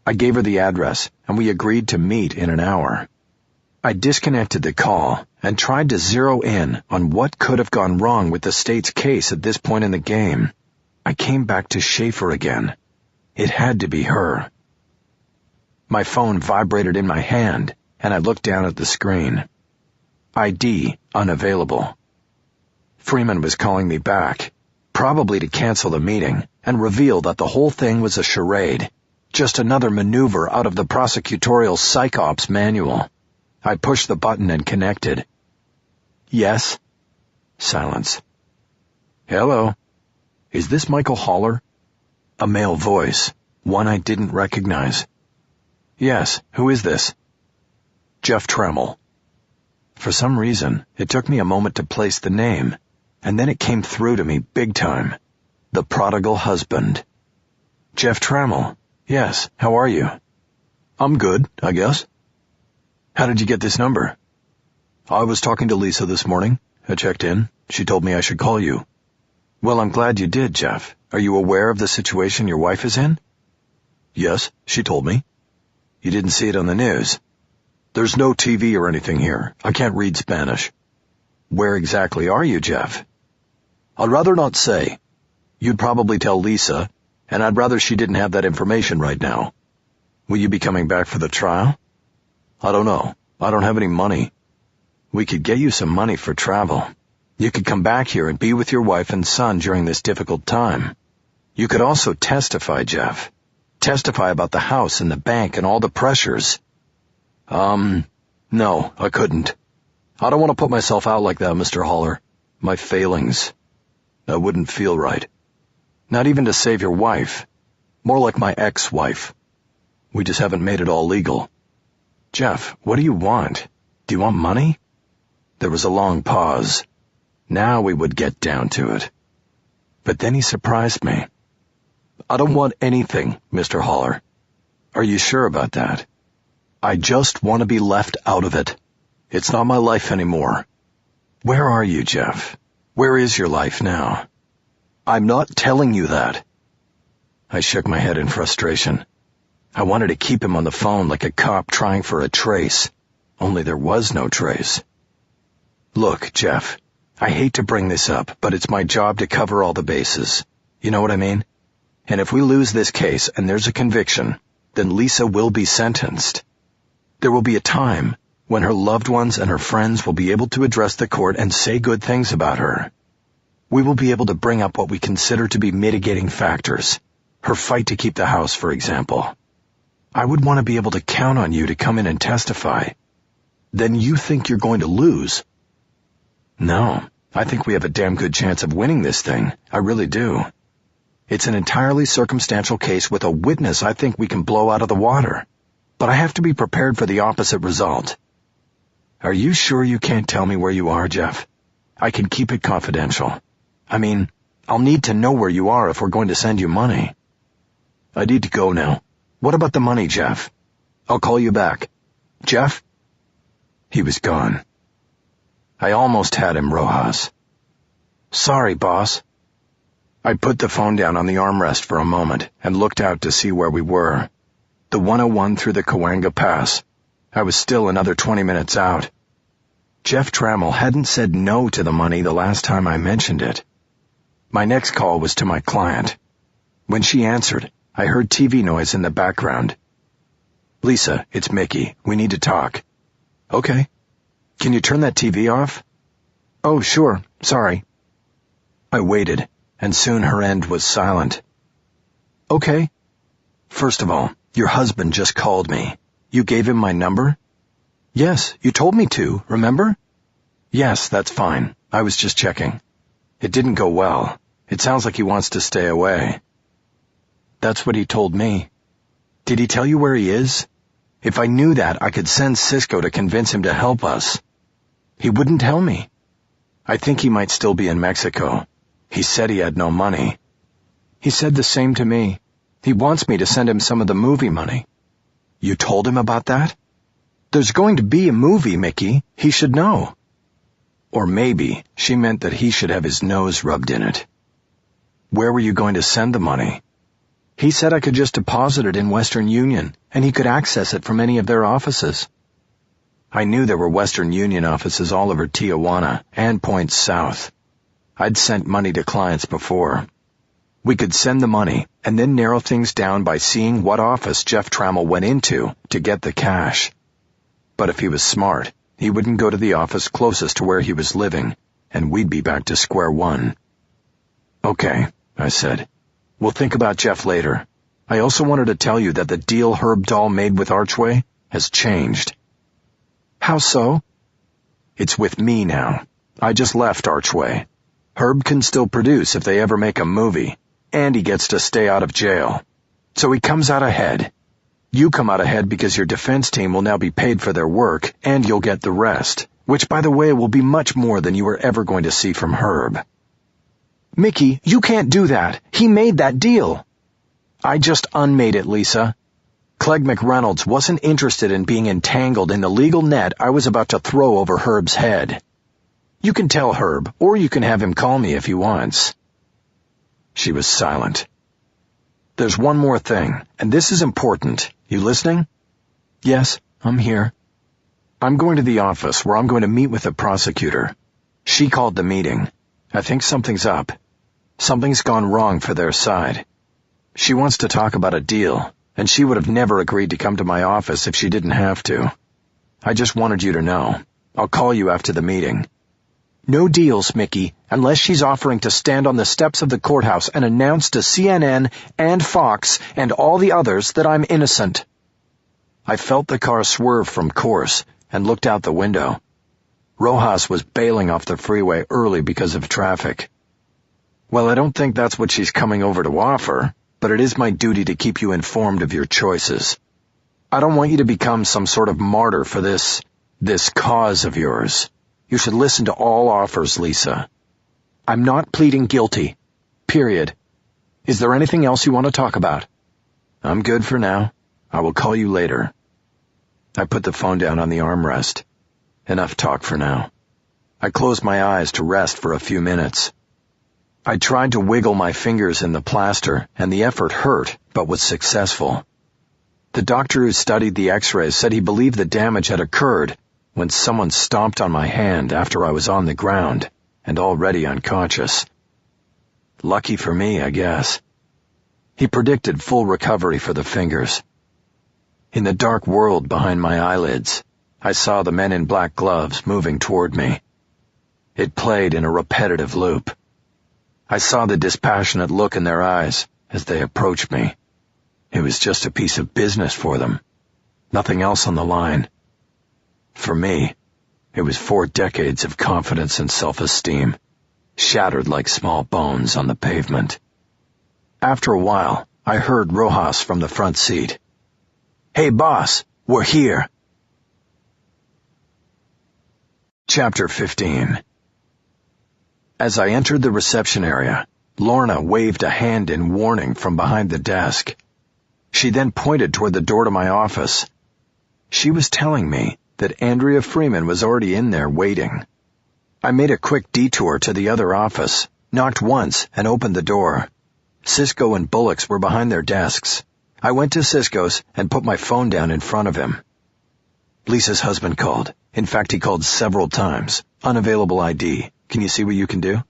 I gave her the address, and we agreed to meet in an hour. I disconnected the call and tried to zero in on what could have gone wrong with the state's case at this point in the game. I came back to Schaefer again. It had to be her. My phone vibrated in my hand, and I looked down at the screen. ID unavailable. Freeman was calling me back, probably to cancel the meeting and reveal that the whole thing was a charade, just another maneuver out of the prosecutorial psych ops manual. I pushed the button and connected. "Yes?" Silence. "Hello? Is this Michael Haller?" A male voice, one I didn't recognize. "Yes, who is this?" "Jeff Tremmell." For some reason, it took me a moment to place the name, and then it came through to me big time. The prodigal husband. "Jeff Tremmell. Yes, how are you?" "I'm good, I guess." "How did you get this number?" "I was talking to Lisa this morning. I checked in. She told me I should call you." "Well, I'm glad you did, Jeff. Are you aware of the situation your wife is in?" "Yes, she told me." "You didn't see it on the news?" There's no TV or anything here. I can't read Spanish. Where exactly are you, Jeff? I'd rather not say. You'd probably tell Lisa, and I'd rather she didn't have that information right now. Will you be coming back for the trial? I don't know. I don't have any money. We could get you some money for travel. You could come back here and be with your wife and son during this difficult time. You could also testify, Jeff. Testify about the house and the bank and all the pressures. No, I couldn't. I don't want to put myself out like that, Mr. Haller. My failings. That wouldn't feel right. Not even to save your wife. More like my ex-wife. We just haven't made it all legal. Jeff, what do you want? Do you want money? There was a long pause. Now we would get down to it. But then he surprised me. I don't want anything, Mr. Haller. Are you sure about that? I just want to be left out of it. It's not my life anymore. Where are you, Jeff? Where is your life now? I'm not telling you that. I shook my head in frustration. I wanted to keep him on the phone like a cop trying for a trace. Only there was no trace. Look, Jeff, I hate to bring this up, but it's my job to cover all the bases. You know what I mean? And if we lose this case and there's a conviction, then Lisa will be sentenced. There will be a time when her loved ones and her friends will be able to address the court and say good things about her. We will be able to bring up what we consider to be mitigating factors. Her fight to keep the house, for example. I would want to be able to count on you to come in and testify. Then you think you're going to lose? No, I think we have a damn good chance of winning this thing. I really do. It's an entirely circumstantial case with a witness I think we can blow out of the water. But I have to be prepared for the opposite result. Are you sure you can't tell me where you are, Jeff? I can keep it confidential. I mean, I'll need to know where you are if we're going to send you money. I need to go now. What about the money, Jeff? I'll call you back. Jeff? He was gone. I almost had him, Rojas. Sorry, boss. I put the phone down on the armrest for a moment and looked out to see where we were. The 101 through the Cahuenga Pass. I was still another 20 minutes out. Jeff Trammell hadn't said no to the money the last time I mentioned it. My next call was to my client. When she answered, I heard TV noise in the background. Lisa, it's Mickey. We need to talk. Okay. Can you turn that TV off? Oh, sure. Sorry. I waited, and soon her end was silent. Okay. First of all, your husband just called me. You gave him my number? Yes, you told me to, remember? Yes, that's fine. I was just checking. It didn't go well. It sounds like he wants to stay away. That's what he told me. Did he tell you where he is? If I knew that, I could send Cisco to convince him to help us. He wouldn't tell me. I think he might still be in Mexico. He said he had no money. He said the same to me. He wants me to send him some of the movie money. You told him about that? There's going to be a movie, Mickey. He should know. Or maybe she meant that he should have his nose rubbed in it. Where were you going to send the money? He said I could just deposit it in Western Union, and he could access it from any of their offices. I knew there were Western Union offices all over Tijuana and points south. I'd sent money to clients before. We could send the money and then narrow things down by seeing what office Jeff Trammell went into to get the cash. But if he was smart, he wouldn't go to the office closest to where he was living, and we'd be back to square one. Okay, I said. We'll think about Jeff later. I also wanted to tell you that the deal Herb Dahl made with Archway has changed. How so? It's with me now. I just left Archway. Herb can still produce if they ever make a movie, and he gets to stay out of jail. So he comes out ahead. You come out ahead because your defense team will now be paid for their work, and you'll get the rest, which, by the way, will be much more than you were ever going to see from Herb. Mickey, you can't do that. He made that deal. I just unmade it, Lisa. Clegg McReynolds wasn't interested in being entangled in the legal net I was about to throw over Herb's head. You can tell Herb, or you can have him call me if he wants. She was silent. There's one more thing, and this is important. You listening? Yes, I'm here. I'm going to the office where I'm going to meet with the prosecutor. She called the meeting. I think something's up. Something's gone wrong for their side. She wants to talk about a deal, and she would have never agreed to come to my office if she didn't have to. I just wanted you to know. I'll call you after the meeting. No deals, Mickey, unless she's offering to stand on the steps of the courthouse and announce to CNN and Fox and all the others that I'm innocent. I felt the car swerve from course and looked out the window. Rojas was bailing off the freeway early because of traffic. Well, I don't think that's what she's coming over to offer, but it is my duty to keep you informed of your choices. I don't want you to become some sort of martyr for this cause of yours. You should listen to all offers, Lisa. I'm not pleading guilty. Period. Is there anything else you want to talk about? I'm good for now. I will call you later. I put the phone down on the armrest. Enough talk for now. I closed my eyes to rest for a few minutes. I tried to wiggle my fingers in the plaster, and the effort hurt, but was successful. The doctor who studied the x-rays said he believed the damage had occurred when someone stomped on my hand after I was on the ground and already unconscious. Lucky for me, I guess. He predicted full recovery for the fingers. In the dark world behind my eyelids, I saw the men in black gloves moving toward me. It played in a repetitive loop. I saw the dispassionate look in their eyes as they approached me. It was just a piece of business for them. Nothing else on the line. For me, it was 4 decades of confidence and self-esteem, shattered like small bones on the pavement. After a while, I heard Rojas from the front seat. "Hey, boss, we're here." Chapter 15. As I entered the reception area, Lorna waved a hand in warning from behind the desk. She then pointed toward the door to my office. She was telling me that Andrea Freeman was already in there waiting. I made a quick detour to the other office, knocked once, and opened the door. Cisco and Bullocks were behind their desks. I went to Cisco's and put my phone down in front of him. Lisa's husband called. In fact, he called several times. Unavailable ID. Can you see what you can do?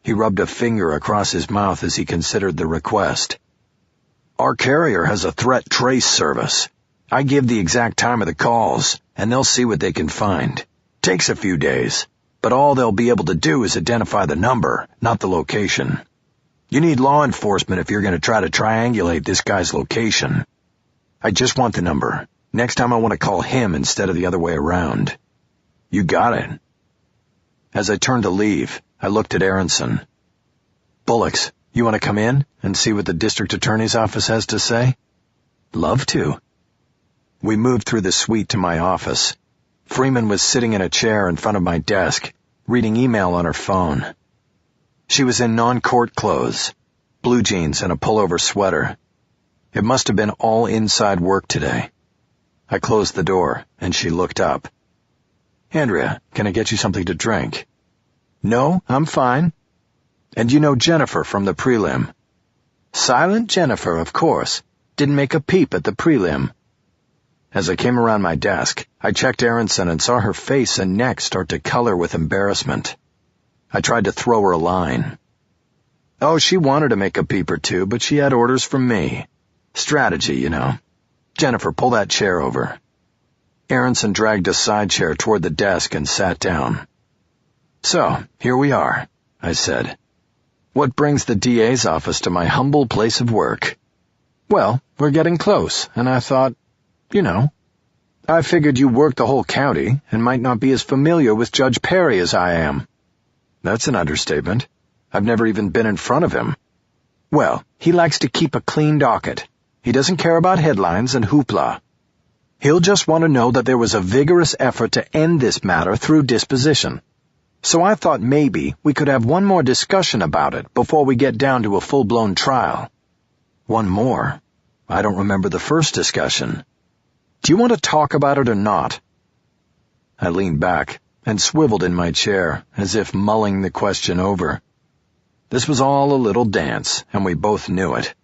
He rubbed a finger across his mouth as he considered the request. Our carrier has a threat trace service. I give the exact time of the calls, and they'll see what they can find. Takes a few days, but all they'll be able to do is identify the number, not the location. You need law enforcement if you're going to try to triangulate this guy's location. I just want the number. Next time I want to call him instead of the other way around. You got it. As I turned to leave, I looked at Aronson. Bullocks, you want to come in and see what the district attorney's office has to say? Love to. We moved through the suite to my office. Freeman was sitting in a chair in front of my desk, reading email on her phone. She was in non-court clothes, blue jeans and a pullover sweater. It must have been all inside work today. I closed the door, and she looked up. Andrea, can I get you something to drink? No, I'm fine. And you know Jennifer from the prelim? Silent Jennifer, of course. Didn't make a peep at the prelim. As I came around my desk, I checked Aronson and saw her face and neck start to color with embarrassment. I tried to throw her a line. Oh, she wanted to make a peep or two, but she had orders from me. Strategy, you know. Jennifer, pull that chair over. Aronson dragged a side chair toward the desk and sat down. So, here we are, I said. What brings the DA's office to my humble place of work? Well, we're getting close, and I thought, I figured you worked the whole county and might not be as familiar with Judge Perry as I am. That's an understatement. I've never even been in front of him. Well, he likes to keep a clean docket. He doesn't care about headlines and hoopla. He'll just want to know that there was a vigorous effort to end this matter through disposition. So I thought maybe we could have one more discussion about it before we get down to a full-blown trial. One more? I don't remember the first discussion. Do you want to talk about it or not? I leaned back and swiveled in my chair, as if mulling the question over. This was all a little dance, and we both knew it.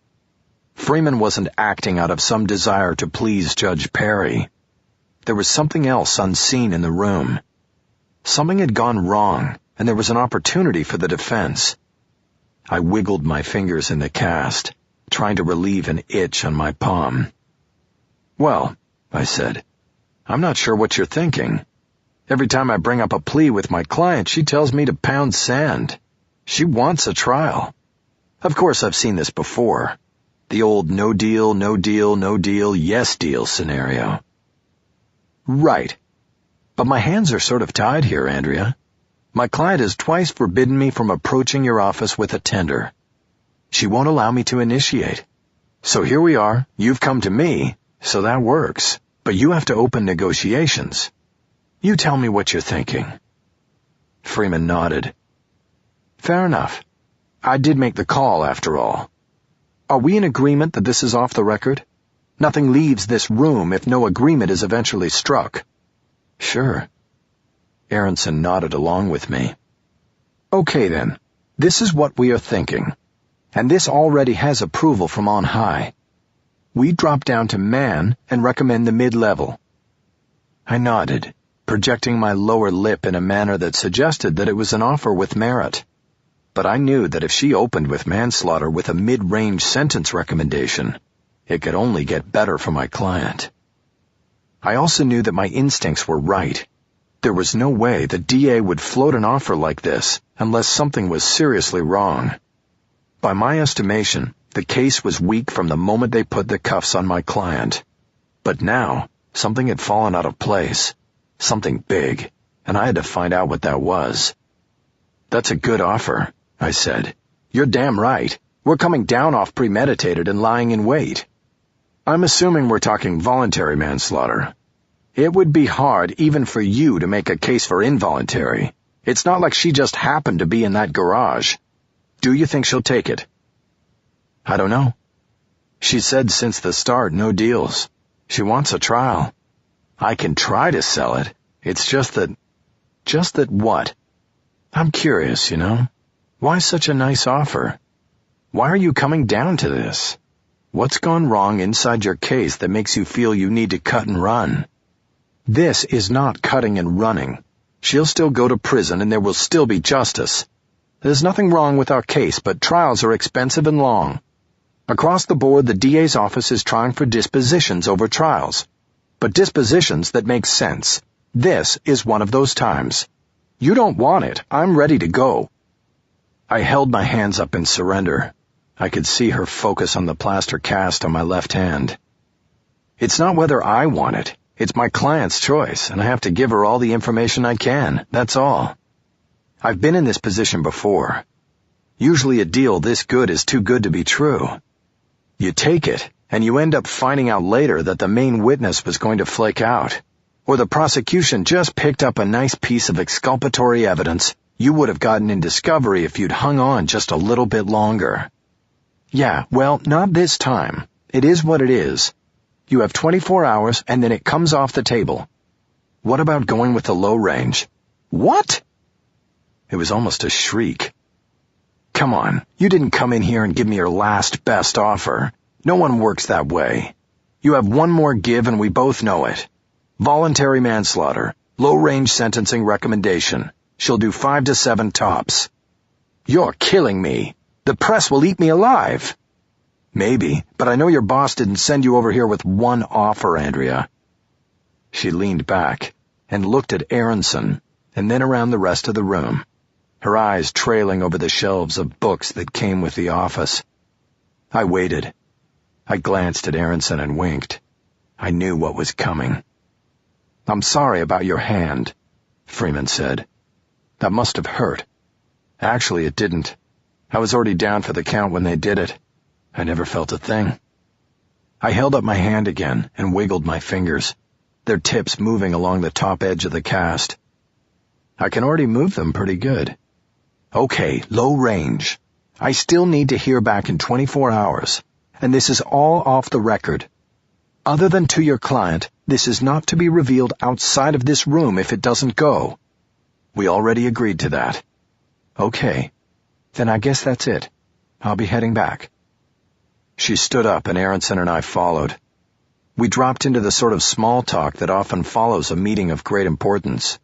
Freeman wasn't acting out of some desire to please Judge Perry. there was something else unseen in the room. Something had gone wrong, and there was an opportunity for the defense. I wiggled my fingers in the cast, trying to relieve an itch on my palm. "Well," I said, "I'm not sure what you're thinking. Every time I bring up a plea with my client, she tells me to pound sand. She wants a trial. Of course, I've seen this before. The old no deal, no deal, no deal, yes deal scenario." "Right. But my hands are sort of tied here, Andrea. My client has twice forbidden me from approaching your office with a tender. She won't allow me to initiate. So here we are. You've come to me, so that works. But you have to open negotiations. You tell me what you're thinking." Freeman nodded. "Fair enough. I did make the call, after all. Are we in agreement that this is off the record? Nothing leaves this room if no agreement is eventually struck." "Sure." Aronson nodded along with me. "Okay then, this is what we are thinking. And this already has approval from on high. We drop down to man and recommend the mid-level." I nodded, projecting my lower lip in a manner that suggested that it was an offer with merit. But I knew that if she opened with manslaughter with a mid-range sentence recommendation, it could only get better for my client. I also knew that my instincts were right. There was no way the DA would float an offer like this unless something was seriously wrong. By my estimation, the case was weak from the moment they put the cuffs on my client. But now, something had fallen out of place. Something big, and I had to find out what that was. "That's a good offer," I said. "You're damn right. We're coming down off premeditated and lying in wait. I'm assuming we're talking voluntary manslaughter. It would be hard even for you to make a case for involuntary. It's not like she just happened to be in that garage. Do you think she'll take it?" "I don't know. She said since the start, no deals. She wants a trial. I can try to sell it. It's just that..." "Just that what?" "I'm curious, you know. Why such a nice offer? Why are you coming down to this? What's gone wrong inside your case that makes you feel you need to cut and run?" "This is not cutting and running. She'll still go to prison and there will still be justice. There's nothing wrong with our case, but trials are expensive and long. Across the board, the DA's office is trying for dispositions over trials. But dispositions that make sense. This is one of those times. You don't want it. I'm ready to go." I held my hands up in surrender. I could see her focus on the plaster cast on my left hand. "It's not whether I want it. It's my client's choice, and I have to give her all the information I can. That's all. I've been in this position before. Usually a deal this good is too good to be true. You take it, and you end up finding out later that the main witness was going to flake out, or the prosecution just picked up a nice piece of exculpatory evidence you would have gotten in discovery if you'd hung on just a little bit longer. Yeah, well, not this time. It is what it is. You have 24 hours, and then it comes off the table. What about going with the low range?" "What?" It was almost a shriek. "Come on, you didn't come in here and give me your last best offer. No one works that way. You have one more give and we both know it. Voluntary manslaughter, low-range sentencing recommendation. She'll do 5 to 7 tops." "You're killing me. The press will eat me alive." "Maybe, but I know your boss didn't send you over here with one offer, Andrea." She leaned back and looked at Aronson and then around the rest of the room, her eyes trailing over the shelves of books that came with the office. I waited. I glanced at Aronson and winked. I knew what was coming. "I'm sorry about your hand," Freeman said. "That must have hurt." "Actually, it didn't. I was already down for the count when they did it. I never felt a thing." I held up my hand again and wiggled my fingers, their tips moving along the top edge of the cast. "I can already move them pretty good." "Okay, low range. I still need to hear back in 24 hours, and this is all off the record. Other than to your client, this is not to be revealed outside of this room if it doesn't go. We already agreed to that." "Okay, then I guess that's it. I'll be heading back." She stood up and Aronson and I followed. We dropped into the sort of small talk that often follows a meeting of great importance.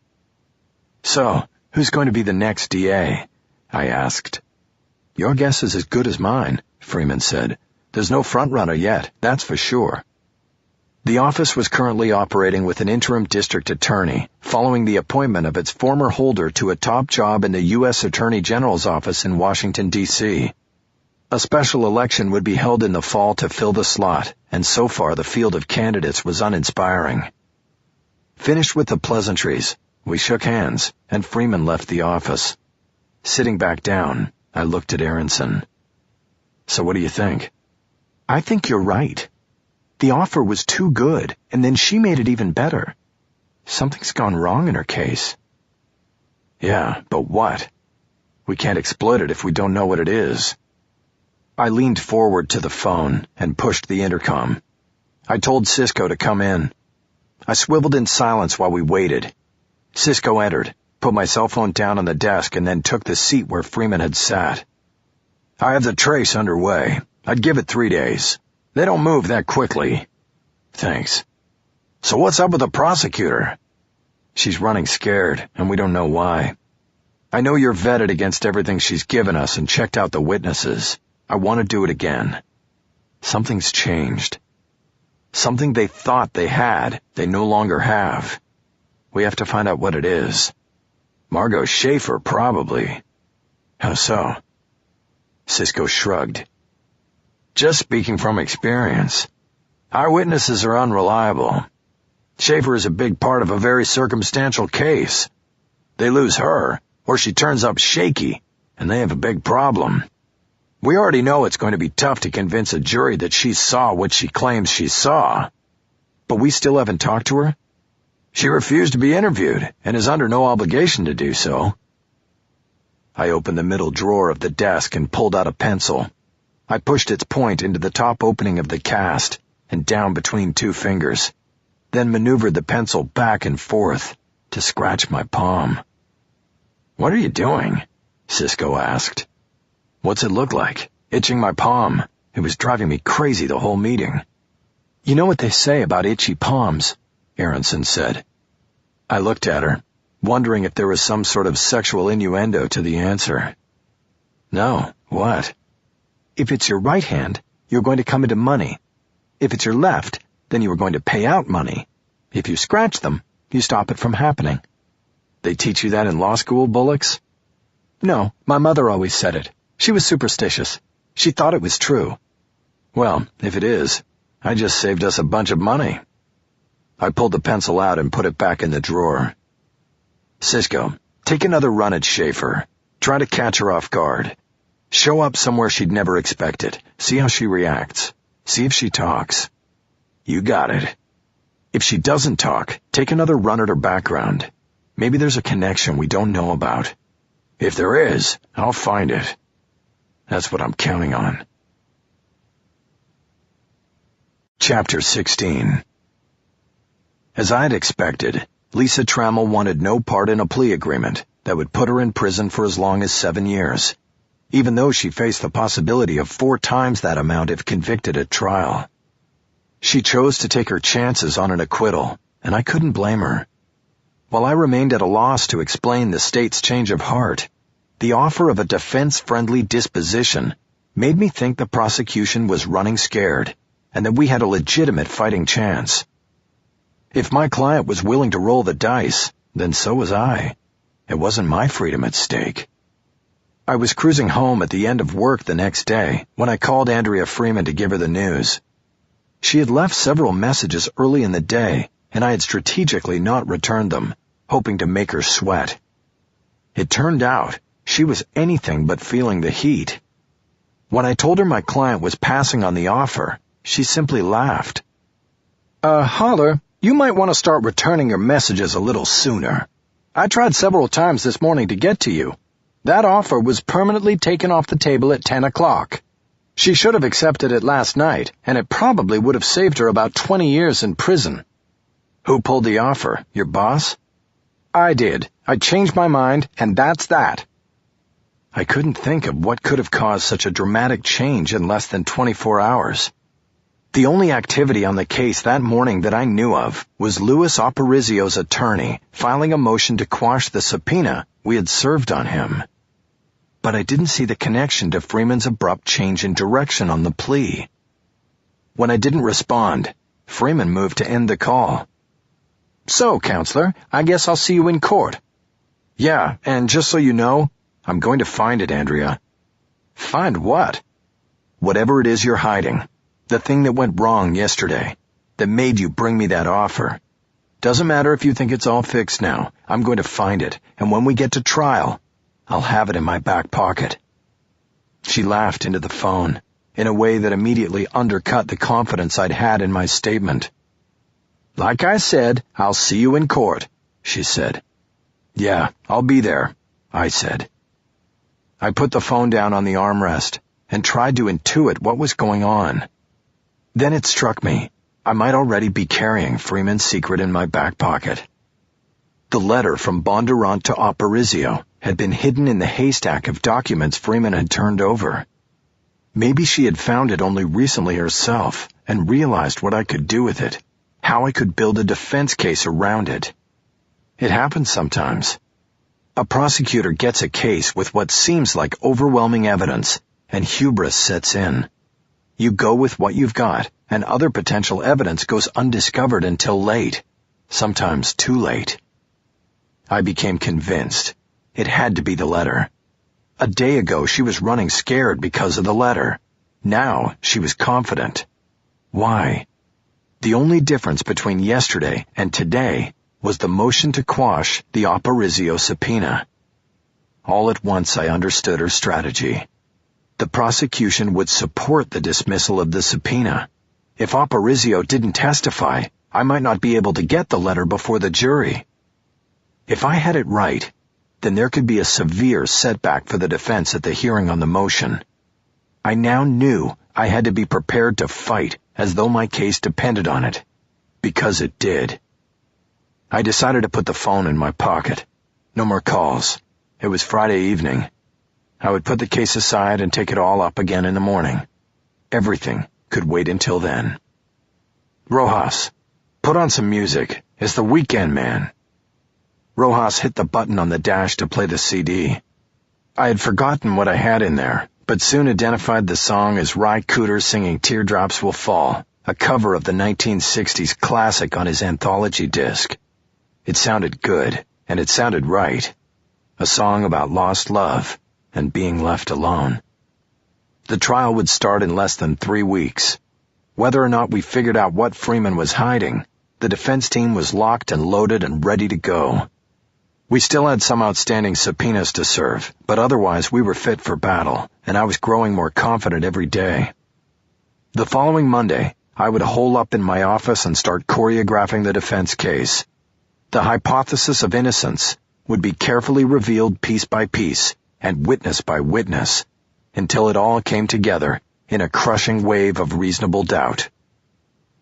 "So, who's going to be the next DA?" I asked. "Your guess is as good as mine," Freeman said. "There's no front-runner yet, that's for sure." The office was currently operating with an interim district attorney, following the appointment of its former holder to a top job in the U.S. Attorney General's office in Washington, D.C. A special election would be held in the fall to fill the slot, and so far the field of candidates was uninspiring. Finished with the pleasantries, we shook hands, and Freeman left the office. Sitting back down, I looked at Aronson. "So what do you think?" "I think you're right. The offer was too good, and then she made it even better. Something's gone wrong in her case." "Yeah, but what? We can't exploit it if we don't know what it is." I leaned forward to the phone and pushed the intercom. I told Cisco to come in. I swiveled in silence while we waited. Cisco entered, put my cell phone down on the desk, and then took the seat where Freeman had sat. "I have the trace underway. I'd give it 3 days. They don't move that quickly." "Thanks." "So what's up with the prosecutor?" "She's running scared, and we don't know why. I know you're vetted against everything she's given us and checked out the witnesses. I want to do it again. Something's changed. Something they thought they had, they no longer have. We have to find out what it is. Margot Schaefer, probably." "How so?" Cisco shrugged. "Just speaking from experience. Our witnesses are unreliable. Schaefer is a big part of a very circumstantial case. They lose her, or she turns up shaky, and they have a big problem. We already know it's going to be tough to convince a jury that she saw what she claims she saw." "But we still haven't talked to her?" "She refused to be interviewed, and is under no obligation to do so." I opened the middle drawer of the desk and pulled out a pencil. I pushed its point into the top opening of the cast and down between 2 fingers, then maneuvered the pencil back and forth to scratch my palm. "What are you doing?" Cisco asked. "What's it look like? Itching my palm. It was driving me crazy the whole meeting." "You know what they say about itchy palms," Aronson said. I looked at her, wondering if there was some sort of sexual innuendo to the answer. "No, what?" "If it's your right hand, you're going to come into money. If it's your left, then you are going to pay out money. If you scratch them, you stop it from happening." "They teach you that in law school, Bullocks?" "No, my mother always said it. She was superstitious. She thought it was true." "Well, if it is, I just saved us a bunch of money." I pulled the pencil out and put it back in the drawer. "Cisco, take another run at Schaefer. Try to catch her off guard. Show up somewhere she'd never expect it. See how she reacts. See if she talks." "You got it." "If she doesn't talk, take another run at her background. Maybe there's a connection we don't know about." "If there is, I'll find it." "That's what I'm counting on." Chapter 16. As I had expected, Lisa Trammell wanted no part in a plea agreement that would put her in prison for as long as 7 years, even though she faced the possibility of 4 times that amount if convicted at trial. She chose to take her chances on an acquittal, and I couldn't blame her. While I remained at a loss to explain the state's change of heart, the offer of a defense-friendly disposition made me think the prosecution was running scared, and that we had a legitimate fighting chance. If my client was willing to roll the dice, then so was I. It wasn't my freedom at stake. I was cruising home at the end of work the next day when I called Andrea Freeman to give her the news. She had left several messages early in the day, and I had strategically not returned them, hoping to make her sweat. It turned out she was anything but feeling the heat. When I told her my client was passing on the offer, she simply laughed. Holler, you might want to start returning your messages a little sooner. I tried several times this morning to get to you. That offer was permanently taken off the table at 10 o'clock. She should have accepted it last night, and it probably would have saved her about 20 years in prison." "Who pulled the offer? Your boss?" "I did. I changed my mind, and that's that." I couldn't think of what could have caused such a dramatic change in less than 24 hours. The only activity on the case that morning that I knew of was Louis Aparisio's attorney filing a motion to quash the subpoena we had served on him. But I didn't see the connection to Freeman's abrupt change in direction on the plea. When I didn't respond, Freeman moved to end the call. "So, counselor, I guess I'll see you in court." "Yeah, and just so you know, I'm going to find it, Andrea." "Find what?" "Whatever it is you're hiding. The thing that went wrong yesterday, that made you bring me that offer. Doesn't matter if you think it's all fixed now. I'm going to find it, and when we get to trial, I'll have it in my back pocket." She laughed into the phone, in a way that immediately undercut the confidence I'd had in my statement. "Like I said, I'll see you in court," she said. "Yeah, I'll be there," I said. I put the phone down on the armrest and tried to intuit what was going on. Then it struck me, I might already be carrying Freeman's secret in my back pocket. The letter from Bondurant to Aparicio had been hidden in the haystack of documents Freeman had turned over. Maybe she had found it only recently herself and realized what I could do with it, how I could build a defense case around it. It happens sometimes. A prosecutor gets a case with what seems like overwhelming evidence, and hubris sets in. You go with what you've got, and other potential evidence goes undiscovered until late, sometimes too late. I became convinced. It had to be the letter. A day ago she was running scared because of the letter. Now she was confident. Why? The only difference between yesterday and today was the motion to quash the Aparicio subpoena. All at once I understood her strategy. The prosecution would support the dismissal of the subpoena. If Aparicio didn't testify, I might not be able to get the letter before the jury. If I had it right, then there could be a severe setback for the defense at the hearing on the motion. I now knew I had to be prepared to fight as though my case depended on it, because it did. I decided to put the phone in my pocket. No more calls. It was Friday evening. I would put the case aside and take it all up again in the morning. Everything could wait until then. "Rojas, put on some music. It's the weekend, man." Rojas hit the button on the dash to play the CD. I had forgotten what I had in there, but soon identified the song as Ry Cooder singing Teardrops Will Fall, a cover of the 1960s classic on his anthology disc. It sounded good, and it sounded right. A song about lost love and being left alone. The trial would start in less than 3 weeks. Whether or not we figured out what Freeman was hiding, the defense team was locked and loaded and ready to go. We still had some outstanding subpoenas to serve, but otherwise we were fit for battle, and I was growing more confident every day. The following Monday, I would hole up in my office and start choreographing the defense case. The hypothesis of innocence would be carefully revealed piece by piece and witness by witness, until it all came together in a crushing wave of reasonable doubt.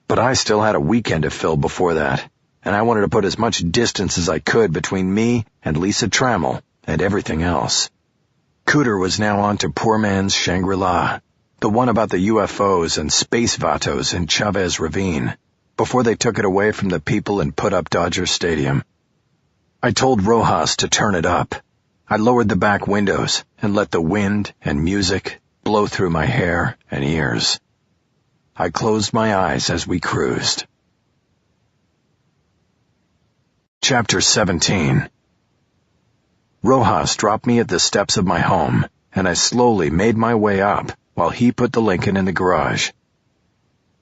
But I still had a weekend to fill before that, and I wanted to put as much distance as I could between me and Lisa Trammell and everything else. Cooder was now on to Poor Man's Shangri-La, the one about the UFOs and space vatos in Chavez Ravine, before they took it away from the people and put up Dodger Stadium. I told Rojas to turn it up. I lowered the back windows and let the wind and music blow through my hair and ears. I closed my eyes as we cruised. Chapter 17. Rojas dropped me at the steps of my home, and I slowly made my way up while he put the Lincoln in the garage.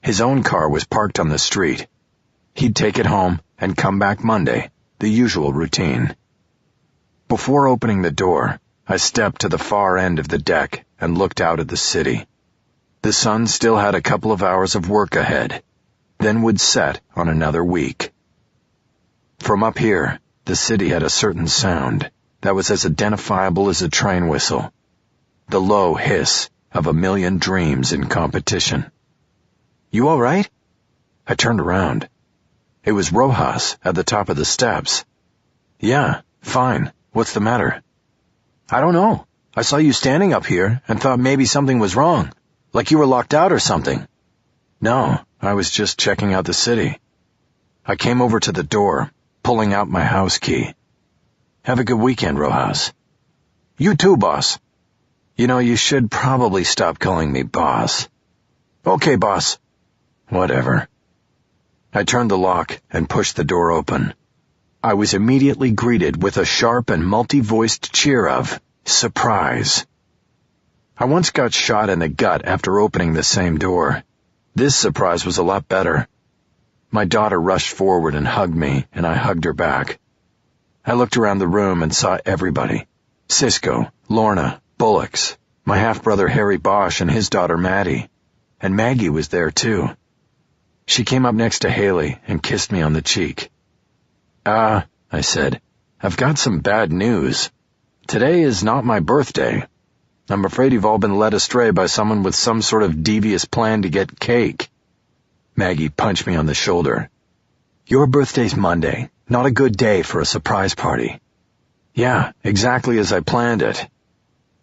His own car was parked on the street. He'd take it home and come back Monday, the usual routine. Before opening the door, I stepped to the far end of the deck and looked out at the city. The sun still had a couple of hours of work ahead, then would set on another week. From up here, the city had a certain sound that was as identifiable as a train whistle, the low hiss of a million dreams in competition. "You all right?" I turned around. It was Rojas at the top of the steps. "Yeah, fine. What's the matter?" "I don't know. I saw you standing up here and thought maybe something was wrong, like you were locked out or something." No, I was just checking out the city. I came over to the door, pulling out my house key. Have a good weekend, Rojas. You too, boss. You know, you should probably stop calling me boss. Okay, boss. Whatever. I turned the lock and pushed the door open. I was immediately greeted with a sharp and multi-voiced cheer of surprise. I once got shot in the gut after opening the same door. This surprise was a lot better. My daughter rushed forward and hugged me, and I hugged her back. I looked around the room and saw everybody. Cisco, Lorna, Bullocks, my half-brother Harry Bosch and his daughter Maddie. And Maggie was there too. She came up next to Haley and kissed me on the cheek. I said, I've got some bad news. Today is not my birthday. I'm afraid you've all been led astray by someone with some sort of devious plan to get cake. Maggie punched me on the shoulder. Your birthday's Monday, not a good day for a surprise party. Yeah, exactly as I planned it.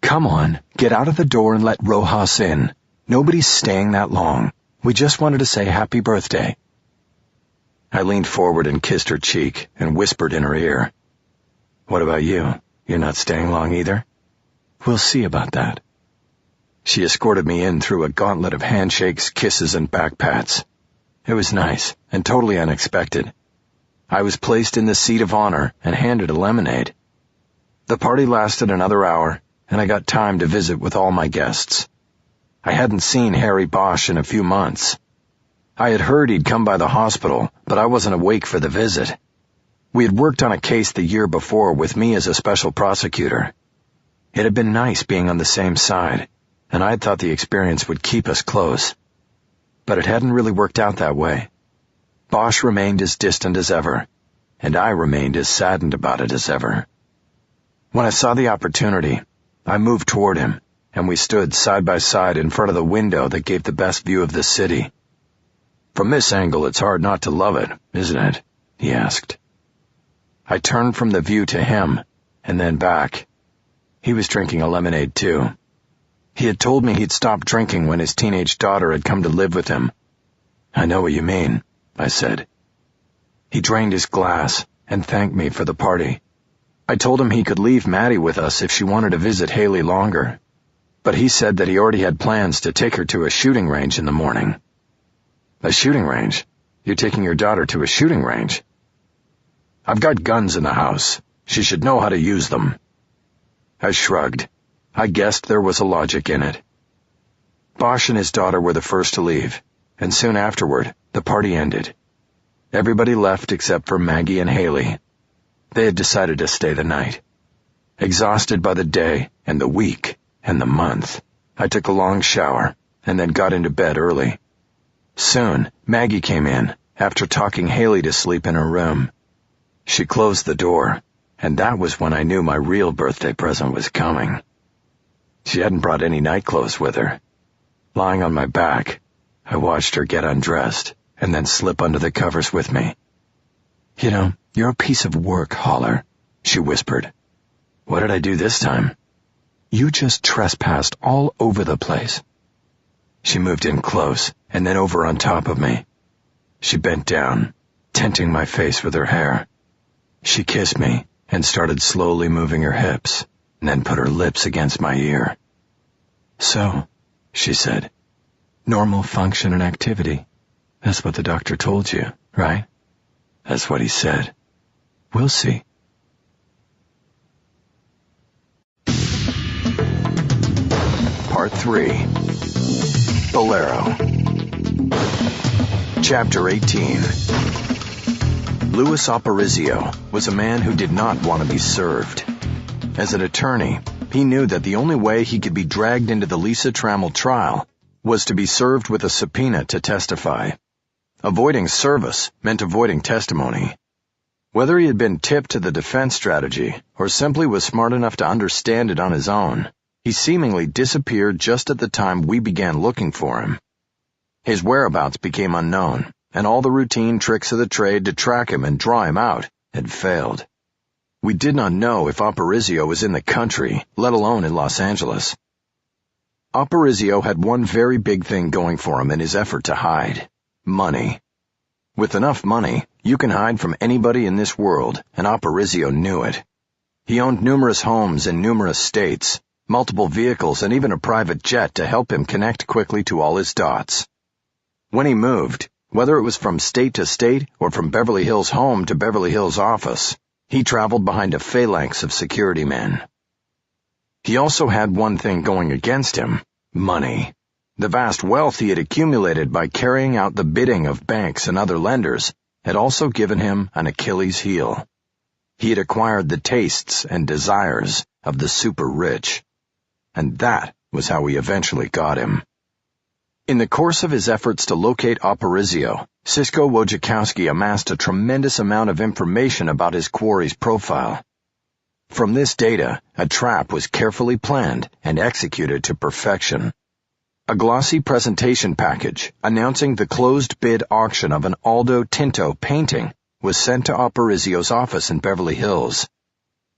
Come on, get out of the door and let Rojas in. Nobody's staying that long. We just wanted to say happy birthday. I leaned forward and kissed her cheek and whispered in her ear. What about you? You're not staying long either? We'll see about that. She escorted me in through a gauntlet of handshakes, kisses, and back pats. It was nice and totally unexpected. I was placed in the seat of honor and handed a lemonade. The party lasted another hour, and I got time to visit with all my guests. I hadn't seen Harry Bosch in a few months. I had heard he'd come by the hospital, but I wasn't awake for the visit. We had worked on a case the year before with me as a special prosecutor. It had been nice being on the same side, and I had thought the experience would keep us close. But it hadn't really worked out that way. Bosch remained as distant as ever, and I remained as saddened about it as ever. When I saw the opportunity, I moved toward him, and we stood side by side in front of the window that gave the best view of the city. From this angle, it's hard not to love it, isn't it? He asked. I turned from the view to him, and then back. He was drinking a lemonade, too. He had told me he'd stopped drinking when his teenage daughter had come to live with him. I know what you mean, I said. He drained his glass and thanked me for the party. I told him he could leave Maddie with us if she wanted to visit Haley longer, but he said that he already had plans to take her to a shooting range in the morning. A shooting range? You're taking your daughter to a shooting range? I've got guns in the house. She should know how to use them. I shrugged. I guessed there was a logic in it. Bosch and his daughter were the first to leave, and soon afterward, the party ended. Everybody left except for Maggie and Haley. They had decided to stay the night. Exhausted by the day and the week and the month, I took a long shower and then got into bed early. Soon, Maggie came in, after talking Haley to sleep in her room. She closed the door, and that was when I knew my real birthday present was coming. She hadn't brought any nightclothes with her. Lying on my back, I watched her get undressed and then slip under the covers with me. You know, you're a piece of work, Holler, she whispered. What did I do this time? You just trespassed all over the place. She moved in close and then over on top of me. She bent down, tinting my face with her hair. She kissed me and started slowly moving her hips, and then put her lips against my ear. So, she said, normal function and activity. That's what the doctor told you, right? That's what he said. We'll see. Part 3. Bolero. Chapter 18. Louis Aparicio was a man who did not want to be served. As an attorney, he knew that the only way he could be dragged into the Lisa Trammell trial was to be served with a subpoena to testify. Avoiding service meant avoiding testimony. Whether he had been tipped to the defense strategy or simply was smart enough to understand it on his own, he seemingly disappeared just at the time we began looking for him. His whereabouts became unknown, and all the routine tricks of the trade to track him and draw him out had failed. We did not know if Aparicio was in the country, let alone in Los Angeles. Aparicio had one very big thing going for him in his effort to hide: money. With enough money, you can hide from anybody in this world, and Aparicio knew it. He owned numerous homes in numerous states, multiple vehicles, and even a private jet to help him connect quickly to all his dots. When he moved, whether it was from state to state or from Beverly Hills home to Beverly Hills office, he traveled behind a phalanx of security men. He also had one thing going against him: money. The vast wealth he had accumulated by carrying out the bidding of banks and other lenders had also given him an Achilles heel. He had acquired the tastes and desires of the super rich. And that was how we eventually got him. In the course of his efforts to locate Aparicio, Cisco Wojciechowski amassed a tremendous amount of information about his quarry's profile. From this data, a trap was carefully planned and executed to perfection. A glossy presentation package announcing the closed bid auction of an Aldo Tinto painting was sent to Aparicio's office in Beverly Hills.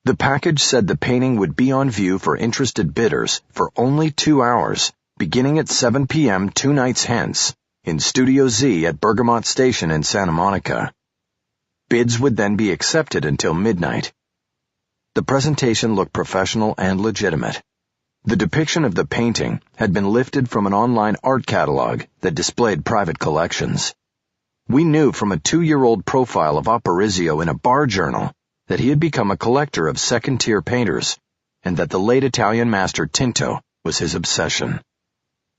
The package said the painting would be on view for interested bidders for only 2 hours, beginning at 7 p.m. 2 nights hence, in Studio Z at Bergamot Station in Santa Monica. Bids would then be accepted until midnight. The presentation looked professional and legitimate. The depiction of the painting had been lifted from an online art catalog that displayed private collections. We knew from a 2-year-old profile of Aparicio in a bar journal that he had become a collector of second-tier painters, and that the late Italian master Tinto was his obsession.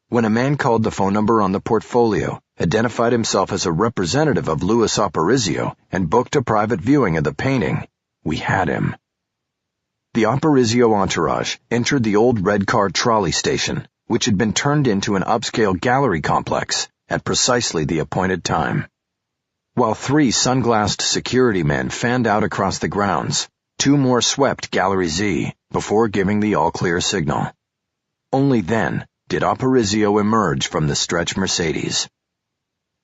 When a man called the phone number on the portfolio, identified himself as a representative of Louis Aparicio, and booked a private viewing of the painting, we had him. The Aparicio entourage entered the old red car trolley station, which had been turned into an upscale gallery complex, at precisely the appointed time. While 3 sunglassed security men fanned out across the grounds, 2 more swept Gallery Z before giving the all-clear signal. Only then did Aparicio emerge from the stretch Mercedes.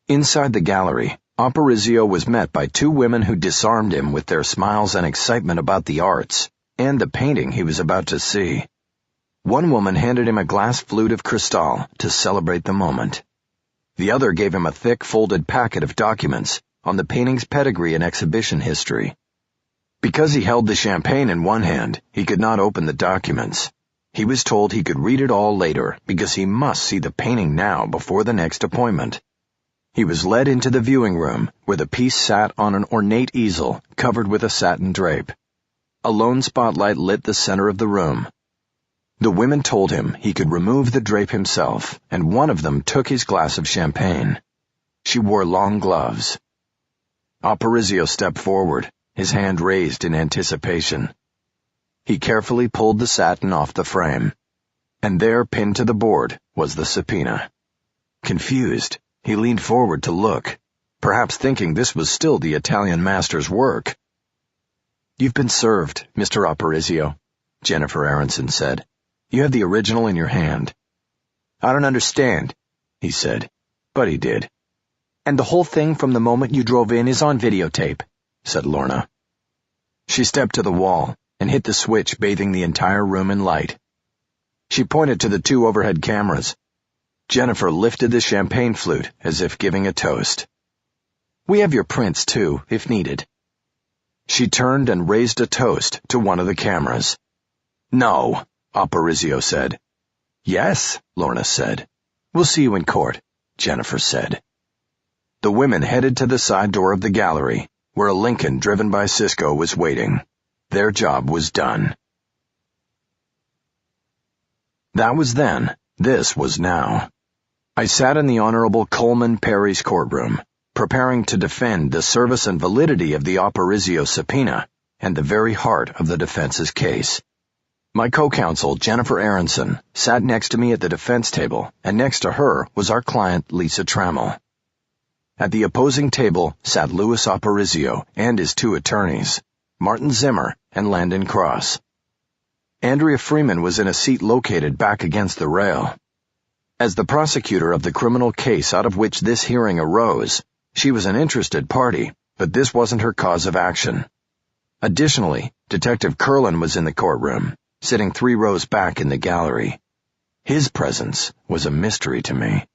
Inside the gallery, Aparicio was met by 2 women who disarmed him with their smiles and excitement about the arts and the painting he was about to see. One woman handed him a glass flute of cristal to celebrate the moment. The other gave him a thick folded packet of documents on the painting's pedigree and exhibition history. Because he held the champagne in one hand, he could not open the documents. He was told he could read it all later because he must see the painting now before the next appointment. He was led into the viewing room, where the piece sat on an ornate easel covered with a satin drape. A lone spotlight lit the center of the room. The women told him he could remove the drape himself, and one of them took his glass of champagne. She wore long gloves. Aparicio stepped forward, his hand raised in anticipation. He carefully pulled the satin off the frame, and there, pinned to the board, was the subpoena. Confused, he leaned forward to look, perhaps thinking this was still the Italian master's work. "You've been served, Mr. Aparicio," Jennifer Aronson said. "You have the original in your hand." "I don't understand," he said, but he did. "And the whole thing from the moment you drove in is on videotape," said Lorna. She stepped to the wall and hit the switch, bathing the entire room in light. She pointed to the 2 overhead cameras. Jennifer lifted the champagne flute as if giving a toast. "We have your prints, too, if needed." She turned and raised a toast to one of the cameras. "No," Aparicio said. "Yes," Lorna said. "We'll see you in court," Jennifer said. The women headed to the side door of the gallery, where a Lincoln driven by Cisco was waiting. Their job was done. That was then. This was now. I sat in the Honorable Coleman Perry's courtroom, preparing to defend the service and validity of the Aparicio subpoena and the very heart of the defense's case. My co-counsel, Jennifer Aronson, sat next to me at the defense table, and next to her was our client, Lisa Trammell. At the opposing table sat Louis Aparicio and his 2 attorneys, Martin Zimmer and Landon Cross. Andrea Freeman was in a seat located back against the rail. As the prosecutor of the criminal case out of which this hearing arose, she was an interested party, but this wasn't her cause of action. Additionally, Detective Curlin was in the courtroom, sitting 3 rows back in the gallery. His presence was a mystery to me.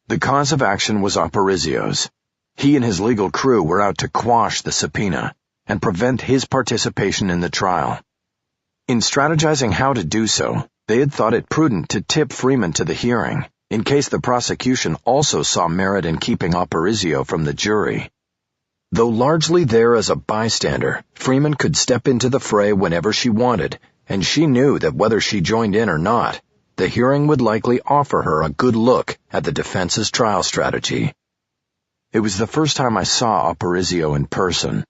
The cause of action was Aparisio's. He and his legal crew were out to quash the subpoena and prevent his participation in the trial. In strategizing how to do so, they had thought it prudent to tip Freeman to the hearing, in case the prosecution also saw merit in keeping Aparizio from the jury. Though largely there as a bystander, Freeman could step into the fray whenever she wanted, and she knew that whether she joined in or not, the hearing would likely offer her a good look at the defense's trial strategy. It was the first time I saw Aparizio in person.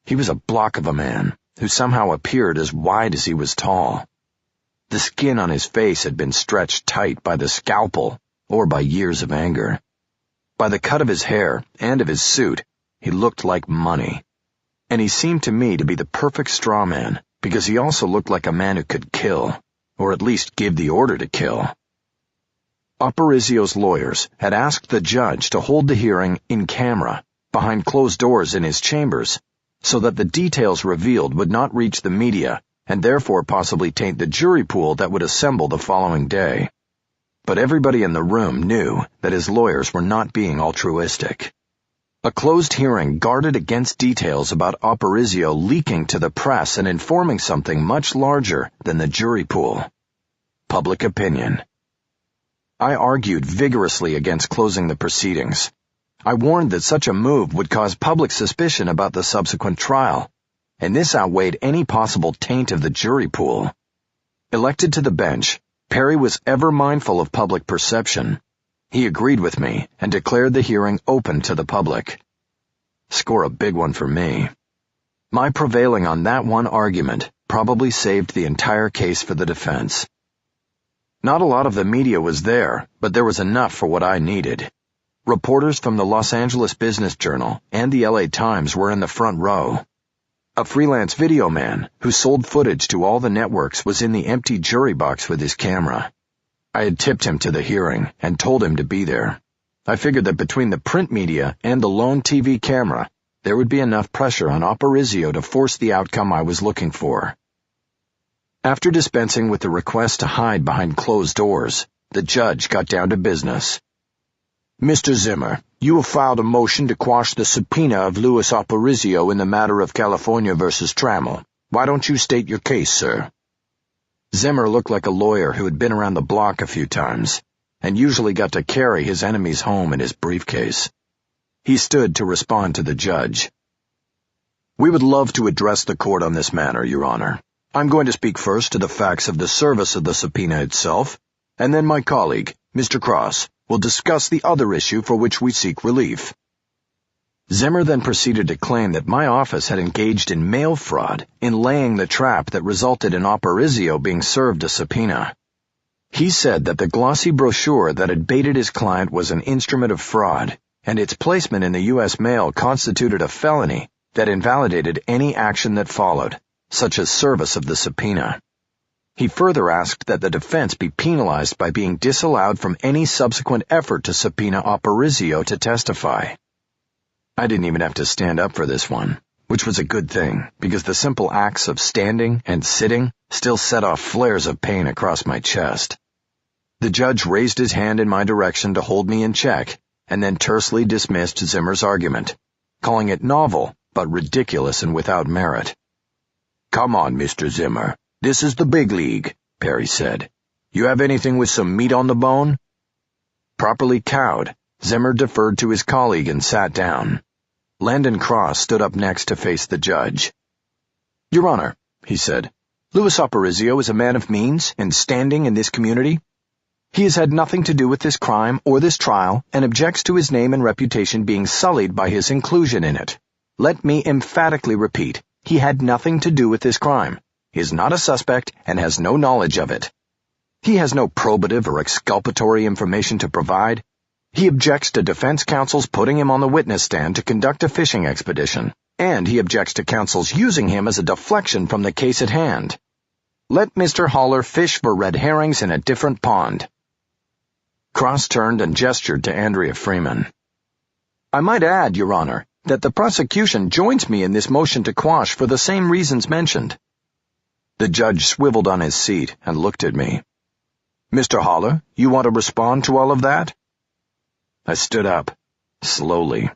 He was a block of a man, who somehow appeared as wide as he was tall. The skin on his face had been stretched tight by the scalpel or by years of anger. By the cut of his hair and of his suit, he looked like money. And he seemed to me to be the perfect straw man, because he also looked like a man who could kill, or at least give the order to kill. Aparizio's lawyers had asked the judge to hold the hearing in camera, behind closed doors in his chambers, so that the details revealed would not reach the media and therefore possibly taint the jury pool that would assemble the following day. But everybody in the room knew that his lawyers were not being altruistic. A closed hearing guarded against details about Aparizio leaking to the press and informing something much larger than the jury pool: public opinion. I argued vigorously against closing the proceedings. I warned that such a move would cause public suspicion about the subsequent trial, and this outweighed any possible taint of the jury pool. Elected to the bench, Perry was ever mindful of public perception. He agreed with me and declared the hearing open to the public. Score a big one for me. My prevailing on that one argument probably saved the entire case for the defense. Not a lot of the media was there, but there was enough for what I needed. Reporters from the Los Angeles Business Journal and the LA Times were in the front row. A freelance video man who sold footage to all the networks was in the empty jury box with his camera. I had tipped him to the hearing and told him to be there. I figured that between the print media and the lone TV camera, there would be enough pressure on Aparizio to force the outcome I was looking for. After dispensing with the request to hide behind closed doors, the judge got down to business. Mr. Zimmer, you have filed a motion to quash the subpoena of Louis Aparizio in the matter of California versus Trammell. Why don't you state your case, sir? Zimmer looked like a lawyer who had been around the block a few times, and usually got to carry his enemies home in his briefcase. He stood to respond to the judge. We would love to address the court on this matter, Your Honor. I'm going to speak first to the facts of the service of the subpoena itself, and then my colleague, Mr. Cross, will discuss the other issue for which we seek relief. Zimmer then proceeded to claim that my office had engaged in mail fraud in laying the trap that resulted in Aparizio being served a subpoena. He said that the glossy brochure that had baited his client was an instrument of fraud, and its placement in the U.S. mail constituted a felony that invalidated any action that followed, such as service of the subpoena. He further asked that the defense be penalized by being disallowed from any subsequent effort to subpoena Aparizio to testify. I didn't even have to stand up for this one, which was a good thing, because the simple acts of standing and sitting still set off flares of pain across my chest. The judge raised his hand in my direction to hold me in check, and then tersely dismissed Zimmer's argument, calling it novel, but ridiculous and without merit. Come on, Mr. Zimmer. This is the big league, Perry said. You have anything with some meat on the bone? Properly cowed, Zimmer deferred to his colleague and sat down. Landon Cross stood up next to face the judge. Your Honor, he said, Louis Aparizio is a man of means and standing in this community. He has had nothing to do with this crime or this trial and objects to his name and reputation being sullied by his inclusion in it. Let me emphatically repeat, he had nothing to do with this crime. He is not a suspect and has no knowledge of it. He has no probative or exculpatory information to provide. He objects to defense counsel's putting him on the witness stand to conduct a fishing expedition, and he objects to counsel's using him as a deflection from the case at hand. Let Mr. Haller fish for red herrings in a different pond. Cross turned and gestured to Andrea Freeman. I might add, Your Honor, that the prosecution joins me in this motion to quash for the same reasons mentioned. The judge swiveled on his seat and looked at me. Mr. Haller, you want to respond to all of that? I stood up, slowly.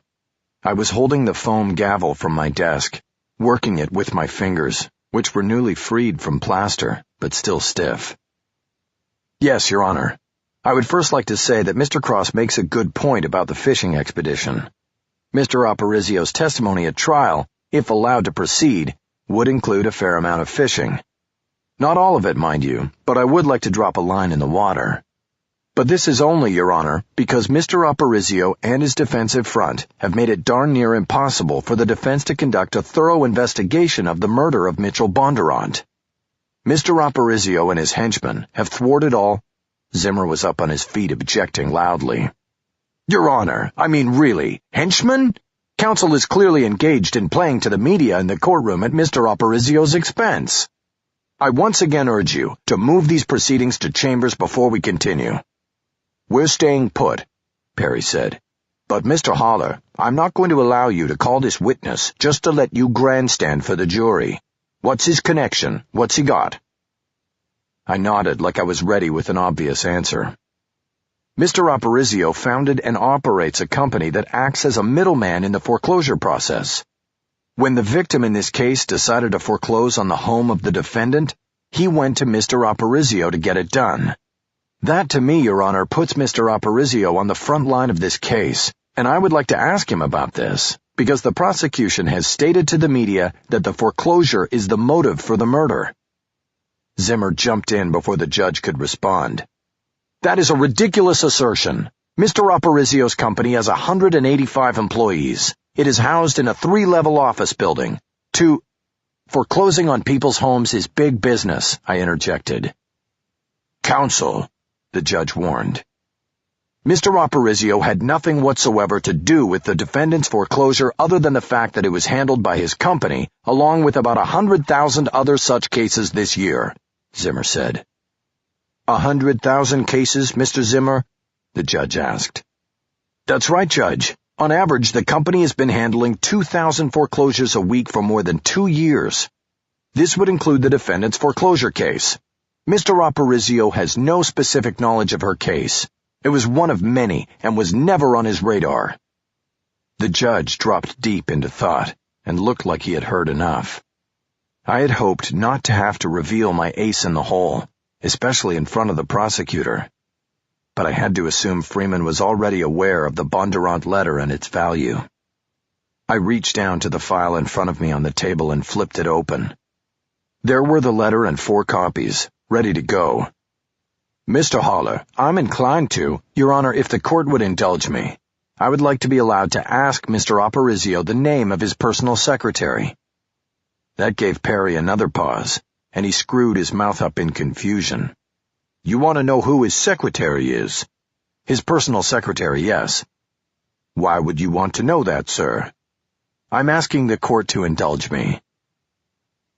I was holding the foam gavel from my desk, working it with my fingers, which were newly freed from plaster, but still stiff. Yes, Your Honor. I would first like to say that Mr. Cross makes a good point about the fishing expedition. Mr. Aparisio's testimony at trial, if allowed to proceed, would include a fair amount of fishing. Not all of it, mind you, but I would like to drop a line in the water. But this is only, Your Honor, because Mr. Aparicio and his defensive front have made it darn near impossible for the defense to conduct a thorough investigation of the murder of Mitchell Bondurant. Mr. Aparicio and his henchmen have thwarted all— Zimmer was up on his feet, objecting loudly. Your Honor, I mean really, henchmen? Counsel is clearly engaged in playing to the media in the courtroom at Mr. Aparicio's expense. I once again urge you to move these proceedings to chambers before we continue. We're staying put, Perry said. But, Mr. Haller, I'm not going to allow you to call this witness just to let you grandstand for the jury. What's his connection? What's he got? I nodded like I was ready with an obvious answer. Mr. Aparicio founded and operates a company that acts as a middleman in the foreclosure process. When the victim in this case decided to foreclose on the home of the defendant, he went to Mr. Aparicio to get it done. That, to me, Your Honor, puts Mr. Aparicio on the front line of this case, and I would like to ask him about this, because the prosecution has stated to the media that the foreclosure is the motive for the murder. Zimmer jumped in before the judge could respond. That is a ridiculous assertion. Mr. Aparicio's company has 185 employees. It is housed in a 3-level office building. Foreclosing on people's homes is big business, I interjected. Counsel, the judge warned. Mr. Aparicio had nothing whatsoever to do with the defendant's foreclosure other than the fact that it was handled by his company, along with about 100,000 other such cases this year, Zimmer said. 100,000 cases, Mr. Zimmer? The judge asked. That's right, Judge. On average, the company has been handling 2,000 foreclosures a week for more than 2 years. This would include the defendant's foreclosure case. Mr. Aparicio has no specific knowledge of her case. It was one of many and was never on his radar. The judge dropped deep into thought and looked like he had heard enough. I had hoped not to have to reveal my ace in the hole, especially in front of the prosecutor. But I had to assume Freeman was already aware of the Bondurant letter and its value. I reached down to the file in front of me on the table and flipped it open. There were the letter and 4 copies, ready to go. Mr. Haller, I'm inclined to, Your Honor, if the court would indulge me, I would like to be allowed to ask Mr. Aparicio the name of his personal secretary. That gave Perry another pause, and he screwed his mouth up in confusion. You want to know who his secretary is? His personal secretary, yes. Why would you want to know that, sir? I'm asking the court to indulge me.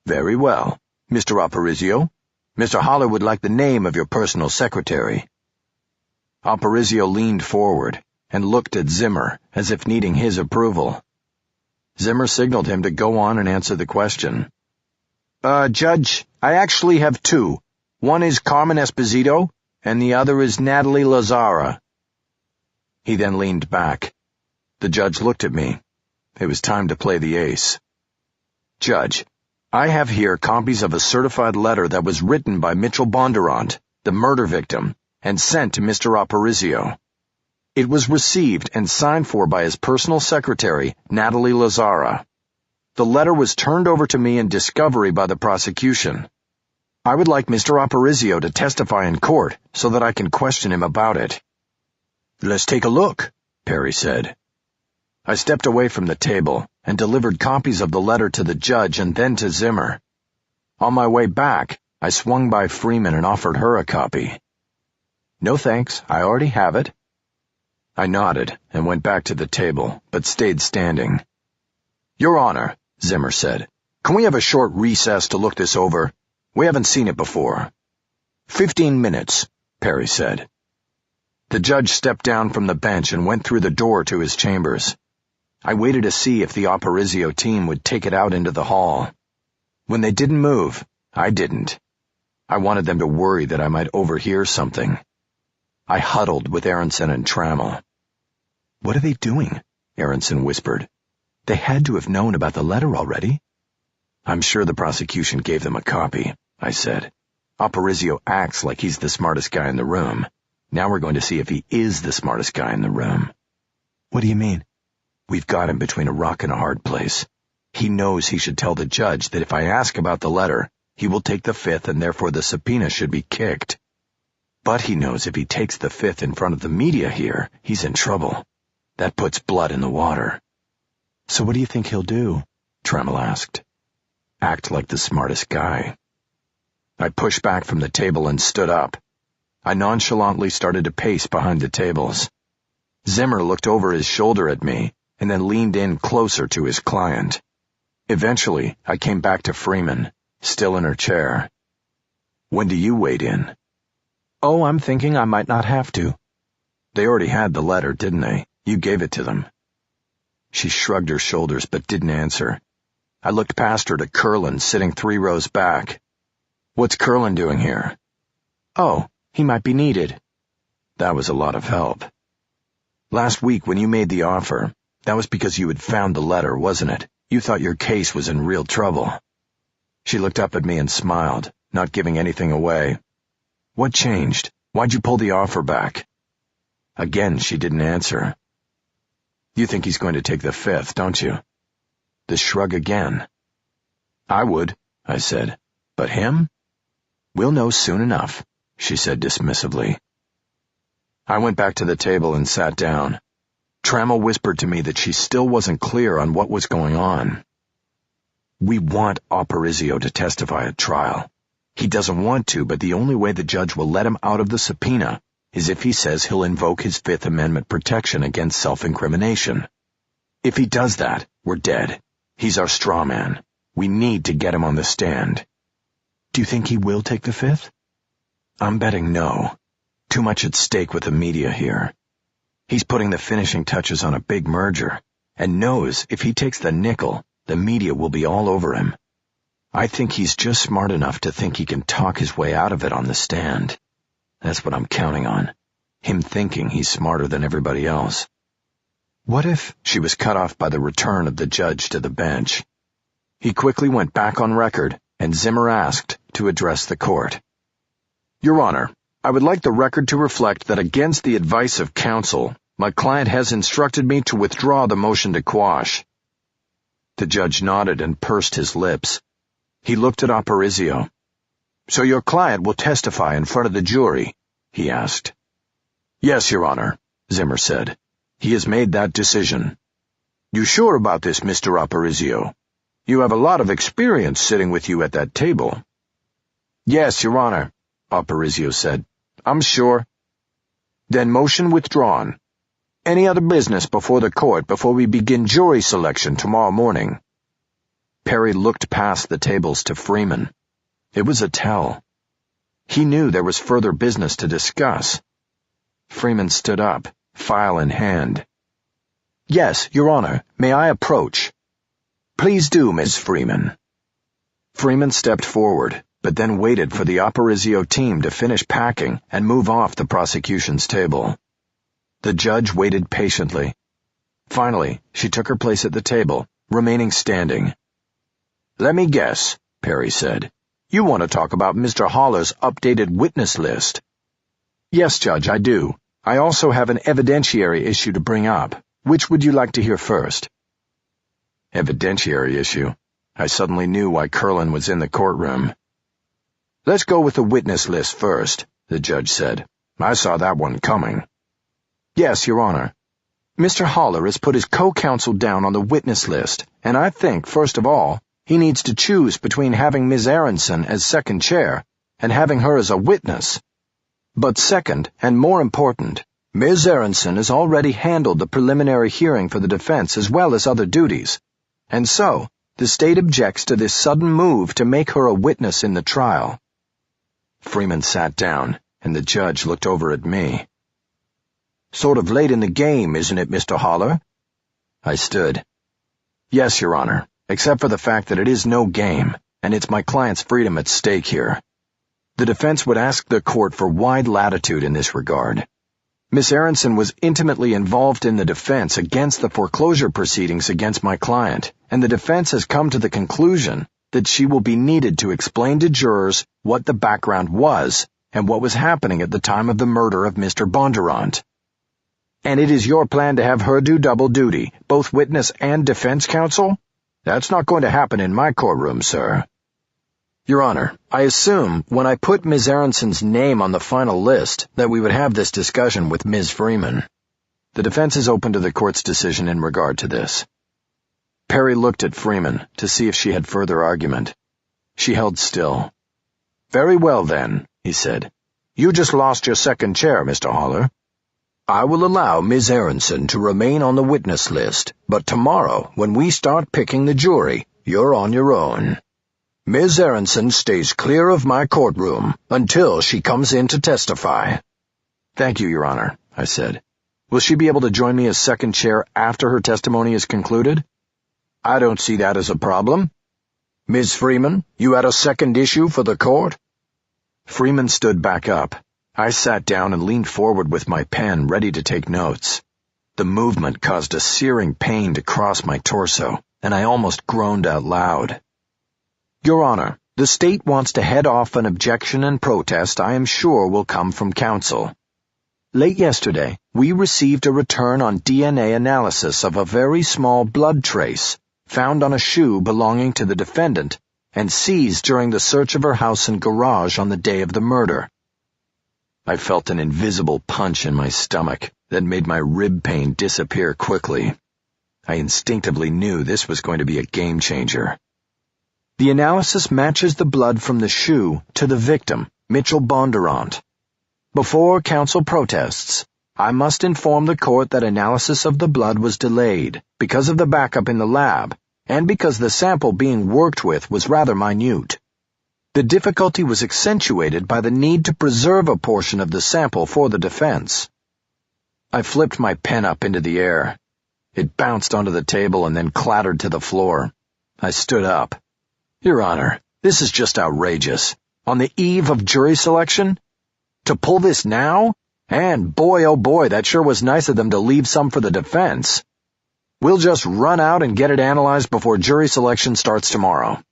Very well, Mr. Aparicio. Mr. Haller would like the name of your personal secretary. Aparicio leaned forward and looked at Zimmer as if needing his approval. Zimmer signaled him to go on and answer the question. Judge, I actually have 2. One is Carmen Esposito, and the other is Natalie Lazara. He then leaned back. The judge looked at me. It was time to play the ace. Judge, I have here copies of a certified letter that was written by Mitchell Bondurant, the murder victim, and sent to Mr. Aparicio. It was received and signed for by his personal secretary, Natalie Lazara. The letter was turned over to me in discovery by the prosecution. I would like Mr. Aparicio to testify in court so that I can question him about it. Let's take a look, Perry said. I stepped away from the table and delivered copies of the letter to the judge and then to Zimmer. On my way back, I swung by Freeman and offered her a copy. No thanks, I already have it. I nodded and went back to the table, but stayed standing. Your Honor, Zimmer said, can we have a short recess to look this over? We haven't seen it before. 15 minutes, Perry said. The judge stepped down from the bench and went through the door to his chambers. I waited to see if the Aparicio team would take it out into the hall. When they didn't move, I didn't. I wanted them to worry that I might overhear something. I huddled with Aronson and Trammell. "What are they doing?" Aronson whispered. "They had to have known about the letter already." "I'm sure the prosecution gave them a copy," I said. "Aparicio acts like he's the smartest guy in the room. Now we're going to see if he is the smartest guy in the room." "What do you mean?" "We've got him between a rock and a hard place. He knows he should tell the judge that if I ask about the letter, he will take the Fifth and therefore the subpoena should be kicked. But he knows if he takes the Fifth in front of the media here, he's in trouble. That puts blood in the water." "So what do you think he'll do?" Trammell asked. "Act like the smartest guy." I pushed back from the table and stood up. I nonchalantly started to pace behind the tables. Zimmer looked over his shoulder at me and then leaned in closer to his client. Eventually, I came back to Freeman, still in her chair. "When do you wade in?" "Oh, I'm thinking I might not have to." "They already had the letter, didn't they? You gave it to them." She shrugged her shoulders but didn't answer. I looked past her to Curlin sitting 3 rows back. "What's Curlin doing here?" "Oh, he might be needed." That was a lot of help. "Last week when you made the offer, that was because you had found the letter, wasn't it? You thought your case was in real trouble." She looked up at me and smiled, not giving anything away. "What changed? Why'd you pull the offer back?" Again, she didn't answer. "You think he's going to take the Fifth, don't you?" The shrug again. "I would," I said. "But him?" "We'll know soon enough," she said dismissively. I went back to the table and sat down. Trammell whispered to me that she still wasn't clear on what was going on. "We want Aparicio to testify at trial. He doesn't want to, but the only way the judge will let him out of the subpoena is if he says he'll invoke his Fifth Amendment protection against self-incrimination. If he does that, we're dead. He's our straw man. We need to get him on the stand." "Do you think he will take the Fifth?" "I'm betting no. Too much at stake with the media here. He's putting the finishing touches on a big merger, and knows if he takes the nickel, the media will be all over him. I think he's just smart enough to think he can talk his way out of it on the stand. That's what I'm counting on. Him thinking he's smarter than everybody else." "What if—" She was cut off by the return of the judge to the bench. He quickly went back on record, and Zimmer asked to address the court. "Your Honor, I would like the record to reflect that against the advice of counsel, my client has instructed me to withdraw the motion to quash." The judge nodded and pursed his lips. He looked at Aparicio. "So your client will testify in front of the jury?" he asked. "Yes, Your Honor," Zimmer said. "He has made that decision." "You sure about this, Mr. Aparicio? You have a lot of experience sitting with you at that table." "Yes, Your Honor," Aparicio said. "I'm sure." "Then motion withdrawn. Any other business before the court before we begin jury selection tomorrow morning?" Perry looked past the tables to Freeman. It was a tell. He knew there was further business to discuss. Freeman stood up, file in hand. "Yes, Your Honor, may I approach?" "Please do, Miss Freeman." Freeman stepped forward, but then waited for the Aparicio team to finish packing and move off the prosecution's table. The judge waited patiently. Finally, she took her place at the table, remaining standing. "Let me guess," Perry said. "You want to talk about Mr. Holler's updated witness list." "Yes, Judge, I do. I also have an evidentiary issue to bring up. Which would you like to hear first?" Evidentiary issue. I suddenly knew why Curlin was in the courtroom. "Let's go with the witness list first," the judge said. "I saw that one coming." "Yes, Your Honor. Mr. Holler has put his co-counsel down on the witness list, and I think, first of all, he needs to choose between having Ms. Aronson as second chair and having her as a witness. But second, and more important, Ms. Aronson has already handled the preliminary hearing for the defense as well as other duties, and so the state objects to this sudden move to make her a witness in the trial." Freeman sat down, and the judge looked over at me. "Sort of late in the game, isn't it, Mr. Holler?" I stood. "Yes, Your Honor, except for the fact that it is no game, and it's my client's freedom at stake here." The defense would ask the court for wide latitude in this regard. Miss Aronson was intimately involved in the defense against the foreclosure proceedings against my client, and the defense has come to the conclusion that she will be needed to explain to jurors what the background was and what was happening at the time of the murder of Mr. Bondurant. And it is your plan to have her do double duty, both witness and defense counsel? That's not going to happen in my courtroom, sir. Your Honor, I assume when I put Ms. Aronson's name on the final list that we would have this discussion with Ms. Freeman. The defense is open to the court's decision in regard to this. Perry looked at Freeman to see if she had further argument. She held still. Very well, then, he said. You just lost your second chair, Mr. Haller. I will allow Ms. Aronson to remain on the witness list, but tomorrow, when we start picking the jury, you're on your own. Ms. Aronson stays clear of my courtroom until she comes in to testify. Thank you, Your Honor, I said. Will she be able to join me as second chair after her testimony is concluded? I don't see that as a problem. Ms. Freeman, you had a second issue for the court? Freeman stood back up. I sat down and leaned forward with my pen, ready to take notes. The movement caused a searing pain to cross my torso, and I almost groaned out loud. Your Honor, the state wants to head off an objection and protest I am sure will come from counsel. Late yesterday, we received a return on DNA analysis of a very small blood trace found on a shoe belonging to the defendant and seized during the search of her house and garage on the day of the murder. I felt an invisible punch in my stomach that made my rib pain disappear quickly. I instinctively knew this was going to be a game changer. The analysis matches the blood from the shoe to the victim, Mitchell Bondurant. Before counsel protests, I must inform the court that analysis of the blood was delayed because of the backup in the lab and because the sample being worked with was rather minute. The difficulty was accentuated by the need to preserve a portion of the sample for the defense. I flipped my pen up into the air. It bounced onto the table and then clattered to the floor. I stood up. Your Honor, this is just outrageous. On the eve of jury selection? To pull this now? And boy, oh boy, that sure was nice of them to leave some for the defense. We'll just run out and get it analyzed before jury selection starts tomorrow.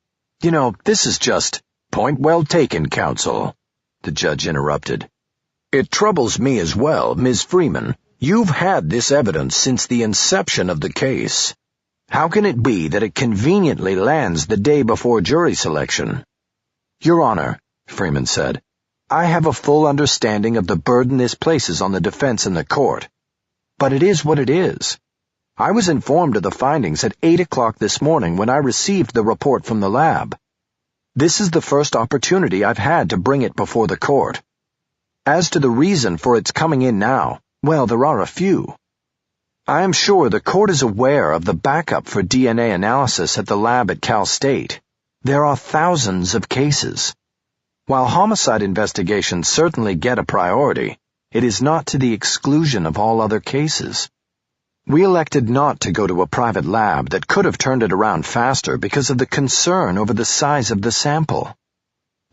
You know, this is just... Point well taken, counsel, the judge interrupted. It troubles me as well, Ms. Freeman. You've had this evidence since the inception of the case. How can it be that it conveniently lands the day before jury selection? Your Honor, Freeman said, I have a full understanding of the burden this places on the defense and the court. But it is what it is. I was informed of the findings at 8 o'clock this morning when I received the report from the lab. This is the first opportunity I've had to bring it before the court. As to the reason for its coming in now, well, there are a few. I am sure the court is aware of the backup for DNA analysis at the lab at Cal State. There are thousands of cases. While homicide investigations certainly get a priority, it is not to the exclusion of all other cases. We elected not to go to a private lab that could have turned it around faster because of the concern over the size of the sample.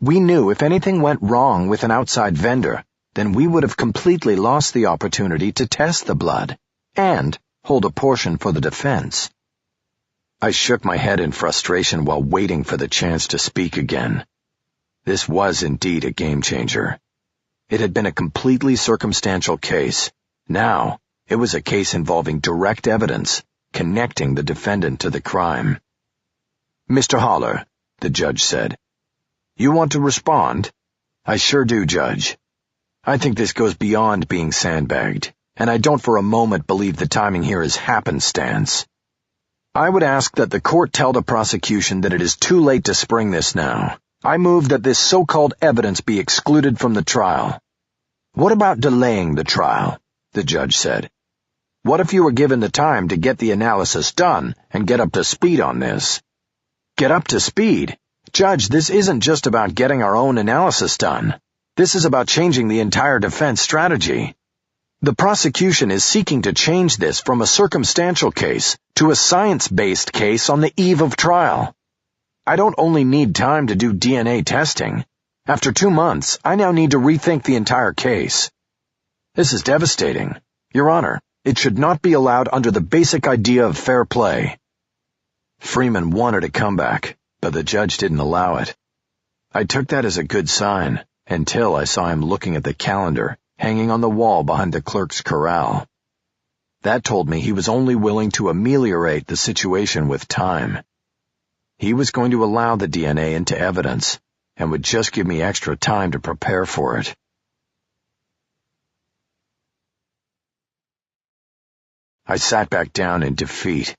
We knew if anything went wrong with an outside vendor, then we would have completely lost the opportunity to test the blood and hold a portion for the defense. I shook my head in frustration while waiting for the chance to speak again. This was indeed a game changer. It had been a completely circumstantial case. Now, it was a case involving direct evidence, connecting the defendant to the crime. Mr. Haller, the judge said. You want to respond? I sure do, Judge. I think this goes beyond being sandbagged, and I don't for a moment believe the timing here is happenstance. I would ask that the court tell the prosecution that it is too late to spring this now. I move that this so-called evidence be excluded from the trial. What about delaying the trial? The judge said. What if you were given the time to get the analysis done and get up to speed on this? Get up to speed? Judge, this isn't just about getting our own analysis done. This is about changing the entire defense strategy. The prosecution is seeking to change this from a circumstantial case to a science-based case on the eve of trial. I don't only need time to do DNA testing. After 2 months, I now need to rethink the entire case. This is devastating. Your Honor, it should not be allowed under the basic idea of fair play. Freeman wanted a comeback, but the judge didn't allow it. I took that as a good sign, until I saw him looking at the calendar hanging on the wall behind the clerk's corral. That told me he was only willing to ameliorate the situation with time. He was going to allow the DNA into evidence, and would just give me extra time to prepare for it. I sat back down in defeat.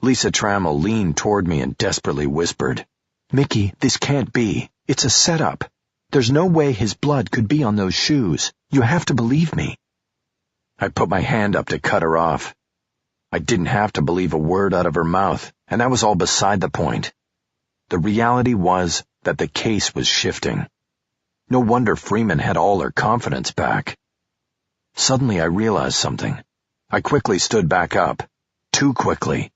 Lisa Trammell leaned toward me and desperately whispered, "Mickey, this can't be. It's a setup. There's no way his blood could be on those shoes. You have to believe me." I put my hand up to cut her off. I didn't have to believe a word out of her mouth, and that was all beside the point. The reality was that the case was shifting. No wonder Freeman had all her confidence back. Suddenly I realized something. I quickly stood back up. Too quickly.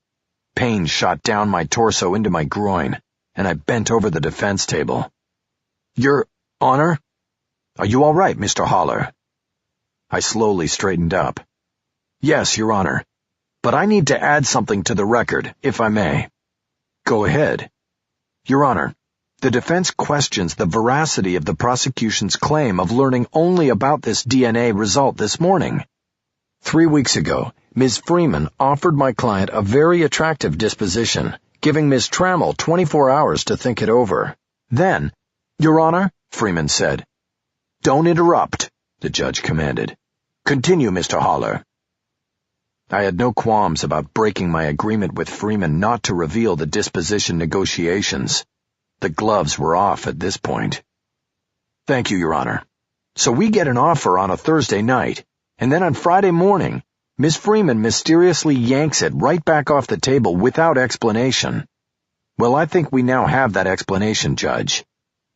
Pain shot down my torso into my groin, and I bent over the defense table. "Your Honor? Are you all right, Mr. Haller?" I slowly straightened up. "Yes, Your Honor. But I need to add something to the record, if I may." "Go ahead." "Your Honor, the defense questions the veracity of the prosecution's claim of learning only about this DNA result this morning. 3 weeks ago, Ms. Freeman offered my client a very attractive disposition, giving Ms. Trammell 24 hours to think it over. Then, Your Honor," Freeman said. "Don't interrupt," the judge commanded. "Continue, Mr. Haller." I had no qualms about breaking my agreement with Freeman not to reveal the disposition negotiations. The gloves were off at this point. "Thank you, Your Honor. So we get an offer on a Thursday night, and then on Friday morning, Miss Freeman mysteriously yanks it right back off the table without explanation. Well, I think we now have that explanation, Judge.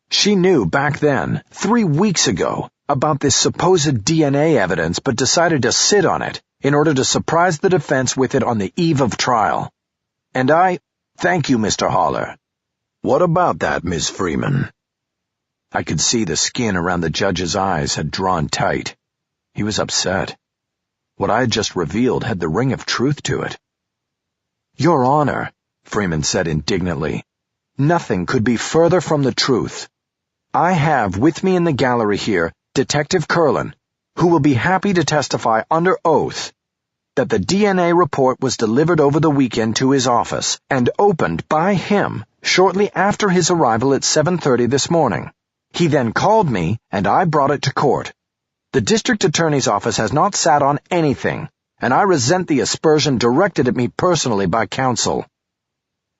She knew back then, 3 weeks ago, about this supposed DNA evidence but decided to sit on it in order to surprise the defense with it on the eve of trial. And thank you, Mr. Haller." "What about that, Miss Freeman?" I could see the skin around the judge's eyes had drawn tight. He was upset. What I had just revealed had the ring of truth to it. "Your Honor," Freeman said indignantly, "nothing could be further from the truth. I have with me in the gallery here Detective Curlin, who will be happy to testify under oath that the DNA report was delivered over the weekend to his office and opened by him shortly after his arrival at 7:30 this morning. He then called me, and I brought it to court. The district attorney's office has not sat on anything, and I resent the aspersion directed at me personally by counsel."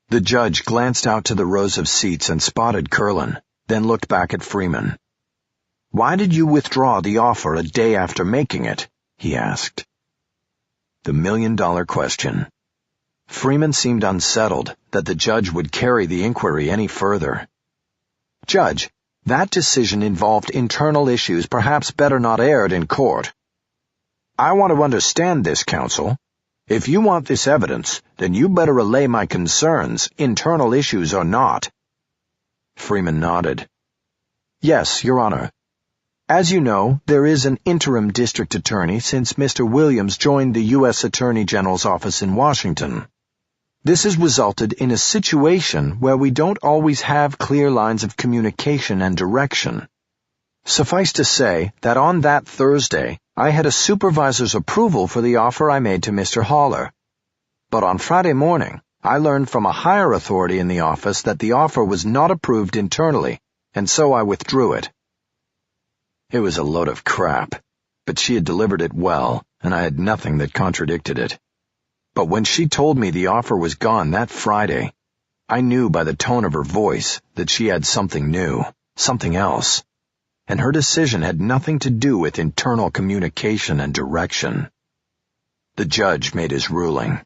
The judge glanced out to the rows of seats and spotted Curlin, then looked back at Freeman. "Why did you withdraw the offer a day after making it?" he asked. The million-dollar question. Freeman seemed unsettled that the judge would carry the inquiry any further. "Judge, that decision involved internal issues perhaps better not aired in court. I want to understand this, counsel. If you want this evidence, then you better relay my concerns, internal issues or not." Freeman nodded. "Yes, Your Honor. As you know, there is an interim district attorney since Mr. Williams joined the U.S. Attorney General's office in Washington. This has resulted in a situation where we don't always have clear lines of communication and direction. Suffice to say that on that Thursday, I had a supervisor's approval for the offer I made to Mr. Haller. But on Friday morning, I learned from a higher authority in the office that the offer was not approved internally, and so I withdrew it." It was a load of crap, but she had delivered it well, and I had nothing that contradicted it. But when she told me the offer was gone that Friday, I knew by the tone of her voice that she had something new, something else, and her decision had nothing to do with internal communication and direction. The judge made his ruling.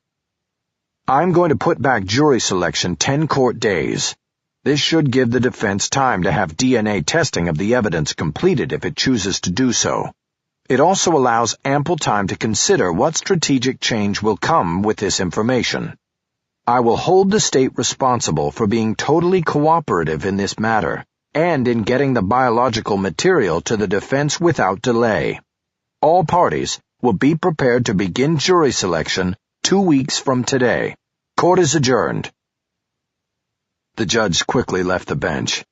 "I'm going to put back jury selection 10 court days. This should give the defense time to have DNA testing of the evidence completed if it chooses to do so. It also allows ample time to consider what strategic change will come with this information. I will hold the state responsible for being totally cooperative in this matter, and in getting the biological material to the defense without delay. All parties will be prepared to begin jury selection 2 weeks from today. Court is adjourned." The judge quickly left the bench.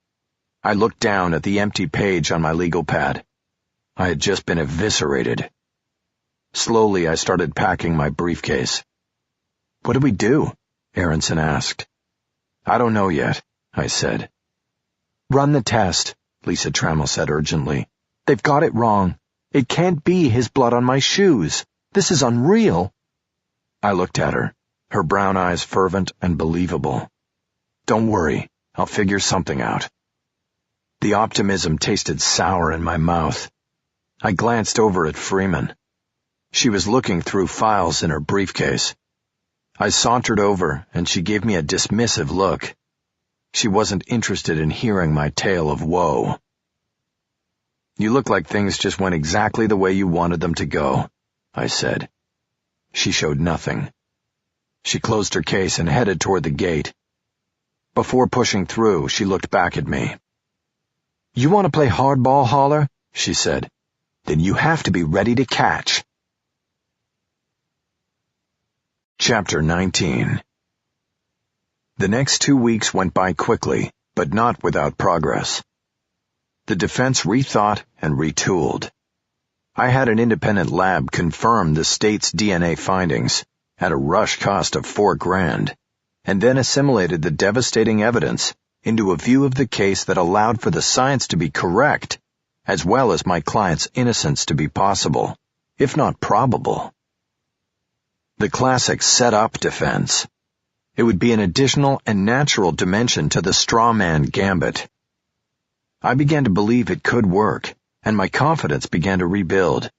I looked down at the empty page on my legal pad. I had just been eviscerated. Slowly, I started packing my briefcase. "What do we do?" Aronson asked. "I don't know yet," I said. "Run the test," Lisa Trammell said urgently. "They've got it wrong. It can't be his blood on my shoes. This is unreal." I looked at her, her brown eyes fervent and believable. "Don't worry, I'll figure something out." The optimism tasted sour in my mouth. I glanced over at Freeman. She was looking through files in her briefcase. I sauntered over, and she gave me a dismissive look. She wasn't interested in hearing my tale of woe. "You look like things just went exactly the way you wanted them to go," I said. She showed nothing. She closed her case and headed toward the gate. Before pushing through, she looked back at me. "You want to play hardball, Holler?" she said. "Then you have to be ready to catch." Chapter 19. The next 2 weeks went by quickly, but not without progress. The defense rethought and retooled. I had an independent lab confirm the state's DNA findings at a rush cost of $4,000, and then assimilated the devastating evidence into a view of the case that allowed for the science to be correct, as well as my client's innocence to be possible, if not probable. The classic set-up defense. It would be an additional and natural dimension to the straw man gambit. I began to believe it could work, and my confidence began to rebuild.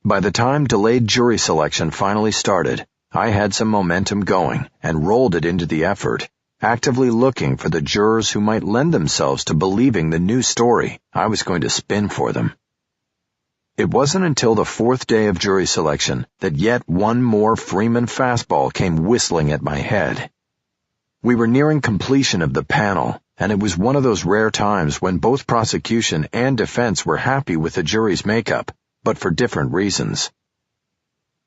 By the time delayed jury selection finally started, I had some momentum going and rolled it into the effort, actively looking for the jurors who might lend themselves to believing the new story I was going to spin for them. It wasn't until the 4th day of jury selection that yet one more Freeman fastball came whistling at my head. We were nearing completion of the panel, and it was one of those rare times when both prosecution and defense were happy with the jury's makeup, but for different reasons.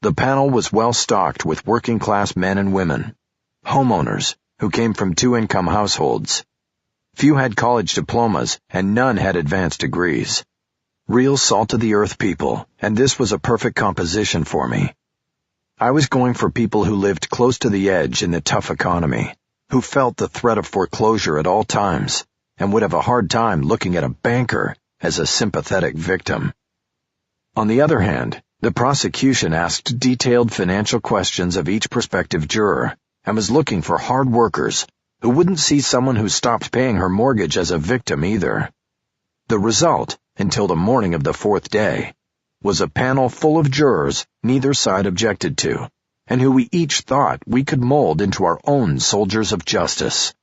The panel was well stocked with working-class men and women, homeowners who came from 2-income households. Few had college diplomas, and none had advanced degrees. Real salt-of-the-earth people, and this was a perfect composition for me. I was going for people who lived close to the edge in the tough economy, who felt the threat of foreclosure at all times, and would have a hard time looking at a banker as a sympathetic victim. On the other hand, the prosecution asked detailed financial questions of each prospective juror, and was looking for hard workers who wouldn't see someone who stopped paying her mortgage as a victim either. The result, until the morning of the 4th day, was a panel full of jurors neither side objected to, and who we each thought we could mold into our own soldiers of justice.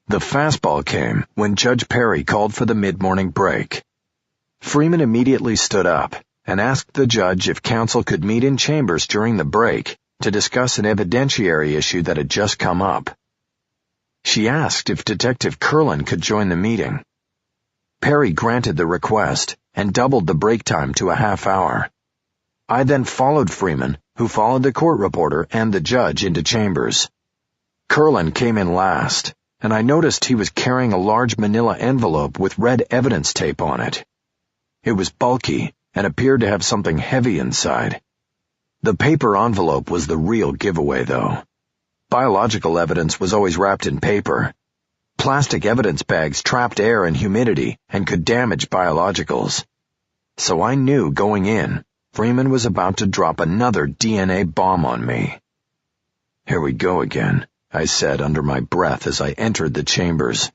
The fastball came when Judge Perry called for the mid-morning break. Freeman immediately stood up and asked the judge if counsel could meet in chambers during the break to discuss an evidentiary issue that had just come up. She asked if Detective Curlin could join the meeting. Perry granted the request and doubled the break time to a half hour. I then followed Freeman, who followed the court reporter and the judge into chambers. Curlin came in last, and I noticed he was carrying a large manila envelope with red evidence tape on it. It was bulky and appeared to have something heavy inside. The paper envelope was the real giveaway, though. Biological evidence was always wrapped in paper. Plastic evidence bags trapped air and humidity and could damage biologicals. So I knew going in, Freeman was about to drop another DNA bomb on me. "Here we go again," I said under my breath as I entered the chambers.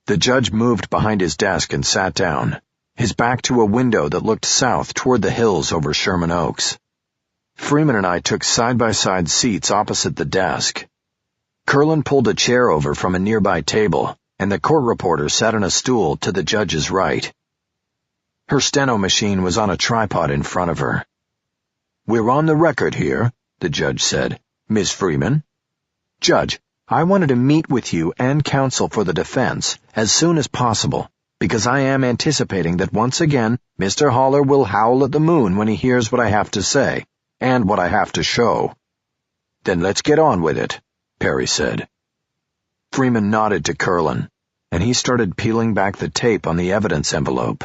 The judge moved behind his desk and sat down, his back to a window that looked south toward the hills over Sherman Oaks. Freeman and I took side-by-side seats opposite the desk. Curlin pulled a chair over from a nearby table, and the court reporter sat on a stool to the judge's right. Her steno machine was on a tripod in front of her. "We're on the record here," the judge said. "Miss Freeman." "Judge, I wanted to meet with you and counsel for the defense as soon as possible, because I am anticipating that once again Mr. Haller will howl at the moon when he hears what I have to say, and what I have to show. Then let's get on with it, Perry said. Freeman nodded to Curlin, and he started peeling back the tape on the evidence envelope.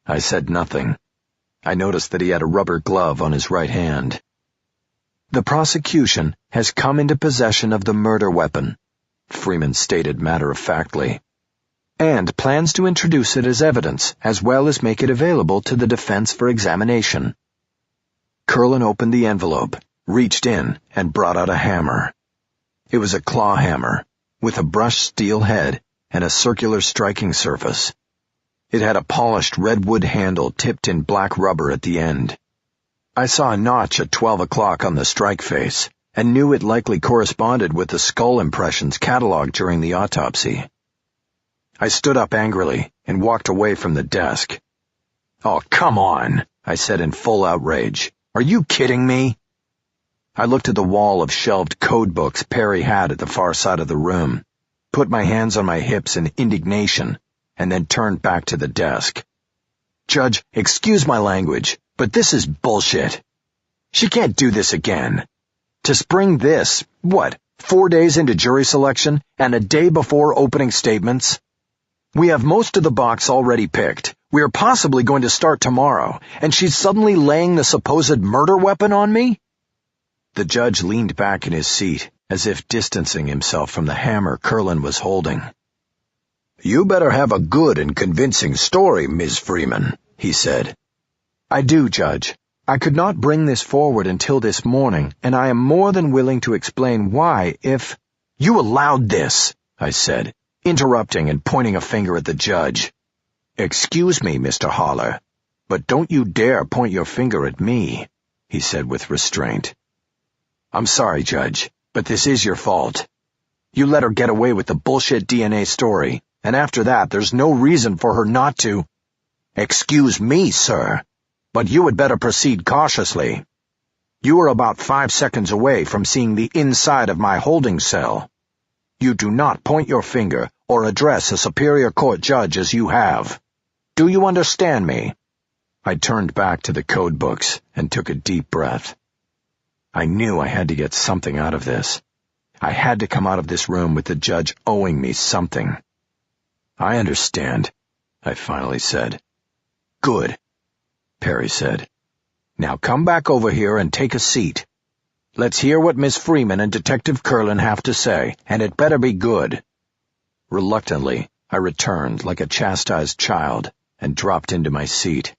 I said nothing. I noticed that he had a rubber glove on his right hand. The prosecution has come into possession of the murder weapon, Freeman stated matter-of-factly, and plans to introduce it as evidence as well as make it available to the defense for examination. Curlin opened the envelope, reached in, and brought out a hammer. It was a claw hammer, with a brushed steel head and a circular striking surface. It had a polished redwood handle tipped in black rubber at the end. I saw a notch at 12 o'clock on the strike face, and knew it likely corresponded with the skull impressions catalogued during the autopsy. I stood up angrily and walked away from the desk. "Oh, come on," I said in full outrage. "Are you kidding me?" I looked at the wall of shelved code books Perry had at the far side of the room, put my hands on my hips in indignation, and then turned back to the desk. "Judge, excuse my language, but this is bullshit. She can't do this again. To spring this, 4 days into jury selection and a day before opening statements? We have most of the box already picked. We are possibly going to start tomorrow, and she's suddenly laying the supposed murder weapon on me?" The judge leaned back in his seat, as if distancing himself from the hammer Curlin was holding. "You better have a good and convincing story, Ms. Freeman," he said. "I do, Judge. I could not bring this forward until this morning, and I am more than willing to explain why if—" "You allowed this," I said, interrupting and pointing a finger at the judge. "Excuse me, Mr. Haller, but don't you dare point your finger at me," he said with restraint. "I'm sorry, Judge, but this is your fault. You let her get away with the bullshit DNA story, and after that there's no reason for her not to—" "Excuse me, sir, but you had better proceed cautiously. You are about 5 seconds away from seeing the inside of my holding cell. You do not point your finger or address a superior court judge as you have. Do you understand me?" I turned back to the code books and took a deep breath. I knew I had to get something out of this. I had to come out of this room with the judge owing me something. "I understand," I finally said. "Good," Perry said. "Now come back over here and take a seat. Let's hear what Miss Freeman and Detective Curlin have to say, and it better be good." Reluctantly, I returned like a chastised child and dropped into my seat.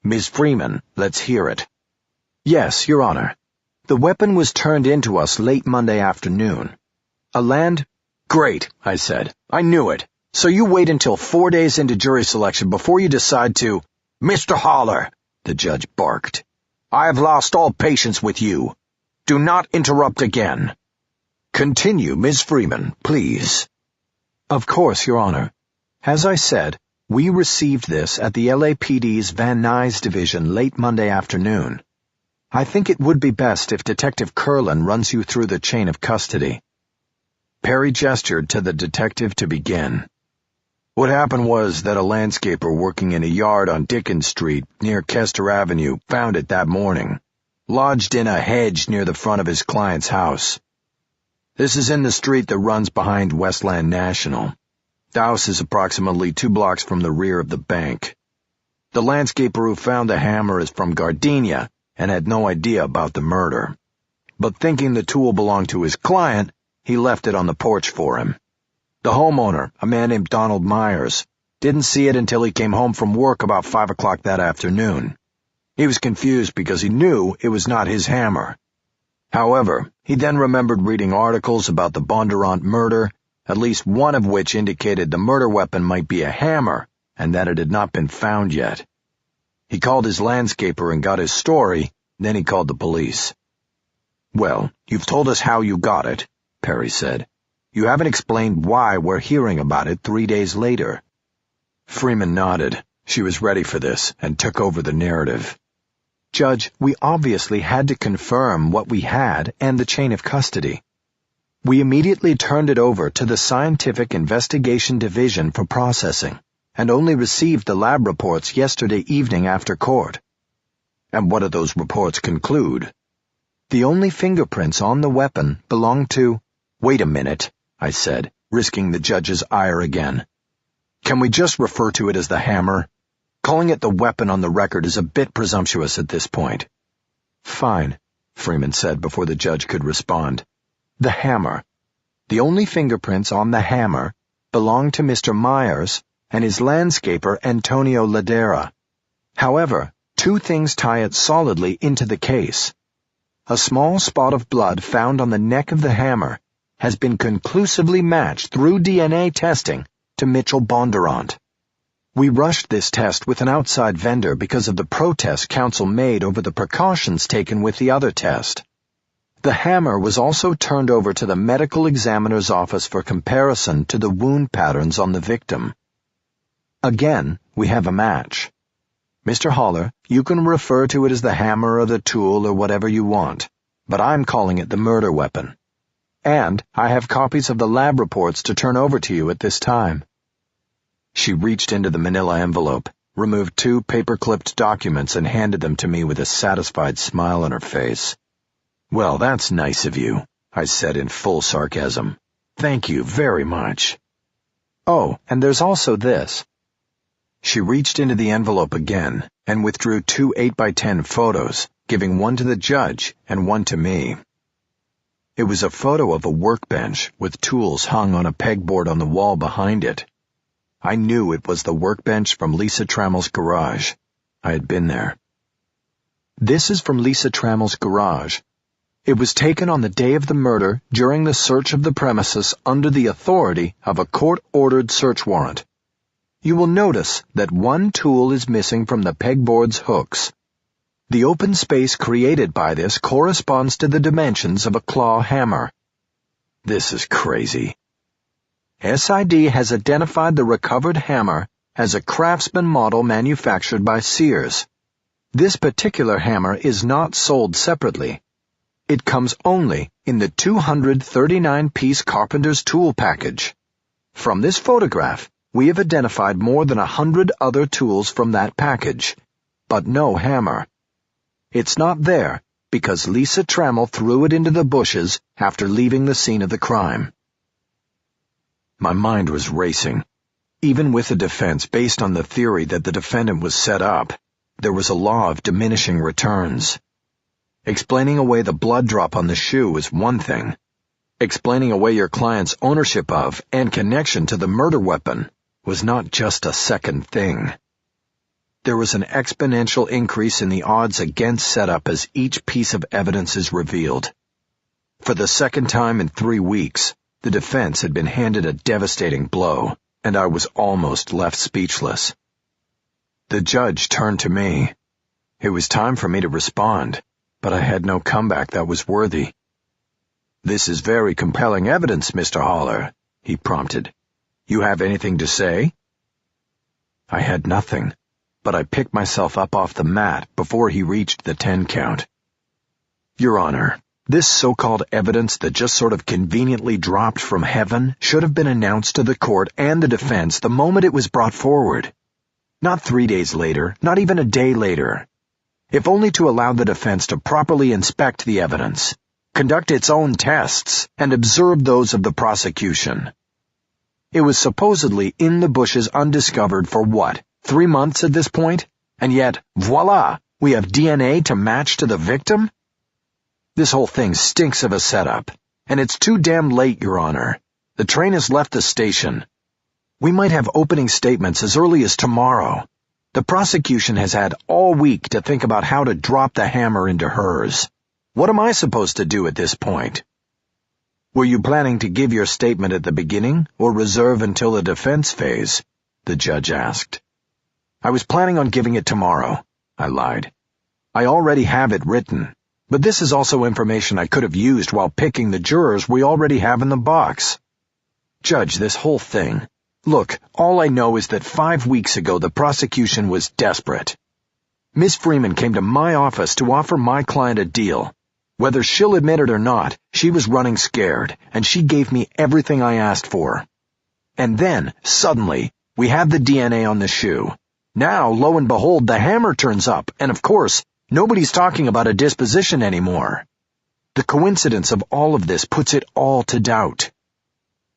"Miss Freeman, let's hear it." "Yes, Your Honor. The weapon was turned in to us late Monday afternoon. "Great," I said. "I knew it. So you wait until 4 days into jury selection before you decide to—" "Mr. Haller," the judge barked, "I have lost all patience with you. Do not interrupt again. Continue, Ms. Freeman, please." "Of course, Your Honor. As I said, we received this at the LAPD's Van Nuys division late Monday afternoon. I think it would be best if Detective Curlin runs you through the chain of custody." Perry gestured to the detective to begin. "What happened was that a landscaper working in a yard on Dickens Street near Kester Avenue found it that morning, lodged in a hedge near the front of his client's house. This is in the street that runs behind Westland National. The house is approximately 2 blocks from the rear of the bank. The landscaper who found the hammer is from Gardenia and had no idea about the murder. But thinking the tool belonged to his client, he left it on the porch for him. The homeowner, a man named Donald Myers, didn't see it until he came home from work about 5 o'clock that afternoon. He was confused because he knew it was not his hammer. However, he then remembered reading articles about the Bondurant murder, at least one of which indicated the murder weapon might be a hammer and that it had not been found yet. He called his landscaper and got his story, then he called the police. "Well, you've told us how you got it," Perry said. "You haven't explained why we're hearing about it 3 days later." Freeman nodded. She was ready for this and took over the narrative. "Judge, we obviously had to confirm what we had and the chain of custody. We immediately turned it over to the Scientific Investigation Division for processing, and only received the lab reports yesterday evening after court. And what do those reports conclude? The only fingerprints on the weapon belong to— Wait a minute, I said, risking the judge's ire again. Can we just refer to it as the hammer? Calling it the weapon on the record is a bit presumptuous at this point. Fine, Freeman said before the judge could respond. The hammer. The only fingerprints on the hammer belong to Mr. Myers and his landscaper Antonio Ladera. However, two things tie it solidly into the case. A small spot of blood found on the neck of the hammer has been conclusively matched through DNA testing to Mitchell Bondurant. We rushed this test with an outside vendor because of the protest counsel made over the precautions taken with the other test. The hammer was also turned over to the medical examiner's office for comparison to the wound patterns on the victim. Again, we have a match. Mr. Haller, you can refer to it as the hammer or the tool or whatever you want, but I'm calling it the murder weapon. And I have copies of the lab reports to turn over to you at this time. She reached into the manila envelope, removed 2 paper-clipped documents and handed them to me with a satisfied smile on her face. Well, that's nice of you, I said in full sarcasm. Thank you very much. Oh, and there's also this. She reached into the envelope again and withdrew 2 8x10 photos, giving one to the judge and one to me. It was a photo of a workbench with tools hung on a pegboard on the wall behind it. I knew it was the workbench from Lisa Trammell's garage. I had been there. This is from Lisa Trammell's garage. It was taken on the day of the murder during the search of the premises under the authority of a court-ordered search warrant. You will notice that one tool is missing from the pegboard's hooks. The open space created by this corresponds to the dimensions of a claw hammer. This is crazy. SID has identified the recovered hammer as a Craftsman model manufactured by Sears. This particular hammer is not sold separately. It comes only in the 239-piece carpenter's tool package. From this photograph, we have identified more than 100 other tools from that package, but no hammer. It's not there because Lisa Trammell threw it into the bushes after leaving the scene of the crime. My mind was racing. Even with a defense based on the theory that the defendant was set up, there was a law of diminishing returns. Explaining away the blood drop on the shoe is one thing. Explaining away your client's ownership of and connection to the murder weapon was not just a second thing. There was an exponential increase in the odds against setup as each piece of evidence is revealed. For the second time in 3 weeks, the defense had been handed a devastating blow, and I was almost left speechless. The judge turned to me. It was time for me to respond, but I had no comeback that was worthy. "This is very compelling evidence, Mr. Haller," he prompted. "You have anything to say?" I had nothing, but I picked myself up off the mat before he reached the 10 count. "Your Honor, this so-called evidence that just sort of conveniently dropped from heaven should have been announced to the court and the defense the moment it was brought forward. Not 3 days later, not even a day later. If only to allow the defense to properly inspect the evidence, conduct its own tests, and observe those of the prosecution. It was supposedly in the bushes undiscovered for what, 3 months at this point? And yet, voila, we have DNA to match to the victim? This whole thing stinks of a setup, and it's too damn late, Your Honor. The train has left the station. We might have opening statements as early as tomorrow. The prosecution has had all week to think about how to drop the hammer into hers. What am I supposed to do at this point?" "Were you planning to give your statement at the beginning or reserve until the defense phase?" the judge asked. "I was planning on giving it tomorrow," I lied. "I already have it written, but this is also information I could have used while picking the jurors we already have in the box. Judge, this whole thing. Look, all I know is that 5 weeks ago the prosecution was desperate. Miss Freeman came to my office to offer my client a deal. Whether she'll admit it or not, she was running scared, and she gave me everything I asked for. And then, suddenly, we have the DNA on the shoe. Now, lo and behold, the hammer turns up, and of course, nobody's talking about a disposition anymore. The coincidence of all of this puts it all to doubt.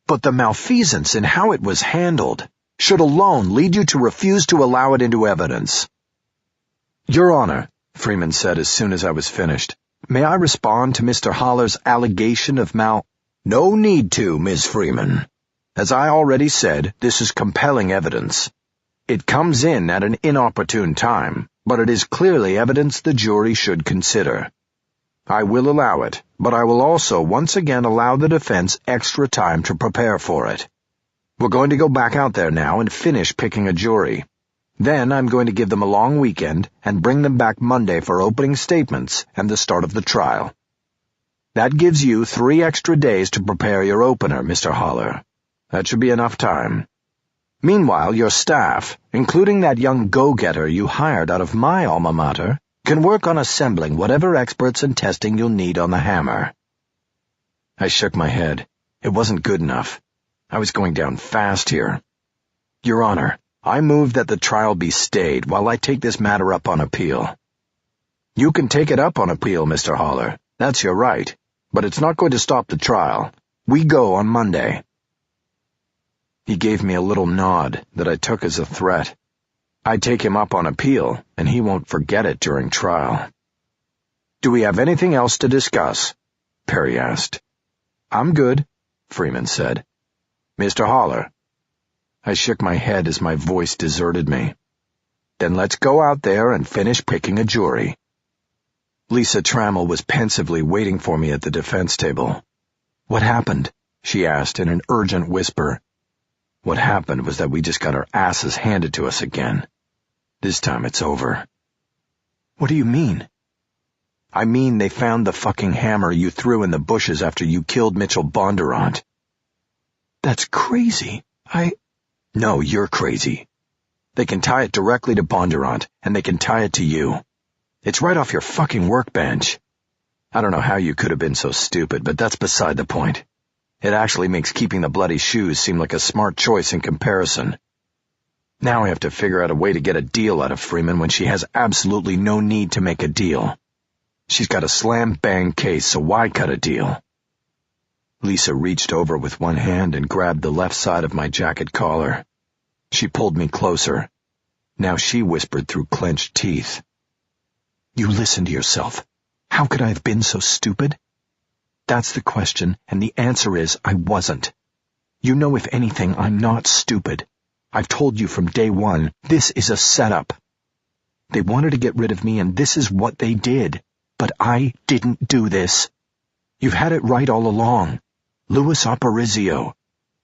But the malfeasance in how it was handled should alone lead you to refuse to allow it into evidence. Your Honor, Freeman said as soon as I was finished, may I respond to Mr. Holler's allegation of No need to, Ms. Freeman. As I already said, this is compelling evidence. It comes in at an inopportune time, but it is clearly evidence the jury should consider. I will allow it, but I will also once again allow the defense extra time to prepare for it. We're going to go back out there now and finish picking a jury. Then I'm going to give them a long weekend and bring them back Monday for opening statements and the start of the trial. That gives you 3 extra days to prepare your opener, Mr. Holler. That should be enough time. Meanwhile, your staff, including that young go-getter you hired out of my alma mater, can work on assembling whatever experts and testing you'll need on the hammer. I shook my head. It wasn't good enough. I was going down fast here. Your Honor, I move that the trial be stayed while I take this matter up on appeal. You can take it up on appeal, Mr. Holler. That's your right. But it's not going to stop the trial. We go on Monday. He gave me a little nod that I took as a threat. I'd take him up on appeal, and he won't forget it during trial. Do we have anything else to discuss? Perry asked. I'm good, Freeman said. Mr. Holler. I shook my head as my voice deserted me. Then let's go out there and finish picking a jury. Lisa Trammell was pensively waiting for me at the defense table. What happened? She asked in an urgent whisper. What happened was that we just got our asses handed to us again. This time it's over. What do you mean? I mean they found the fucking hammer you threw in the bushes after you killed Mitchell Bondurant. That's crazy. No, you're crazy. They can tie it directly to Bondurant, and they can tie it to you. It's right off your fucking workbench. I don't know how you could have been so stupid, but that's beside the point. It actually makes keeping the bloody shoes seem like a smart choice in comparison. Now I have to figure out a way to get a deal out of Freeman when she has absolutely no need to make a deal. She's got a slam-bang case, so why cut a deal? Lisa reached over with one hand and grabbed the left side of my jacket collar. She pulled me closer. Now she whispered through clenched teeth. You listen to yourself. How could I have been so stupid? That's the question, and the answer is I wasn't. You know, if anything, I'm not stupid. I've told you from day one, this is a setup. They wanted to get rid of me, and this is what they did. But I didn't do this. You've had it right all along. Louis Aparicio.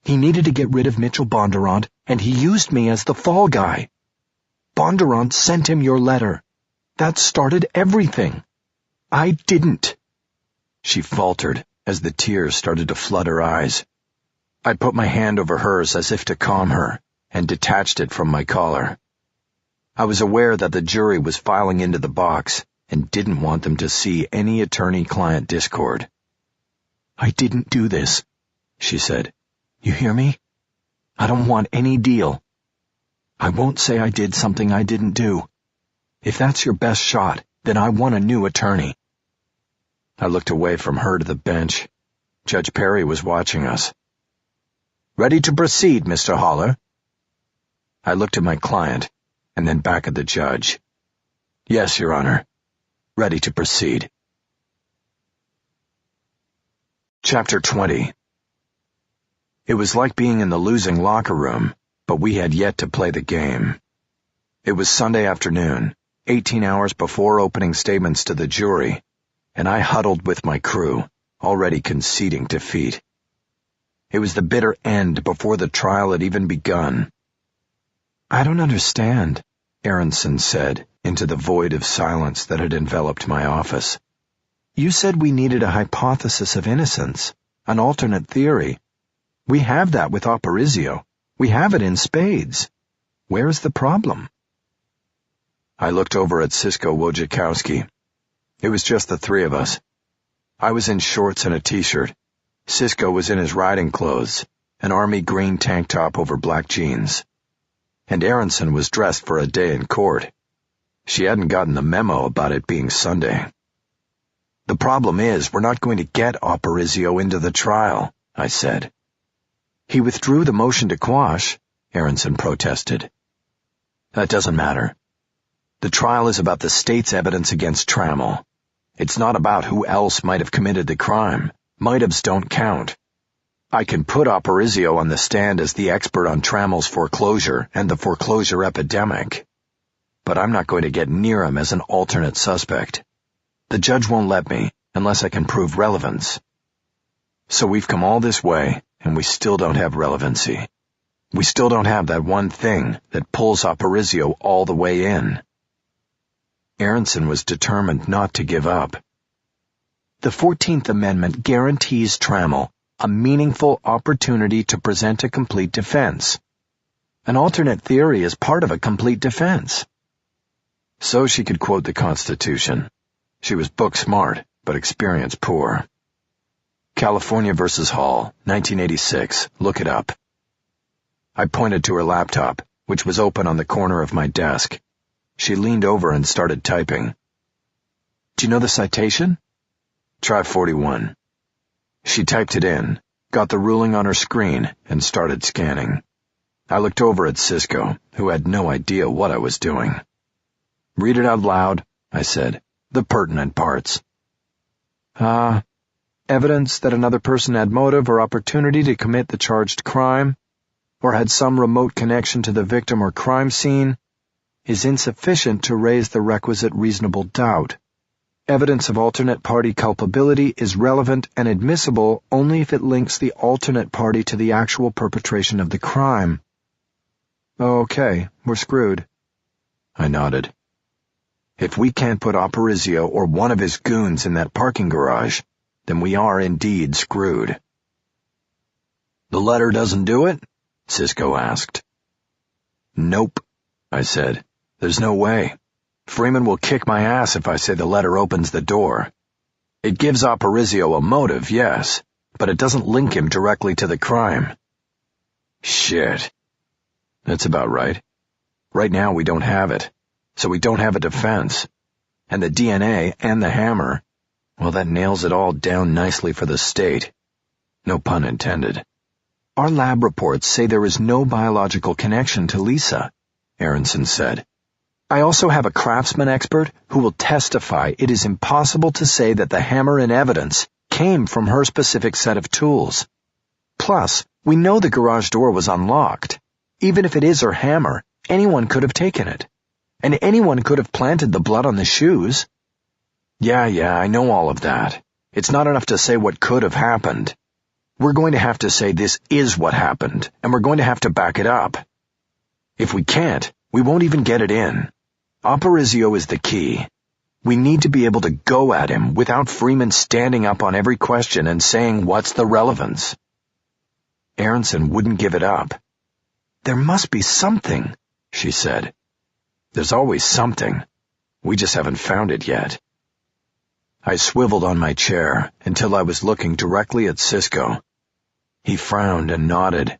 He needed to get rid of Mitchell Bondurant, and he used me as the fall guy. Bondurant sent him your letter. That started everything. I didn't. She faltered as the tears started to flood her eyes. I put my hand over hers as if to calm her, and detached it from my collar. I was aware that the jury was filing into the box, and didn't want them to see any attorney-client discord. I didn't do this, she said. You hear me? I don't want any deal. I won't say I did something I didn't do. If that's your best shot, then I want a new attorney. I looked away from her to the bench. Judge Perry was watching us. Ready to proceed, Mr. Holler? I looked at my client, and then back at the judge. Yes, Your Honor. Ready to proceed. Chapter 20. It was like being in the losing locker room, but we had yet to play the game. It was Sunday afternoon, 18 hours before opening statements to the jury, and I huddled with my crew, already conceding defeat. It was the bitter end before the trial had even begun. I don't understand, Aronson said into the void of silence that had enveloped my office. You said we needed a hypothesis of innocence, an alternate theory. We have that with Aparicio. We have it in spades. Where's the problem? I looked over at Cisco Wojciechowski. It was just the 3 of us. I was in shorts and a t-shirt. Cisco was in his riding clothes, an army green tank top over black jeans. And Aronson was dressed for a day in court. She hadn't gotten the memo about it being Sunday. The problem is, we're not going to get Aparicio into the trial, I said. He withdrew the motion to quash, Aronson protested. That doesn't matter. The trial is about the state's evidence against Trammell. It's not about who else might have committed the crime. Might-haves don't count. I can put Aparicio on the stand as the expert on Trammell's foreclosure and the foreclosure epidemic. But I'm not going to get near him as an alternate suspect. The judge won't let me unless I can prove relevance. So we've come all this way, and we still don't have relevancy. We still don't have that one thing that pulls Aparicio all the way in. Aronson was determined not to give up. The 14th Amendment guarantees Trammell a meaningful opportunity to present a complete defense. An alternate theory is part of a complete defense. So she could quote the Constitution. She was book smart, but experience poor. California versus Hall, 1986. Look it up. I pointed to her laptop, which was open on the corner of my desk. She leaned over and started typing. Do you know the citation? Try 41. She typed it in, got the ruling on her screen, and started scanning. I looked over at Cisco, who had no idea what I was doing. Read it out loud, I said, the pertinent parts. Evidence that another person had motive or opportunity to commit the charged crime, or had some remote connection to the victim or crime scene, is insufficient to raise the requisite reasonable doubt. Evidence of alternate party culpability is relevant and admissible only if it links the alternate party to the actual perpetration of the crime. Okay, we're screwed. I nodded. If we can't put Aparicio or one of his goons in that parking garage, then we are indeed screwed. The letter doesn't do it? Cisco asked. Nope, I said. There's no way. Freeman will kick my ass if I say the letter opens the door. It gives Aparicio a motive, yes, but it doesn't link him directly to the crime. Shit. That's about right. Right now we don't have it, so we don't have a defense. And the DNA and the hammer, well, that nails it all down nicely for the state. No pun intended. Our lab reports say there is no biological connection to Lisa, Aronson said. I also have a craftsman expert who will testify it is impossible to say that the hammer in evidence came from her specific set of tools. Plus, we know the garage door was unlocked. Even if it is her hammer, anyone could have taken it. And anyone could have planted the blood on the shoes. Yeah, I know all of that. It's not enough to say what could have happened. We're going to have to say this is what happened, and we're going to have to back it up. If we can't, we won't even get it in. Aparicio is the key. We need to be able to go at him without Freeman standing up on every question and saying, what's the relevance? Aronson wouldn't give it up. There must be something, she said. There's always something. We just haven't found it yet. I swiveled on my chair until I was looking directly at Cisco. He frowned and nodded.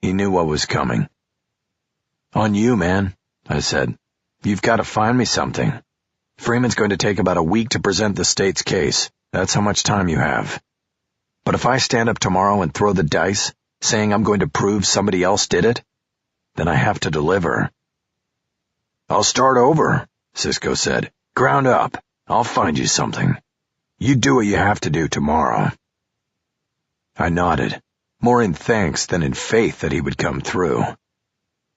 He knew what was coming. On you, man, I said. You've got to find me something. Freeman's going to take about a week to present the state's case. That's how much time you have. But if I stand up tomorrow and throw the dice, saying I'm going to prove somebody else did it, then I have to deliver. I'll start over, Cisco said. Ground up. I'll find you something. You do what you have to do tomorrow. I nodded, more in thanks than in faith that he would come through.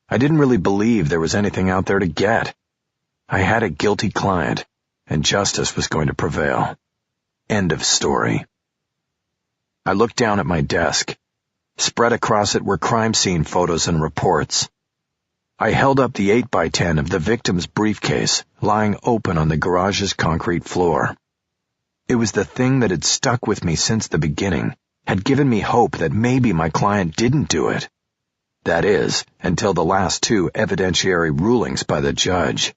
I didn't really believe there was anything out there to get. I had a guilty client, and justice was going to prevail. End of story. I looked down at my desk. Spread across it were crime scene photos and reports. I held up the 8x10 of the victim's briefcase, lying open on the garage's concrete floor. It was the thing that had stuck with me since the beginning, had given me hope that maybe my client didn't do it. That is, until the last two evidentiary rulings by the judge.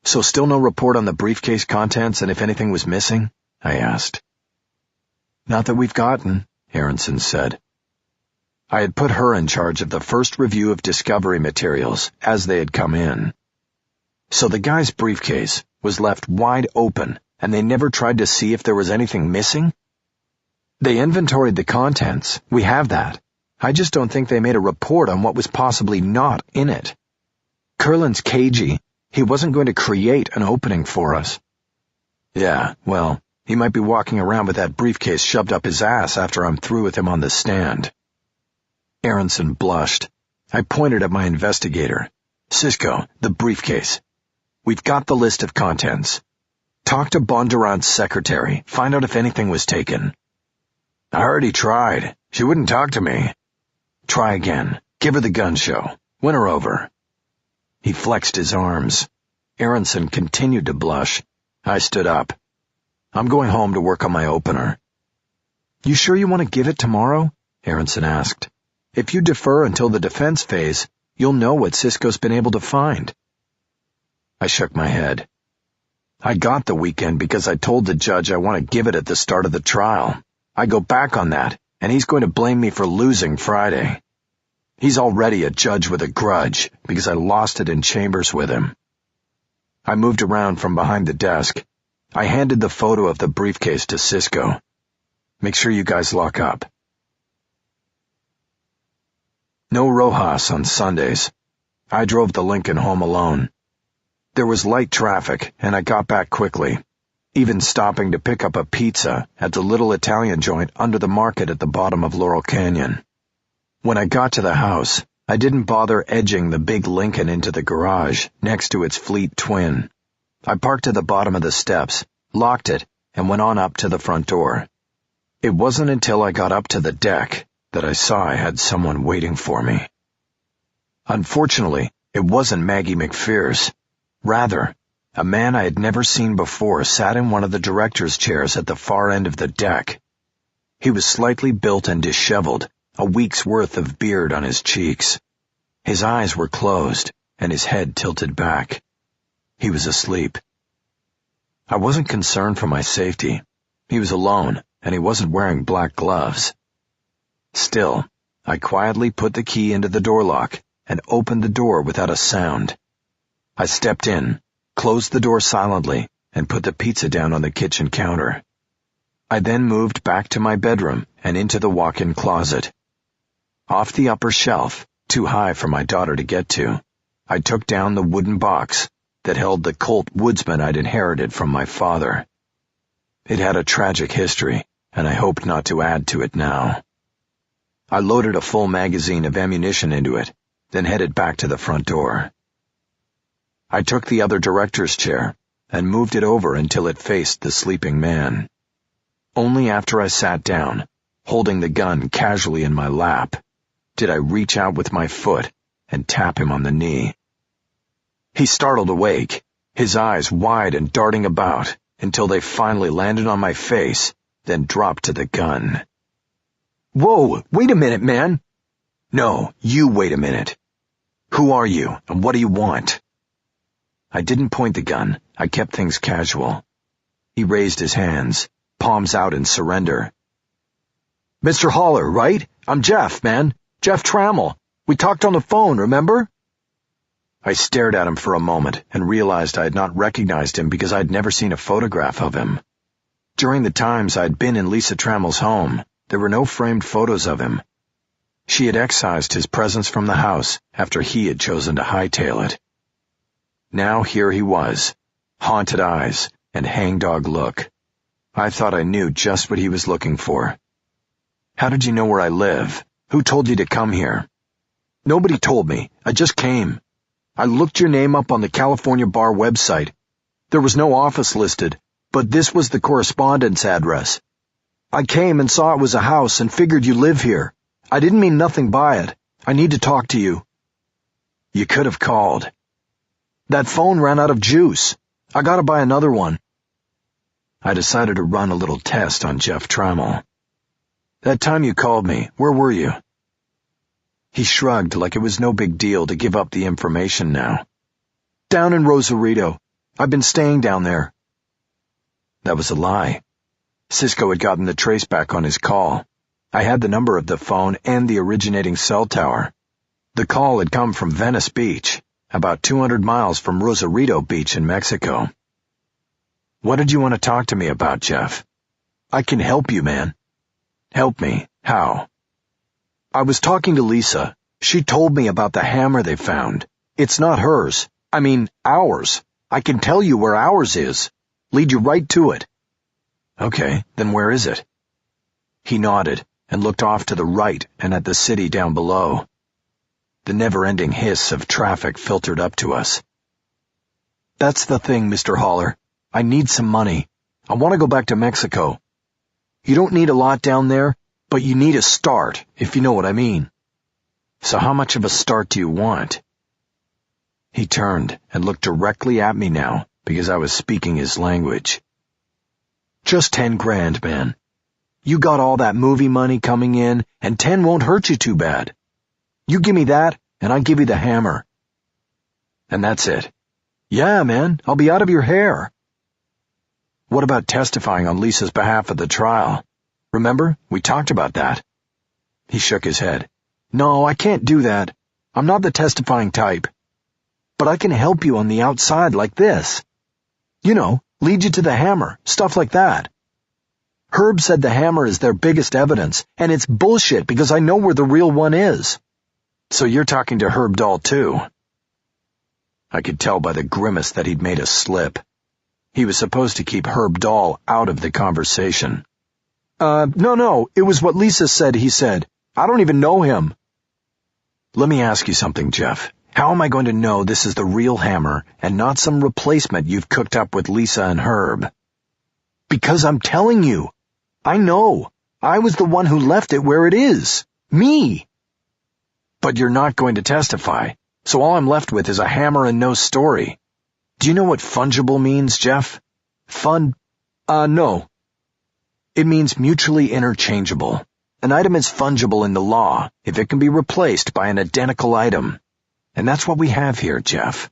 So still no report on the briefcase contents and if anything was missing? I asked. Not that we've gotten, Aronson said. I had put her in charge of the first review of discovery materials as they had come in. So the guy's briefcase was left wide open, and they never tried to see if there was anything missing? They inventoried the contents. We have that. I just don't think they made a report on what was possibly not in it. Curlin's cagey. He wasn't going to create an opening for us. Yeah, well, he might be walking around with that briefcase shoved up his ass after I'm through with him on the stand. Aronson blushed. I pointed at my investigator. Cisco, the briefcase. We've got the list of contents. Talk to Bondurant's secretary. Find out if anything was taken. I already tried. She wouldn't talk to me. Try again. Give her the gun show. Win her over. He flexed his arms. Aronson continued to blush. I stood up. I'm going home to work on my opener. You sure you want to give it tomorrow? Aronson asked. If you defer until the defense phase, you'll know what Cisco's been able to find. I shook my head. I got the weekend because I told the judge I want to give it at the start of the trial. I go back on that, and he's going to blame me for losing Friday. He's already a judge with a grudge because I lost it in chambers with him. I moved around from behind the desk. I handed the photo of the briefcase to Cisco. Make sure you guys lock up. No Rojas on Sundays. I drove the Lincoln home alone. There was light traffic, and I got back quickly, even stopping to pick up a pizza at the little Italian joint under the market at the bottom of Laurel Canyon. When I got to the house, I didn't bother edging the big Lincoln into the garage next to its fleet twin. I parked at the bottom of the steps, locked it, and went on up to the front door. It wasn't until I got up to the deck that I saw I had someone waiting for me. Unfortunately, it wasn't Maggie McPherce. Rather, a man I had never seen before sat in one of the director's chairs at the far end of the deck. He was slightly built and disheveled, a week's worth of beard on his cheeks. His eyes were closed, and his head tilted back. He was asleep. I wasn't concerned for my safety. He was alone, and he wasn't wearing black gloves. Still, I quietly put the key into the door lock and opened the door without a sound. I stepped in, closed the door silently, and put the pizza down on the kitchen counter. I then moved back to my bedroom and into the walk-in closet. Off the upper shelf, too high for my daughter to get to, I took down the wooden box that held the Colt Woodsman I'd inherited from my father. It had a tragic history, and I hoped not to add to it now. I loaded a full magazine of ammunition into it, then headed back to the front door. I took the other director's chair and moved it over until it faced the sleeping man. Only after I sat down, holding the gun casually in my lap, did I reach out with my foot and tap him on the knee. He startled awake, his eyes wide and darting about until they finally landed on my face, then dropped to the gun. Whoa, wait a minute, man. No, you wait a minute. Who are you, and what do you want? I didn't point the gun. I kept things casual. He raised his hands, palms out in surrender. Mr. Haller, right? I'm Jeff, man. Jeff Trammell. We talked on the phone, remember? I stared at him for a moment and realized I had not recognized him because I'd never seen a photograph of him. During the times I'd been in Lisa Trammell's home, there were no framed photos of him. She had excised his presence from the house after he had chosen to hightail it. Now here he was, haunted eyes and hangdog look. I thought I knew just what he was looking for. How did you know where I live? Who told you to come here? Nobody told me. I just came. I looked your name up on the California Bar website. There was no office listed, but this was the correspondence address. I came and saw it was a house and figured you live here. I didn't mean nothing by it. I need to talk to you. You could have called. That phone ran out of juice. I gotta buy another one. I decided to run a little test on Jeff Trammell. That time you called me, where were you? He shrugged like it was no big deal to give up the information now. Down in Rosarito. I've been staying down there. That was a lie. Cisco had gotten the traceback on his call. I had the number of the phone and the originating cell tower. The call had come from Venice Beach, about 200 miles from Rosarito Beach in Mexico. What did you want to talk to me about, Jeff? I can help you, man. Help me? How? I was talking to Lisa. She told me about the hammer they found. It's not hers. I mean, ours. I can tell you where ours is. Lead you right to it. Okay, then where is it? He nodded and looked off to the right and at the city down below. The never-ending hiss of traffic filtered up to us. That's the thing, Mr. Haller. I need some money. I want to go back to Mexico. You don't need a lot down there, but you need a start, if you know what I mean. So how much of a start do you want? He turned and looked directly at me now because I was speaking his language. Just 10 grand, man. You got all that movie money coming in, and 10 won't hurt you too bad. You give me that, and I give you the hammer. And that's it. Yeah, man, I'll be out of your hair. What about testifying on Lisa's behalf at the trial? Remember, we talked about that. He shook his head. No, I can't do that. I'm not the testifying type. But I can help you on the outside like this. You know, lead you to the hammer, stuff like that. Herb said the hammer is their biggest evidence, and it's bullshit because I know where the real one is. So you're talking to Herb Dahl too. I could tell by the grimace that he'd made a slip. He was supposed to keep Herb Dahl out of the conversation. No, it was what Lisa said he said. I don't even know him. Let me ask you something, Jeff. How am I going to know this is the real hammer and not some replacement you've cooked up with Lisa and Herb? Because I'm telling you. I know. I was the one who left it where it is. Me. But you're not going to testify, so all I'm left with is a hammer and no story. Do you know what fungible means, Jeff? No. It means mutually interchangeable. An item is fungible in the law if it can be replaced by an identical item. And that's what we have here, Jeff.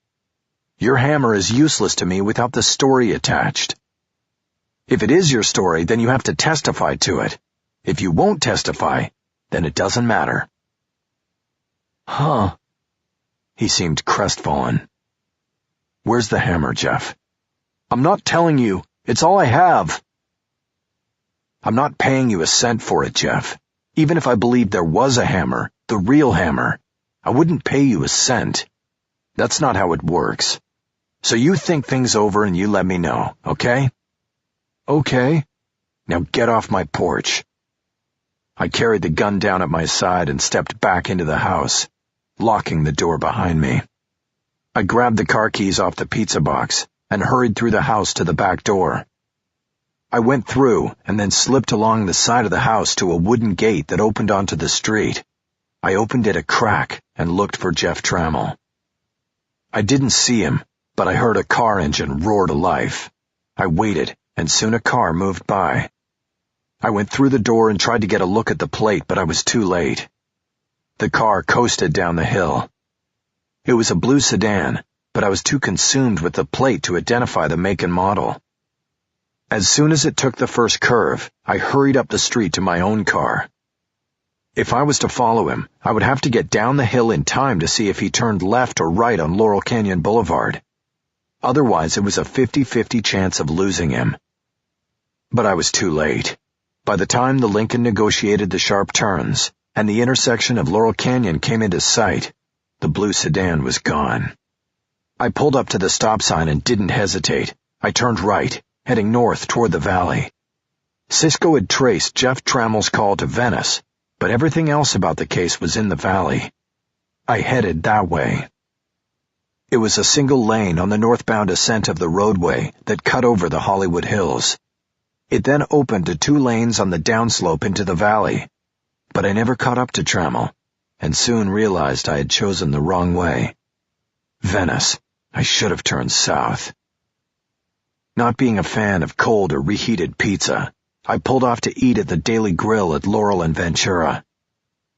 Your hammer is useless to me without the story attached. If it is your story, then you have to testify to it. If you won't testify, then it doesn't matter. Huh. He seemed crestfallen. Where's the hammer, Jeff? I'm not telling you. It's all I have. I'm not paying you a cent for it, Jeff. Even if I believed there was a hammer, the real hammer, I wouldn't pay you a cent. That's not how it works. So you think things over and you let me know, okay? Okay. Now get off my porch. I carried the gun down at my side and stepped back into the house, locking the door behind me. I grabbed the car keys off the pizza box and hurried through the house to the back door. I went through and then slipped along the side of the house to a wooden gate that opened onto the street. I opened it a crack and looked for Jeff Trammell. I didn't see him, but I heard a car engine roar to life. I waited, and soon a car moved by. I went through the door and tried to get a look at the plate, but I was too late. The car coasted down the hill. It was a blue sedan, but I was too consumed with the plate to identify the make and model. As soon as it took the first curve, I hurried up the street to my own car. If I was to follow him, I would have to get down the hill in time to see if he turned left or right on Laurel Canyon Boulevard. Otherwise, it was a 50-50 chance of losing him. But I was too late. By the time the Lincoln negotiated the sharp turns, and the intersection of Laurel Canyon came into sight, the blue sedan was gone. I pulled up to the stop sign and didn't hesitate. I turned right, heading north toward the valley. Cisco had traced Jeff Trammell's call to Venice, but everything else about the case was in the valley. I headed that way. It was a single lane on the northbound ascent of the roadway that cut over the Hollywood Hills. It then opened to 2 lanes on the downslope into the valley, but I never caught up to Trammell, and soon realized I had chosen the wrong way. Venice. I should have turned south. Not being a fan of cold or reheated pizza, I pulled off to eat at the Daily Grill at Laurel and Ventura.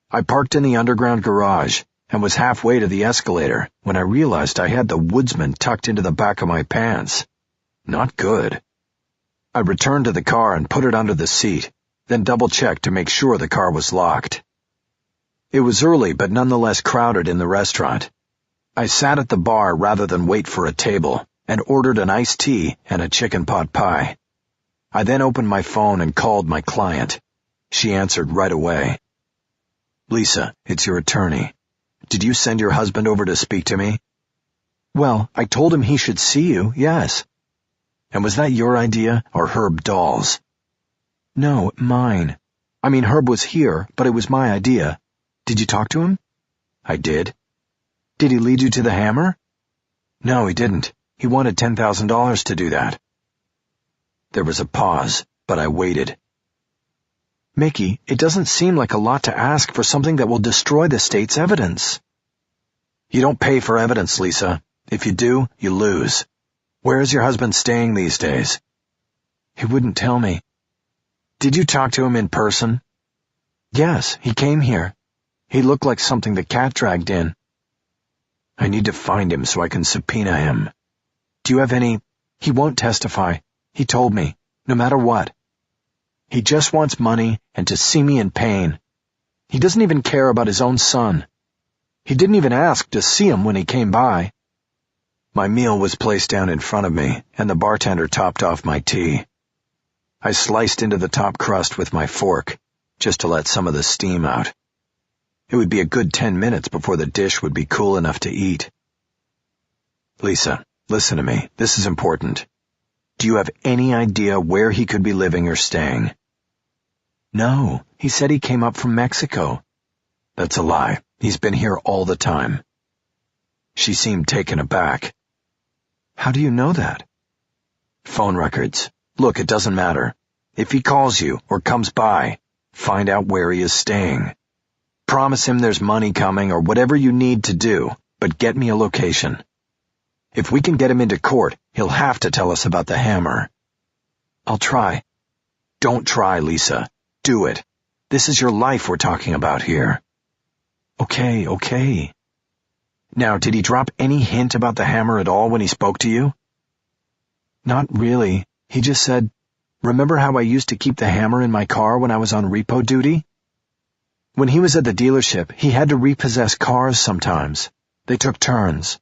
I parked in the underground garage and was halfway to the escalator when I realized I had the Woodsman tucked into the back of my pants. Not good. I returned to the car and put it under the seat, then double-checked to make sure the car was locked. It was early but nonetheless crowded in the restaurant. I sat at the bar rather than wait for a table and ordered an iced tea and a chicken pot pie. I then opened my phone and called my client. She answered right away. "Lisa, it's your attorney. Did you send your husband over to speak to me?" "Well, I told him he should see you, yes." "And was that your idea or Herb Dahl's?" "No, mine. I mean, Herb was here, but it was my idea. Did you talk to him?" "I did." "Did he lead you to the hammer?" "No, he didn't. He wanted $10,000 to do that." There was a pause, but I waited. "Mickey, it doesn't seem like a lot to ask for something that will destroy the state's evidence." "You don't pay for evidence, Lisa. If you do, you lose. Where is your husband staying these days?" "He wouldn't tell me." "Did you talk to him in person?" "Yes, he came here. He looked like something the cat dragged in." "I need to find him so I can subpoena him. Do you have any—" "He won't testify. He told me, no matter what. He just wants money and to see me in pain. He doesn't even care about his own son. He didn't even ask to see him when he came by." My meal was placed down in front of me, and the bartender topped off my tea. I sliced into the top crust with my fork, just to let some of the steam out. It would be a good 10 minutes before the dish would be cool enough to eat. "Lisa, listen to me. This is important. Do you have any idea where he could be living or staying?" "No, he said he came up from Mexico." "That's a lie. He's been here all the time." She seemed taken aback. "How do you know that?" "Phone records. Look, it doesn't matter. If he calls you or comes by, find out where he is staying. Promise him there's money coming or whatever you need to do, but get me a location. If we can get him into court, he'll have to tell us about the hammer." "I'll try." "Don't try, Lisa. Do it. This is your life we're talking about here." Okay. Now, did he drop any hint about the hammer at all when he spoke to you?" "Not really. He just said, 'Remember how I used to keep the hammer in my car when I was on repo duty?' When he was at the dealership, he had to repossess cars sometimes. They took turns.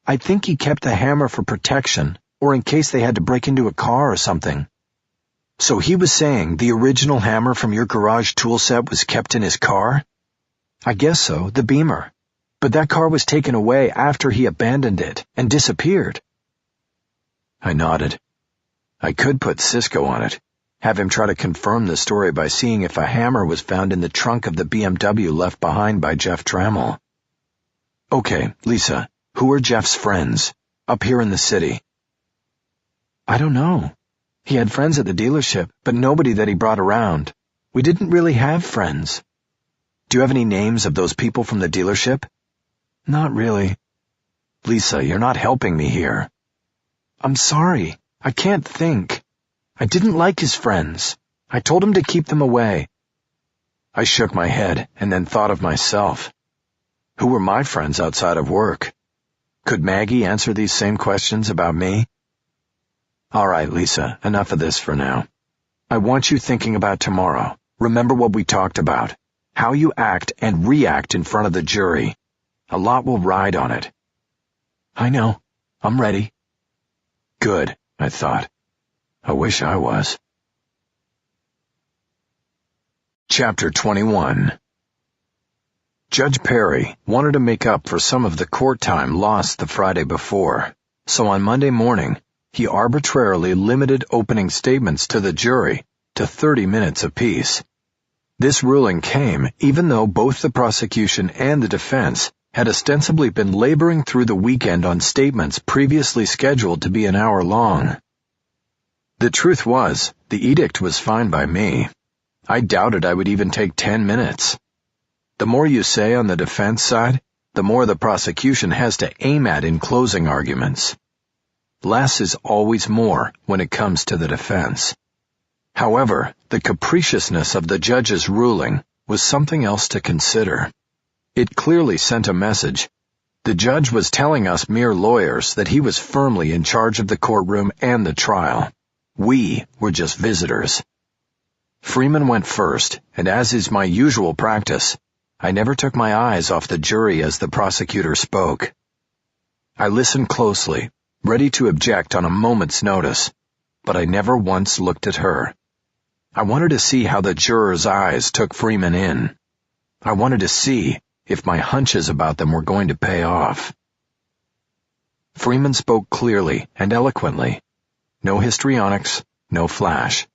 I think he kept the hammer for protection, or in case they had to break into a car or something." "So he was saying the original hammer from your garage tool set was kept in his car?" "I guess so, the Beamer. But that car was taken away after he abandoned it and disappeared." I nodded. I could put Cisco on it, have him try to confirm the story by seeing if a hammer was found in the trunk of the BMW left behind by Jeff Trammell. "Okay, Lisa, who are Jeff's friends, up here in the city?" "I don't know. He had friends at the dealership, but nobody that he brought around. We didn't really have friends." "Do you have any names of those people from the dealership?" "Not really." "Lisa, you're not helping me here." "I'm sorry. I can't think. I didn't like his friends. I told him to keep them away." I shook my head and then thought of myself. Who were my friends outside of work? Could Maggie answer these same questions about me? "All right, Lisa, enough of this for now. I want you thinking about tomorrow. Remember what we talked about. How you act and react in front of the jury. A lot will ride on it." "I know. I'm ready." Good, I thought. I wish I was. Chapter 21. Judge Perry wanted to make up for some of the court time lost the Friday before, so on Monday morning, he arbitrarily limited opening statements to the jury to 30 minutes apiece. This ruling came even though both the prosecution and the defense had ostensibly been laboring through the weekend on statements previously scheduled to be an hour long. The truth was, the edict was fine by me. I doubted I would even take 10 minutes. The more you say on the defense side, the more the prosecution has to aim at in closing arguments. Less is always more when it comes to the defense. However, the capriciousness of the judge's ruling was something else to consider. It clearly sent a message. The judge was telling us mere lawyers that he was firmly in charge of the courtroom and the trial. We were just visitors. Freeman went first, and as is my usual practice, I never took my eyes off the jury as the prosecutor spoke. I listened closely, ready to object on a moment's notice, but I never once looked at her. I wanted to see how the jurors' eyes took Freeman in. I wanted to see if my hunches about them were going to pay off. Freeman spoke clearly and eloquently. No histrionics, no flash.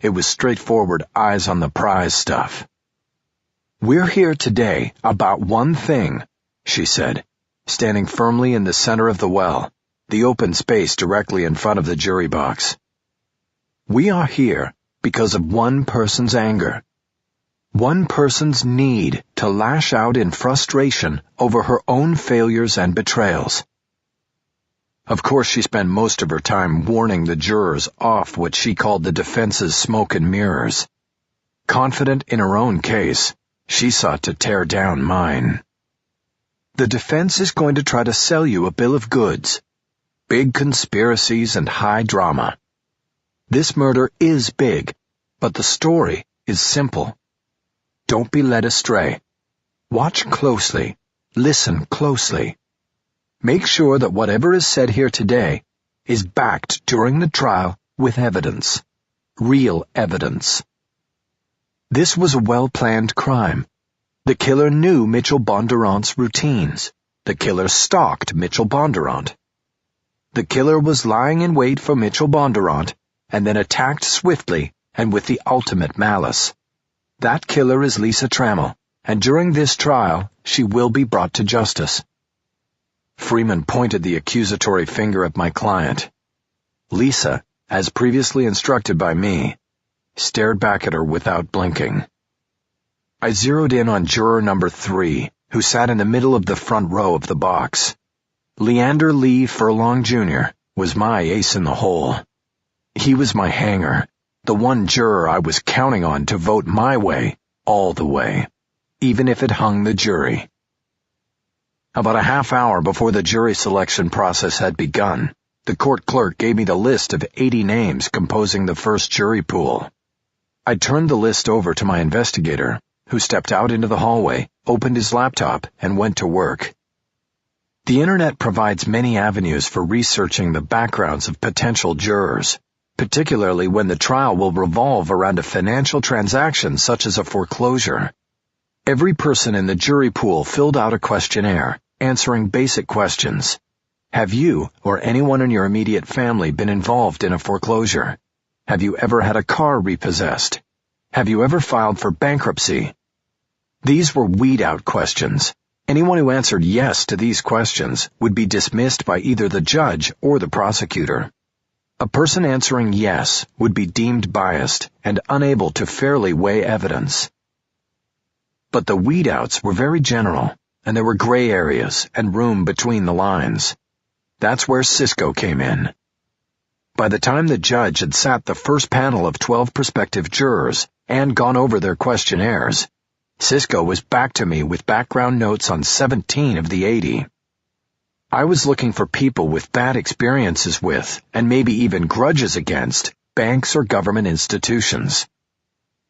It was straightforward, eyes on the prize stuff. "We're here today about one thing," she said, standing firmly in the center of the well, the open space directly in front of the jury box. "We are here because of one person's anger. One person's need to lash out in frustration over her own failures and betrayals." Of course, she spent most of her time warning the jurors off what she called the defense's smoke and mirrors. Confident in her own case, she sought to tear down mine. "The defense is going to try to sell you a bill of goods. Big conspiracies and high drama. This murder is big, but the story is simple. Don't be led astray. Watch closely. Listen closely. Make sure that whatever is said here today is backed during the trial with evidence. Real evidence. This was a well-planned crime. The killer knew Mitchell Bondurant's routines. The killer stalked Mitchell Bondurant. The killer was lying in wait for Mitchell Bondurant and then attacked swiftly and with the ultimate malice. That killer is Lisa Trammell, and during this trial, she will be brought to justice." Freeman pointed the accusatory finger at my client. Lisa, as previously instructed by me, stared back at her without blinking. I zeroed in on juror number 3, who sat in the middle of the front row of the box. Leander Lee Furlong, Jr. was my ace in the hole. He was my hanger, the one juror I was counting on to vote my way, all the way, even if it hung the jury. About a half hour before the jury selection process had begun, the court clerk gave me the list of 80 names composing the first jury pool. I turned the list over to my investigator, who stepped out into the hallway, opened his laptop, and went to work. The internet provides many avenues for researching the backgrounds of potential jurors, particularly when the trial will revolve around a financial transaction such as a foreclosure. Every person in the jury pool filled out a questionnaire, answering basic questions. Have you or anyone in your immediate family been involved in a foreclosure? Have you ever had a car repossessed? Have you ever filed for bankruptcy? These were weed-out questions. Anyone who answered yes to these questions would be dismissed by either the judge or the prosecutor. A person answering yes would be deemed biased and unable to fairly weigh evidence. But the weed-outs were very general, and there were gray areas and room between the lines. That's where Cisco came in. By the time the judge had sat the first panel of 12 prospective jurors and gone over their questionnaires, Cisco was back to me with background notes on 17 of the 80. I was looking for people with bad experiences with, and maybe even grudges against, banks or government institutions.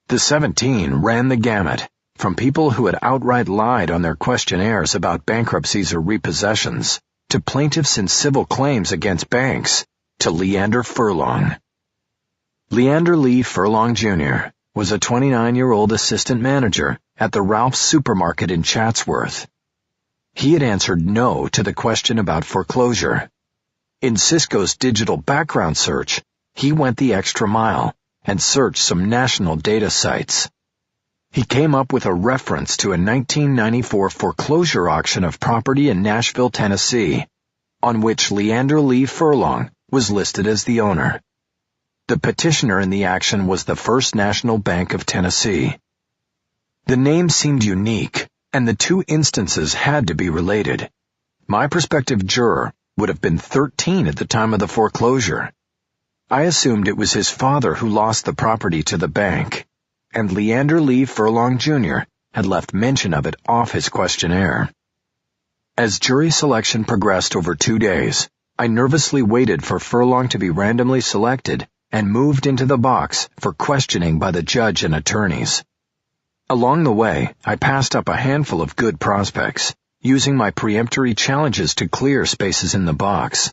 The 17 ran the gamut, from people who had outright lied on their questionnaires about bankruptcies or repossessions, to plaintiffs in civil claims against banks, to Leander Furlong. Leander Lee Furlong, Jr. was a 29-year-old assistant manager at the Ralph's supermarket in Chatsworth. He had answered no to the question about foreclosure. In Cisco's digital background search, he went the extra mile and searched some national data sites. He came up with a reference to a 1994 foreclosure auction of property in Nashville, Tennessee, on which Leander Lee Furlong was listed as the owner. The petitioner in the action was the First National Bank of Tennessee. The name seemed unique, and the two instances had to be related. My prospective juror would have been 13 at the time of the foreclosure. I assumed it was his father who lost the property to the bank, and Leander Lee Furlong, Jr. had left mention of it off his questionnaire. As jury selection progressed over 2 days, I nervously waited for Furlong to be randomly selected and moved into the box for questioning by the judge and attorneys. Along the way, I passed up a handful of good prospects, using my peremptory challenges to clear spaces in the box.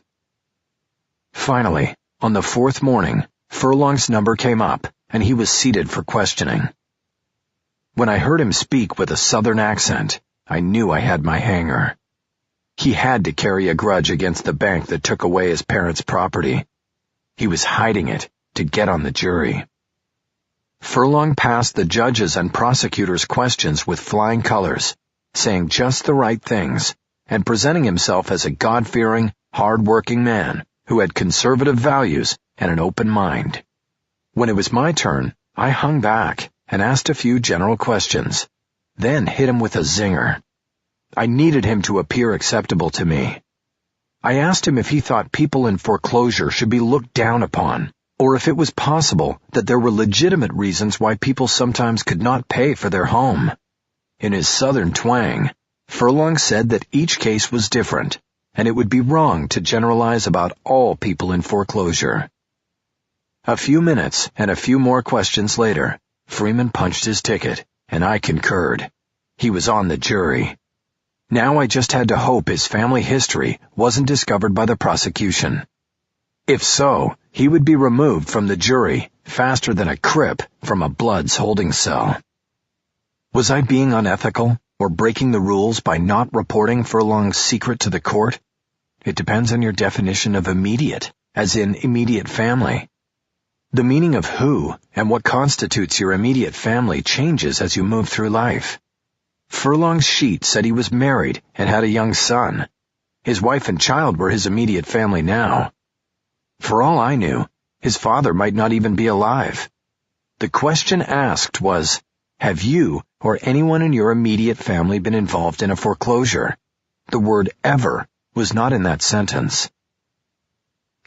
Finally, on the fourth morning, Furlong's number came up, and he was seated for questioning. When I heard him speak with a southern accent, I knew I had my hanger. He had to carry a grudge against the bank that took away his parents' property. He was hiding it to get on the jury. Furlong passed the judges' and prosecutors' questions with flying colors, saying just the right things, and presenting himself as a God-fearing, hard-working man who had conservative values and an open mind. When it was my turn, I hung back and asked a few general questions, then hit him with a zinger. I needed him to appear acceptable to me. I asked him if he thought people in foreclosure should be looked down upon, or if it was possible that there were legitimate reasons why people sometimes could not pay for their home. In his southern twang, Furlong said that each case was different, and it would be wrong to generalize about all people in foreclosure. A few minutes and a few more questions later, Freeman punched his ticket, and I concurred. He was on the jury. Now I just had to hope his family history wasn't discovered by the prosecution. If so, he would be removed from the jury faster than a crip from a Bloods holding cell. Was I being unethical or breaking the rules by not reporting Furlong's secret to the court? It depends on your definition of immediate, as in immediate family. The meaning of who and what constitutes your immediate family changes as you move through life. Furlong's sheet said he was married and had a young son. His wife and child were his immediate family now. For all I knew, his father might not even be alive. The question asked was, have you or anyone in your immediate family been involved in a foreclosure? The word ever was not in that sentence.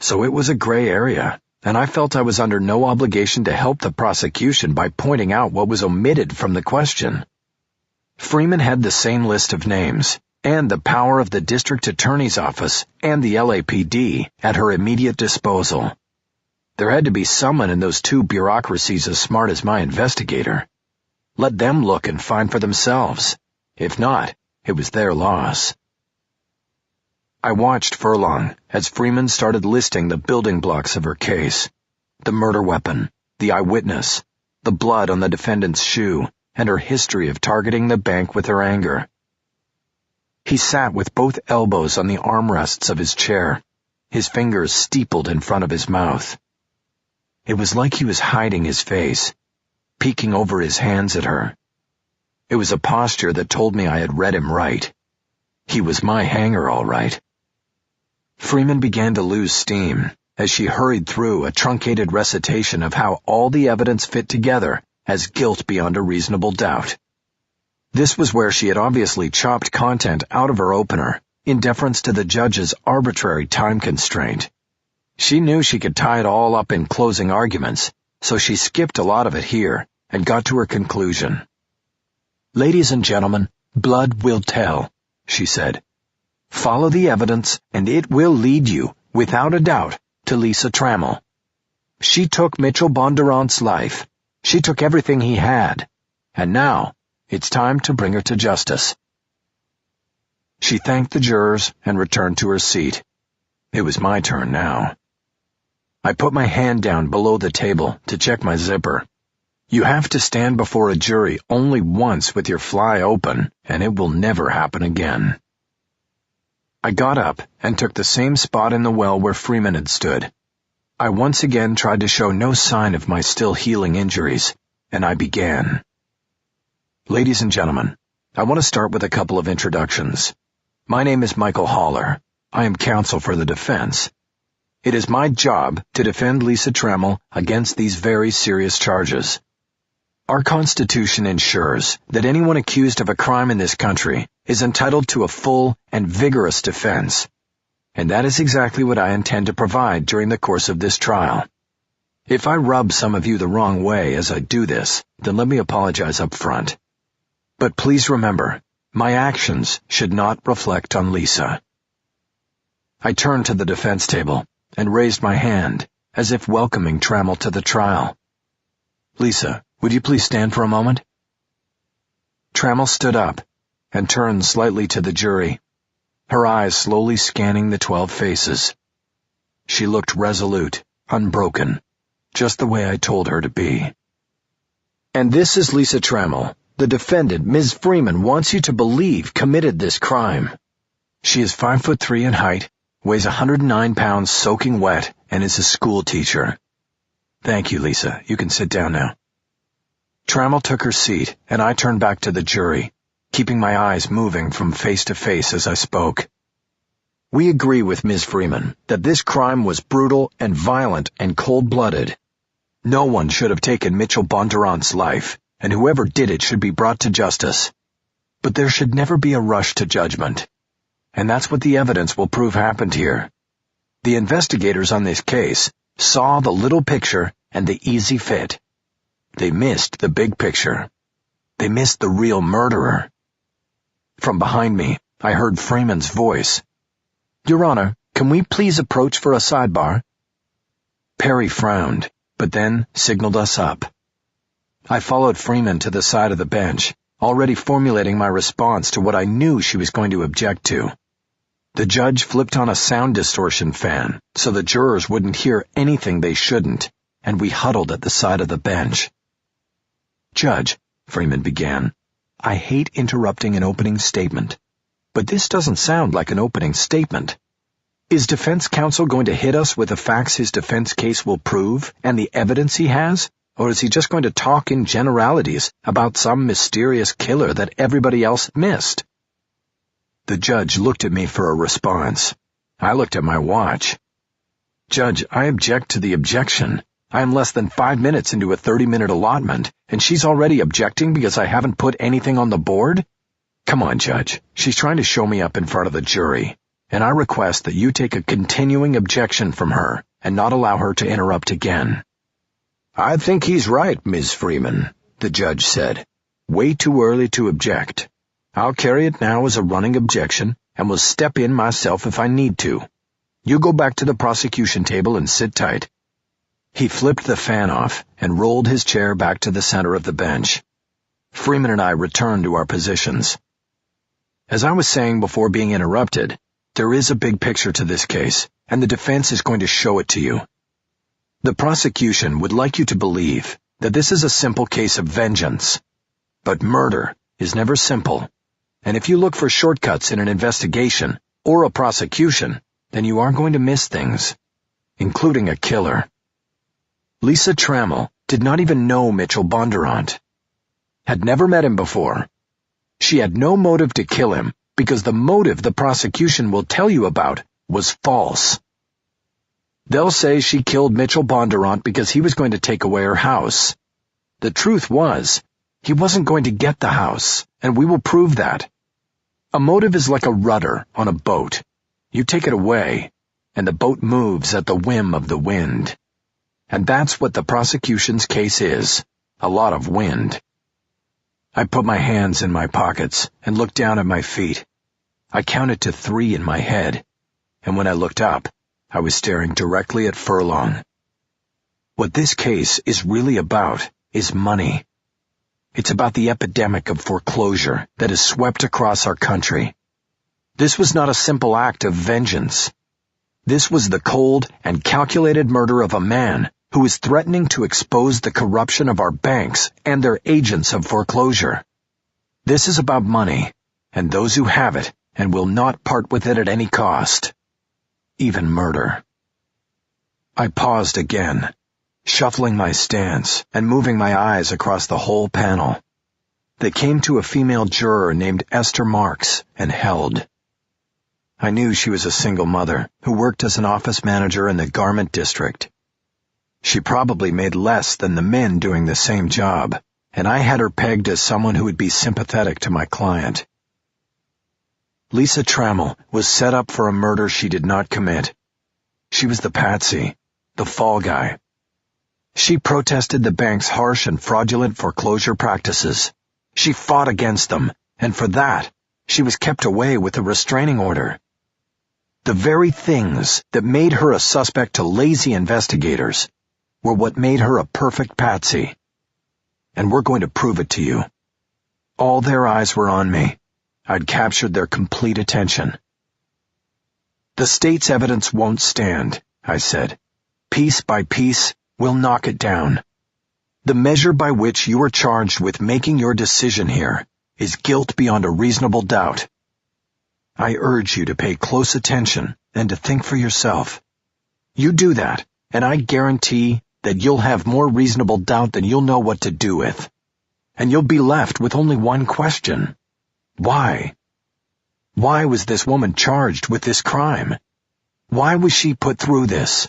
So it was a gray area, and I felt I was under no obligation to help the prosecution by pointing out what was omitted from the question. Freeman had the same list of names, and the power of the district attorney's office and the LAPD at her immediate disposal. There had to be someone in those two bureaucracies as smart as my investigator. Let them look and find for themselves. If not, it was their loss. I watched Furlong as Freeman started listing the building blocks of her case. The murder weapon, the eyewitness, the blood on the defendant's shoe, and her history of targeting the bank with her anger. He sat with both elbows on the armrests of his chair, his fingers steepled in front of his mouth. It was like he was hiding his face, peeking over his hands at her. It was a posture that told me I had read him right. He was my hanger, all right. Freeman began to lose steam as she hurried through a truncated recitation of how all the evidence fit together as guilt beyond a reasonable doubt. This was where she had obviously chopped content out of her opener, in deference to the judge's arbitrary time constraint. She knew she could tie it all up in closing arguments, so she skipped a lot of it here and got to her conclusion. "Ladies and gentlemen, blood will tell," she said. "Follow the evidence, and it will lead you, without a doubt, to Lisa Trammell. She took Mitchell Bondurant's life. She took everything he had. And now, it's time to bring her to justice." She thanked the jurors and returned to her seat. It was my turn now. I put my hand down below the table to check my zipper. You have to stand before a jury only once with your fly open, and it will never happen again. I got up and took the same spot in the well where Freeman had stood. I once again tried to show no sign of my still healing injuries, and I began. Ladies and gentlemen, I want to start with a couple of introductions. My name is Michael Haller. I am counsel for the defense. It is my job to defend Lisa Trammell against these very serious charges. Our Constitution ensures that anyone accused of a crime in this country is entitled to a full and vigorous defense. And that is exactly what I intend to provide during the course of this trial. If I rub some of you the wrong way as I do this, then let me apologize up front. But please remember, my actions should not reflect on Lisa. I turned to the defense table and raised my hand, as if welcoming Trammell to the trial. "Lisa, would you please stand for a moment?" Trammell stood up and turned slightly to the jury, her eyes slowly scanning the 12 faces. She looked resolute, unbroken, just the way I told her to be. "And this is Lisa Trammell. The defendant, Ms. Freeman, wants you to believe committed this crime. She is 5'3" in height, weighs 109 pounds soaking wet, and is a school teacher." "Thank you, Lisa. You can sit down now." Trammell took her seat, and I turned back to the jury, keeping my eyes moving from face to face as I spoke. "We agree with Ms. Freeman that this crime was brutal and violent and cold-blooded. No one should have taken Mitchell Bondurant's life, and whoever did it should be brought to justice. But there should never be a rush to judgment. And that's what the evidence will prove happened here. The investigators on this case saw the little picture and the easy fit. They missed the big picture. They missed the real murderer." From behind me, I heard Freeman's voice. "Your Honor, can we please approach for a sidebar?" Perry frowned, but then signaled us up. I followed Freeman to the side of the bench, already formulating my response to what I knew she was going to object to. The judge flipped on a sound distortion fan so the jurors wouldn't hear anything they shouldn't, and we huddled at the side of the bench. "Judge," Freeman began, "I hate interrupting an opening statement, but this doesn't sound like an opening statement. Is defense counsel going to hit us with the facts his defense case will prove and the evidence he has, or is he just going to talk in generalities about some mysterious killer that everybody else missed?" The judge looked at me for a response. I looked at my watch. "Judge, I object to the objection. I am less than 5 minutes into a 30-minute allotment, and she's already objecting because I haven't put anything on the board? Come on, Judge. She's trying to show me up in front of the jury, and I request that you take a continuing objection from her and not allow her to interrupt again." "I think he's right, Ms. Freeman," the judge said. "Way too early to object. I'll carry it now as a running objection and will step in myself if I need to. You go back to the prosecution table and sit tight." He flipped the fan off and rolled his chair back to the center of the bench. Freeman and I returned to our positions. As I was saying before being interrupted, there is a big picture to this case, and the defense is going to show it to you. The prosecution would like you to believe that this is a simple case of vengeance. But murder is never simple, and if you look for shortcuts in an investigation or a prosecution, then you are going to miss things, including a killer. Lisa Trammell did not even know Mitchell Bondurant, had never met him before. She had no motive to kill him because the motive the prosecution will tell you about was false. They'll say she killed Mitchell Bondurant because he was going to take away her house. The truth was, he wasn't going to get the house, and we will prove that. A motive is like a rudder on a boat. You take it away, and the boat moves at the whim of the wind. And that's what the prosecution's case is, a lot of wind. I put my hands in my pockets and looked down at my feet. I counted to 3 in my head, and when I looked up, I was staring directly at Furlong. What this case is really about is money. It's about the epidemic of foreclosure that has swept across our country. This was not a simple act of vengeance. This was the cold and calculated murder of a man who is threatening to expose the corruption of our banks and their agents of foreclosure. This is about money, and those who have it and will not part with it at any cost, even murder. I paused again, shuffling my stance and moving my eyes across the whole panel. They came to a female juror named Esther Marks and held. I knew she was a single mother who worked as an office manager in the garment district. She probably made less than the men doing the same job, and I had her pegged as someone who would be sympathetic to my client. Lisa Trammell was set up for a murder she did not commit. She was the patsy, the fall guy. She protested the bank's harsh and fraudulent foreclosure practices. She fought against them, and for that, she was kept away with a restraining order. The very things that made her a suspect to lazy investigators were what made her a perfect patsy. And we're going to prove it to you. All their eyes were on me. I'd captured their complete attention. The state's evidence won't stand, I said. Piece by piece, we'll knock it down. The measure by which you are charged with making your decision here is guilt beyond a reasonable doubt. I urge you to pay close attention and to think for yourself. You do that, and I guarantee that you'll have more reasonable doubt than you'll know what to do with. And you'll be left with only one question. Why? Why was this woman charged with this crime? Why was she put through this?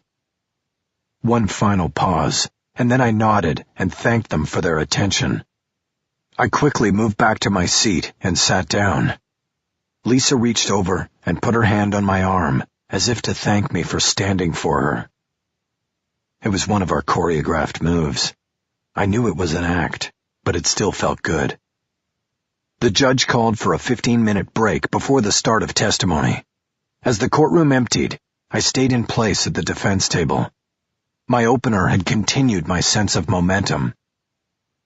One final pause, and then I nodded and thanked them for their attention. I quickly moved back to my seat and sat down. Lisa reached over and put her hand on my arm, as if to thank me for standing for her. It was one of our choreographed moves. I knew it was an act, but it still felt good. The judge called for a 15-minute break before the start of testimony. As the courtroom emptied, I stayed in place at the defense table. My opener had continued my sense of momentum.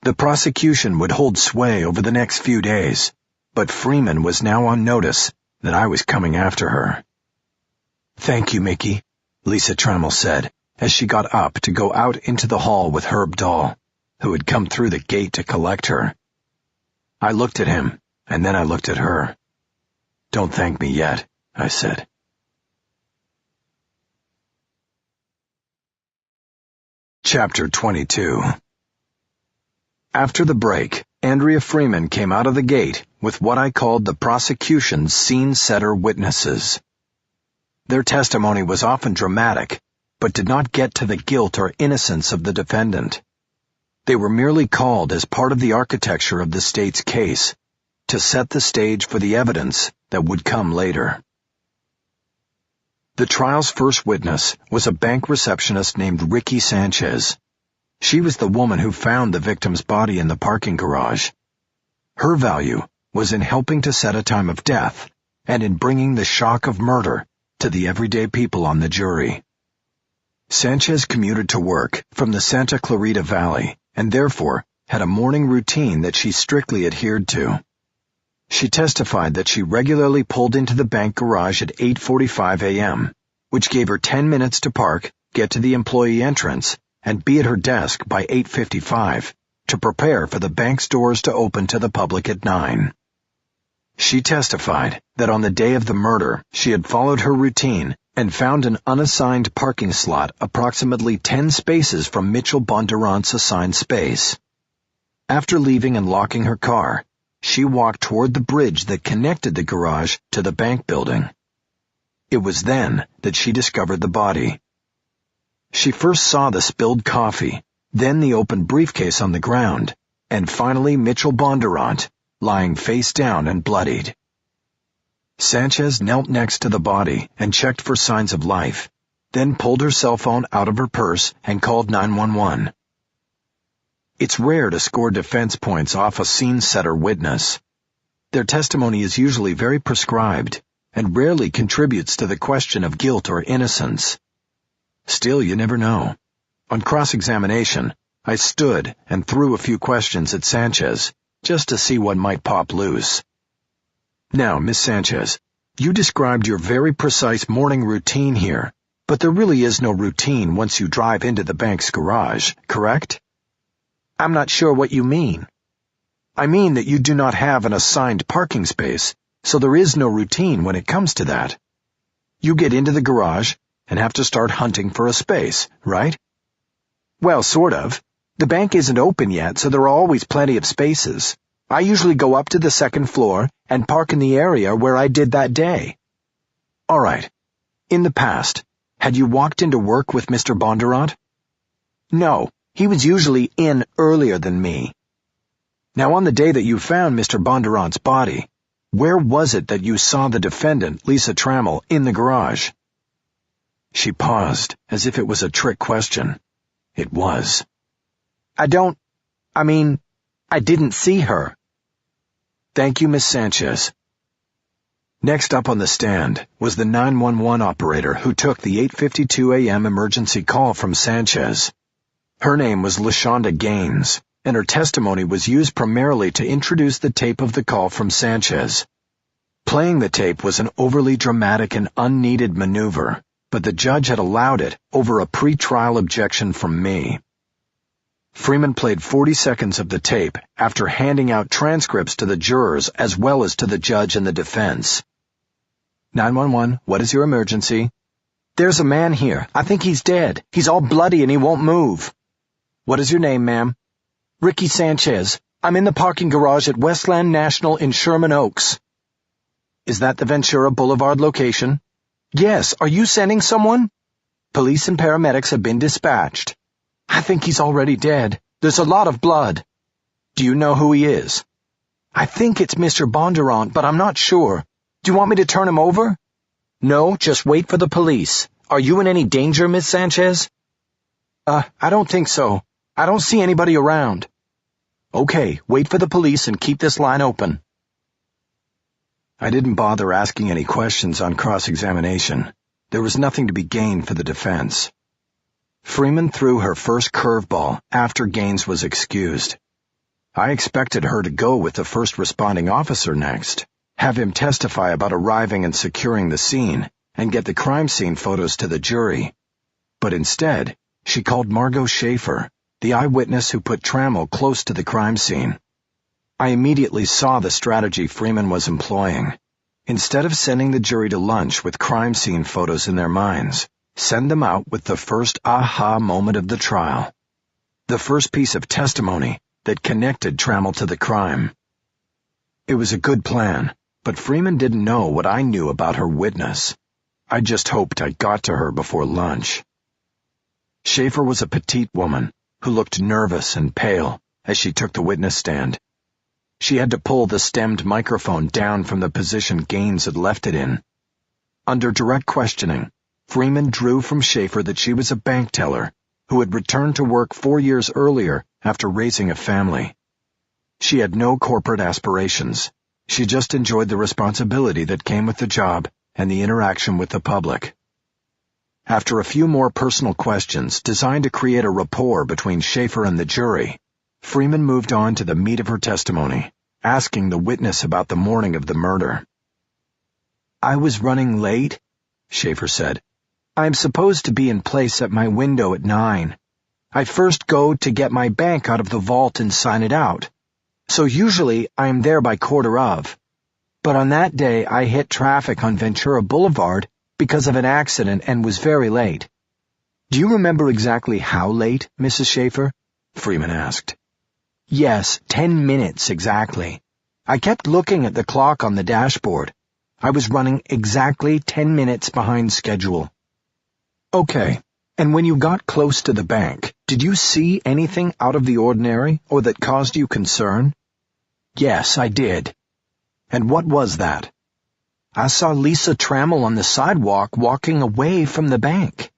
The prosecution would hold sway over the next few days, but Freeman was now on notice that I was coming after her. "Thank you, Mickey," Lisa Trammell said, as she got up to go out into the hall with Herb Dahl, who had come through the gate to collect her. I looked at him, and then I looked at her. "Don't thank me yet," I said. Chapter 22. After the break, Andrea Freeman came out of the gate with what I called the prosecution's scene-setter witnesses. Their testimony was often dramatic, but did not get to the guilt or innocence of the defendant. They were merely called as part of the architecture of the state's case, to set the stage for the evidence that would come later. The trial's first witness was a bank receptionist named Ricky Sanchez. She was the woman who found the victim's body in the parking garage. Her value was in helping to set a time of death and in bringing the shock of murder to the everyday people on the jury. Sanchez commuted to work from the Santa Clarita Valley and therefore had a morning routine that she strictly adhered to. She testified that she regularly pulled into the bank garage at 8:45 a.m., which gave her 10 minutes to park, get to the employee entrance, and be at her desk by 8:55 to prepare for the bank's doors to open to the public at 9. She testified that on the day of the murder, she had followed her routine and found an unassigned parking slot approximately 10 spaces from Mitchell Bondurant's assigned space. After leaving and locking her car, she walked toward the bridge that connected the garage to the bank building. It was then that she discovered the body. She first saw the spilled coffee, then the open briefcase on the ground, and finally Mitchell Bondurant, lying face down and bloodied. Sanchez knelt next to the body and checked for signs of life, then pulled her cell phone out of her purse and called 911. It's rare to score defense points off a scene-setter witness. Their testimony is usually very prescribed and rarely contributes to the question of guilt or innocence. Still, you never know. On cross-examination, I stood and threw a few questions at Sanchez, just to see what might pop loose. "Now, Miss Sanchez, you described your very precise morning routine here, but there really is no routine once you drive into the bank's garage, correct?" "I'm not sure what you mean." "I mean that you do not have an assigned parking space, so there is no routine when it comes to that. You get into the garage and have to start hunting for a space, right?" "Well, sort of. The bank isn't open yet, so there are always plenty of spaces. I usually go up to the second floor and park in the area where I did that day." "All right. In the past, had you walked into work with Mr. Bondurant?" "No. He was usually in earlier than me." "Now, on the day that you found Mr. Bondurant's body, where was it that you saw the defendant, Lisa Trammell, in the garage?" She paused, as if it was a trick question. It was. I didn't see her." "Thank you, Miss Sanchez." Next up on the stand was the 911 operator who took the 8:52 a.m. emergency call from Sanchez. Her name was LaShonda Gaines, and her testimony was used primarily to introduce the tape of the call from Sanchez. Playing the tape was an overly dramatic and unneeded maneuver, but the judge had allowed it over a pre-trial objection from me. Freeman played 40 seconds of the tape after handing out transcripts to the jurors as well as to the judge and the defense. 911, what is your emergency? There's a man here. I think he's dead. He's all bloody and he won't move. What is your name, ma'am? Ricky Sanchez. I'm in the parking garage at Westland National in Sherman Oaks. Is that the Ventura Boulevard location? Yes. Are you sending someone? Police and paramedics have been dispatched. I think he's already dead. There's a lot of blood. Do you know who he is? I think it's Mr. Bondurant, but I'm not sure. Do you want me to turn him over? No, just wait for the police. Are you in any danger, Miss Sanchez? I don't think so. I don't see anybody around. Okay, wait for the police and keep this line open. I didn't bother asking any questions on cross-examination. There was nothing to be gained for the defense. Freeman threw her first curveball after Gaines was excused. I expected her to go with the first responding officer next, have him testify about arriving and securing the scene, and get the crime scene photos to the jury. But instead, she called Margot Schaefer, the eyewitness who put Trammell close to the crime scene. I immediately saw the strategy Freeman was employing. Instead of sending the jury to lunch with crime scene photos in their minds, send them out with the first aha moment of the trial. The first piece of testimony that connected Trammell to the crime. It was a good plan, but Freeman didn't know what I knew about her witness. I just hoped I got to her before lunch. Schaefer was a petite woman who looked nervous and pale as she took the witness stand. She had to pull the stemmed microphone down from the position Gaines had left it in. Under direct questioning, Freeman drew from Schaefer that she was a bank teller who had returned to work 4 years earlier after raising a family. She had no corporate aspirations. She just enjoyed the responsibility that came with the job and the interaction with the public. After a few more personal questions designed to create a rapport between Schaefer and the jury, Freeman moved on to the meat of her testimony, asking the witness about the morning of the murder. I was running late, Schaefer said. I'm supposed to be in place at my window at 9. I first go to get my bank out of the vault and sign it out. So usually I am there by 1:15. But on that day I hit traffic on Ventura Boulevard because of an accident and was very late. Do you remember exactly how late, Mrs. Schaefer? Freeman asked. Yes, 10 minutes exactly. I kept looking at the clock on the dashboard. I was running exactly 10 minutes behind schedule. Okay, and when you got close to the bank, did you see anything out of the ordinary or that caused you concern? Yes, I did. And what was that? I saw Lisa Trammell on the sidewalk walking away from the bank.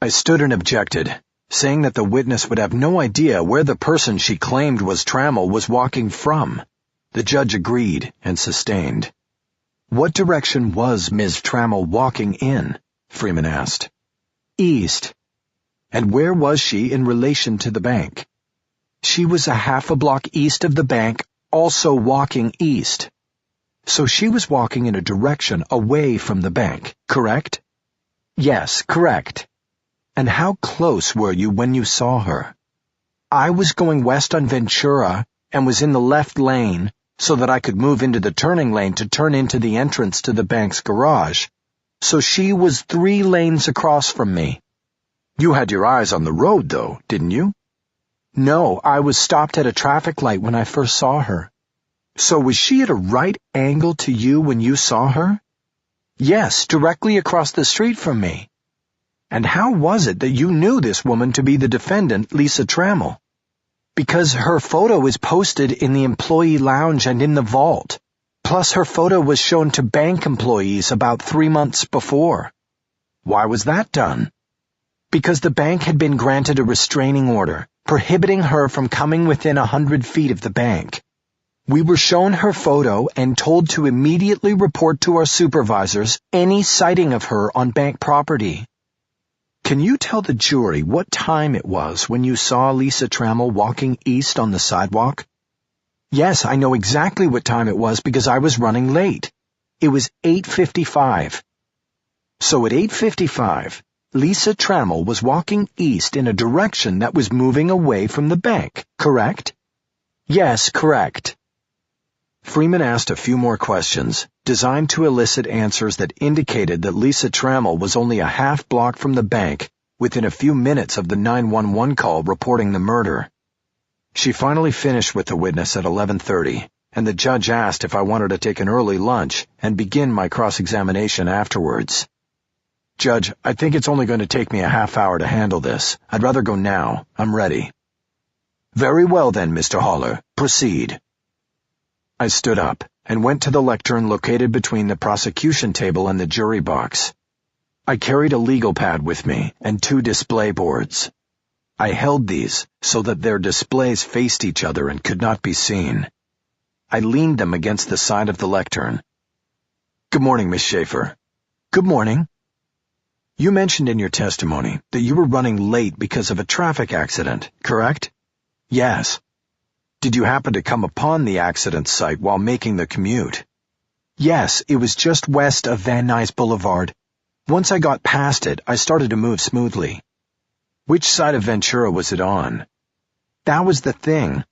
I stood and objected, saying that the witness would have no idea where the person she claimed was Trammell was walking from. The judge agreed and sustained. What direction was Ms. Trammell walking in? Freeman asked. East. And where was she in relation to the bank? She was a half a block east of the bank, also walking east. So she was walking in a direction away from the bank, correct? Yes, correct. And how close were you when you saw her? I was going west on Ventura and was in the left lane so that I could move into the turning lane to turn into the entrance to the bank's garage. So she was 3 lanes across from me. You had your eyes on the road, though, didn't you? No, I was stopped at a traffic light when I first saw her. So was she at a right angle to you when you saw her? Yes, directly across the street from me. And how was it that you knew this woman to be the defendant, Lisa Trammell? Because her photo is posted in the employee lounge and in the vault. Plus her photo was shown to bank employees about 3 months before. Why was that done? Because the bank had been granted a restraining order, prohibiting her from coming within 100 feet of the bank. We were shown her photo and told to immediately report to our supervisors any sighting of her on bank property. Can you tell the jury what time it was when you saw Lisa Trammell walking east on the sidewalk? Yes, I know exactly what time it was because I was running late. It was 8:55. So at 8:55, Lisa Trammell was walking east in a direction that was moving away from the bank, correct? Yes, correct. Freeman asked a few more questions, designed to elicit answers that indicated that Lisa Trammell was only a half block from the bank within a few minutes of the 911 call reporting the murder. She finally finished with the witness at 11:30, and the judge asked if I wanted to take an early lunch and begin my cross-examination afterwards. Judge, I think it's only going to take me a half hour to handle this. I'd rather go now. I'm ready. Very well then, Mr. Haller. Proceed. I stood up and went to the lectern located between the prosecution table and the jury box. I carried a legal pad with me and 2 display boards. I held these so that their displays faced each other and could not be seen. I leaned them against the side of the lectern. Good morning, Miss Schaefer. Good morning. You mentioned in your testimony that you were running late because of a traffic accident, correct? Yes. Did you happen to come upon the accident site while making the commute? Yes, it was just west of Van Nuys Boulevard. Once I got past it, I started to move smoothly. Which side of Ventura was it on? That was the thing.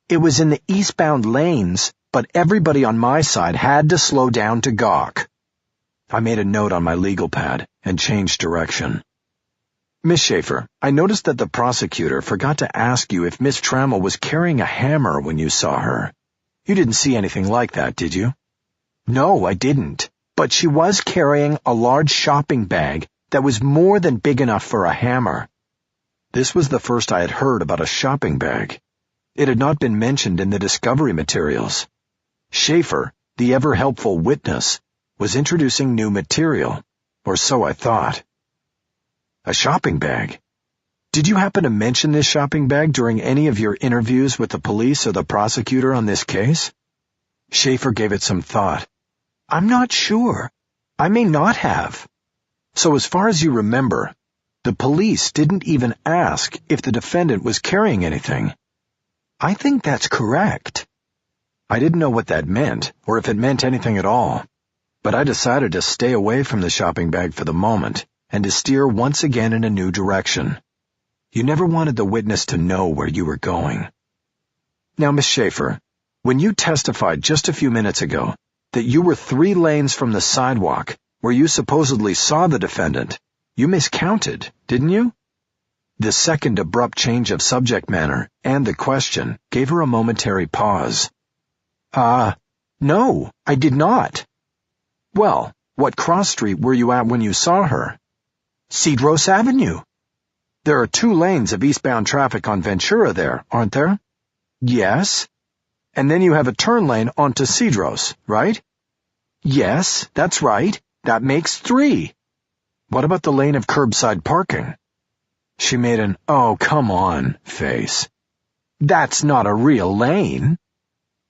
It was in the eastbound lanes, but everybody on my side had to slow down to gawk. I made a note on my legal pad and changed direction. Miss Schaefer, I noticed that the prosecutor forgot to ask you if Miss Trammell was carrying a hammer when you saw her. You didn't see anything like that, did you? No, I didn't. But she was carrying a large shopping bag that was more than big enough for a hammer. This was the first I had heard about a shopping bag. It had not been mentioned in the discovery materials. Schaefer, the ever-helpful witness, was introducing new material, or so I thought. A shopping bag. Did you happen to mention this shopping bag during any of your interviews with the police or the prosecutor on this case? Schaefer gave it some thought. I'm not sure. I may not have. So as far as you remember, the police didn't even ask if the defendant was carrying anything. I think that's correct. I didn't know what that meant, or if it meant anything at all, but I decided to stay away from the shopping bag for the moment and to steer once again in a new direction. You never wanted the witness to know where you were going. Now, Miss Schaefer, when you testified just a few minutes ago that you were 3 lanes from the sidewalk where you supposedly saw the defendant, you miscounted, didn't you? The second abrupt change of subject matter and the question gave her a momentary pause. No, I did not. Well, what cross street were you at when you saw her? Cedros Avenue. There are 2 lanes of eastbound traffic on Ventura there, aren't there? Yes. And then you have a turn lane onto Cedros, right? Yes, that's right. That makes 3. What about the lane of curbside parking? She made an, oh, come on, face. That's not a real lane.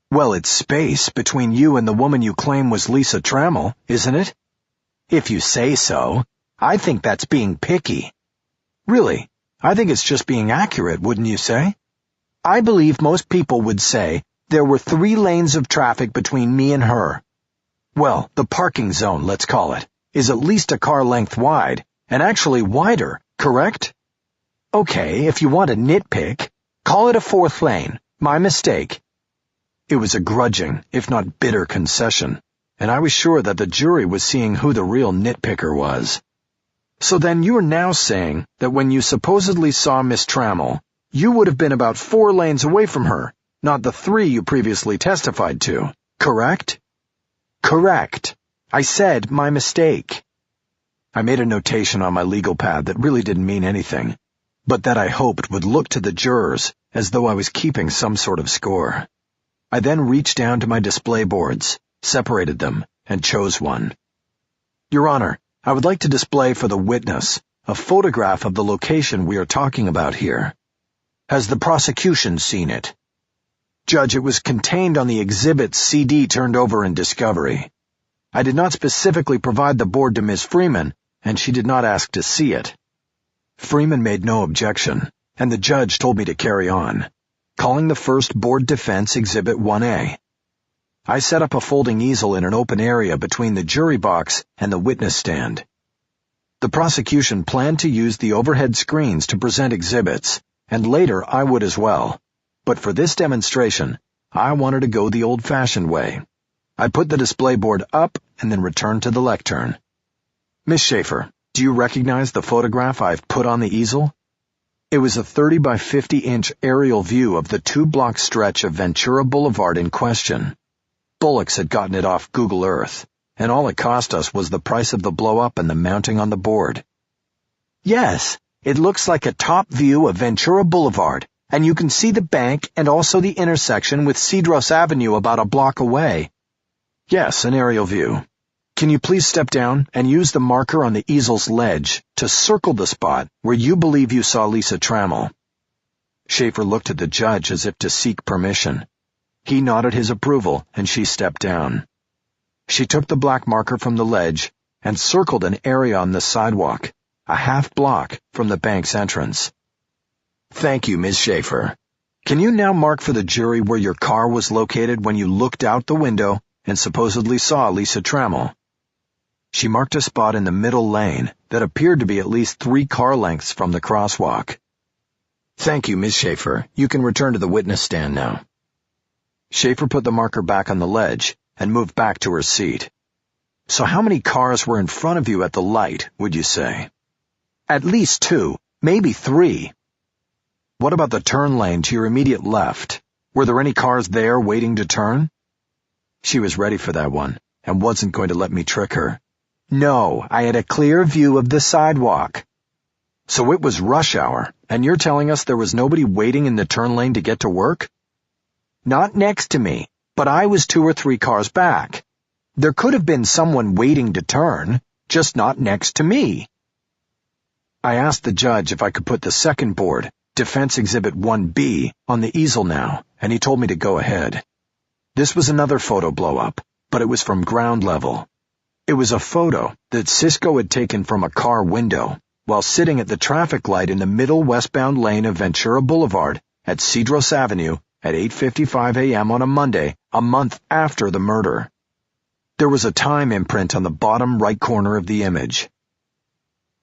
Well, it's space between you and the woman you claim was Lisa Trammell, isn't it? If you say so. I think that's being picky. Really, I think it's just being accurate, wouldn't you say? I believe most people would say there were 3 lanes of traffic between me and her. Well, the parking zone, let's call it, is at least a car length wide, and actually wider, correct? Okay, if you want to nitpick, call it a 4th lane. My mistake. It was a grudging, if not bitter concession, and I was sure that the jury was seeing who the real nitpicker was. So then you are now saying that when you supposedly saw Miss Trammell, you would have been about 4 lanes away from her, not the 3 you previously testified to, correct? Correct. I said my mistake. I made a notation on my legal pad that really didn't mean anything, but that I hoped would look to the jurors as though I was keeping some sort of score. I then reached down to my display boards, separated them, and chose one. Your Honor, I would like to display for the witness a photograph of the location we are talking about here. Has the prosecution seen it? Judge, it was contained on the exhibits CD turned over in discovery. I did not specifically provide the board to Miss Freeman, and she did not ask to see it. Freeman made no objection, and the judge told me to carry on, calling the first board defense Exhibit 1A. I set up a folding easel in an open area between the jury box and the witness stand. The prosecution planned to use the overhead screens to present exhibits, and later I would as well. But for this demonstration, I wanted to go the old-fashioned way. I put the display board up and then returned to the lectern. Miss Schaefer, do you recognize the photograph I've put on the easel? It was a 30 by 50-inch aerial view of the 2-block stretch of Ventura Boulevard in question. Bullocks had gotten it off Google Earth, and all it cost us was the price of the blow-up and the mounting on the board. Yes, it looks like a top view of Ventura Boulevard, and you can see the bank and also the intersection with Cedros Avenue about a block away. Yes, an aerial view. Can you please step down and use the marker on the easel's ledge to circle the spot where you believe you saw Lisa Trammell? Schaefer looked at the judge as if to seek permission. He nodded his approval, and she stepped down. She took the black marker from the ledge and circled an area on the sidewalk, a half block from the bank's entrance. Thank you, Ms. Schaefer. Can you now mark for the jury where your car was located when you looked out the window and supposedly saw Lisa Trammell? She marked a spot in the middle lane that appeared to be at least 3 car lengths from the crosswalk. Thank you, Ms. Schaefer. You can return to the witness stand now. Schaefer put the marker back on the ledge and moved back to her seat. So how many cars were in front of you at the light, would you say? At least 2, maybe 3. What about the turn lane to your immediate left? Were there any cars there waiting to turn? She was ready for that one and wasn't going to let me trick her. No, I had a clear view of the sidewalk. So it was rush hour, and you're telling us there was nobody waiting in the turn lane to get to work? Not next to me, but I was 2 or 3 cars back. There could have been someone waiting to turn, just not next to me. I asked the judge if I could put the second board, Defense Exhibit 1B, on the easel now, and he told me to go ahead. This was another photo blow-up, but it was from ground level. It was a photo that Cisco had taken from a car window while sitting at the traffic light in the middle westbound lane of Ventura Boulevard at Cedros Avenue at 8:55 a.m. on a Monday, a month after the murder. There was a time imprint on the bottom right corner of the image.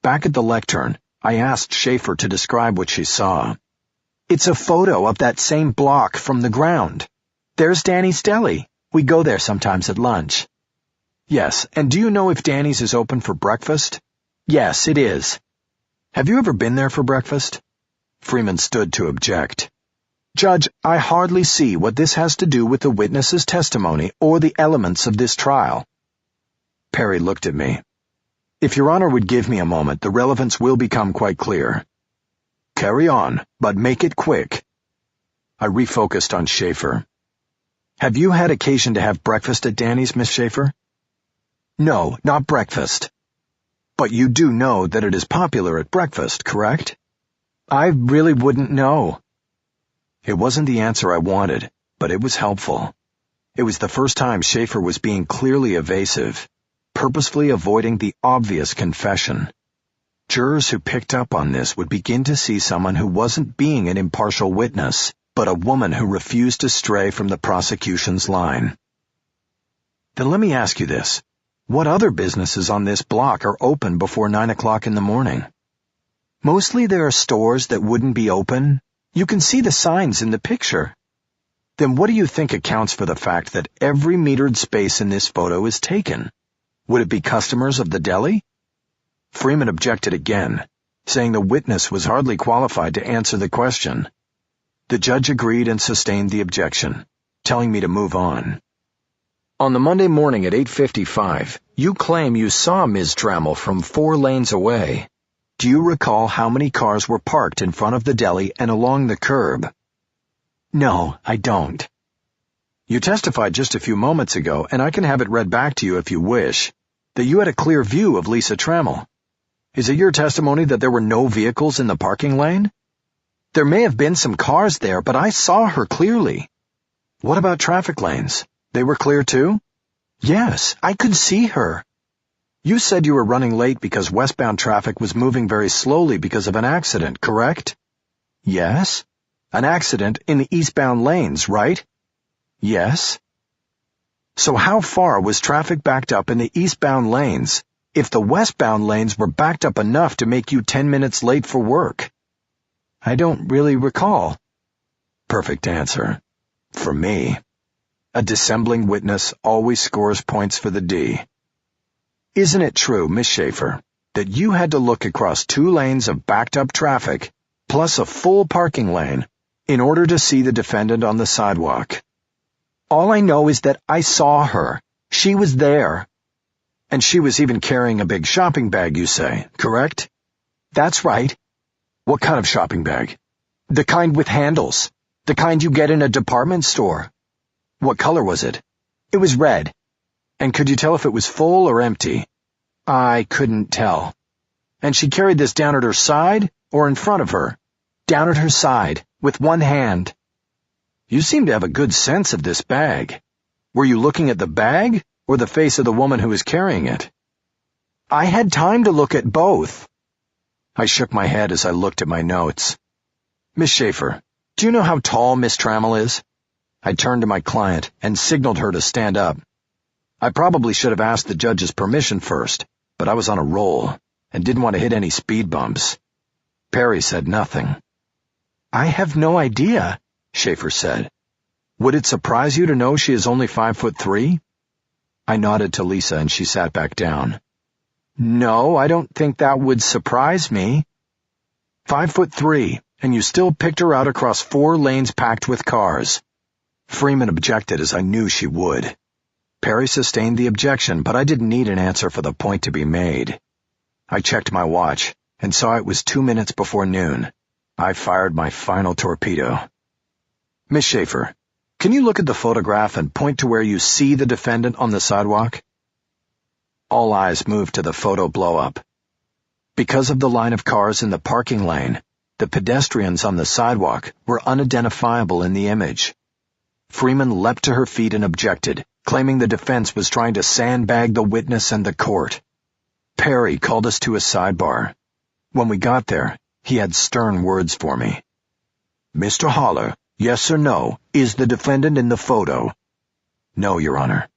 Back at the lectern, I asked Schaefer to describe what she saw. It's a photo of that same block from the ground. There's Danny's Deli. We go there sometimes at lunch. Yes, and do you know if Danny's is open for breakfast? Yes, it is. Have you ever been there for breakfast? Freeman stood to object. Judge, I hardly see what this has to do with the witness's testimony or the elements of this trial. Perry looked at me. If Your Honor would give me a moment, the relevance will become quite clear. Carry on, but make it quick. I refocused on Schaefer. Have you had occasion to have breakfast at Danny's, Miss Schaefer? No, not breakfast. But you do know that it is popular at breakfast, correct? I really wouldn't know. It wasn't the answer I wanted, but it was helpful. It was the first time Schaefer was being clearly evasive, purposefully avoiding the obvious confession. Jurors who picked up on this would begin to see someone who wasn't being an impartial witness, but a woman who refused to stray from the prosecution's line. Then let me ask you this. What other businesses on this block are open before 9 o'clock in the morning? Mostly there are stores that wouldn't be open. You can see the signs in the picture. Then what do you think accounts for the fact that every metered space in this photo is taken? Would it be customers of the deli? Freeman objected again, saying the witness was hardly qualified to answer the question. The judge agreed and sustained the objection, telling me to move on. On the Monday morning at 8:55, you claim you saw Ms. Trammell from 4 lanes away. Do you recall how many cars were parked in front of the deli and along the curb? No, I don't. You testified just a few moments ago, and I can have it read back to you if you wish, that you had a clear view of Lisa Trammell. Is it your testimony that there were no vehicles in the parking lane? There may have been some cars there, but I saw her clearly. What about traffic lanes? They were clear too? Yes, I could see her. You said you were running late because westbound traffic was moving very slowly because of an accident, correct? Yes. An accident in the eastbound lanes, right? Yes. So how far was traffic backed up in the eastbound lanes if the westbound lanes were backed up enough to make you 10 minutes late for work? I don't really recall. Perfect answer. For me. A dissembling witness always scores points for the D. Isn't it true, Miss Schaefer, that you had to look across 2 lanes of backed-up traffic, plus a full parking lane, in order to see the defendant on the sidewalk? All I know is that I saw her. She was there. And she was even carrying a big shopping bag, you say, correct? That's right. What kind of shopping bag? The kind with handles. The kind you get in a department store. What color was it? It was red. And could you tell if it was full or empty? I couldn't tell. And she carried this down at her side or in front of her? Down at her side, with one hand. You seem to have a good sense of this bag. Were you looking at the bag or the face of the woman who was carrying it? I had time to look at both. I shook my head as I looked at my notes. Miss Schaefer, do you know how tall Miss Trammell is? I turned to my client and signaled her to stand up. I probably should have asked the judge's permission first, but I was on a roll and didn't want to hit any speed bumps. Perry said nothing. I have no idea, Schaefer said. Would it surprise you to know she is only 5'3"? I nodded to Lisa and she sat back down. No, I don't think that would surprise me. 5'3", and you still picked her out across 4 lanes packed with cars. Freeman objected as I knew she would. Perry sustained the objection, but I didn't need an answer for the point to be made. I checked my watch and saw it was 2 minutes before noon. I fired my final torpedo. Miss Schaefer, can you look at the photograph and point to where you see the defendant on the sidewalk? All eyes moved to the photo blow-up. Because of the line of cars in the parking lane, the pedestrians on the sidewalk were unidentifiable in the image. Freeman leapt to her feet and objected, claiming the defense was trying to sandbag the witness and the court. Perry called us to a sidebar. When we got there, he had stern words for me. Mr. Haller, yes or no, is the defendant in the photo? No, Your Honor.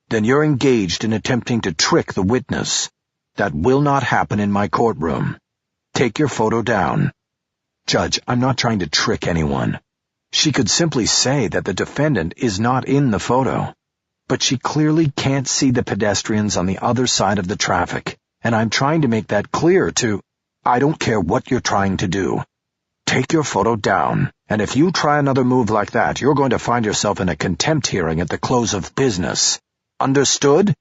Then you're engaged in attempting to trick the witness. That will not happen in my courtroom. Take your photo down. Judge, I'm not trying to trick anyone. She could simply say that the defendant is not in the photo. But she clearly can't see the pedestrians on the other side of the traffic, and I'm trying to make that clear to... I don't care what you're trying to do. Take your photo down, and if you try another move like that, you're going to find yourself in a contempt hearing at the close of business. Understood?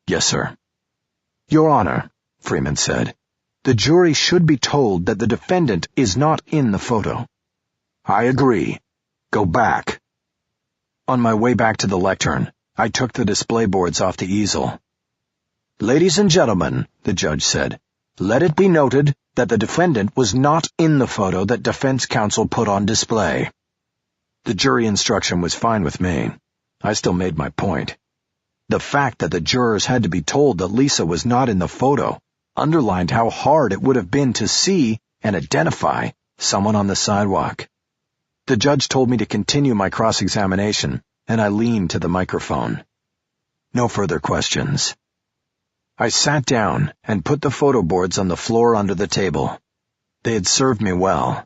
Yes, sir. Your Honor, Freeman said, the jury should be told that the defendant is not in the photo. I agree. Go back. On my way back to the lectern, I took the display boards off the easel. Ladies and gentlemen, the judge said, let it be noted that the defendant was not in the photo that defense counsel put on display. The jury instruction was fine with me. I still made my point. The fact that the jurors had to be told that Lisa was not in the photo underlined how hard it would have been to see and identify someone on the sidewalk. The judge told me to continue my cross-examination, and I leaned to the microphone. No further questions. I sat down and put the photo boards on the floor under the table. They had served me well.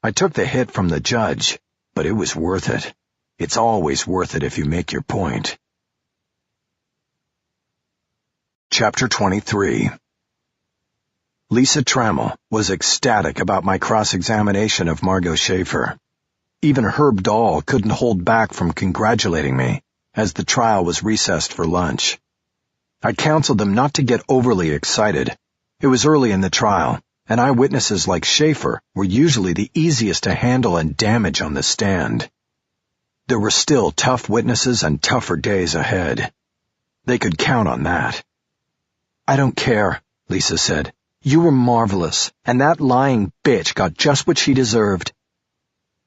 I took the hit from the judge, but it was worth it. It's always worth it if you make your point. Chapter 23. Lisa Trammell was ecstatic about my cross-examination of Margot Schaefer. Even Herb Dahl couldn't hold back from congratulating me, as the trial was recessed for lunch. I counseled them not to get overly excited. It was early in the trial, and eyewitnesses like Schaefer were usually the easiest to handle and damage on the stand. There were still tough witnesses and tougher days ahead. They could count on that. I don't care, Lisa said. You were marvelous, and that lying bitch got just what she deserved.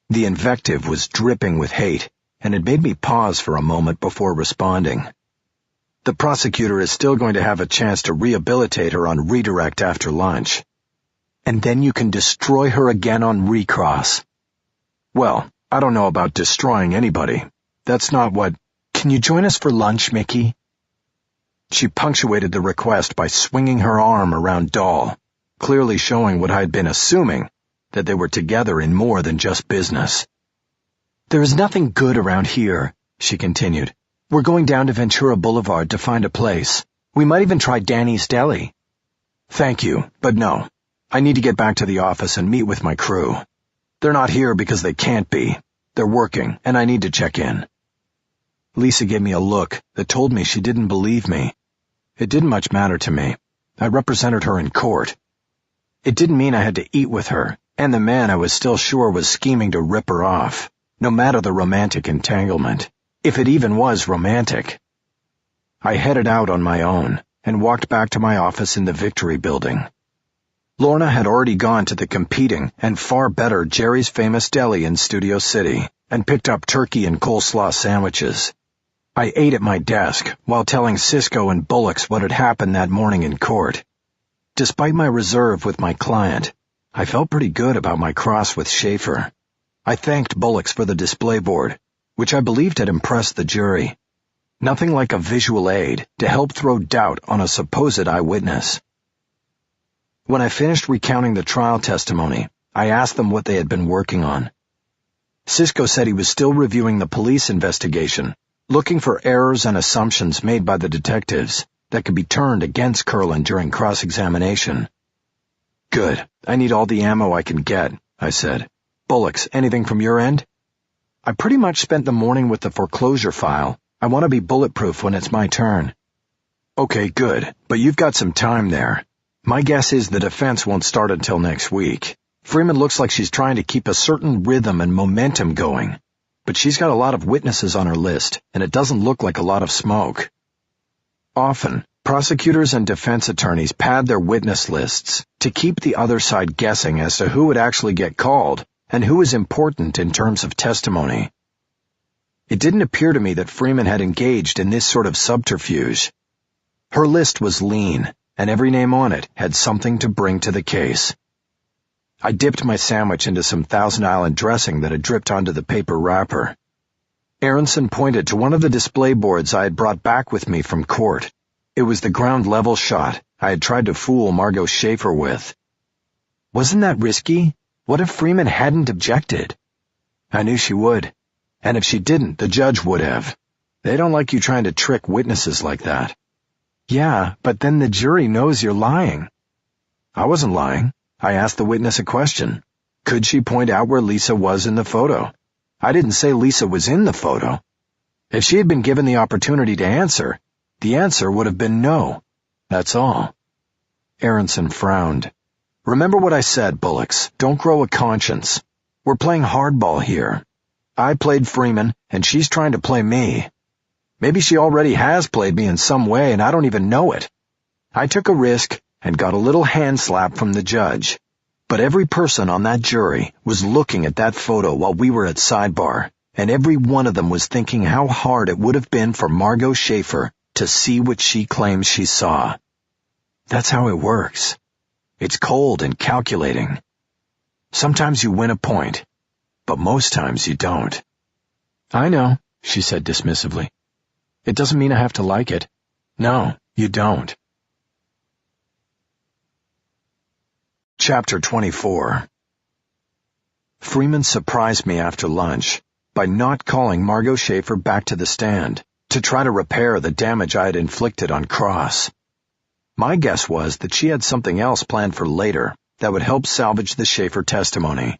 The invective was dripping with hate, and it made me pause for a moment before responding. The prosecutor is still going to have a chance to rehabilitate her on redirect after lunch. And then you can destroy her again on recross. Well, I don't know about destroying anybody. That's not what... Can you join us for lunch, Mickey? She punctuated the request by swinging her arm around Doll, clearly showing what I'd been assuming, that they were together in more than just business. There is nothing good around here, she continued. We're going down to Ventura Boulevard to find a place. We might even try Danny's Deli. Thank you, but no. I need to get back to the office and meet with my crew. They're not here because they can't be. They're working, and I need to check in. Lisa gave me a look that told me she didn't believe me. It didn't much matter to me. I represented her in court. It didn't mean I had to eat with her, and the man I was still sure was scheming to rip her off, no matter the romantic entanglement, if it even was romantic. I headed out on my own and walked back to my office in the Victory Building. Lorna had already gone to the competing and far better Jerry's Famous Deli in Studio City and picked up turkey and coleslaw sandwiches. I ate at my desk while telling Cisco and Bullocks what had happened that morning in court. Despite my reserve with my client, I felt pretty good about my cross with Schaefer. I thanked Bullocks for the display board, which I believed had impressed the jury. Nothing like a visual aid to help throw doubt on a supposed eyewitness. When I finished recounting the trial testimony, I asked them what they had been working on. Cisco said he was still reviewing the police investigation, looking for errors and assumptions made by the detectives that could be turned against Curlin during cross-examination. Good. I need all the ammo I can get, I said. Bullocks, anything from your end? I pretty much spent the morning with the foreclosure file. I want to be bulletproof when it's my turn. Okay, good, but you've got some time there. My guess is the defense won't start until next week. Freeman looks like she's trying to keep a certain rhythm and momentum going, but she's got a lot of witnesses on her list, and it doesn't look like a lot of smoke. Often, prosecutors and defense attorneys pad their witness lists to keep the other side guessing as to who would actually get called and who is important in terms of testimony. It didn't appear to me that Freeman had engaged in this sort of subterfuge. Her list was lean, and every name on it had something to bring to the case. I dipped my sandwich into some Thousand Island dressing that had dripped onto the paper wrapper. Aronson pointed to one of the display boards I had brought back with me from court. It was the ground-level shot I had tried to fool Margot Schaefer with. Wasn't that risky? What if Freeman hadn't objected? I knew she would, and if she didn't, the judge would have. They don't like you trying to trick witnesses like that. Yeah, but then the jury knows you're lying. I wasn't lying. I asked the witness a question. Could she point out where Lisa was in the photo? I didn't say Lisa was in the photo. If she had been given the opportunity to answer, the answer would have been no. That's all. Aronson frowned. Remember what I said, Bullocks. Don't grow a conscience. We're playing hardball here. I played Freeman, and she's trying to play me. Maybe she already has played me in some way, and I don't even know it. I took a risk and got a little hand slap from the judge. But every person on that jury was looking at that photo while we were at sidebar, and every one of them was thinking how hard it would have been for Margot Schaefer to see what she claims she saw. That's how it works. It's cold and calculating. Sometimes you win a point, but most times you don't. I know, she said dismissively. It doesn't mean I have to like it. No, you don't. Chapter 24. Freeman surprised me after lunch by not calling Margot Schaefer back to the stand to try to repair the damage I had inflicted on Cross. My guess was that she had something else planned for later that would help salvage the Schaefer testimony.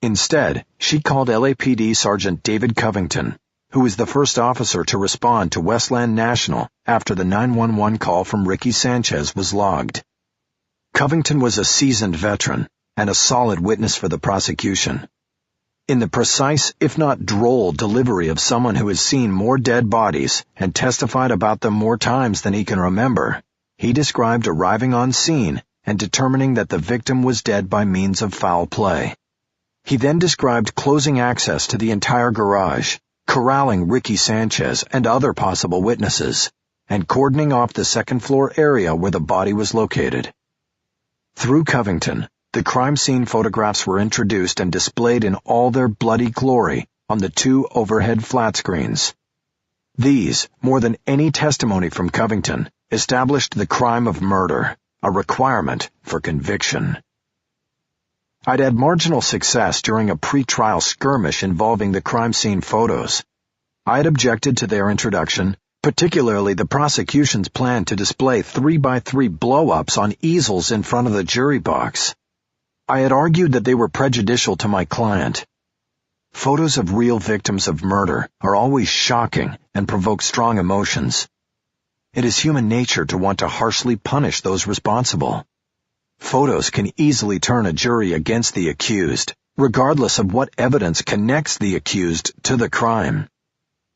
Instead, she called LAPD Sergeant David Covington, who was the first officer to respond to Westland National after the 911 call from Ricky Sanchez was logged. Covington was a seasoned veteran and a solid witness for the prosecution. In the precise, if not droll, delivery of someone who has seen more dead bodies and testified about them more times than he can remember, he described arriving on scene and determining that the victim was dead by means of foul play. He then described closing access to the entire garage, corralling Ricky Sanchez and other possible witnesses, and cordoning off the second-floor area where the body was located. Through Covington, the crime scene photographs were introduced and displayed in all their bloody glory on the 2 overhead flat screens. These, more than any testimony from Covington, established the crime of murder, a requirement for conviction. I'd had marginal success during a pre-trial skirmish involving the crime scene photos. I had objected to their introduction, particularly the prosecution's plan to display 3x3 blow-ups on easels in front of the jury box. I had argued that they were prejudicial to my client. Photos of real victims of murder are always shocking and provoke strong emotions. It is human nature to want to harshly punish those responsible. Photos can easily turn a jury against the accused, regardless of what evidence connects the accused to the crime.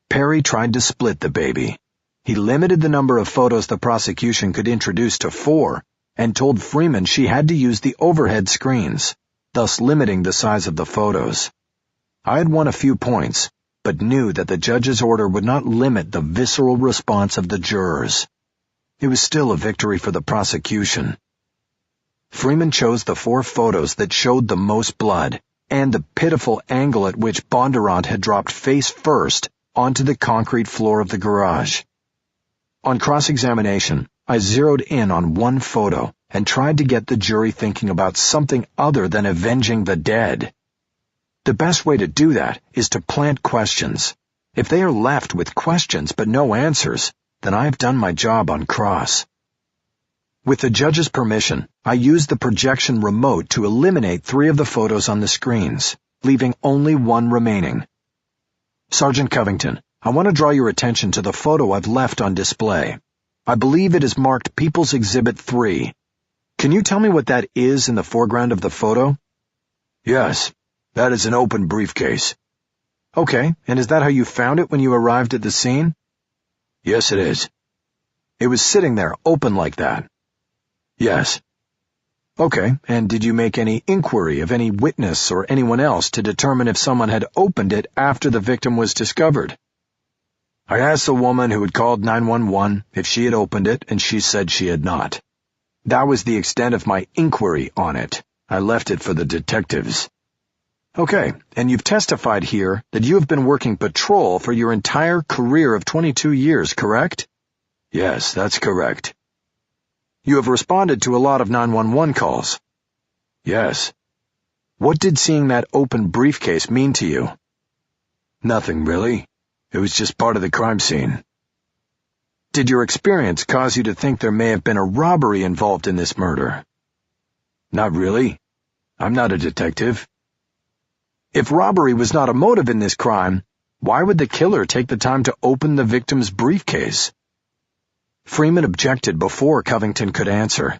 Perry tried to split the baby. He limited the number of photos the prosecution could introduce to 4, and told Freeman she had to use the overhead screens, thus limiting the size of the photos. I had won a few points, but knew that the judge's order would not limit the visceral response of the jurors. It was still a victory for the prosecution. Freeman chose the 4 photos that showed the most blood, and the pitiful angle at which Bondurant had dropped face first onto the concrete floor of the garage. On cross-examination, I zeroed in on one photo and tried to get the jury thinking about something other than avenging the dead. The best way to do that is to plant questions. If they are left with questions but no answers, then I have done my job on cross. With the judge's permission, I used the projection remote to eliminate 3 of the photos on the screens, leaving only 1 remaining. Sergeant Covington, I want to draw your attention to the photo I've left on display. I believe it is marked People's Exhibit 3. Can you tell me what that is in the foreground of the photo? Yes, that is an open briefcase. Okay, and is that how you found it when you arrived at the scene? Yes, it is. It was sitting there, open like that? Yes. Okay, and did you make any inquiry of any witness or anyone else to determine if someone had opened it after the victim was discovered? I asked the woman who had called 911 if she had opened it, and she said she had not. That was the extent of my inquiry on it. I left it for the detectives. Okay, and you've testified here that you have been working patrol for your entire career of 22 years, correct? Yes, that's correct. You have responded to a lot of 911 calls. Yes. What did seeing that open briefcase mean to you? Nothing, really. It was just part of the crime scene. Did your experience cause you to think there may have been a robbery involved in this murder? Not really. I'm not a detective. If robbery was not a motive in this crime, why would the killer take the time to open the victim's briefcase? Freeman objected before Covington could answer.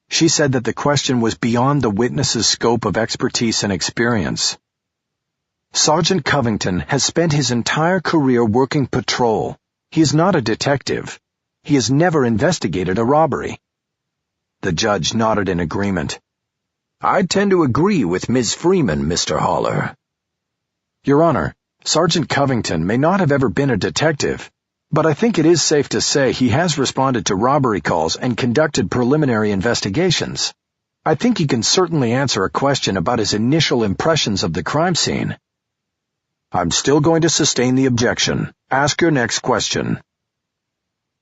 She said that the question was beyond the witness's scope of expertise and experience. Sergeant Covington has spent his entire career working patrol. He is not a detective. He has never investigated a robbery. The judge nodded in agreement. I tend to agree with Ms. Freeman, Mr. Haller. Your Honor, Sergeant Covington may not have ever been a detective, but I think it is safe to say he has responded to robbery calls and conducted preliminary investigations. I think he can certainly answer a question about his initial impressions of the crime scene. I'm still going to sustain the objection. Ask your next question.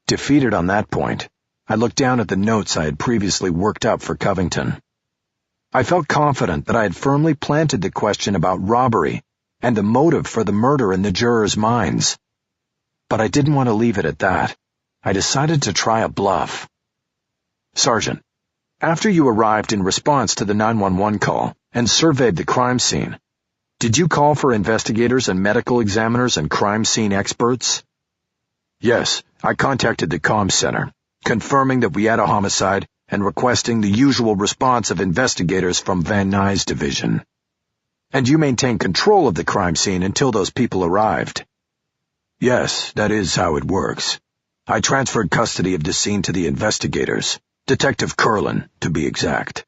Defeated on that point, I looked down at the notes I had previously worked up for Covington. I felt confident that I had firmly planted the question about robbery and the motive for the murder in the jurors' minds. But I didn't want to leave it at that. I decided to try a bluff. Sergeant, after you arrived in response to the 911 call and surveyed the crime scene, did you call for investigators and medical examiners and crime scene experts? Yes, I contacted the comms center, confirming that we had a homicide and requesting the usual response of investigators from Van Nuys division. And you maintained control of the crime scene until those people arrived? Yes, that is how it works. I transferred custody of the scene to the investigators, Detective Curlin, to be exact.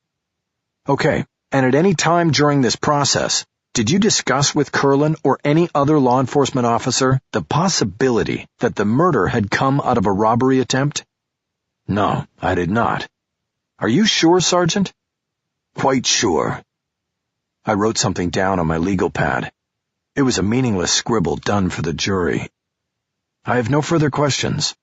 Okay, and at any time during this process, Did you discuss with Curlin or any other law enforcement officer the possibility that the murder had come out of a robbery attempt? No, I did not. Are you sure, Sergeant? Quite sure. I wrote something down on my legal pad. It was a meaningless scribble done for the jury. I have no further questions.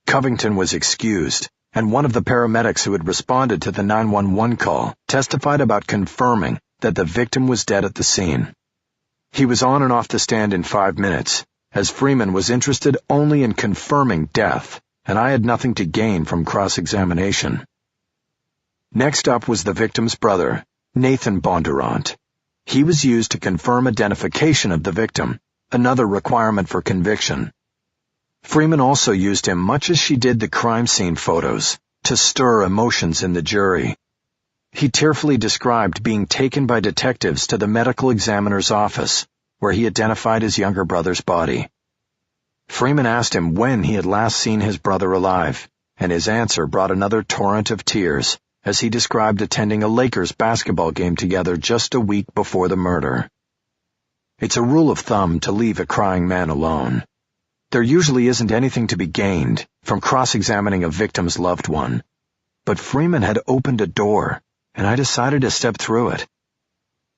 Covington was excused, and one of the paramedics who had responded to the 911 call testified about confirming that the victim was dead at the scene. He was on and off the stand in 5 minutes, as Freeman was interested only in confirming death, and I had nothing to gain from cross-examination. Next up was the victim's brother, Nathan Bondurant. He was used to confirm identification of the victim, another requirement for conviction. Freeman also used him much as she did the crime scene photos, to stir emotions in the jury. He tearfully described being taken by detectives to the medical examiner's office, where he identified his younger brother's body. Freeman asked him when he had last seen his brother alive, and his answer brought another torrent of tears, as he described attending a Lakers basketball game together just a week before the murder. It's a rule of thumb to leave a crying man alone. There usually isn't anything to be gained from cross-examining a victim's loved one, but Freeman had opened a door, and I decided to step through it.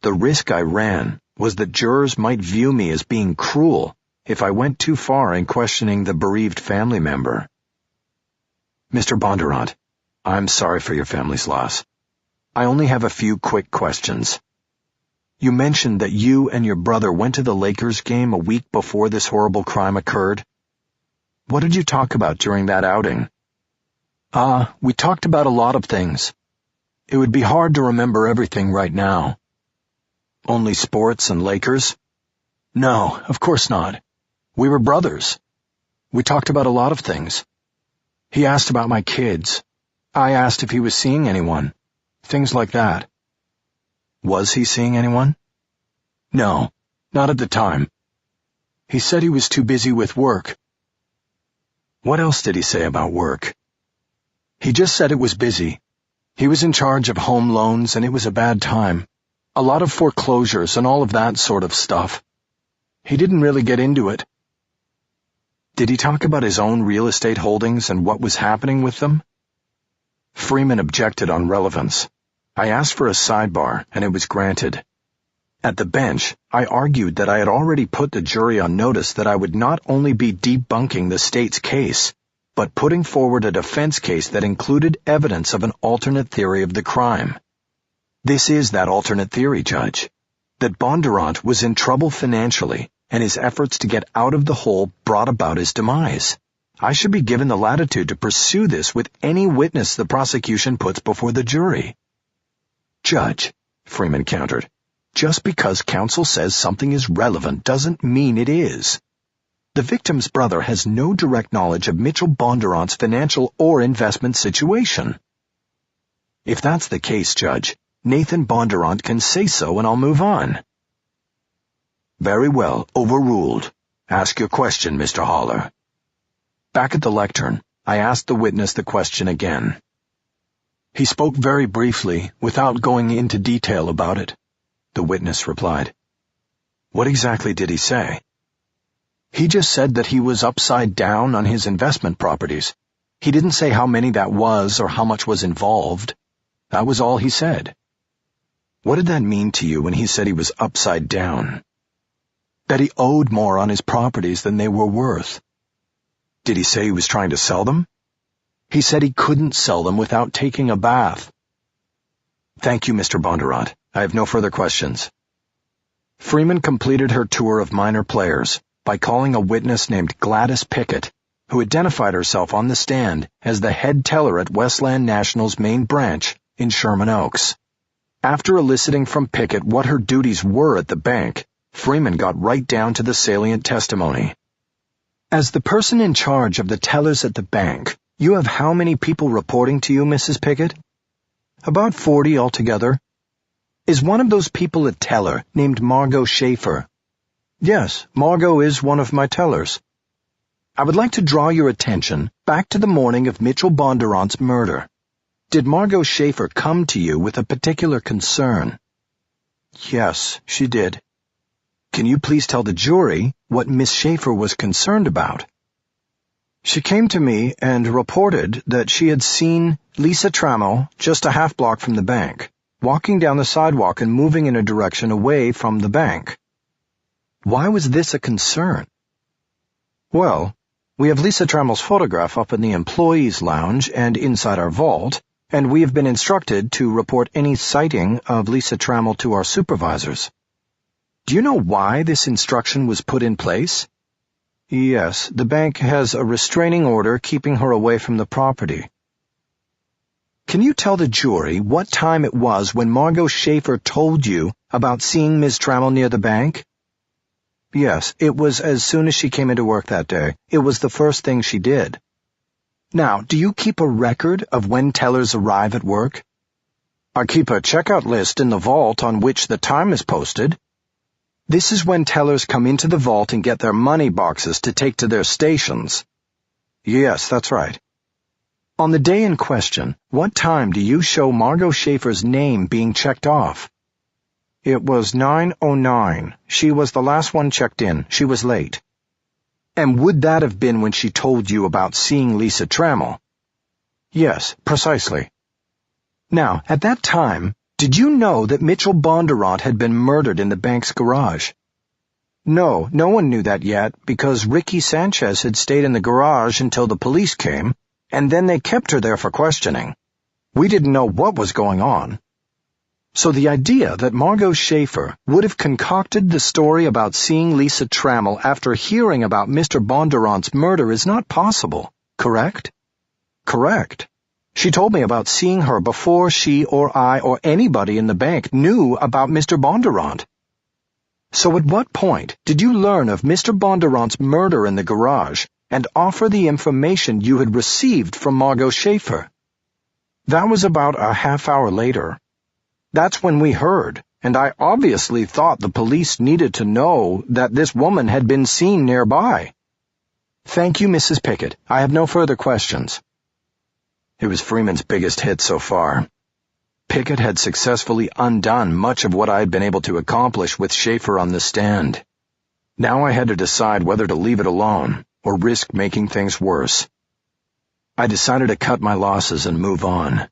The risk I ran was that jurors might view me as being cruel if I went too far in questioning the bereaved family member. Mr. Bondurant, I'm sorry for your family's loss. I only have a few quick questions. You mentioned that you and your brother went to the Lakers game a week before this horrible crime occurred. What did you talk about during that outing? We talked about a lot of things. It would be hard to remember everything right now. Only sports and Lakers? No, of course not. We were brothers. We talked about a lot of things. He asked about my kids. I asked if he was seeing anyone. Things like that. Was he seeing anyone? No, not at the time. He said he was too busy with work. What else did he say about work? He just said it was busy. He was in charge of home loans and it was a bad time. A lot of foreclosures and all of that sort of stuff. He didn't really get into it. Did he talk about his own real estate holdings and what was happening with them? Freeman objected on relevance. I asked for a sidebar, and it was granted. At the bench, I argued that I had already put the jury on notice that I would not only be debunking the state's case, but putting forward a defense case that included evidence of an alternate theory of the crime. This is that alternate theory, Judge, that Bondurant was in trouble financially, and his efforts to get out of the hole brought about his demise. I should be given the latitude to pursue this with any witness the prosecution puts before the jury. Judge, Freeman countered, just because counsel says something is relevant doesn't mean it is. The victim's brother has no direct knowledge of Mitchell Bondurant's financial or investment situation. If that's the case, Judge, Nathan Bondurant can say so and I'll move on. Very well, overruled. Ask your question, Mr. Haller. Back at the lectern, I asked the witness the question again. He spoke very briefly, without going into detail about it, the witness replied. What exactly did he say? He just said that he was upside down on his investment properties. He didn't say how many that was or how much was involved. That was all he said. What did that mean to you when he said he was upside down? That he owed more on his properties than they were worth. Did he say he was trying to sell them? He said he couldn't sell them without taking a bath. Thank you, Mr. Bondurant. I have no further questions. Freeman completed her tour of minor players by calling a witness named Gladys Pickett, who identified herself on the stand as the head teller at Westland National's main branch in Sherman Oaks. After eliciting from Pickett what her duties were at the bank, Freeman got right down to the salient testimony. As the person in charge of the tellers at the bank, you have how many people reporting to you, Mrs. Pickett? About 40 altogether. Is one of those people a teller named Margot Schaefer? Yes, Margot is one of my tellers. I would like to draw your attention back to the morning of Mitchell Bondurant's murder. Did Margot Schaefer come to you with a particular concern? Yes, she did. Can you please tell the jury what Miss Schaefer was concerned about? She came to me and reported that she had seen Lisa Trammell just a half block from the bank, walking down the sidewalk and moving in a direction away from the bank. Why was this a concern? Well, we have Lisa Trammell's photograph up in the employees' lounge and inside our vault, and we have been instructed to report any sighting of Lisa Trammell to our supervisors. Do you know why this instruction was put in place? Yes, the bank has a restraining order keeping her away from the property. Can you tell the jury what time it was when Margot Schaefer told you about seeing Ms. Trammell near the bank? Yes, it was as soon as she came into work that day. It was the first thing she did. Now, do you keep a record of when tellers arrive at work? I keep a checkout list in the vault on which the time is posted. This is when tellers come into the vault and get their money boxes to take to their stations. Yes, that's right. On the day in question, what time do you show Margot Schaefer's name being checked off? It was 9:09. She was the last one checked in. She was late. And would that have been when she told you about seeing Lisa Trammell? Yes, precisely. Now, at that time, did you know that Mitchell Bondurant had been murdered in the bank's garage? No one knew that yet because Ricky Sanchez had stayed in the garage until the police came, and then they kept her there for questioning. We didn't know what was going on. So the idea that Margot Schaefer would have concocted the story about seeing Lisa Trammell after hearing about Mr. Bondurant's murder is not possible, correct? Correct. She told me about seeing her before she or I or anybody in the bank knew about Mr. Bondurant. So at what point did you learn of Mr. Bondurant's murder in the garage and offer the information you had received from Margot Schaefer? That was about a half hour later. That's when we heard, and I obviously thought the police needed to know that this woman had been seen nearby. Thank you, Mrs. Pickett. I have no further questions. It was Freeman's biggest hit so far. Pickett had successfully undone much of what I had been able to accomplish with Schaefer on the stand. Now I had to decide whether to leave it alone or risk making things worse. I decided to cut my losses and move on.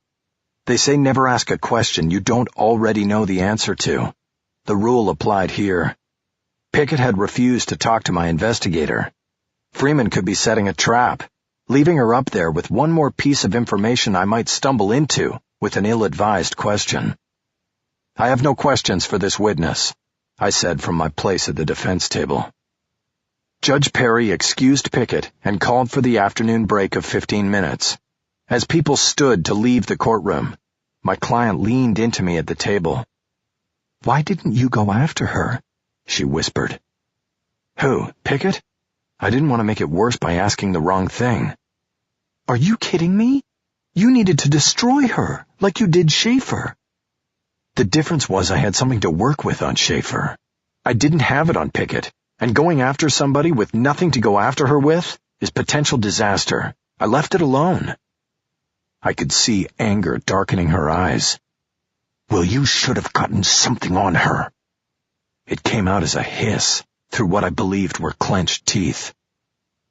They say never ask a question you don't already know the answer to. The rule applied here. Pickett had refused to talk to my investigator. Freeman could be setting a trap, leaving her up there with one more piece of information I might stumble into with an ill-advised question. I have no questions for this witness, I said from my place at the defense table. Judge Perry excused Pickett and called for the afternoon break of 15 minutes. As people stood to leave the courtroom, my client leaned into me at the table. Why didn't you go after her? She whispered. Who, Pickett? I didn't want to make it worse by asking the wrong thing. Are you kidding me? You needed to destroy her, like you did Schaefer. The difference was I had something to work with on Schaefer. I didn't have it on Pickett, and going after somebody with nothing to go after her with is potential disaster. I left it alone. I could see anger darkening her eyes. Well, you should have gotten something on her. It came out as a hiss through what I believed were clenched teeth.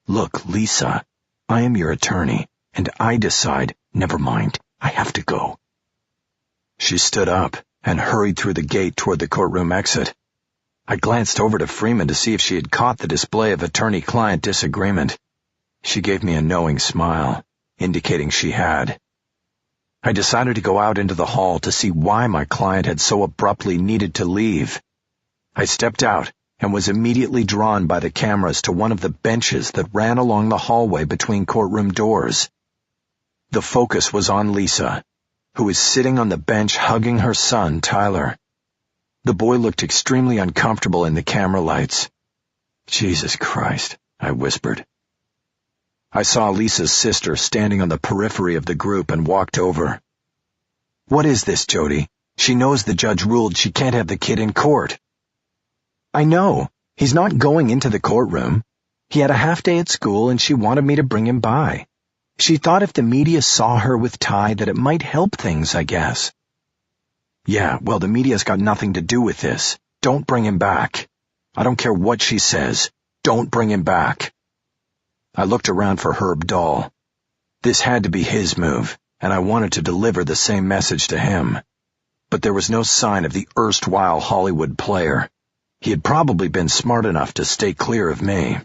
Look, Lisa, I am your attorney, and I decide, never mind, I have to go. She stood up and hurried through the gate toward the courtroom exit. I glanced over to Freeman to see if she had caught the display of attorney-client disagreement. She gave me a knowing smile, indicating she had. I decided to go out into the hall to see why my client had so abruptly needed to leave. I stepped out and was immediately drawn by the cameras to one of the benches that ran along the hallway between courtroom doors. The focus was on Lisa, who was sitting on the bench hugging her son, Tyler. The boy looked extremely uncomfortable in the camera lights. Jesus Christ, I whispered. I saw Lisa's sister standing on the periphery of the group and walked over. What is this, Jody? She knows the judge ruled she can't have the kid in court. I know. He's not going into the courtroom. He had a half day at school and she wanted me to bring him by. She thought if the media saw her with Ty that it might help things, I guess. Yeah, well, the media's got nothing to do with this. Don't bring him back. I don't care what she says. Don't bring him back. I looked around for Herb Dahl. This had to be his move, and I wanted to deliver the same message to him. But there was no sign of the erstwhile Hollywood player. He had probably been smart enough to stay clear of me.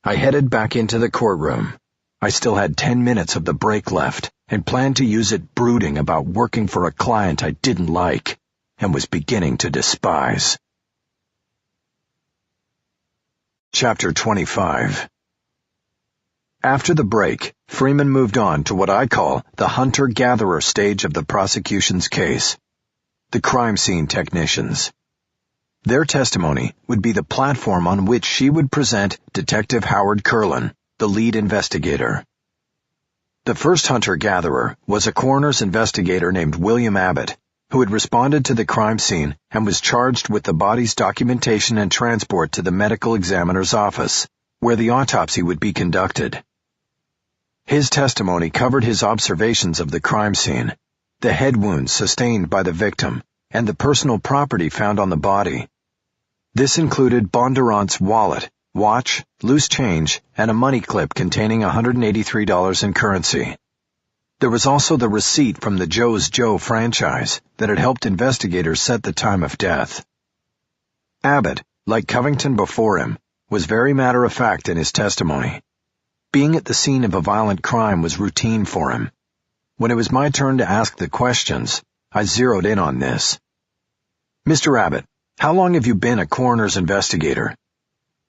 I headed back into the courtroom. I still had 10 minutes of the break left, and planned to use it brooding about working for a client I didn't like, and was beginning to despise. Chapter 25. After the break, Freeman moved on to what I call the hunter-gatherer stage of the prosecution's case. The crime scene technicians. Their testimony would be the platform on which she would present Detective Howard Curlin, the lead investigator. The first hunter-gatherer was a coroner's investigator named William Abbott, who had responded to the crime scene and was charged with the body's documentation and transport to the medical examiner's office, where the autopsy would be conducted. His testimony covered his observations of the crime scene, the head wounds sustained by the victim, and the personal property found on the body. This included Bondurant's wallet, watch, loose change, and a money clip containing $183 in currency. There was also the receipt from the Joe's Joe franchise that had helped investigators set the time of death. Abbott, like Covington before him, was very matter-of-fact in his testimony. Being at the scene of a violent crime was routine for him. When it was my turn to ask the questions, I zeroed in on this. Mr. Abbott, how long have you been a coroner's investigator?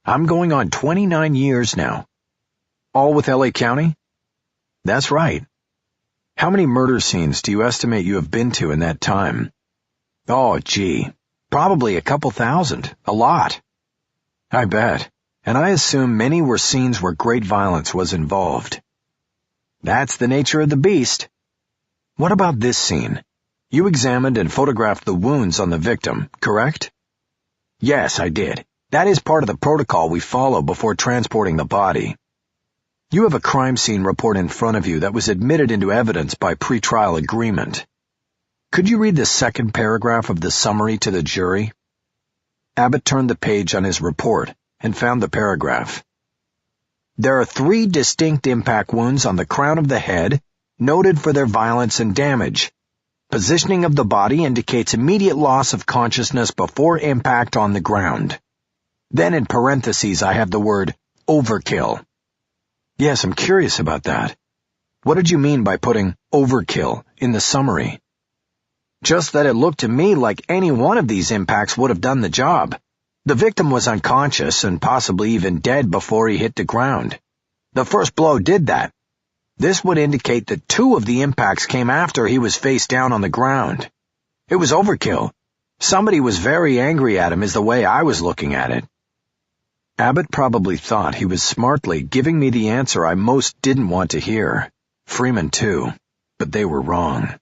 I'm going on 29 years now. All with LA County? That's right. How many murder scenes do you estimate you have been to in that time? Oh, gee, probably a couple thousand, a lot. I bet, and I assume many were scenes where great violence was involved. That's the nature of the beast. What about this scene? You examined and photographed the wounds on the victim, correct? Yes, I did. That is part of the protocol we follow before transporting the body. You have a crime scene report in front of you that was admitted into evidence by pretrial agreement. Could you read the second paragraph of the summary to the jury? Abbott turned the page on his report and found the paragraph. There are 3 distinct impact wounds on the crown of the head, noted for their violence and damage. Positioning of the body indicates immediate loss of consciousness before impact on the ground. Then in parentheses I have the word overkill. Yes, I'm curious about that. What did you mean by putting overkill in the summary? Just that it looked to me like any one of these impacts would have done the job. The victim was unconscious and possibly even dead before he hit the ground. The first blow did that. This would indicate that 2 of the impacts came after he was face down on the ground. It was overkill. Somebody was very angry at him is the way I was looking at it. Abbott probably thought he was smartly giving me the answer I most didn't want to hear. Freeman too, but they were wrong.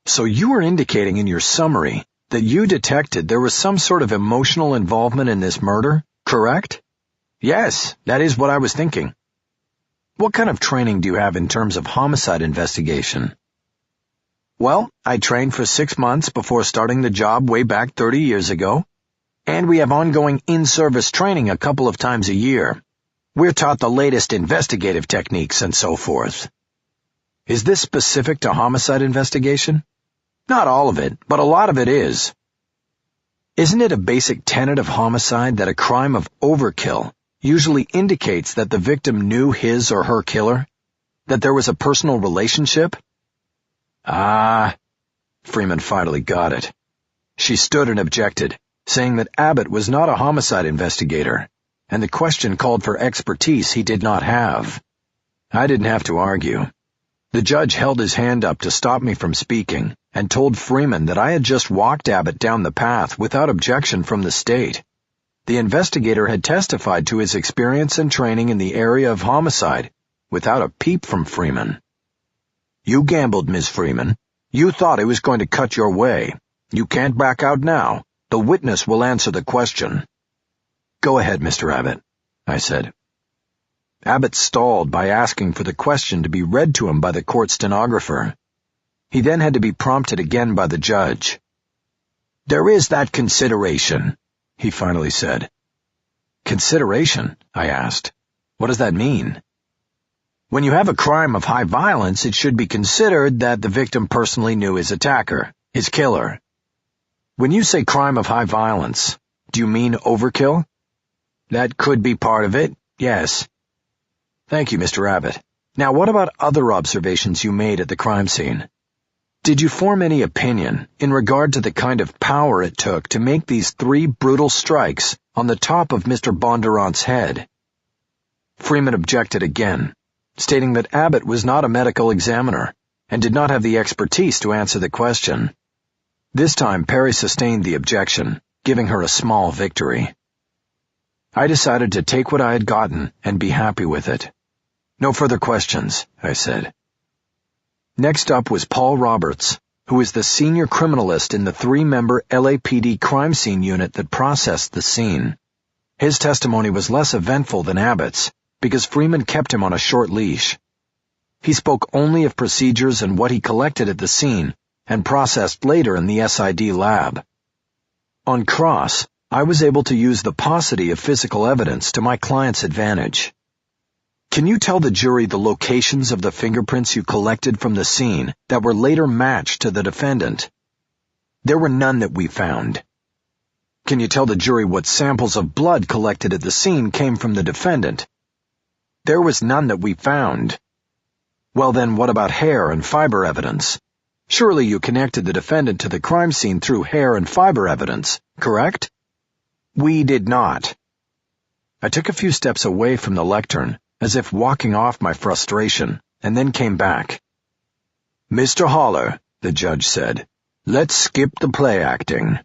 So you were indicating in your summary that you detected there was some sort of emotional involvement in this murder, correct? Yes, that is what I was thinking. What kind of training do you have in terms of homicide investigation? Well, I trained for 6 months before starting the job way back 30 years ago. And we have ongoing in-service training a couple of times a year. We're taught the latest investigative techniques and so forth. Is this specific to homicide investigation? Not all of it, but a lot of it is. Isn't it a basic tenet of homicide that a crime of overkill usually indicates that the victim knew his or her killer? That there was a personal relationship? Freeman finally got it. She stood and objected, saying that Abbott was not a homicide investigator, and the question called for expertise he did not have. I didn't have to argue. The judge held his hand up to stop me from speaking and told Freeman that I had just walked Abbott down the path without objection from the state. The investigator had testified to his experience and training in the area of homicide without a peep from Freeman. You gambled, Ms. Freeman. You thought it was going to cut your way. You can't back out now. The witness will answer the question. Go ahead, Mr. Abbott, I said. Abbott stalled by asking for the question to be read to him by the court stenographer. He then had to be prompted again by the judge. "There is that consideration," he finally said. "Consideration?" I asked. "What does that mean?" "When you have a crime of high violence, it should be considered that the victim personally knew his attacker, his killer. When you say crime of high violence, do you mean overkill?" "That could be part of it, yes." "Thank you, Mr. Abbott. Now, what about other observations you made at the crime scene? Did you form any opinion in regard to the kind of power it took to make these 3 brutal strikes on the top of Mr. Bondurant's head?" Freeman objected again, stating that Abbott was not a medical examiner and did not have the expertise to answer the question. This time, Perry sustained the objection, giving her a small victory. I decided to take what I had gotten and be happy with it. "No further questions," I said. Next up was Paul Roberts, who is the senior criminalist in the 3-member LAPD crime scene unit that processed the scene. His testimony was less eventful than Abbott's, because Freeman kept him on a short leash. He spoke only of procedures and what he collected at the scene and processed later in the SID lab. On cross, I was able to use the paucity of physical evidence to my client's advantage. "Can you tell the jury the locations of the fingerprints you collected from the scene that were later matched to the defendant?" "There were none that we found." "Can you tell the jury what samples of blood collected at the scene came from the defendant?" "There was none that we found." "Well then, what about hair and fiber evidence? Surely you connected the defendant to the crime scene through hair and fiber evidence, correct?" "We did not." I took a few steps away from the lectern, as if walking off my frustration, and then came back. "Mr. Haller," the judge said, "let's skip the play acting."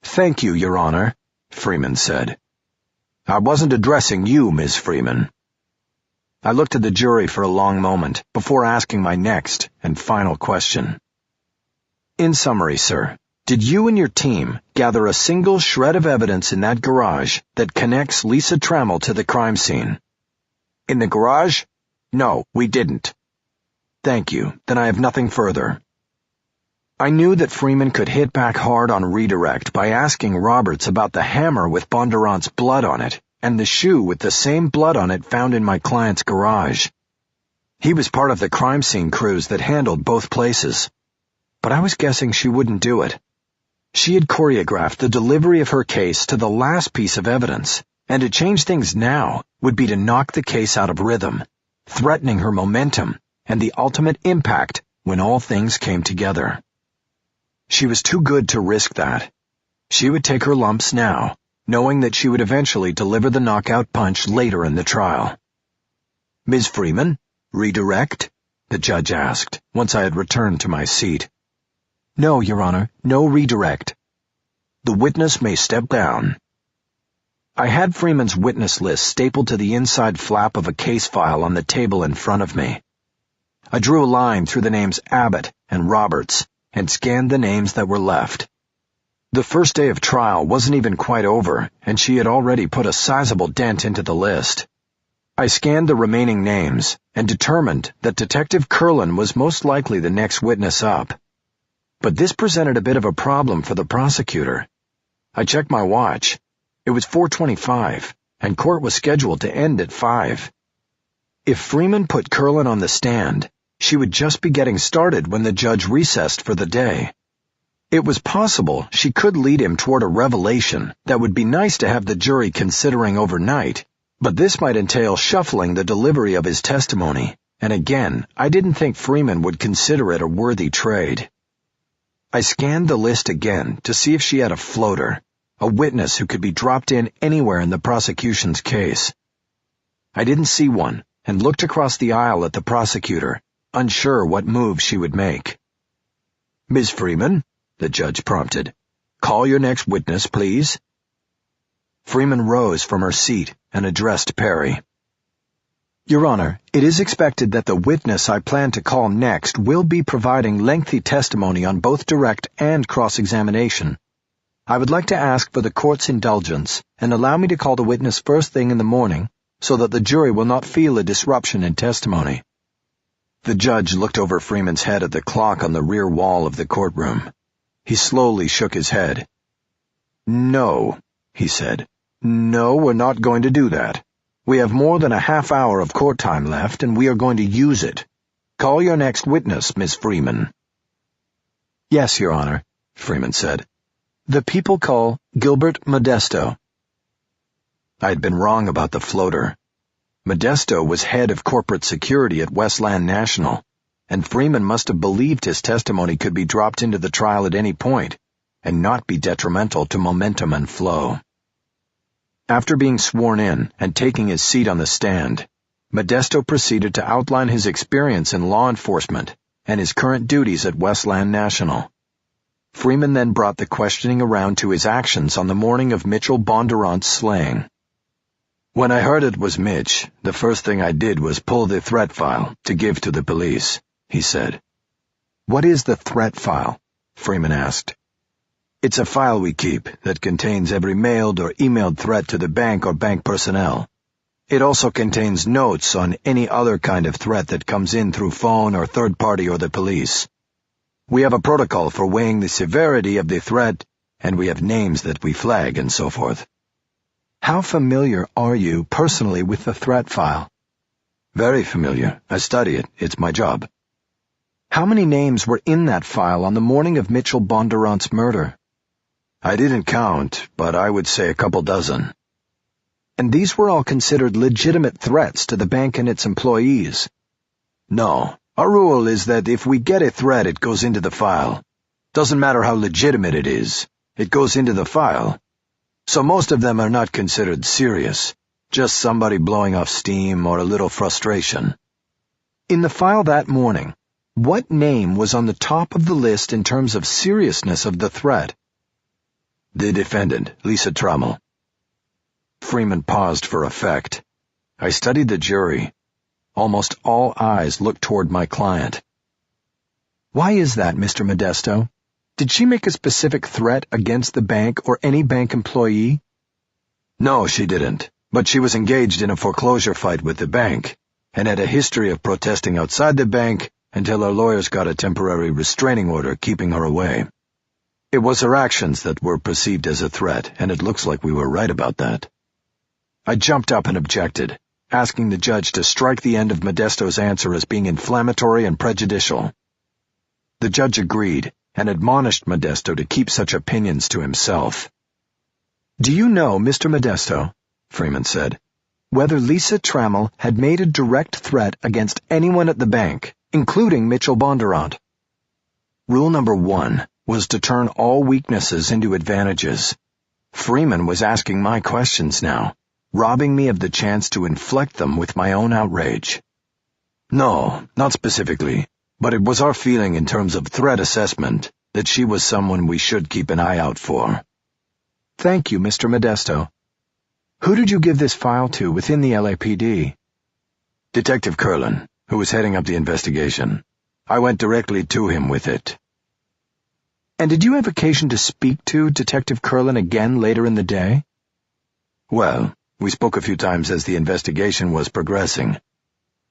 "Thank you, Your Honor," Freeman said. "I wasn't addressing you, Miss Freeman." I looked at the jury for a long moment before asking my next and final question. "In summary, sir, did you and your team gather a single shred of evidence in that garage that connects Lisa Trammell to the crime scene?" "In the garage? No, we didn't." "Thank you. Then I have nothing further." I knew that Freeman could hit back hard on redirect by asking Roberts about the hammer with Bondurant's blood on it and the shoe with the same blood on it found in my client's garage. He was part of the crime scene crews that handled both places. But I was guessing she wouldn't do it. She had choreographed the delivery of her case to the last piece of evidence, and to change things now would be to knock the case out of rhythm, threatening her momentum and the ultimate impact when all things came together. She was too good to risk that. She would take her lumps now, knowing that she would eventually deliver the knockout punch later in the trial. "Ms. Freeman, redirect?" the judge asked, once I had returned to my seat. "No, Your Honor, no redirect." "The witness may step down." I had Freeman's witness list stapled to the inside flap of a case file on the table in front of me. I drew a line through the names Abbott and Roberts and scanned the names that were left. The first day of trial wasn't even quite over, and she had already put a sizable dent into the list. I scanned the remaining names and determined that Detective Curlin was most likely the next witness up. But this presented a bit of a problem for the prosecutor. I checked my watch. It was 4:25, and court was scheduled to end at 5. If Freeman put Curlin on the stand, she would just be getting started when the judge recessed for the day. It was possible she could lead him toward a revelation that would be nice to have the jury considering overnight, but this might entail shuffling the delivery of his testimony, and again, I didn't think Freeman would consider it a worthy trade. I scanned the list again to see if she had a floater, a witness who could be dropped in anywhere in the prosecution's case. I didn't see one, and looked across the aisle at the prosecutor, unsure what move she would make. "Ms. Freeman," the judge prompted, "call your next witness, please." Freeman rose from her seat and addressed Perry. "Your Honor, it is expected that the witness I plan to call next will be providing lengthy testimony on both direct and cross-examination. I would like to ask for the court's indulgence and allow me to call the witness first thing in the morning so that the jury will not feel a disruption in testimony." The judge looked over Freeman's head at the clock on the rear wall of the courtroom. He slowly shook his head. "No," he said. "No, we're not going to do that. We have more than a half hour of court time left, and we are going to use it. Call your next witness, Miss Freeman." "Yes, Your Honor," Freeman said. "The people call Gilbert Modesto." I had been wrong about the floater. Modesto was head of corporate security at Westland National, and Freeman must have believed his testimony could be dropped into the trial at any point and not be detrimental to momentum and flow. After being sworn in and taking his seat on the stand, Modesto proceeded to outline his experience in law enforcement and his current duties at Westland National. Freeman then brought the questioning around to his actions on the morning of Mitchell Bondurant's slaying. "When I heard it was Mitch, the first thing I did was pull the threat file to give to the police," he said. "What is the threat file?" Freeman asked. "It's a file we keep that contains every mailed or emailed threat to the bank or bank personnel. It also contains notes on any other kind of threat that comes in through phone or third party or the police. We have a protocol for weighing the severity of the threat, and we have names that we flag and so forth." "How familiar are you personally with the threat file?" "Very familiar. I study it. It's my job." "How many names were in that file on the morning of Mitchell Bondurant's murder?" "I didn't count, but I would say a couple dozen." "And these were all considered legitimate threats to the bank and its employees?" "No. Our rule is that if we get a threat, it goes into the file. Doesn't matter how legitimate it is. It goes into the file. So most of them are not considered serious, just somebody blowing off steam or a little frustration." "In the file that morning, what name was on the top of the list in terms of seriousness of the threat?" "The defendant, Lisa Trammell." Freeman paused for effect. I studied the jury. Almost all eyes looked toward my client. "Why is that, Mr. Modesto? Did she make a specific threat against the bank or any bank employee?" "No, she didn't, but she was engaged in a foreclosure fight with the bank and had a history of protesting outside the bank until our lawyers got a temporary restraining order keeping her away. It was her actions that were perceived as a threat, and it looks like we were right about that." I jumped up and objected, asking the judge to strike the end of Modesto's answer as being inflammatory and prejudicial. The judge agreed and admonished Modesto to keep such opinions to himself. "Do you know, Mr. Modesto," Freeman said, "whether Lisa Trammell had made a direct threat against anyone at the bank, including Mitchell Bondurant?" Rule number 1 was to turn all weaknesses into advantages. Freeman was asking my questions now, robbing me of the chance to inflect them with my own outrage. "No, not specifically, but it was our feeling in terms of threat assessment that she was someone we should keep an eye out for." "Thank you, Mr. Modesto. Who did you give this file to within the LAPD?" "Detective Curlin, who was heading up the investigation. I went directly to him with it." "And did you have occasion to speak to Detective Curlin again later in the day?" "Well, we spoke a few times as the investigation was progressing.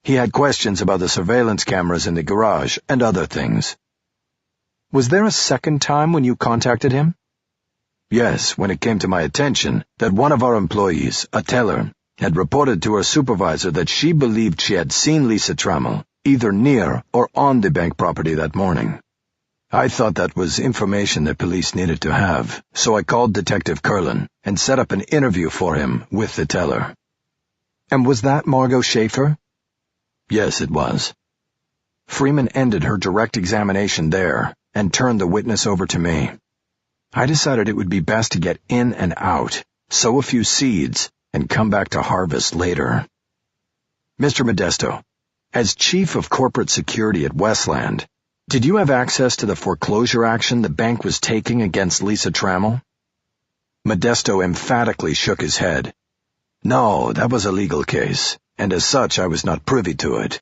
He had questions about the surveillance cameras in the garage and other things." "Was there a second time when you contacted him?" "Yes, when it came to my attention that one of our employees, a teller, had reported to her supervisor that she believed she had seen Lisa Trammell either near or on the bank property that morning. I thought that was information that police needed to have, so I called Detective Curlin and set up an interview for him with the teller." "And was that Margot Schaefer?" "Yes, it was." Freeman ended her direct examination there and turned the witness over to me. I decided it would be best to get in and out, sow a few seeds, and come back to harvest later. "Mr. Modesto, as Chief of Corporate Security at Westland, did you have access to the foreclosure action the bank was taking against Lisa Trammell?" Modesto emphatically shook his head. "No, that was a legal case, and as such I was not privy to it."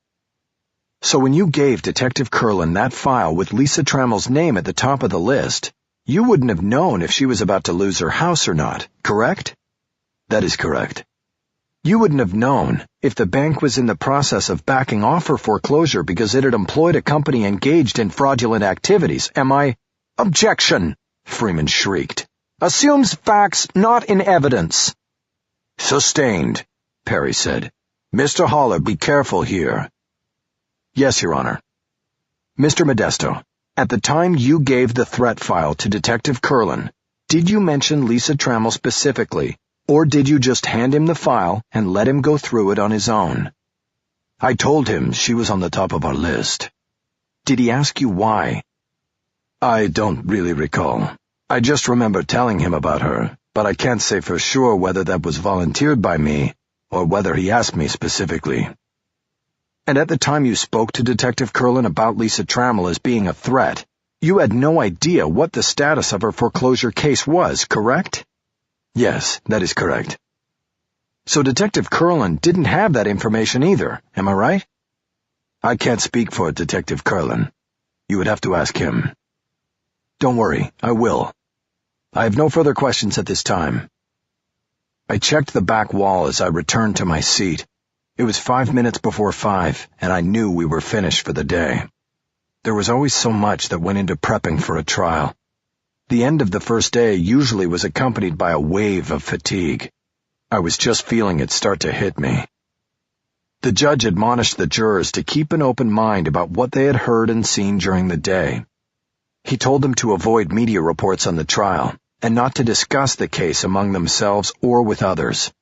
"So when you gave Detective Curlin that file with Lisa Trammell's name at the top of the list, you wouldn't have known if she was about to lose her house or not, correct?" "That is correct." You wouldn't have known if the bank was in the process of backing off her foreclosure because it had employed a company engaged in fraudulent activities. Am I? Objection, Freeman shrieked. Assumes facts not in evidence. Sustained, Perry said. Mr. Haller, be careful here. Yes, Your Honor. Mr. Modesto, at the time you gave the threat file to Detective Curlin, did you mention Lisa Trammell specifically, or did you just hand him the file and let him go through it on his own? I told him she was on the top of our list. Did he ask you why? I don't really recall. I just remember telling him about her, but I can't say for sure whether that was volunteered by me or whether he asked me specifically. And at the time you spoke to Detective Curlin about Lisa Trammell as being a threat, you had no idea what the status of her foreclosure case was, correct? Yes, that is correct. So Detective Curlin didn't have that information either, am I right? I can't speak for Detective Curlin. You would have to ask him. Don't worry, I will. I have no further questions at this time. I checked the back wall as I returned to my seat. It was 5 minutes before 5, and I knew we were finished for the day. There was always so much that went into prepping for a trial. The end of the first day usually was accompanied by a wave of fatigue. I was just feeling it start to hit me. The judge admonished the jurors to keep an open mind about what they had heard and seen during the day. He told them to avoid media reports on the trial, and not to discuss the case among themselves or with others.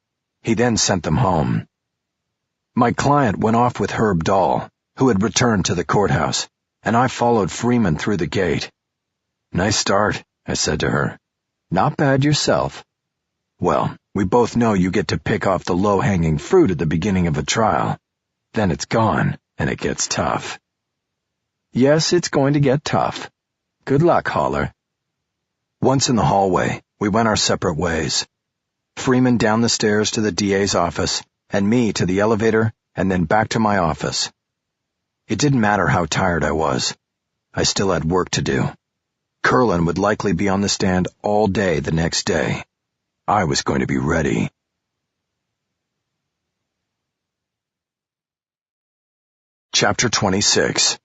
He then sent them home. My client went off with Herb Dahl, who had returned to the courthouse, and I followed Freeman through the gate. "Nice start," I said to her. "Not bad yourself." "Well, we both know you get to pick off the low-hanging fruit at the beginning of a trial. Then it's gone, and it gets tough." "Yes, it's going to get tough. Good luck, Haller." Once in the hallway, we went our separate ways. Freeman down the stairs to the DA's office, and me to the elevator, and then back to my office. It didn't matter how tired I was. I still had work to do. Curlin would likely be on the stand all day the next day. I was going to be ready. Chapter 26.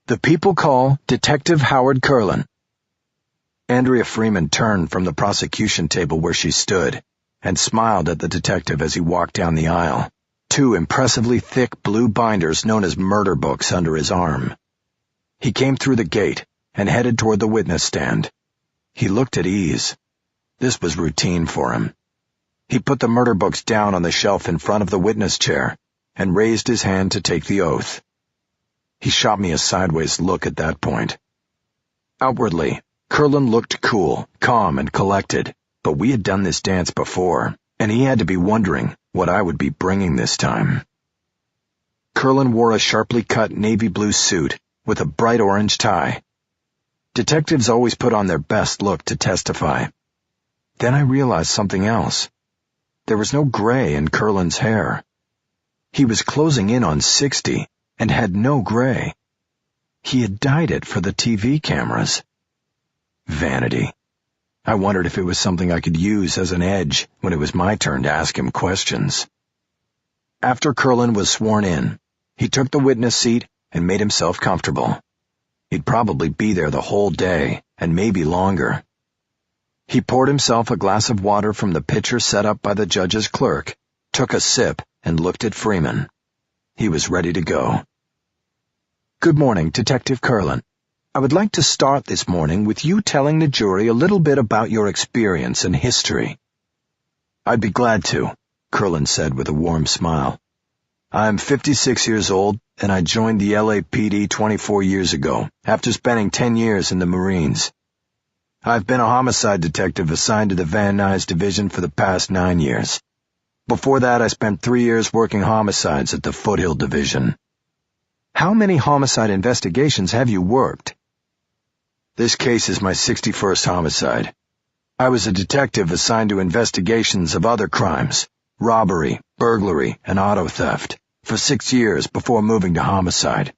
The people call Detective Howard Curlin. Andrea Freeman turned from the prosecution table where she stood and smiled at the detective as he walked down the aisle, 2 impressively thick blue binders known as murder books under his arm. He came through the gate and headed toward the witness stand. He looked at ease. This was routine for him. He put the murder books down on the shelf in front of the witness chair and raised his hand to take the oath. He shot me a sideways look at that point. Outwardly, Curlin looked cool, calm, and collected, but we had done this dance before, and he had to be wondering what I would be bringing this time. Curlin wore a sharply cut navy blue suit with a bright orange tie. Detectives always put on their best look to testify. Then I realized something else. There was no gray in Curlin's hair. He was closing in on 60 and had no gray. He had dyed it for the TV cameras. Vanity. I wondered if it was something I could use as an edge when it was my turn to ask him questions. After Curlin was sworn in, he took the witness seat and made himself comfortable. He'd probably be there the whole day, and maybe longer. He poured himself a glass of water from the pitcher set up by the judge's clerk, took a sip, and looked at Freeman. He was ready to go. "Good morning, Detective Curlin. I would like to start this morning with you telling the jury a little bit about your experience and history." "I'd be glad to," Curlin said with a warm smile. "I'm 56 years old, and I joined the LAPD 24 years ago, after spending 10 years in the Marines. I've been a homicide detective assigned to the Van Nuys Division for the past 9 years. Before that, I spent 3 years working homicides at the Foothill Division." "How many homicide investigations have you worked?" "This case is my 61st homicide. I was a detective assigned to investigations of other crimes, robbery, burglary, and auto theft, for 6 years before moving to homicide."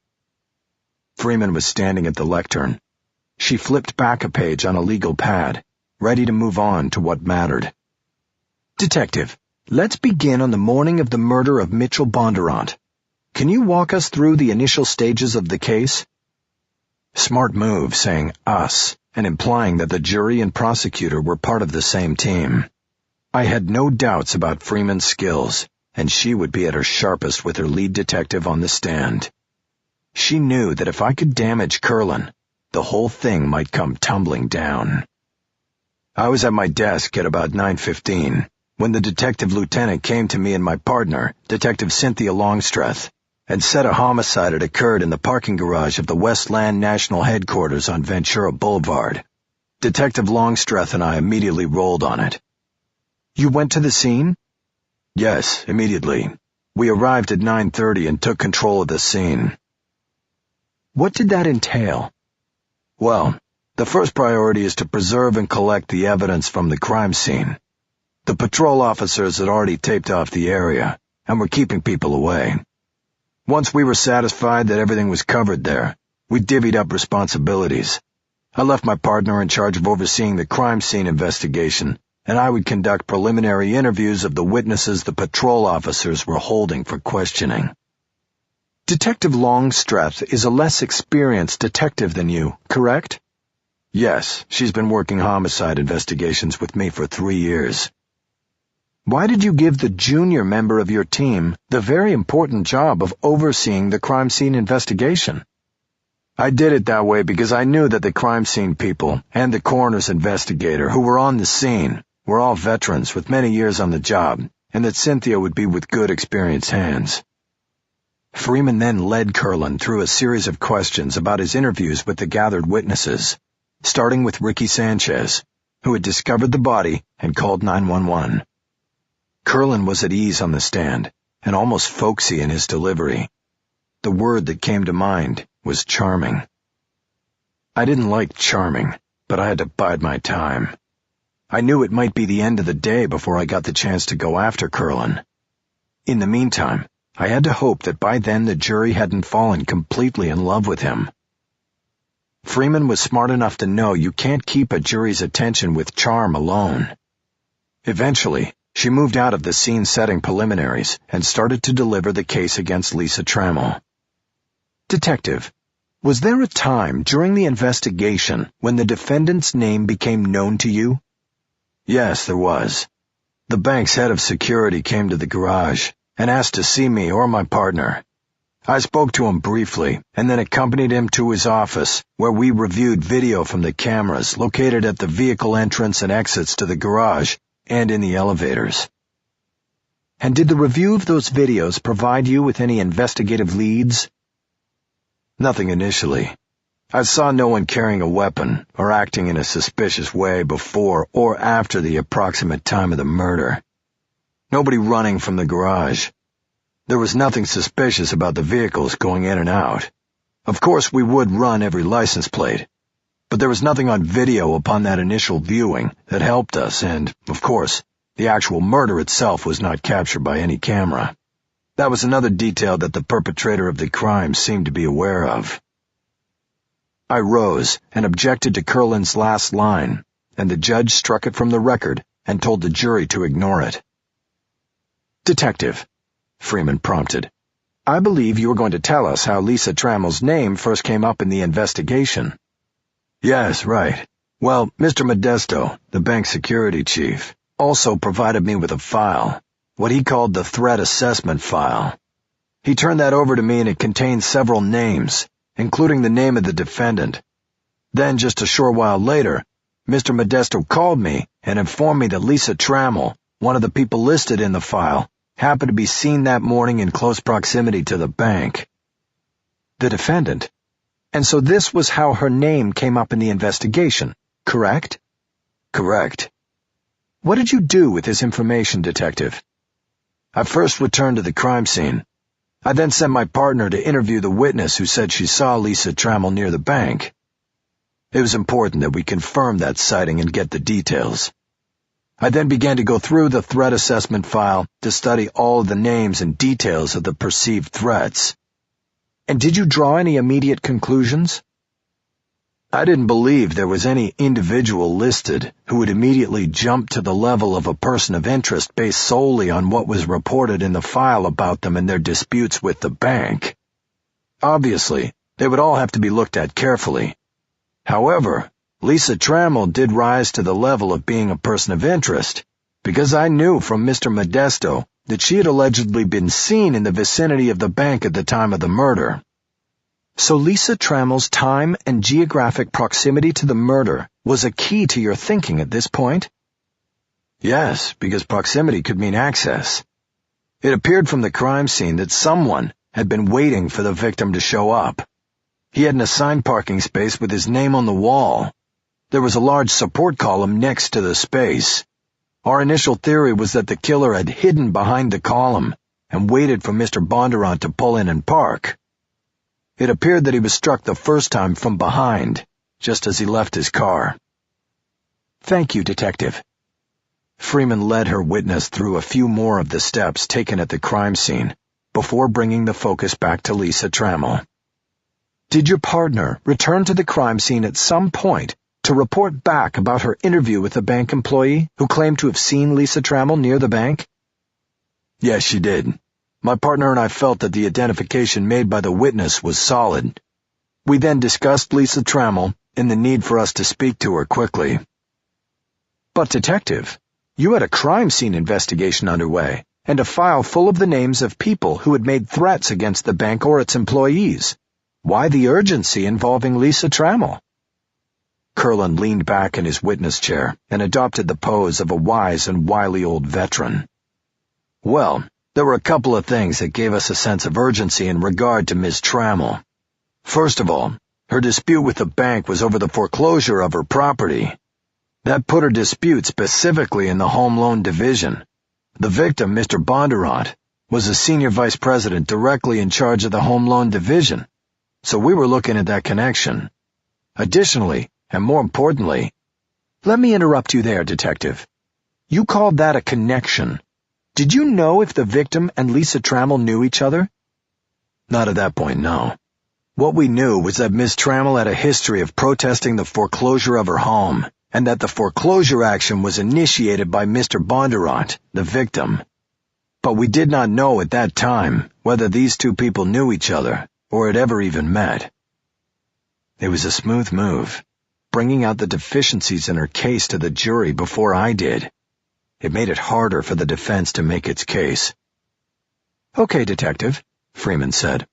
Freeman was standing at the lectern. She flipped back a page on a legal pad, ready to move on to what mattered. "Detective, Let's begin on the morning of the murder of Mitchell Bondurant. Can you walk us through the initial stages of the case? Smart move saying us and implying that the jury and prosecutor were part of the same team. I had no doubts about Freeman's skills, and she would be at her sharpest with her lead detective on the stand. She knew that if I could damage Curlin, the whole thing might come tumbling down. I was at my desk at about 9:15 when the detective lieutenant came to me and my partner, Detective Cynthia Longstreth, and said a homicide had occurred in the parking garage of the Westland National Headquarters on Ventura Boulevard. Detective Longstreth and I immediately rolled on it. You went to the scene? Yes, immediately. We arrived at 9:30 and took control of the scene. What did that entail? Well, the first priority is to preserve and collect the evidence from the crime scene. The patrol officers had already taped off the area and were keeping people away. Once we were satisfied that everything was covered there, we divvied up responsibilities. I left my partner in charge of overseeing the crime scene investigation, and I would conduct preliminary interviews of the witnesses the patrol officers were holding for questioning. Detective Longstreth is a less experienced detective than you, correct? Yes, she's been working homicide investigations with me for 3 years. Why did you give the junior member of your team the very important job of overseeing the crime scene investigation? I did it that way because I knew that the crime scene people and the coroner's investigator who were on the scene were all veterans with many years on the job, and that Cynthia would be with good, experienced hands. Freeman then led Curlin through a series of questions about his interviews with the gathered witnesses, starting with Ricky Sanchez, who had discovered the body and called 911. Curlin was at ease on the stand, and almost folksy in his delivery. The word that came to mind was charming. I didn't like charming, but I had to bide my time. I knew it might be the end of the day before I got the chance to go after Curlin. In the meantime, I had to hope that by then the jury hadn't fallen completely in love with him. Freeman was smart enough to know you can't keep a jury's attention with charm alone. Eventually, she moved out of the scene-setting preliminaries and started to deliver the case against Lisa Trammell. Detective, was there a time during the investigation when the defendant's name became known to you? Yes, there was. The bank's head of security came to the garage and asked to see me or my partner. I spoke to him briefly and then accompanied him to his office, where we reviewed video from the cameras located at the vehicle entrance and exits to the garage and in the elevators. And did the review of those videos provide you with any investigative leads? Nothing initially. I saw no one carrying a weapon or acting in a suspicious way before or after the approximate time of the murder. Nobody running from the garage. There was nothing suspicious about the vehicles going in and out. Of course, we would run every license plate, but there was nothing on video upon that initial viewing that helped us, and, of course, the actual murder itself was not captured by any camera. That was another detail that the perpetrator of the crime seemed to be aware of. I rose and objected to Curlin's last line, and the judge struck it from the record and told the jury to ignore it. Detective, Freeman prompted, I believe you were going to tell us how Lisa Trammell's name first came up in the investigation. Yes, right. Well, Mr. Modesto, the bank security chief, also provided me with a file, what he called the threat assessment file. He turned that over to me and it contained several names, including the name of the defendant. Then, just a short while later, Mr. Modesto called me and informed me that Lisa Trammell, one of the people listed in the file, happened to be seen that morning in close proximity to the bank. The defendant? And so this was how her name came up in the investigation, correct? Correct. What did you do with this information, Detective? I first returned to the crime scene. I then sent my partner to interview the witness who said she saw Lisa Trammell near the bank. It was important that we confirm that sighting and get the details. I then began to go through the threat assessment file to study all of the names and details of the perceived threats. And did you draw any immediate conclusions? I didn't believe there was any individual listed who would immediately jump to the level of a person of interest based solely on what was reported in the file about them and their disputes with the bank. Obviously, they would all have to be looked at carefully. However, Lisa Trammell did rise to the level of being a person of interest, because I knew from Mr. Modesto that she had allegedly been seen in the vicinity of the bank at the time of the murder. So Lisa Trammell's time and geographic proximity to the murder was a key to your thinking at this point? Yes, because proximity could mean access. It appeared from the crime scene that someone had been waiting for the victim to show up. He had an assigned parking space with his name on the wall. There was a large support column next to the space. Our initial theory was that the killer had hidden behind the column and waited for Mr. Bondurant to pull in and park. It appeared that he was struck the first time from behind, just as he left his car. Thank you, Detective. Freeman led her witness through a few more of the steps taken at the crime scene before bringing the focus back to Lisa Trammell. Did your partner return to the crime scene at some point to report back about her interview with the bank employee who claimed to have seen Lisa Trammell near the bank? Yes, she did. My partner and I felt that the identification made by the witness was solid. We then discussed Lisa Trammell and the need for us to speak to her quickly. But, Detective, you had a crime scene investigation underway and a file full of the names of people who had made threats against the bank or its employees. Why the urgency involving Lisa Trammell? Curlin leaned back in his witness chair and adopted the pose of a wise and wily old veteran. Well, there were a couple of things that gave us a sense of urgency in regard to Ms. Trammell. First of all, her dispute with the bank was over the foreclosure of her property. That put her dispute specifically in the home loan division. The victim, Mr. Bondurant, was a senior vice president directly in charge of the home loan division, so we were looking at that connection. Additionally, and more importantly— Let me interrupt you there, Detective. You called that a connection. Did you know if the victim and Lisa Trammell knew each other? Not at that point, no. What we knew was that Miss Trammell had a history of protesting the foreclosure of her home, and that the foreclosure action was initiated by Mr. Bondurant, the victim. But we did not know at that time whether these two people knew each other or had ever even met. It was a smooth move, bringing out the deficiencies in her case to the jury before I did. It made it harder for the defense to make its case. Okay, Detective, Freeman said.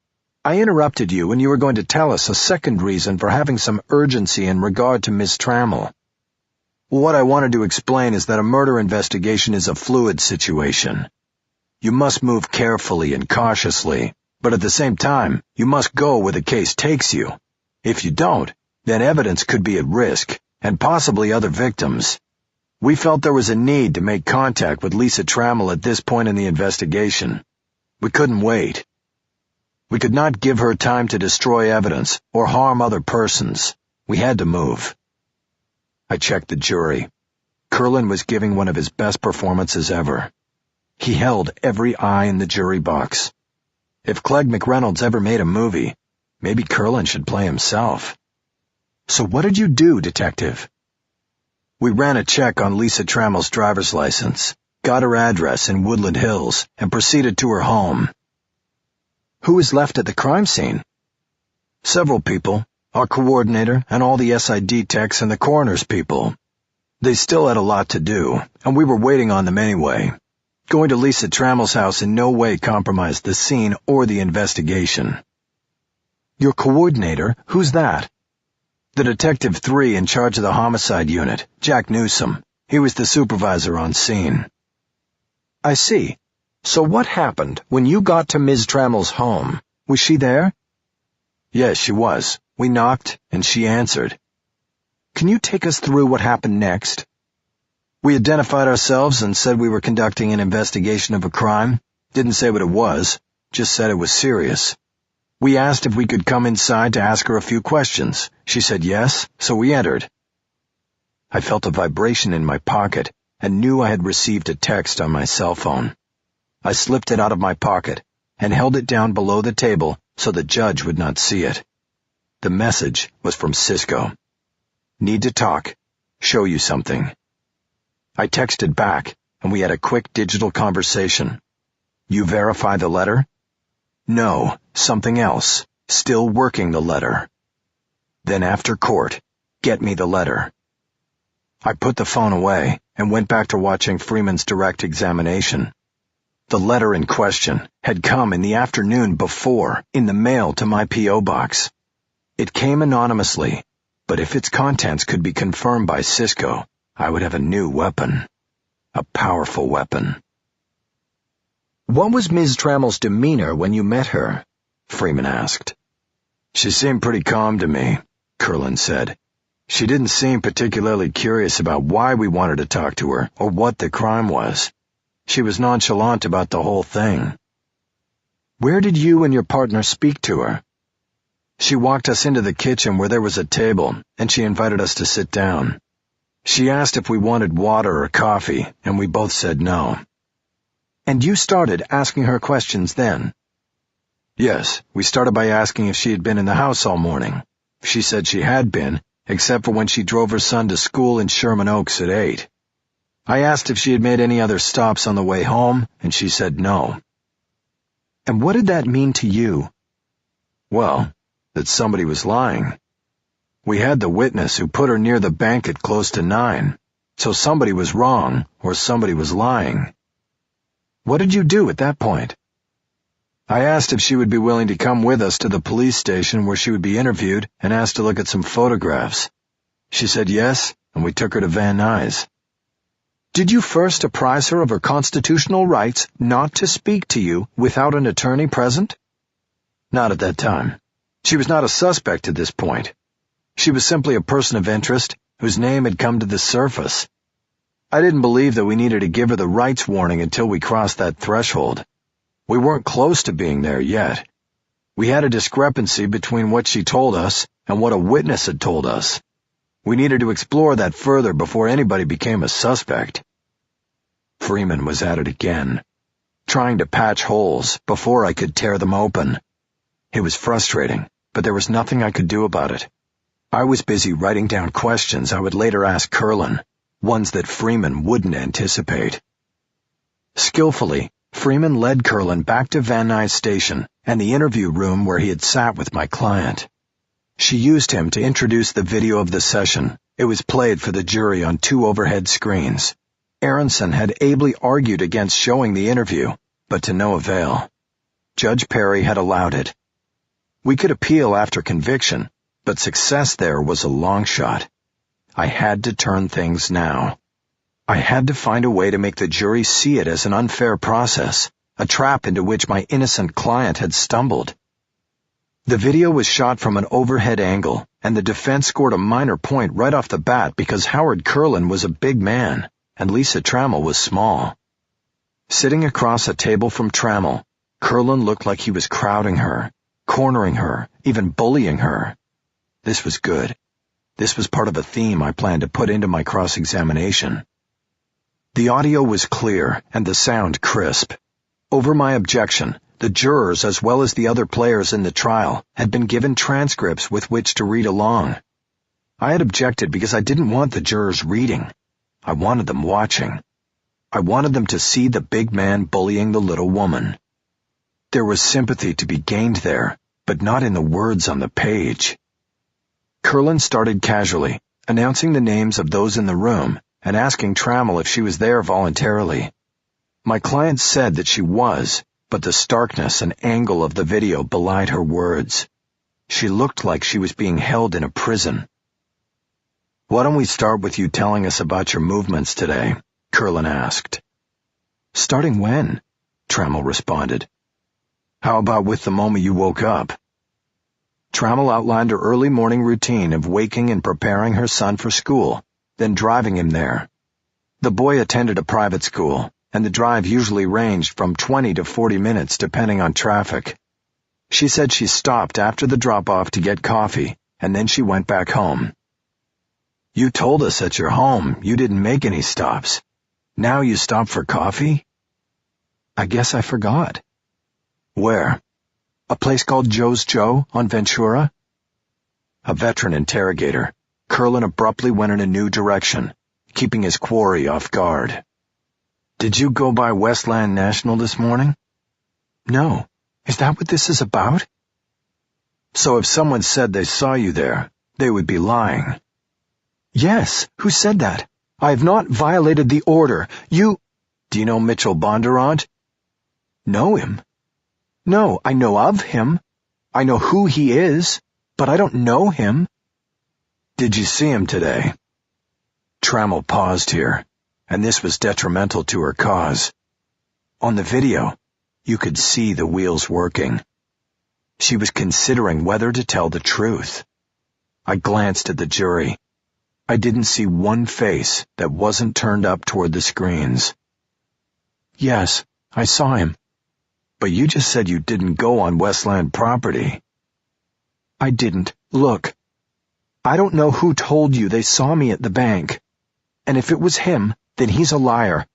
I interrupted you when you were going to tell us a second reason for having some urgency in regard to Miss Trammell. What I wanted to explain is that a murder investigation is a fluid situation. You must move carefully and cautiously, but at the same time, you must go where the case takes you. If you don't, then evidence could be at risk, and possibly other victims. We felt there was a need to make contact with Lisa Trammell at this point in the investigation. We couldn't wait. We could not give her time to destroy evidence or harm other persons. We had to move. I checked the jury. Curlin was giving one of his best performances ever. He held every eye in the jury box. If Clegg McReynolds ever made a movie, maybe Curlin should play himself. So what did you do, Detective? We ran a check on Lisa Trammell's driver's license, got her address in Woodland Hills, and proceeded to her home. Who was left at the crime scene? Several people, our coordinator and all the SID techs and the coroner's people. They still had a lot to do, and we were waiting on them anyway. Going to Lisa Trammell's house in no way compromised the scene or the investigation. Your coordinator? Who's that? The Detective 3 in charge of the homicide unit, Jack Newsom. He was the supervisor on scene. I see. So what happened when you got to Ms. Trammell's home? Was she there? Yes, she was. We knocked, and she answered. Can you take us through what happened next? We identified ourselves and said we were conducting an investigation of a crime. Didn't say what it was, just said it was serious. We asked if we could come inside to ask her a few questions. She said yes, so we entered. I felt a vibration in my pocket and knew I had received a text on my cell phone. I slipped it out of my pocket and held it down below the table so the judge would not see it. The message was from Cisco. Need to talk. Show you something. I texted back, and we had a quick digital conversation. You verify the letter? No, something else. Still working the letter. Then after court, get me the letter. I put the phone away and went back to watching Freeman's direct examination. The letter in question had come in the afternoon before in the mail to my P.O. box. It came anonymously, but if its contents could be confirmed by Cisco, I would have a new weapon. A powerful weapon. What was Ms. Trammell's demeanor when you met her? Freeman asked. She seemed pretty calm to me, Curlin said. She didn't seem particularly curious about why we wanted to talk to her or what the crime was. She was nonchalant about the whole thing. Where did you and your partner speak to her? She walked us into the kitchen where there was a table, and she invited us to sit down. She asked if we wanted water or coffee, and we both said no. And you started asking her questions then? Yes, we started by asking if she had been in the house all morning. She said she had been, except for when she drove her son to school in Sherman Oaks at 8. I asked if she had made any other stops on the way home, and she said no. And what did that mean to you? Well, that somebody was lying. We had the witness who put her near the bank at close to 9, so somebody was wrong, or somebody was lying. What did you do at that point? I asked if she would be willing to come with us to the police station where she would be interviewed and asked to look at some photographs. She said yes, and we took her to Van Nuys. Did you first apprise her of her constitutional rights not to speak to you without an attorney present? Not at that time. She was not a suspect at this point. She was simply a person of interest whose name had come to the surface. I didn't believe that we needed to give her the rights warning until we crossed that threshold. We weren't close to being there yet. We had a discrepancy between what she told us and what a witness had told us. We needed to explore that further before anybody became a suspect. Freeman was at it again, trying to patch holes before I could tear them open. It was frustrating, but there was nothing I could do about it. I was busy writing down questions I would later ask Curlin, ones that Freeman wouldn't anticipate. Skillfully, Freeman led Curlin back to Van Nuys Station and the interview room where he had sat with my client. She used him to introduce the video of the session. It was played for the jury on 2 overhead screens. Aronson had ably argued against showing the interview, but to no avail. Judge Perry had allowed it. We could appeal after conviction, but success there was a long shot. I had to turn things now. I had to find a way to make the jury see it as an unfair process, a trap into which my innocent client had stumbled. The video was shot from an overhead angle, and the defense scored a minor point right off the bat because Howard Curlin was a big man, and Lisa Trammell was small. Sitting across a table from Trammell, Curlin looked like he was crowding her, cornering her, even bullying her. This was good. This was part of a theme I planned to put into my cross-examination. The audio was clear and the sound crisp. Over my objection, the jurors as well as the other players in the trial had been given transcripts with which to read along. I had objected because I didn't want the jurors reading. I wanted them watching. I wanted them to see the big man bullying the little woman. There was sympathy to be gained there, but not in the words on the page. Curlin started casually, announcing the names of those in the room and asking Trammell if she was there voluntarily. My client said that she was, but the starkness and angle of the video belied her words. She looked like she was being held in a prison. "Why don't we start with you telling us about your movements today?" Curlin asked. "Starting when?" Trammell responded. "How about with the moment you woke up?" Trammell outlined her early morning routine of waking and preparing her son for school, then driving him there. The boy attended a private school, and the drive usually ranged from 20 to 40 minutes depending on traffic. She said she stopped after the drop-off to get coffee, and then she went back home. "You told us at your home you didn't make any stops. Now you stop for coffee?" "I guess I forgot." "Where?" "A place called Joe's Joe on Ventura." A veteran interrogator, Curlin abruptly went in a new direction, keeping his quarry off guard. "Did you go by Westland National this morning?" No. Is that what this is about? So if someone said they saw you there, they would be lying. Yes. Who said that? I have not violated the order. You... Do you know Mitchell Bondurant? Know him? No, I know of him. I know who he is, but I don't know him. Did you see him today? Trammell paused here, and this was detrimental to her cause. On the video, you could see the wheels working. She was considering whether to tell the truth. I glanced at the jury. I didn't see one face that wasn't turned up toward the screens. Yes, I saw him. But you just said you didn't go on Westland property. I didn't. Look. I don't know who told you they saw me at the bank. And if it was him, then he's a liar.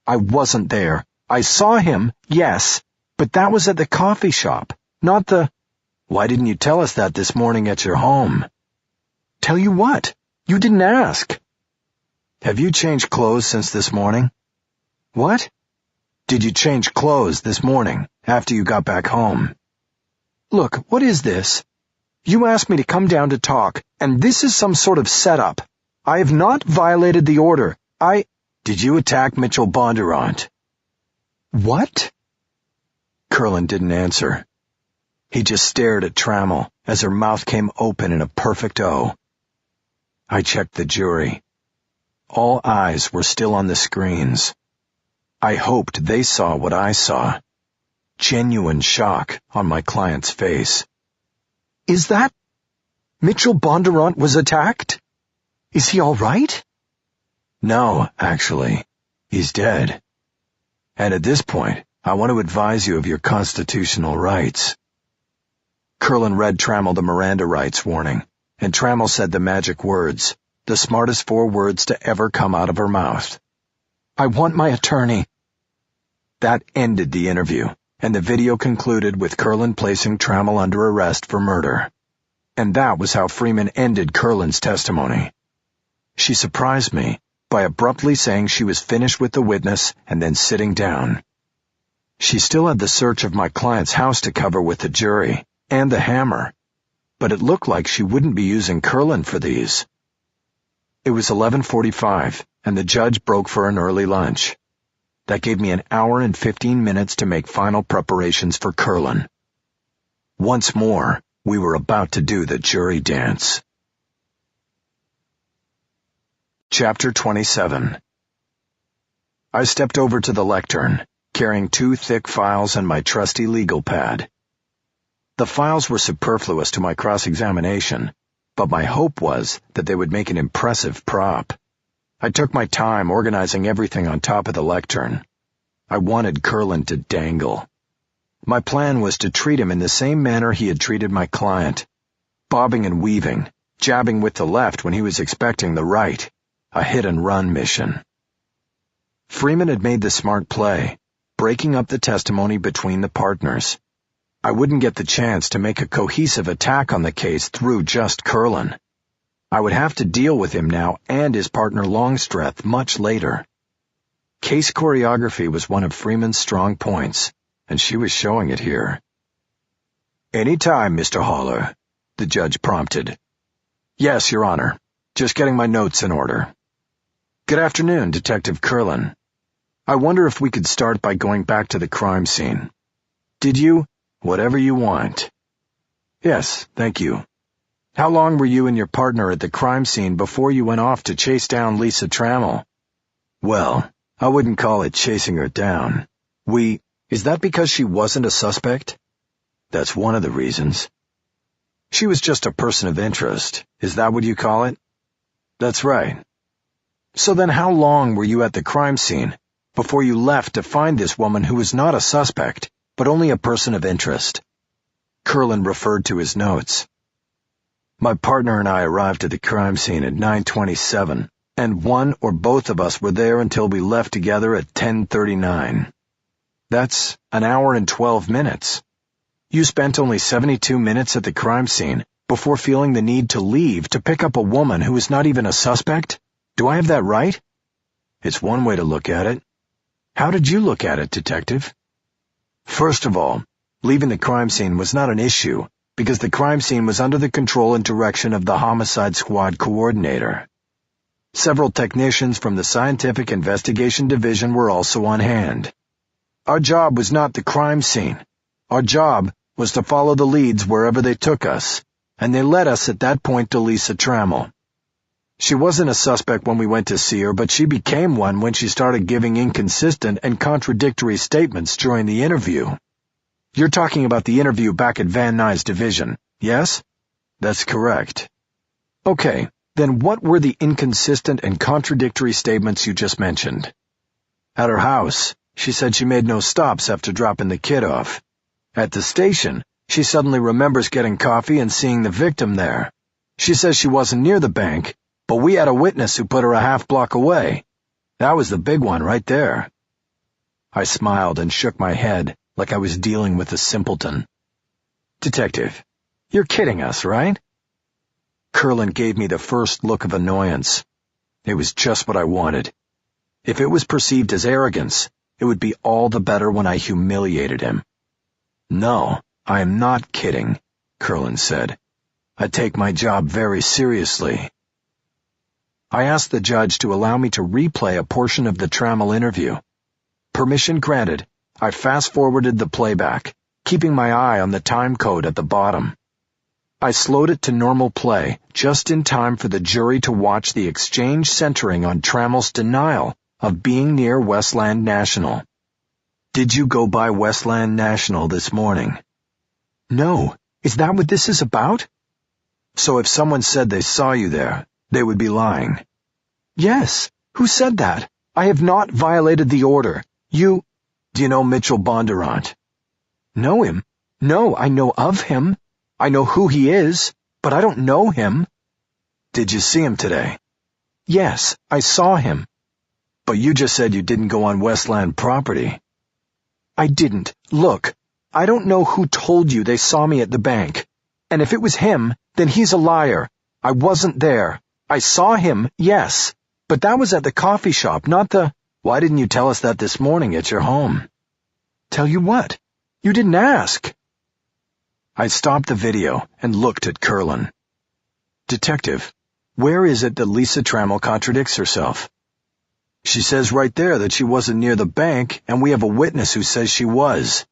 I wasn't there. I saw him, yes, but that was at the coffee shop, not the... Why didn't you tell us that this morning at your home? Tell you what? You didn't ask. Have you changed clothes since this morning? What? Did you change clothes this morning after you got back home? Look, what is this? You asked me to come down to talk, and this is some sort of setup. I have not violated the order. Did you attack Mitchell Bondurant? What? Curlin didn't answer. He just stared at Trammell as her mouth came open in a perfect O. I checked the jury. All eyes were still on the screens. I hoped they saw what I saw. Genuine shock on my client's face. Is that... Mitchell Bondurant was attacked? Is he all right? No, actually. He's dead. And at this point, I want to advise you of your constitutional rights. Curlin read Trammell the Miranda rights warning, and Trammell said the magic words, the smartest 4 words to ever come out of her mouth. I want my attorney. That ended the interview, and the video concluded with Curlin placing Trammell under arrest for murder. And that was how Freeman ended Curlin's testimony. She surprised me by abruptly saying she was finished with the witness and then sitting down. She still had the search of my client's house to cover with the jury, and the hammer, but it looked like she wouldn't be using Curlin for these. It was 11:45, and the judge broke for an early lunch. That gave me an hour and 15 minutes to make final preparations for Curlin. Once more, we were about to do the jury dance. Chapter 27. I stepped over to the lectern, carrying 2 thick files and my trusty legal pad. The files were superfluous to my cross-examination, but my hope was that they would make an impressive prop. I took my time organizing everything on top of the lectern. I wanted Curlin to dangle. My plan was to treat him in the same manner he had treated my client, bobbing and weaving, jabbing with the left when he was expecting the right. A hit-and-run mission. Freeman had made the smart play, breaking up the testimony between the partners. I wouldn't get the chance to make a cohesive attack on the case through just Curlin. I would have to deal with him now and his partner Longstreth much later. Case choreography was one of Freeman's strong points, and she was showing it here. "Any time, Mr. Haller," the judge prompted. "Yes, Your Honor. Just getting my notes in order." "Good afternoon, Detective Curlin. I wonder if we could start by going back to the crime scene. Did you—" "Whatever you want." "Yes, thank you. How long were you and your partner at the crime scene before you went off to chase down Lisa Trammell?" "Well, I wouldn't call it chasing her down. Is that because she wasn't a suspect?" "That's one of the reasons." "She was just a person of interest. Is that what you call it?" "That's right." "So then how long were you at the crime scene before you left to find this woman who was not a suspect, but only a person of interest?" Curlin referred to his notes. "My partner and I arrived at the crime scene at 9:27, and one or both of us were there until we left together at 10:39. That's an hour and 12 minutes. You spent only 72 minutes at the crime scene before feeling the need to leave to pick up a woman who is not even a suspect? Do I have that right? It's one way to look at it. How did you look at it, Detective? First of all, leaving the crime scene was not an issue because the crime scene was under the control and direction of the Homicide Squad coordinator. Several technicians from the Scientific Investigation Division were also on hand. Our job was not the crime scene. Our job was to follow the leads wherever they took us, and they led us at that point to Lisa Trammell. She wasn't a suspect when we went to see her, but she became one when she started giving inconsistent and contradictory statements during the interview. You're talking about the interview back at Van Nuys division, yes? That's correct. Okay, then what were the inconsistent and contradictory statements you just mentioned? At her house, she said she made no stops after dropping the kid off. At the station, she suddenly remembers getting coffee and seeing the victim there. She says she wasn't near the bank, but we had a witness who put her a half block away. That was the big one right there. I smiled and shook my head like I was dealing with a simpleton. Detective, you're kidding us, right? Curlin gave me the first look of annoyance. It was just what I wanted. If it was perceived as arrogance, it would be all the better when I humiliated him. No, I am not kidding, Curlin said. I take my job very seriously. I asked the judge to allow me to replay a portion of the Trammell interview. Permission granted, I fast-forwarded the playback, keeping my eye on the time code at the bottom. I slowed it to normal play, just in time for the jury to watch the exchange centering on Trammell's denial of being near Westland National. Did you go by Westland National this morning? No. Is that what this is about? So if someone said they saw you there, they would be lying. Yes. Who said that? I have not violated the order. Do you know Mitchell Bondurant? Know him? No, I know of him. I know who he is, but I don't know him. Did you see him today? Yes, I saw him. But you just said you didn't go on Westland property. I didn't. Look, I don't know who told you they saw me at the bank. And if it was him, then he's a liar. I wasn't there. I saw him, yes, but that was at the coffee shop, not the— Why didn't you tell us that this morning at your home? Tell you what? You didn't ask. I stopped the video and looked at Curlin. Detective, where is it that Lisa Trammell contradicts herself? She says right there that she wasn't near the bank, and we have a witness who says she was.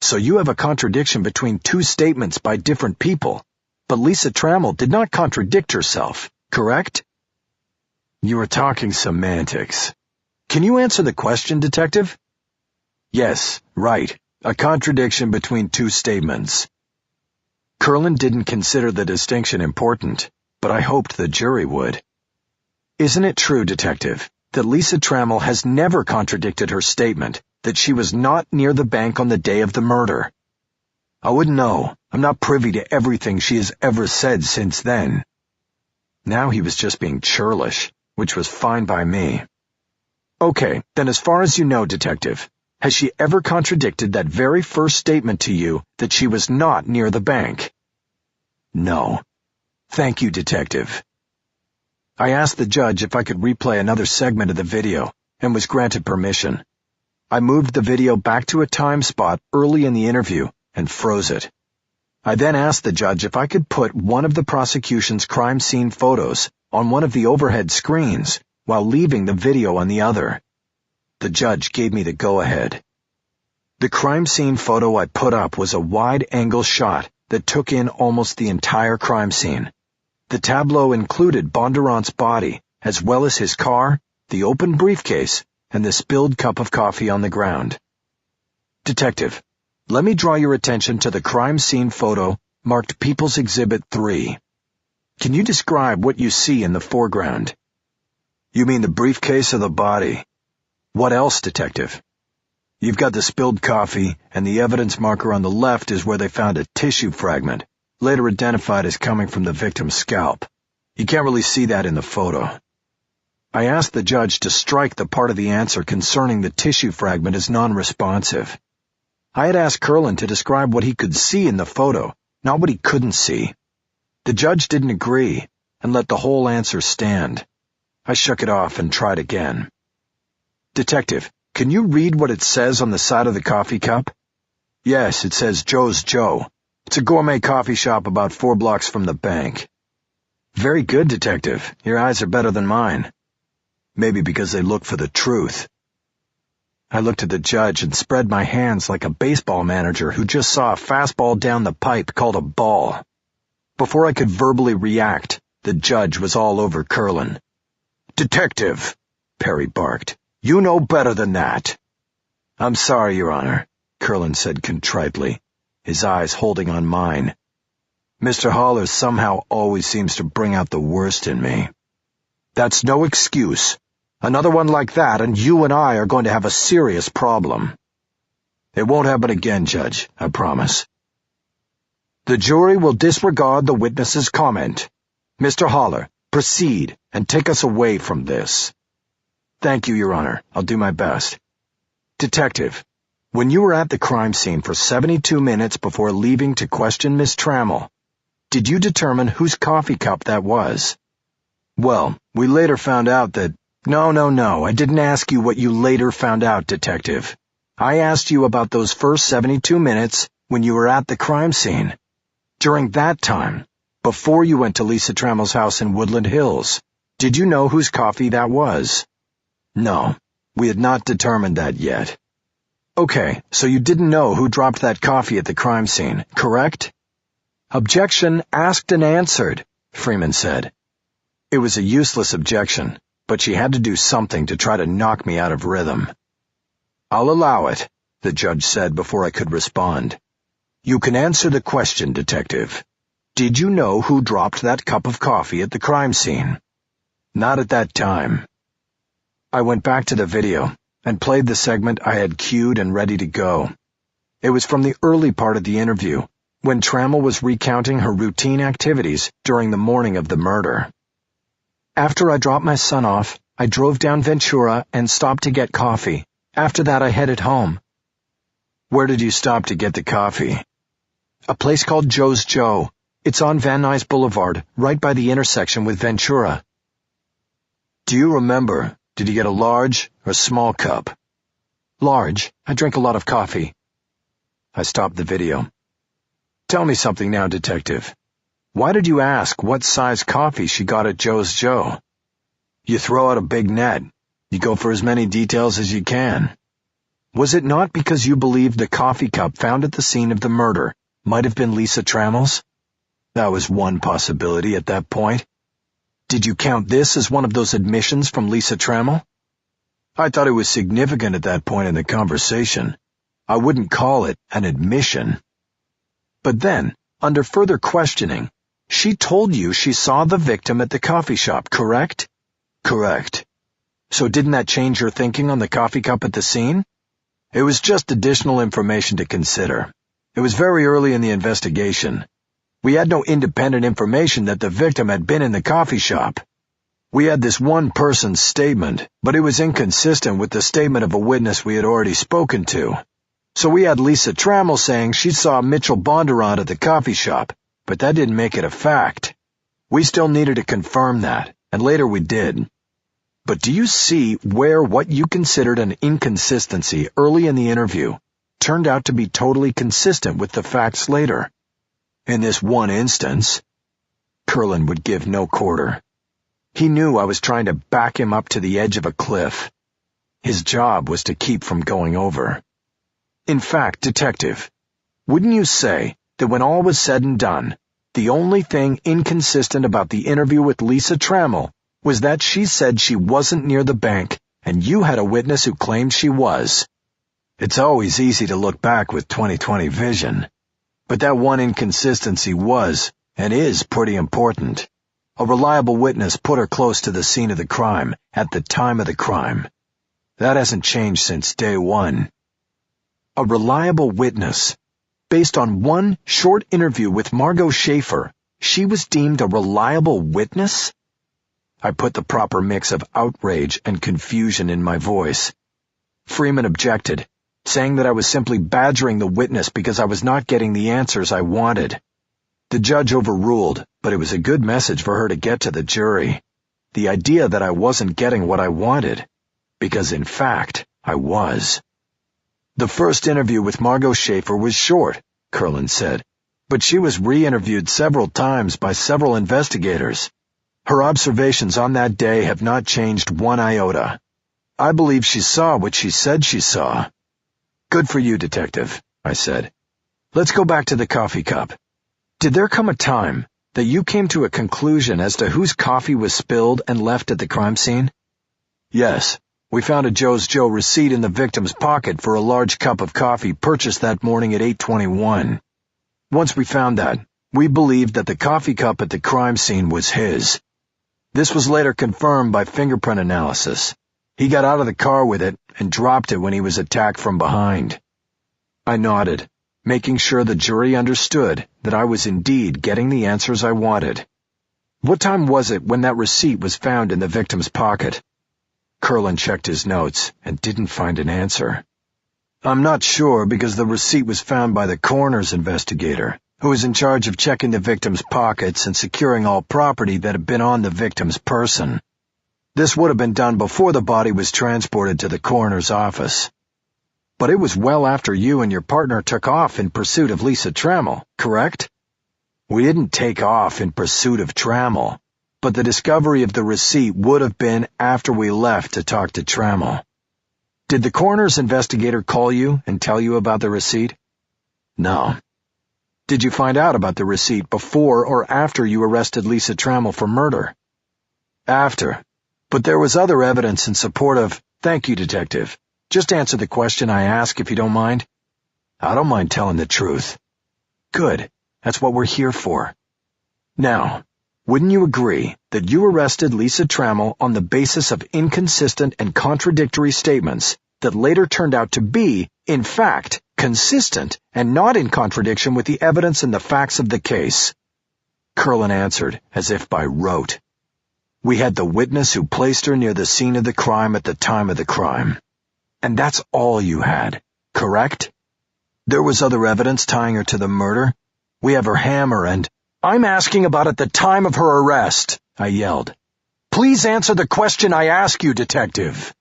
So you have a contradiction between two statements by different people, but Lisa Trammell did not contradict herself, correct? You are talking semantics. Can you answer the question, Detective? Yes, right. A contradiction between two statements. Curlin didn't consider the distinction important, but I hoped the jury would. Isn't it true, Detective, that Lisa Trammell has never contradicted her statement that she was not near the bank on the day of the murder? I wouldn't know. I'm not privy to everything she has ever said since then. Now he was just being churlish, which was fine by me. Okay, then as far as you know, Detective, has she ever contradicted that very first statement to you that she was not near the bank? No. Thank you, Detective. I asked the judge if I could replay another segment of the video, and was granted permission. I moved the video back to a time spot early in the interview and froze it. I then asked the judge if I could put one of the prosecution's crime scene photos on one of the overhead screens while leaving the video on the other. The judge gave me the go-ahead. The crime scene photo I put up was a wide-angle shot that took in almost the entire crime scene. The tableau included Bondurant's body, as well as his car, the open briefcase, and the spilled cup of coffee on the ground. Detective, let me draw your attention to the crime scene photo marked People's Exhibit 3. Can you describe what you see in the foreground? You mean the briefcase or the body? What else, Detective? You've got the spilled coffee, and the evidence marker on the left is where they found a tissue fragment, later identified as coming from the victim's scalp. You can't really see that in the photo. I asked the judge to strike the part of the answer concerning the tissue fragment as non-responsive. I had asked Curlin to describe what he could see in the photo, not what he couldn't see. The judge didn't agree and let the whole answer stand. I shook it off and tried again. Detective, can you read what it says on the side of the coffee cup? Yes, it says Joe's Joe. It's a gourmet coffee shop about 4 blocks from the bank. Very good, Detective. Your eyes are better than mine. Maybe because they look for the truth. I looked at the judge and spread my hands like a baseball manager who just saw a fastball down the pipe called a ball. Before I could verbally react, the judge was all over Curlin. Detective, Perry barked. You know better than that. I'm sorry, Your Honor, Curlin said contritely, his eyes holding on mine. Mr. Haller somehow always seems to bring out the worst in me. That's no excuse. Another one like that, and you and I are going to have a serious problem. It won't happen again, Judge, I promise. The jury will disregard the witness's comment. Mr. Haller, proceed and take us away from this. Thank you, Your Honor. I'll do my best. Detective, when you were at the crime scene for 72 minutes before leaving to question Miss Trammell, did you determine whose coffee cup that was? Well, we later found out that... No, I didn't ask you what you later found out, Detective. I asked you about those first 72 minutes when you were at the crime scene. During that time, before you went to Lisa Trammell's house in Woodland Hills, did you know whose coffee that was? No, we had not determined that yet. Okay, so you didn't know who dropped that coffee at the crime scene, correct? Objection asked and answered, Freeman said. It was a useless objection, but she had to do something to try to knock me out of rhythm. I'll allow it, the judge said before I could respond. You can answer the question, Detective. Did you know who dropped that cup of coffee at the crime scene? Not at that time. I went back to the video and played the segment I had cued and ready to go. It was from the early part of the interview, when Trammell was recounting her routine activities during the morning of the murder. After I dropped my son off, I drove down Ventura and stopped to get coffee. After that, I headed home. Where did you stop to get the coffee? A place called Joe's Joe. It's on Van Nuys Boulevard, right by the intersection with Ventura. Do you remember, did you get a large or small cup? Large. I drink a lot of coffee. I stopped the video. Tell me something now, Detective. Why did you ask what size coffee she got at Joe's Joe? You throw out a big net. You go for as many details as you can. Was it not because you believed the coffee cup found at the scene of the murder might have been Lisa Trammell's? That was one possibility at that point. Did you count this as one of those admissions from Lisa Trammell? I thought it was significant at that point in the conversation. I wouldn't call it an admission. But then, under further questioning, she told you she saw the victim at the coffee shop, correct? Correct. So didn't that change your thinking on the coffee cup at the scene? It was just additional information to consider. It was very early in the investigation. We had no independent information that the victim had been in the coffee shop. We had this one person's statement, but it was inconsistent with the statement of a witness we had already spoken to. So we had Lisa Trammell saying she saw Mitchell Bondurant at the coffee shop, but that didn't make it a fact. We still needed to confirm that, and later we did. But do you see where what you considered an inconsistency early in the interview turned out to be totally consistent with the facts later? In this one instance, Curlin would give no quarter. He knew I was trying to back him up to the edge of a cliff. His job was to keep from going over. In fact, Detective, wouldn't you say that when all was said and done, the only thing inconsistent about the interview with Lisa Trammell was that she said she wasn't near the bank and you had a witness who claimed she was? It's always easy to look back with 20/20 vision, but that one inconsistency was and is pretty important. A reliable witness put her close to the scene of the crime at the time of the crime. That hasn't changed since day one. A reliable witness. Based on one short interview with Margot Schaefer, she was deemed a reliable witness? I put the proper mix of outrage and confusion in my voice. Freeman objected, saying that I was simply badgering the witness because I was not getting the answers I wanted. The judge overruled but it was a good message for her to get to the jury. The idea that I wasn't getting what I wanted, because in fact, I was. The first interview with Margot Schaefer was short, Curlin said, but she was re-interviewed several times by several investigators. Her observations on that day have not changed one iota. I believe she saw what she said she saw. Good for you, Detective, I said. Let's go back to the coffee cup. Did there come a time that you came to a conclusion as to whose coffee was spilled and left at the crime scene? Yes. We found a Joe's Joe receipt in the victim's pocket for a large cup of coffee purchased that morning at 8:21. Once we found that, we believed that the coffee cup at the crime scene was his. This was later confirmed by fingerprint analysis. He got out of the car with it and dropped it when he was attacked from behind. I nodded, making sure the jury understood that I was indeed getting the answers I wanted. What time was it when that receipt was found in the victim's pocket? Curlin checked his notes and didn't find an answer. I'm not sure because the receipt was found by the coroner's investigator, who was in charge of checking the victim's pockets and securing all property that had been on the victim's person. This would have been done before the body was transported to the coroner's office. But it was well after you and your partner took off in pursuit of Lisa Trammell, correct? We didn't take off in pursuit of Trammell, but the discovery of the receipt would have been after we left to talk to Trammell. Did the coroner's investigator call you and tell you about the receipt? No. Did you find out about the receipt before or after you arrested Lisa Trammell for murder? After. But there was other evidence in support of— Thank you, Detective. Just answer the question I ask if you don't mind. I don't mind telling the truth. Good. That's what we're here for. Now, wouldn't you agree that you arrested Lisa Trammell on the basis of inconsistent and contradictory statements that later turned out to be, in fact, consistent and not in contradiction with the evidence and the facts of the case? Curlin answered, as if by rote. We had the witness who placed her near the scene of the crime at the time of the crime. And that's all you had, correct? There was other evidence tying her to the murder. We have her hammer and— I'm asking about at the time of her arrest, I yelled. Please answer the question I ask you, Detective.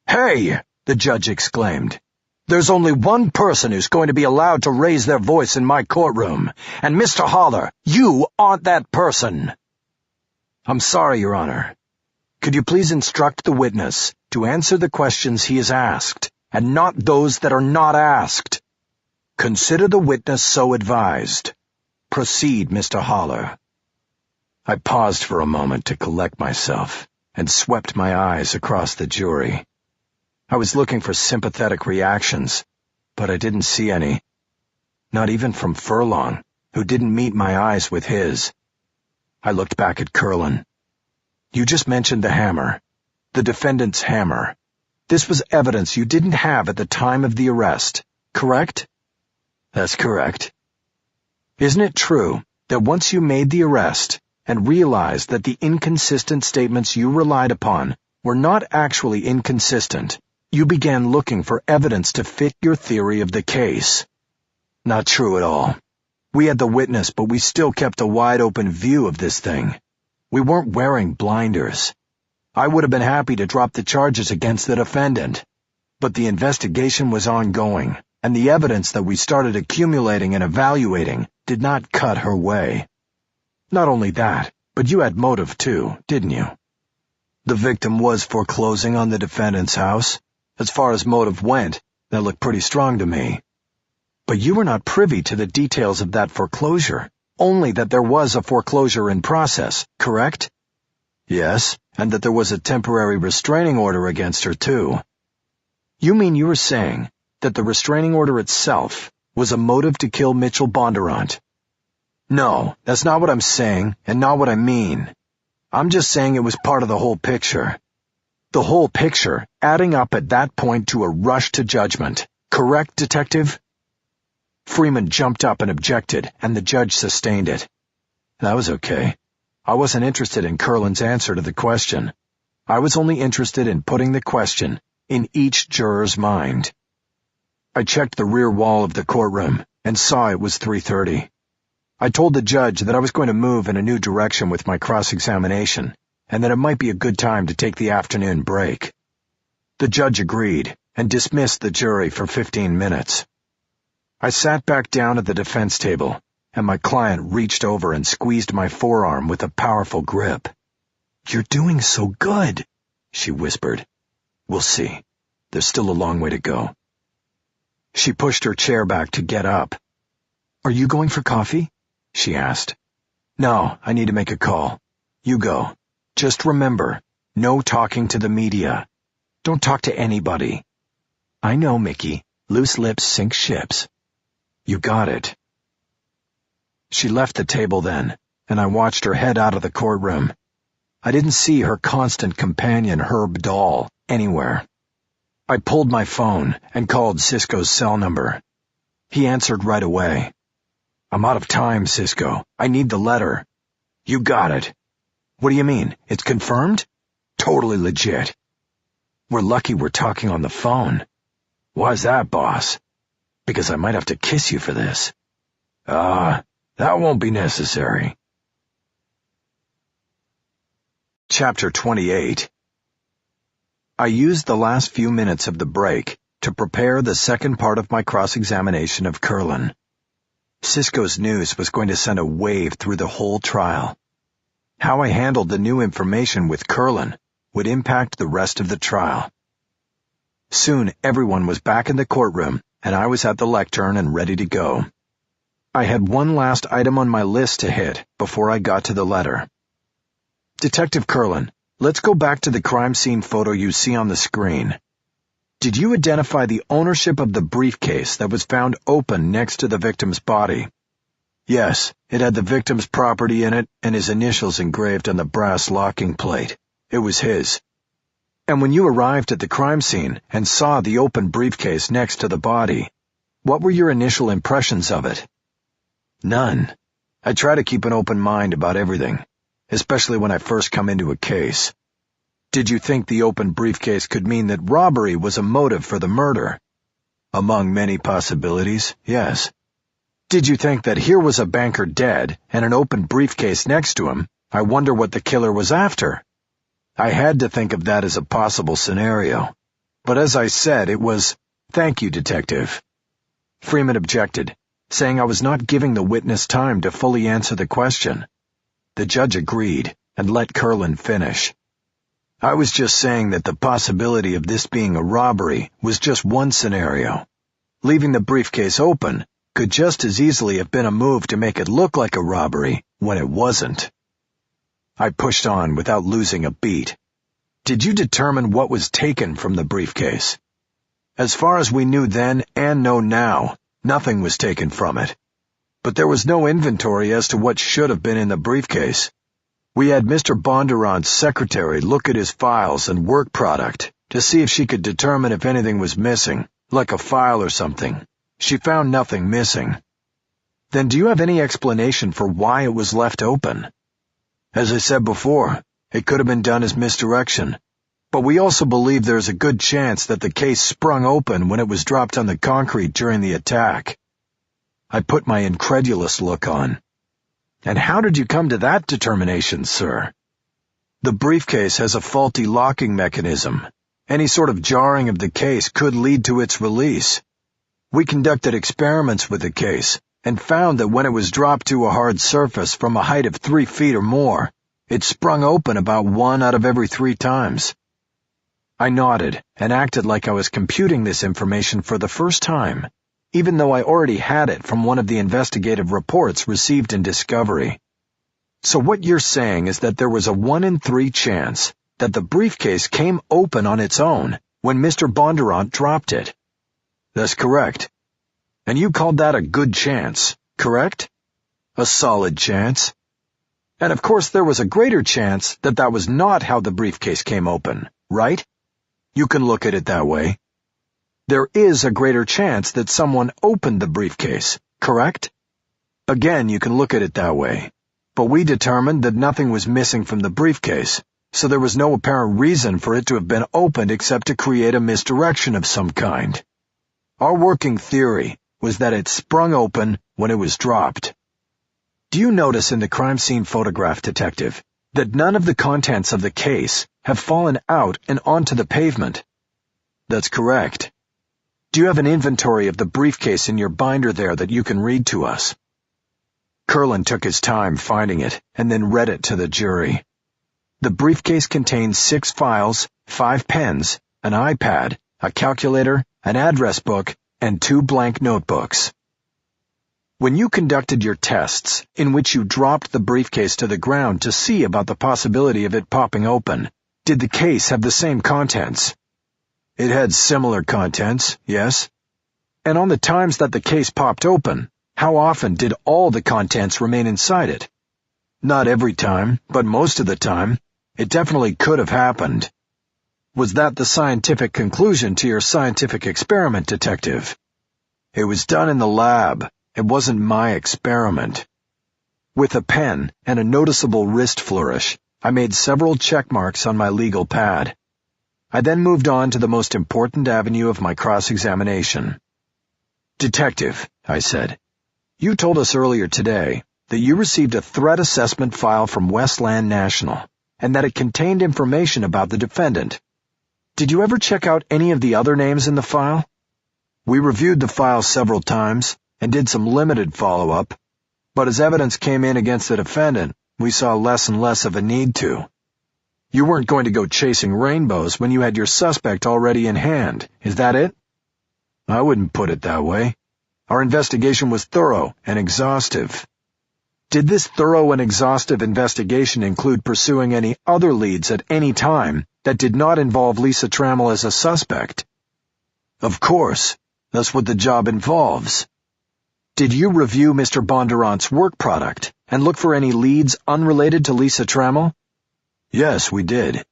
Hey, the judge exclaimed. There's only one person who's going to be allowed to raise their voice in my courtroom, and Mr. Haller, you aren't that person. I'm sorry, Your Honor. Could you please instruct the witness to answer the questions he is asked, and not those that are not asked? Consider the witness so advised. Proceed, Mr. Haller. I paused for a moment to collect myself and swept my eyes across the jury. I was looking for sympathetic reactions, but I didn't see any. Not even from Furlong, who didn't meet my eyes with his. I looked back at Curlin. You just mentioned the hammer. The defendant's hammer. This was evidence you didn't have at the time of the arrest, correct? That's correct. Isn't it true that once you made the arrest and realized that the inconsistent statements you relied upon were not actually inconsistent, you began looking for evidence to fit your theory of the case? Not true at all. We had the witness, but we still kept a wide-open view of this thing. We weren't wearing blinders. I would have been happy to drop the charges against the defendant, but the investigation was ongoing, and the evidence that we started accumulating and evaluating did not cut her way. Not only that, but you had motive too, didn't you? The victim was foreclosing on the defendant's house. As far as motive went, that looked pretty strong to me. But you were not privy to the details of that foreclosure, only that there was a foreclosure in process, correct? Yes, and that there was a temporary restraining order against her too. You mean you were saying that the restraining order itself was a motive to kill Mitchell Bondurant? No, that's not what I'm saying, and not what I mean. I'm just saying it was part of the whole picture. The whole picture adding up at that point to a rush to judgment. Correct, Detective? Freeman jumped up and objected, and the judge sustained it. That was okay. I wasn't interested in Curlin's answer to the question. I was only interested in putting the question in each juror's mind. I checked the rear wall of the courtroom and saw it was 3:30. I told the judge that I was going to move in a new direction with my cross-examination, and that it might be a good time to take the afternoon break. The judge agreed and dismissed the jury for 15 minutes. I sat back down at the defense table, and my client reached over and squeezed my forearm with a powerful grip. "You're doing so good," she whispered. "We'll see. There's still a long way to go." She pushed her chair back to get up. "Are you going for coffee?" she asked. "No, I need to make a call. You go. Just remember, no talking to the media. Don't talk to anybody." "I know, Mickey. Loose lips sink ships." "You got it." She left the table then, and I watched her head out of the courtroom. I didn't see her constant companion, Herb Dahl, anywhere. I pulled my phone and called Cisco's cell number. He answered right away. "I'm out of time, Cisco. I need the letter." "You got it." "What do you mean? It's confirmed?" "Totally legit." "We're lucky we're talking on the phone." "Why's that, boss?" "Because I might have to kiss you for this." That won't be necessary." Chapter 28. I used the last few minutes of the break to prepare the second part of my cross-examination of Curlin. Cisco's news was going to send a wave through the whole trial. How I handled the new information with Curlin would impact the rest of the trial. Soon everyone was back in the courtroom, and I was at the lectern and ready to go. I had one last item on my list to hit before I got to the letter. "Detective Curlin, let's go back to the crime scene photo you see on the screen. Did you identify the ownership of the briefcase that was found open next to the victim's body?" "Yes, it had the victim's property in it and his initials engraved on the brass locking plate. It was his." "And when you arrived at the crime scene and saw the open briefcase next to the body, what were your initial impressions of it?" "None. I try to keep an open mind about everything, especially when I first come into a case." "Did you think the open briefcase could mean that robbery was a motive for the murder?" "Among many possibilities, yes." "Did you think that here was a banker dead and an open briefcase next to him? I wonder what the killer was after." "I had to think of that as a possible scenario. But as I said, it was—" "Thank you, Detective." Freeman objected, saying I was not giving the witness time to fully answer the question. The judge agreed and let Curlin finish. "I was just saying that the possibility of this being a robbery was just one scenario. Leaving the briefcase open could just as easily have been a move to make it look like a robbery when it wasn't." I pushed on without losing a beat. "Did you determine what was taken from the briefcase?" "As far as we knew then and know now, nothing was taken from it. But there was no inventory as to what should have been in the briefcase. We had Mr. Bondurant's secretary look at his files and work product to see if she could determine if anything was missing, like a file or something. She found nothing missing." "Then do you have any explanation for why it was left open?" "As I said before, it could have been done as misdirection. But we also believe there is a good chance that the case sprung open when it was dropped on the concrete during the attack." I put my incredulous look on. "And how did you come to that determination, sir?" "The briefcase has a faulty locking mechanism. Any sort of jarring of the case could lead to its release. We conducted experiments with the case and found that when it was dropped to a hard surface from a height of 3 feet or more, it sprung open about 1 out of every 3 times. I nodded and acted like I was computing this information for the first time, even though I already had it from one of the investigative reports received in Discovery. "So what you're saying is that there was a 1 in 3 chance that the briefcase came open on its own when Mr. Bondurant dropped it?" "That's correct." "And you called that a good chance, correct?" "A solid chance." "And of course there was a greater chance that that was not how the briefcase came open, right?" "You can look at it that way." "There is a greater chance that someone opened the briefcase, correct?" "Again, you can look at it that way. But we determined that nothing was missing from the briefcase, so there was no apparent reason for it to have been opened except to create a misdirection of some kind. Our working theory was that it sprung open when it was dropped." Do you notice in the crime scene photograph, Detective, that none of the contents of the case have fallen out and onto the pavement? That's correct. Do you have an inventory of the briefcase in your binder there that you can read to us? Curlin took his time finding it and then read it to the jury. The briefcase contains 6 files, 5 pens, an iPad, a calculator, an address book, and 2 blank notebooks. When you conducted your tests, in which you dropped the briefcase to the ground to see about the possibility of it popping open, did the case have the same contents? It had similar contents, yes. And on the times that the case popped open, how often did all the contents remain inside it? Not every time, but most of the time. It definitely could have happened. Was that the scientific conclusion to your scientific experiment, Detective? It was done in the lab. It wasn't my experiment. With a pen and a noticeable wrist flourish, I made several check marks on my legal pad. I then moved on to the most important avenue of my cross-examination. Detective, I said, you told us earlier today that you received a threat assessment file from Westland National, and that it contained information about the defendant. Did you ever check out any of the other names in the file? We reviewed the file several times and did some limited follow-up, but as evidence came in against the defendant, we saw less and less of a need to. You weren't going to go chasing rainbows when you had your suspect already in hand, is that it? I wouldn't put it that way. Our investigation was thorough and exhaustive. Did this thorough and exhaustive investigation include pursuing any other leads at any time that did not involve Lisa Trammell as a suspect? Of course. That's what the job involves. Did you review Mr. Bondurant's work product and look for any leads unrelated to Lisa Trammell? Yes, we did.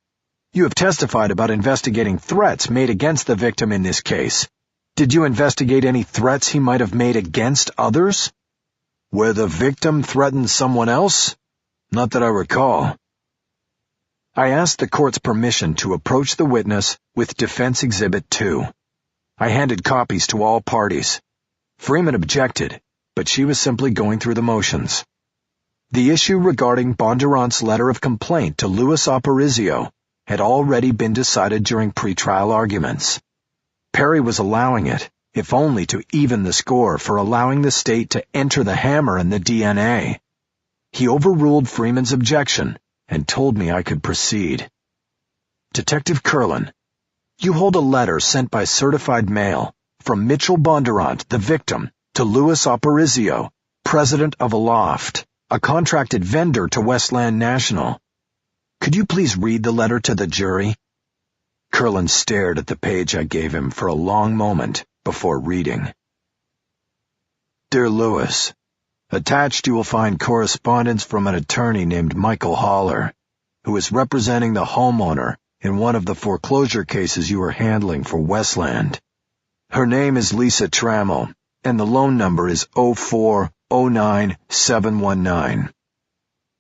You have testified about investigating threats made against the victim in this case. Did you investigate any threats he might have made against others? Where the victim threatened someone else? Not that I recall. I asked the court's permission to approach the witness with Defense Exhibit 2. I handed copies to all parties. Freeman objected, but she was simply going through the motions. The issue regarding Bondurant's letter of complaint to Louis Aparicio had already been decided during pretrial arguments. Perry was allowing it, if only to even the score for allowing the state to enter the hammer in the DNA. He overruled Freeman's objection and told me I could proceed. Detective Curlin, you hold a letter sent by certified mail from Mitchell Bondurant, the victim, to Louis Aparicio, president of Aloft, a contracted vendor to Westland National. Could you please read the letter to the jury? Curlin stared at the page I gave him for a long moment before reading. Dear Louis, attached you will find correspondence from an attorney named Michael Haller, who is representing the homeowner in one of the foreclosure cases you are handling for Westland. Her name is Lisa Trammell, and the loan number is 0409719.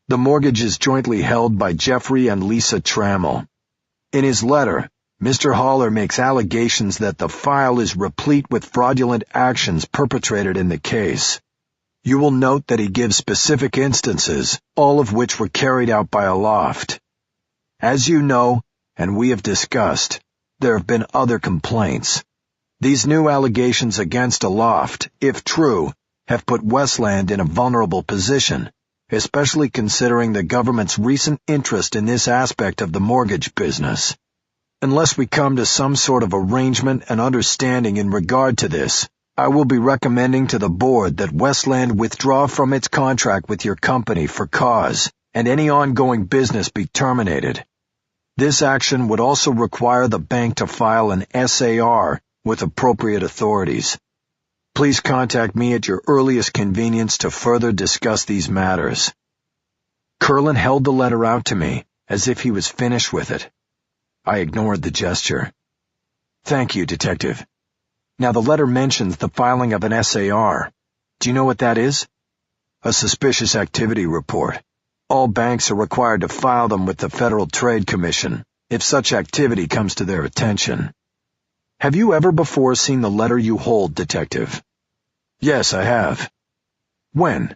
The mortgage is jointly held by Jeffrey and Lisa Trammell. In his letter, Mr. Haller makes allegations that the file is replete with fraudulent actions perpetrated in the case. You will note that he gives specific instances, all of which were carried out by Aloft. As you know, and we have discussed, there have been other complaints. These new allegations against Aloft, if true, have put Westland in a vulnerable position, especially considering the government's recent interest in this aspect of the mortgage business. Unless we come to some sort of arrangement and understanding in regard to this, I will be recommending to the board that Westland withdraw from its contract with your company for cause, and any ongoing business be terminated. This action would also require the bank to file an SAR with appropriate authorities. Please contact me at your earliest convenience to further discuss these matters. Curlin held the letter out to me, as if he was finished with it. I ignored the gesture. Thank you, Detective. Now the letter mentions the filing of an SAR. Do you know what that is? A suspicious activity report. All banks are required to file them with the Federal Trade Commission if such activity comes to their attention. Have you ever before seen the letter you hold, Detective? Yes, I have. When?